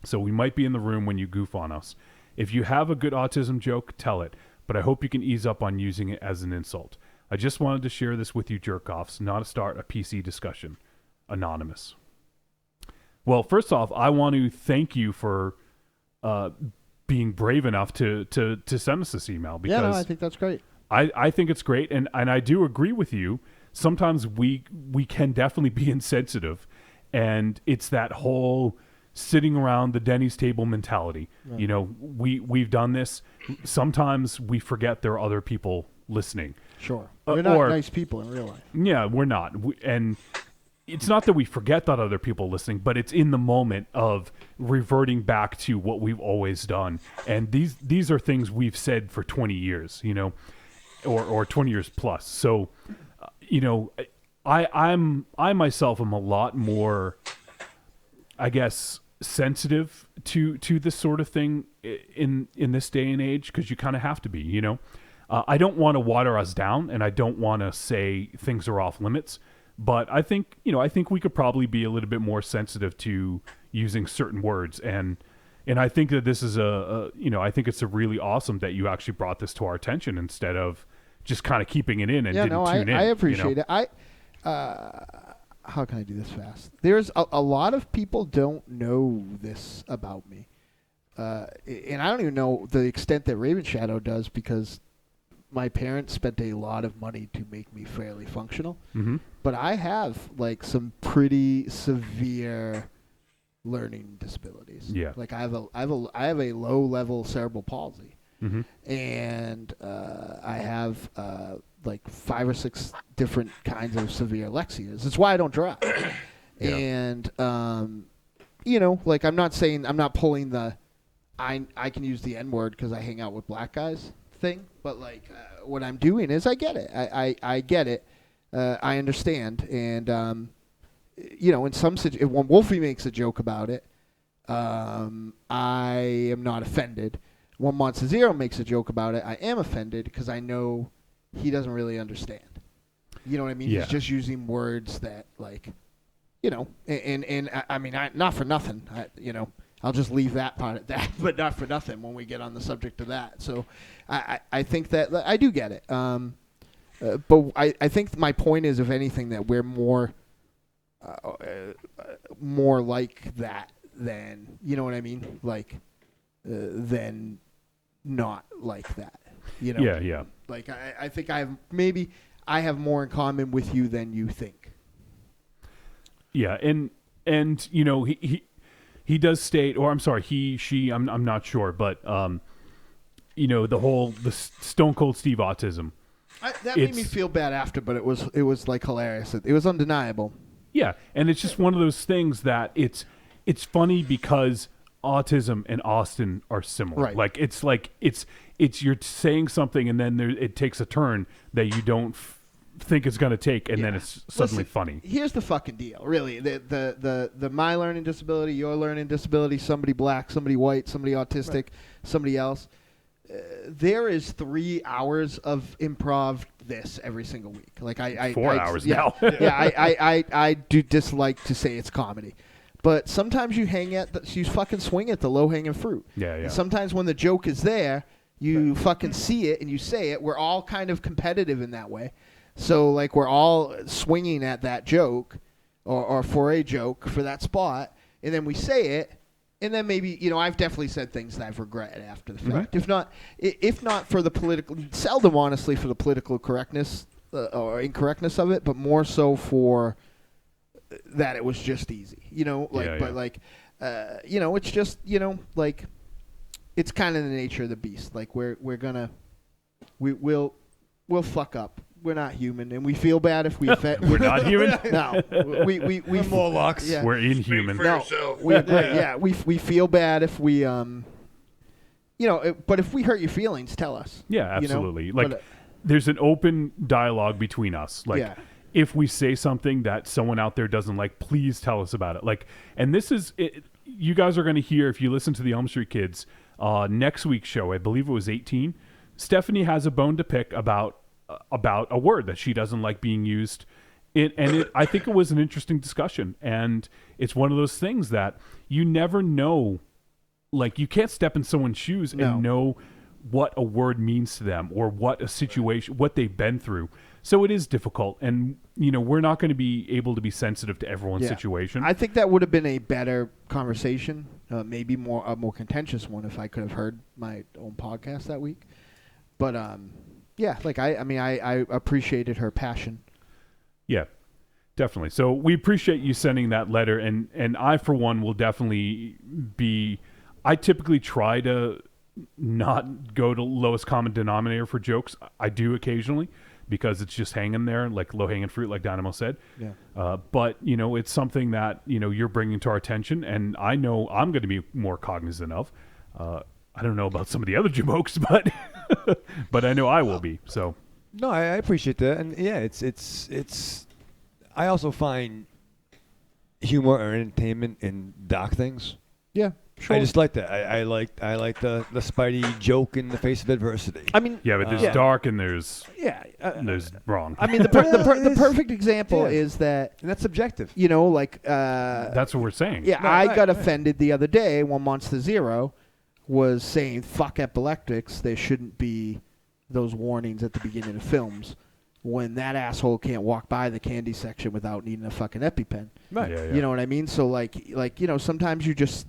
So we might be in the room when you goof on us. If you have a good autism joke, tell it. But I hope you can ease up on using it as an insult. I just wanted to share this with you jerk-offs, not to start a PC discussion. Anonymous. Well, first off, I want to thank you for being brave enough to send us this email. Because yeah, no, I think that's great. I think it's great, and I do agree with you. Sometimes we can definitely be insensitive, and it's that whole sitting around the Denny's table mentality. Yeah. You know, we've done this. Sometimes we forget there are other people listening. Sure. We're not nice people in real life. Yeah, we're not. And it's not that we forget that other people are listening, but it's in the moment of reverting back to what we've always done. And these are things we've said for 20 years, you know, or 20 years plus. So, you know, I myself am a lot more, I guess, sensitive to this sort of thing in this day and age, because you kind of have to be, you know. I don't want to water us down, and I don't want to say things are off limits, but I think we could probably be a little bit more sensitive to using certain words, and I think that this is I think it's really awesome that you actually brought this to our attention instead of just kind of keeping it in and didn't tune in. I appreciate it. How can I do this fast? There's a lot of people don't know this about me, and I don't even know the extent that Raven Shadow does, because my parents spent a lot of money to make me fairly functional. Mm-hmm. But I have like some pretty severe learning disabilities. Yeah. Like I have a low level cerebral palsy. Mm-hmm. And I have like 5 or 6 different kinds of severe alexias. That's why I don't drive. Yeah. And you know, like I'm not pulling the I can use the N-word because I hang out with black guys thing, but like what I'm doing is I get it. I get it. I understand. And you know, in some situations, when Wolfie makes a joke about it, I am not offended. When Monster Zero makes a joke about it, I am offended because I know he doesn't really understand. You know what I mean? Yeah. He's just using words that, like, you know, and I mean, not for nothing. You know, I'll just leave that part at that, but not for nothing when we get on the subject of that. So I think that I do get it. But I think my point is, if anything, that we're more like that than, you know what I mean? Like, than not like that. You know? Yeah, yeah. Like, I think I have more in common with you than you think. Yeah, and you know, he does state, or I'm sorry, she, I'm not sure, but you know, the Stone Cold Steve Autism. That made me feel bad after, but it was like hilarious. It was undeniable. Yeah, and it's just one of those things that it's funny because autism and Austin are similar. Right. Like it's you're saying something and then it takes a turn that you don't think it's going to take, and then it's suddenly funny. Here's the fucking deal, really. The my learning disability, your learning disability, somebody black, somebody white, somebody autistic, somebody else. There is 3 hours of improv this every single week. Like I 4 hours now. I do dislike to say it's comedy. But sometimes you you fucking swing at the low-hanging fruit. Yeah. And sometimes when the joke is there, you fucking see it and you say it. We're all kind of competitive in that way. So, like, we're all swinging at that joke or for a joke for that spot, and then we say it, and then maybe, I've definitely said things that I've regretted after the fact. If not for the political, seldom, honestly, for the political correctness or incorrectness of it, but more so for that it was just easy, but it's just, it's kind of the nature of the beast. Like we'll fuck up. We're not human, and we feel bad if we offend. We're not human? No, we're Morlocks. Yeah. We're inhuman. We feel bad if we but if we hurt your feelings, tell us. Yeah, absolutely. There's an open dialogue between us. If we say something that someone out there doesn't like, please tell us about it. And this is it, you guys are going to hear, if you listen to the Elm Street Kids next week's show, I believe it was 18. Stephanie has a bone to pick about a word that she doesn't like being used. I think it was an interesting discussion, and it's one of those things that you never know. Like, you can't step in someone's shoes and know what a word means to them or what a situation, what they've been through. So it is difficult, and we're not going to be able to be sensitive to everyone's situation. I think that would have been a better conversation, maybe a more contentious one if I could have heard my own podcast that week. But I appreciated her passion. Yeah, definitely. So we appreciate you sending that letter, and I, for one, will definitely be. I typically try to not go to lowest common denominator for jokes. I do occasionally, because it's just hanging there, like low-hanging fruit, like Dynamo said. Yeah. But, it's something that, you're bringing to our attention, and I know I'm going to be more cognizant of. I don't know about some of the other jokes, but but I know I will be. So. No, I appreciate that. And, yeah, it's I also find humor or entertainment in dark things. Yeah. Sure. I just like that. I like the Spidey joke in the face of adversity. I mean, yeah, but there's dark and there's wrong. I mean, the perfect example is that, and that's subjective. That's what we're saying. Yeah, I got offended the other day when Monster Zero was saying "fuck epileptics." There shouldn't be those warnings at the beginning of films when that asshole can't walk by the candy section without needing a fucking EpiPen. Right. Yeah. You know what I mean? So sometimes you just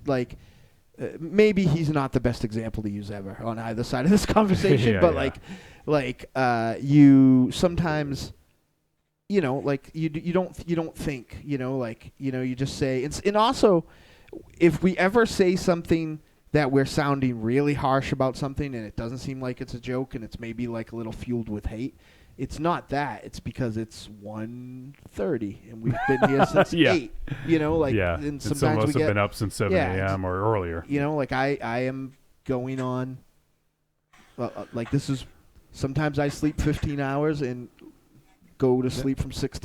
maybe he's not the best example to use ever on either side of this conversation, you sometimes, you don't think, you just say, and also, if we ever say something that we're sounding really harsh about something and it doesn't seem like it's a joke and it's maybe like a little fueled with hate, it's not that. It's because it's 1:30 and we've been here since 8. And sometimes some of us we have been up since 7 a.m. or earlier. I am going on. This is sometimes I sleep 15 hours and go to sleep from 6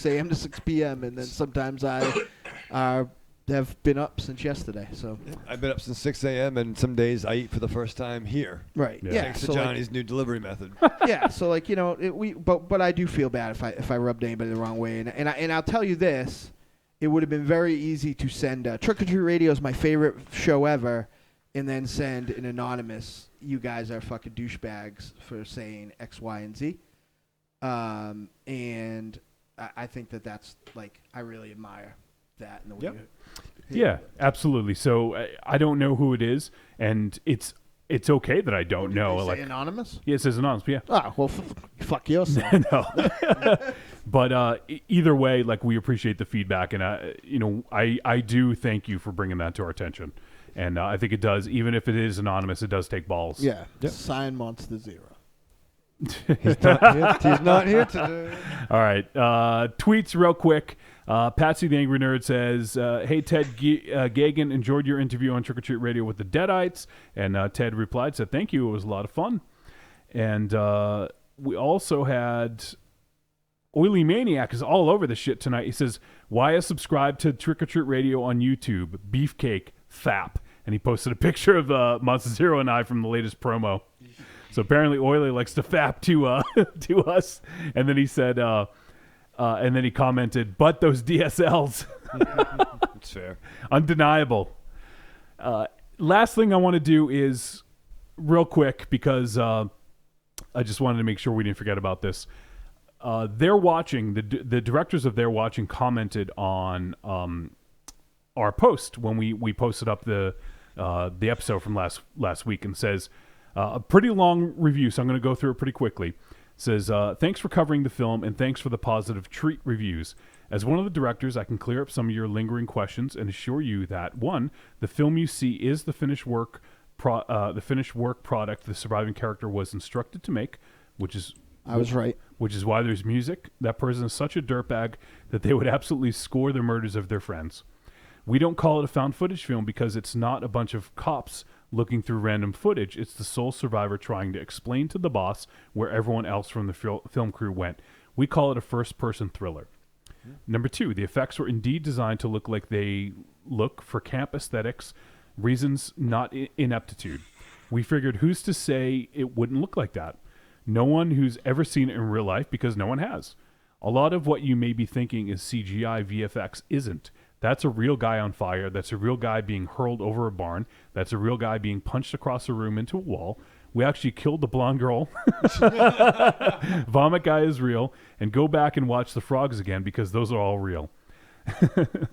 a.m. to 6 p.m. and then sometimes I have been up since yesterday. So I've been up since 6 a.m. and some days I eat for the first time here. Right. Yeah. Thanks to Johnny's new delivery method. Yeah. So but I do feel bad if I rubbed anybody the wrong way. And I'll tell you this, it would have been very easy to send Trick or Treat Radio is my favorite show ever, and then send an anonymous, you guys are fucking douchebags for saying X, Y, and Z. And I think that's I really admire that in the way. Yeah, absolutely. So I don't know who it is, and it's okay that I don't know. Say anonymous? Yeah, it says anonymous. Yeah. Oh well, fuck yourself. No. But either way, we appreciate the feedback, and I do thank you for bringing that to our attention, and I think it does. Even if it is anonymous, it does take balls. Yeah. Yep. Sign Monster Zero. He's not here today. All right. Tweets real quick. Patsy the Angry Nerd says, hey, Ted Gagan, enjoyed your interview on Trick or Treat Radio with the Deadites. And Ted replied, said, thank you. It was a lot of fun. And we also had Oily Maniac is all over the shit tonight. He says, why subscribe to Trick or Treat Radio on YouTube? Beefcake, fap. And he posted a picture of Monster Zero and I from the latest promo. So apparently Oily likes to fap to us. And then he said, and then he commented, but those DSLs. That's fair. Undeniable. Last thing I want to do is real quick, because I just wanted to make sure we didn't forget about this. They're watching, the directors of They're Watching commented on our post when we posted up the episode from last week, and says, a pretty long review, so I'm going to go through it pretty quickly. Says, thanks for covering the film, and thanks for the positive treat reviews. As one of the directors, I can clear up some of your lingering questions and assure you that, 1, the film you see is the finished work product the surviving character was instructed to make, which is... I was right. Which is why there's music. That person is such a dirtbag that they would absolutely score the murders of their friends. We don't call it a found footage film because it's not a bunch of cops looking through random footage. It's the sole survivor trying to explain to the boss where everyone else from the film crew went. We call it a first-person thriller. Number 2, the effects were indeed designed to look like they look for camp aesthetics, reasons, not ineptitude. We figured who's to say it wouldn't look like that? No one who's ever seen it in real life, because no one has. A lot of what you may be thinking is CGI VFX isn't. That's a real guy on fire. That's a real guy being hurled over a barn. That's a real guy being punched across a room into a wall. We actually killed the blonde girl. Vomit guy is real. And go back and watch the frogs again, because those are all real. The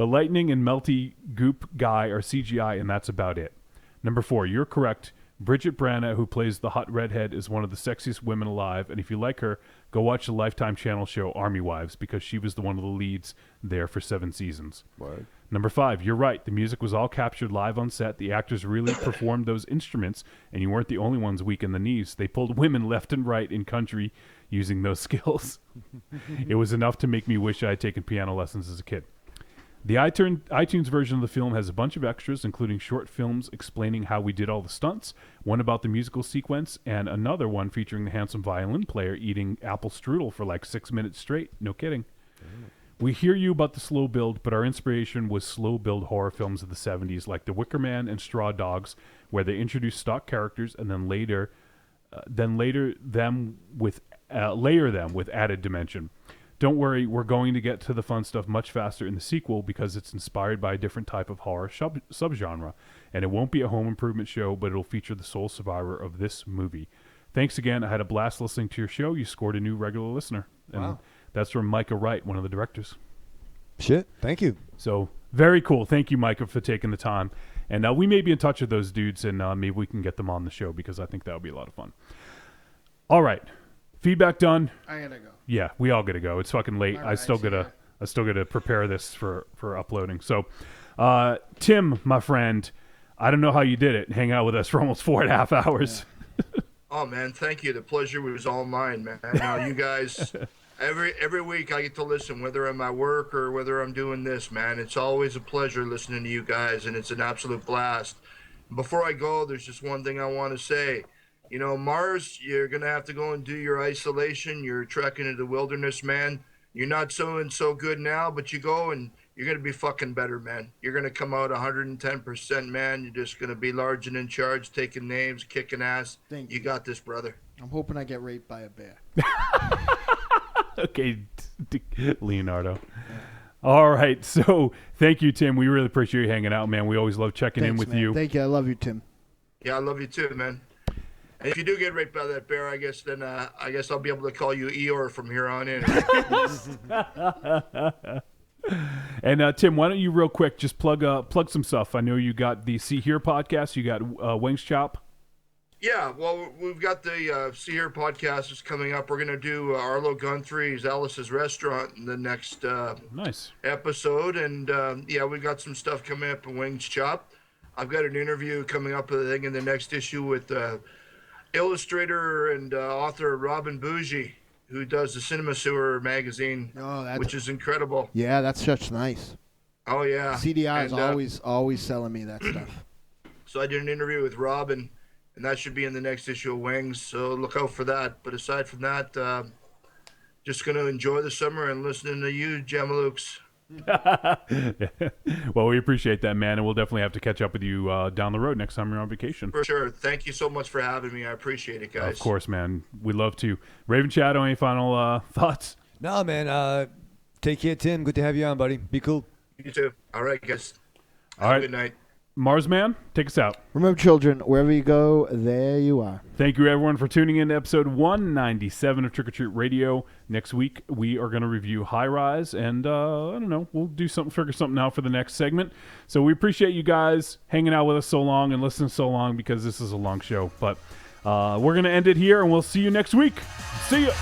lightning and melty goop guy are CGI, and that's about it. Number 4, you're correct. Bridget Branagh, who plays the hot redhead, is one of the sexiest women alive, and if you like her, go watch the Lifetime channel show Army Wives, because she was one of the leads there for 7 seasons. Word. Number 5, you're right. The music was all captured live on set. The actors really performed those instruments, and you weren't the only ones weak in the knees. They pulled women left and right in country using those skills. It was enough to make me wish I had taken piano lessons as a kid. The iTunes version of the film has a bunch of extras, including short films explaining how we did all the stunts, one about the musical sequence, and another one featuring the handsome violin player eating apple strudel for like 6 minutes straight. No kidding. We hear you about the slow build, but our inspiration was slow build horror films of the 70s, like The Wicker Man and Straw Dogs, where they introduced stock characters and then layer them with added dimension. Don't worry, we're going to get to the fun stuff much faster in the sequel because it's inspired by a different type of horror subgenre, and it won't be a home improvement show, but it'll feature the sole survivor of this movie. Thanks again. I had a blast listening to your show. You scored a new regular listener. And wow. That's from Micah Wright, one of the directors. Shit, thank you. So, very cool. Thank you, Micah, for taking the time. And we may be in touch with those dudes, and maybe we can get them on the show because I think that would be a lot of fun. All right. Feedback done. I gotta go. Yeah, we all gotta go. It's fucking late. All I right, still gotta prepare this for uploading. So, Tim, my friend, I don't know how you did it. Hang out with us for almost 4.5 hours. Yeah. Oh man, thank you. The pleasure was all mine, man. You guys, every week I get to listen, whether I'm at work or whether I'm doing this, man. It's always a pleasure listening to you guys, and it's an absolute blast. Before I go, there's just one thing I want to say. You know, Mars, you're going to have to go and do your isolation. You're trekking into the wilderness, man. You're not so good now, but you go and you're going to be fucking better, man. You're going to come out 110%, man. You're just going to be large and in charge, taking names, kicking ass. Thank you. Got this, brother. I'm hoping I get raped by a bear. Okay, Leonardo. Yeah. All right, so thank you, Tim. We really appreciate you hanging out, man. We always love checking in with man. you. Thank you. I love you, Tim. Yeah, I love you too, man. And if you do get raped by that bear, I guess I'll be able to call you Eeyore from here on in. And Tim, why don't you real quick just plug some stuff? I know you got the See Here podcast. You got Wings Chop. Yeah, well, we've got the See Here podcast is coming up. We're going to do Arlo Guthrie's Alice's Restaurant in the next nice episode. And, yeah, we've got some stuff coming up in Wings Chop. I've got an interview coming up, I think, in the next issue with illustrator and author Robin Bougie, who does the Cinema Sewer magazine, which is incredible. Yeah, that's such nice. Oh, yeah. CDI is always selling me that stuff. So I did an interview with Robin, and that should be in the next issue of Wings, so look out for that. But aside from that, just going to enjoy the summer and listening to you, Jamalukes. Well, we appreciate that, man, and we'll definitely have to catch up with you down the road next time you're on vacation. For sure. Thank you so much for having me. I appreciate it, guys. Of course, man. We'd love to. Raven Shadow, any final thoughts? No, man. Take care, Tim. Good to have you on, buddy. Be cool. You too. All right, guys. All right. Good night. Marsman, take us out. Remember, children, wherever you go, there you are. Thank you, everyone, for tuning in to episode 197 of Trick or Treat Radio. Next week, we are going to review High Rise, and I don't know, we'll do something, figure something out for the next segment. So we appreciate you guys hanging out with us so long and listening so long, because this is a long show. But we're going to end it here, and we'll see you next week. See ya.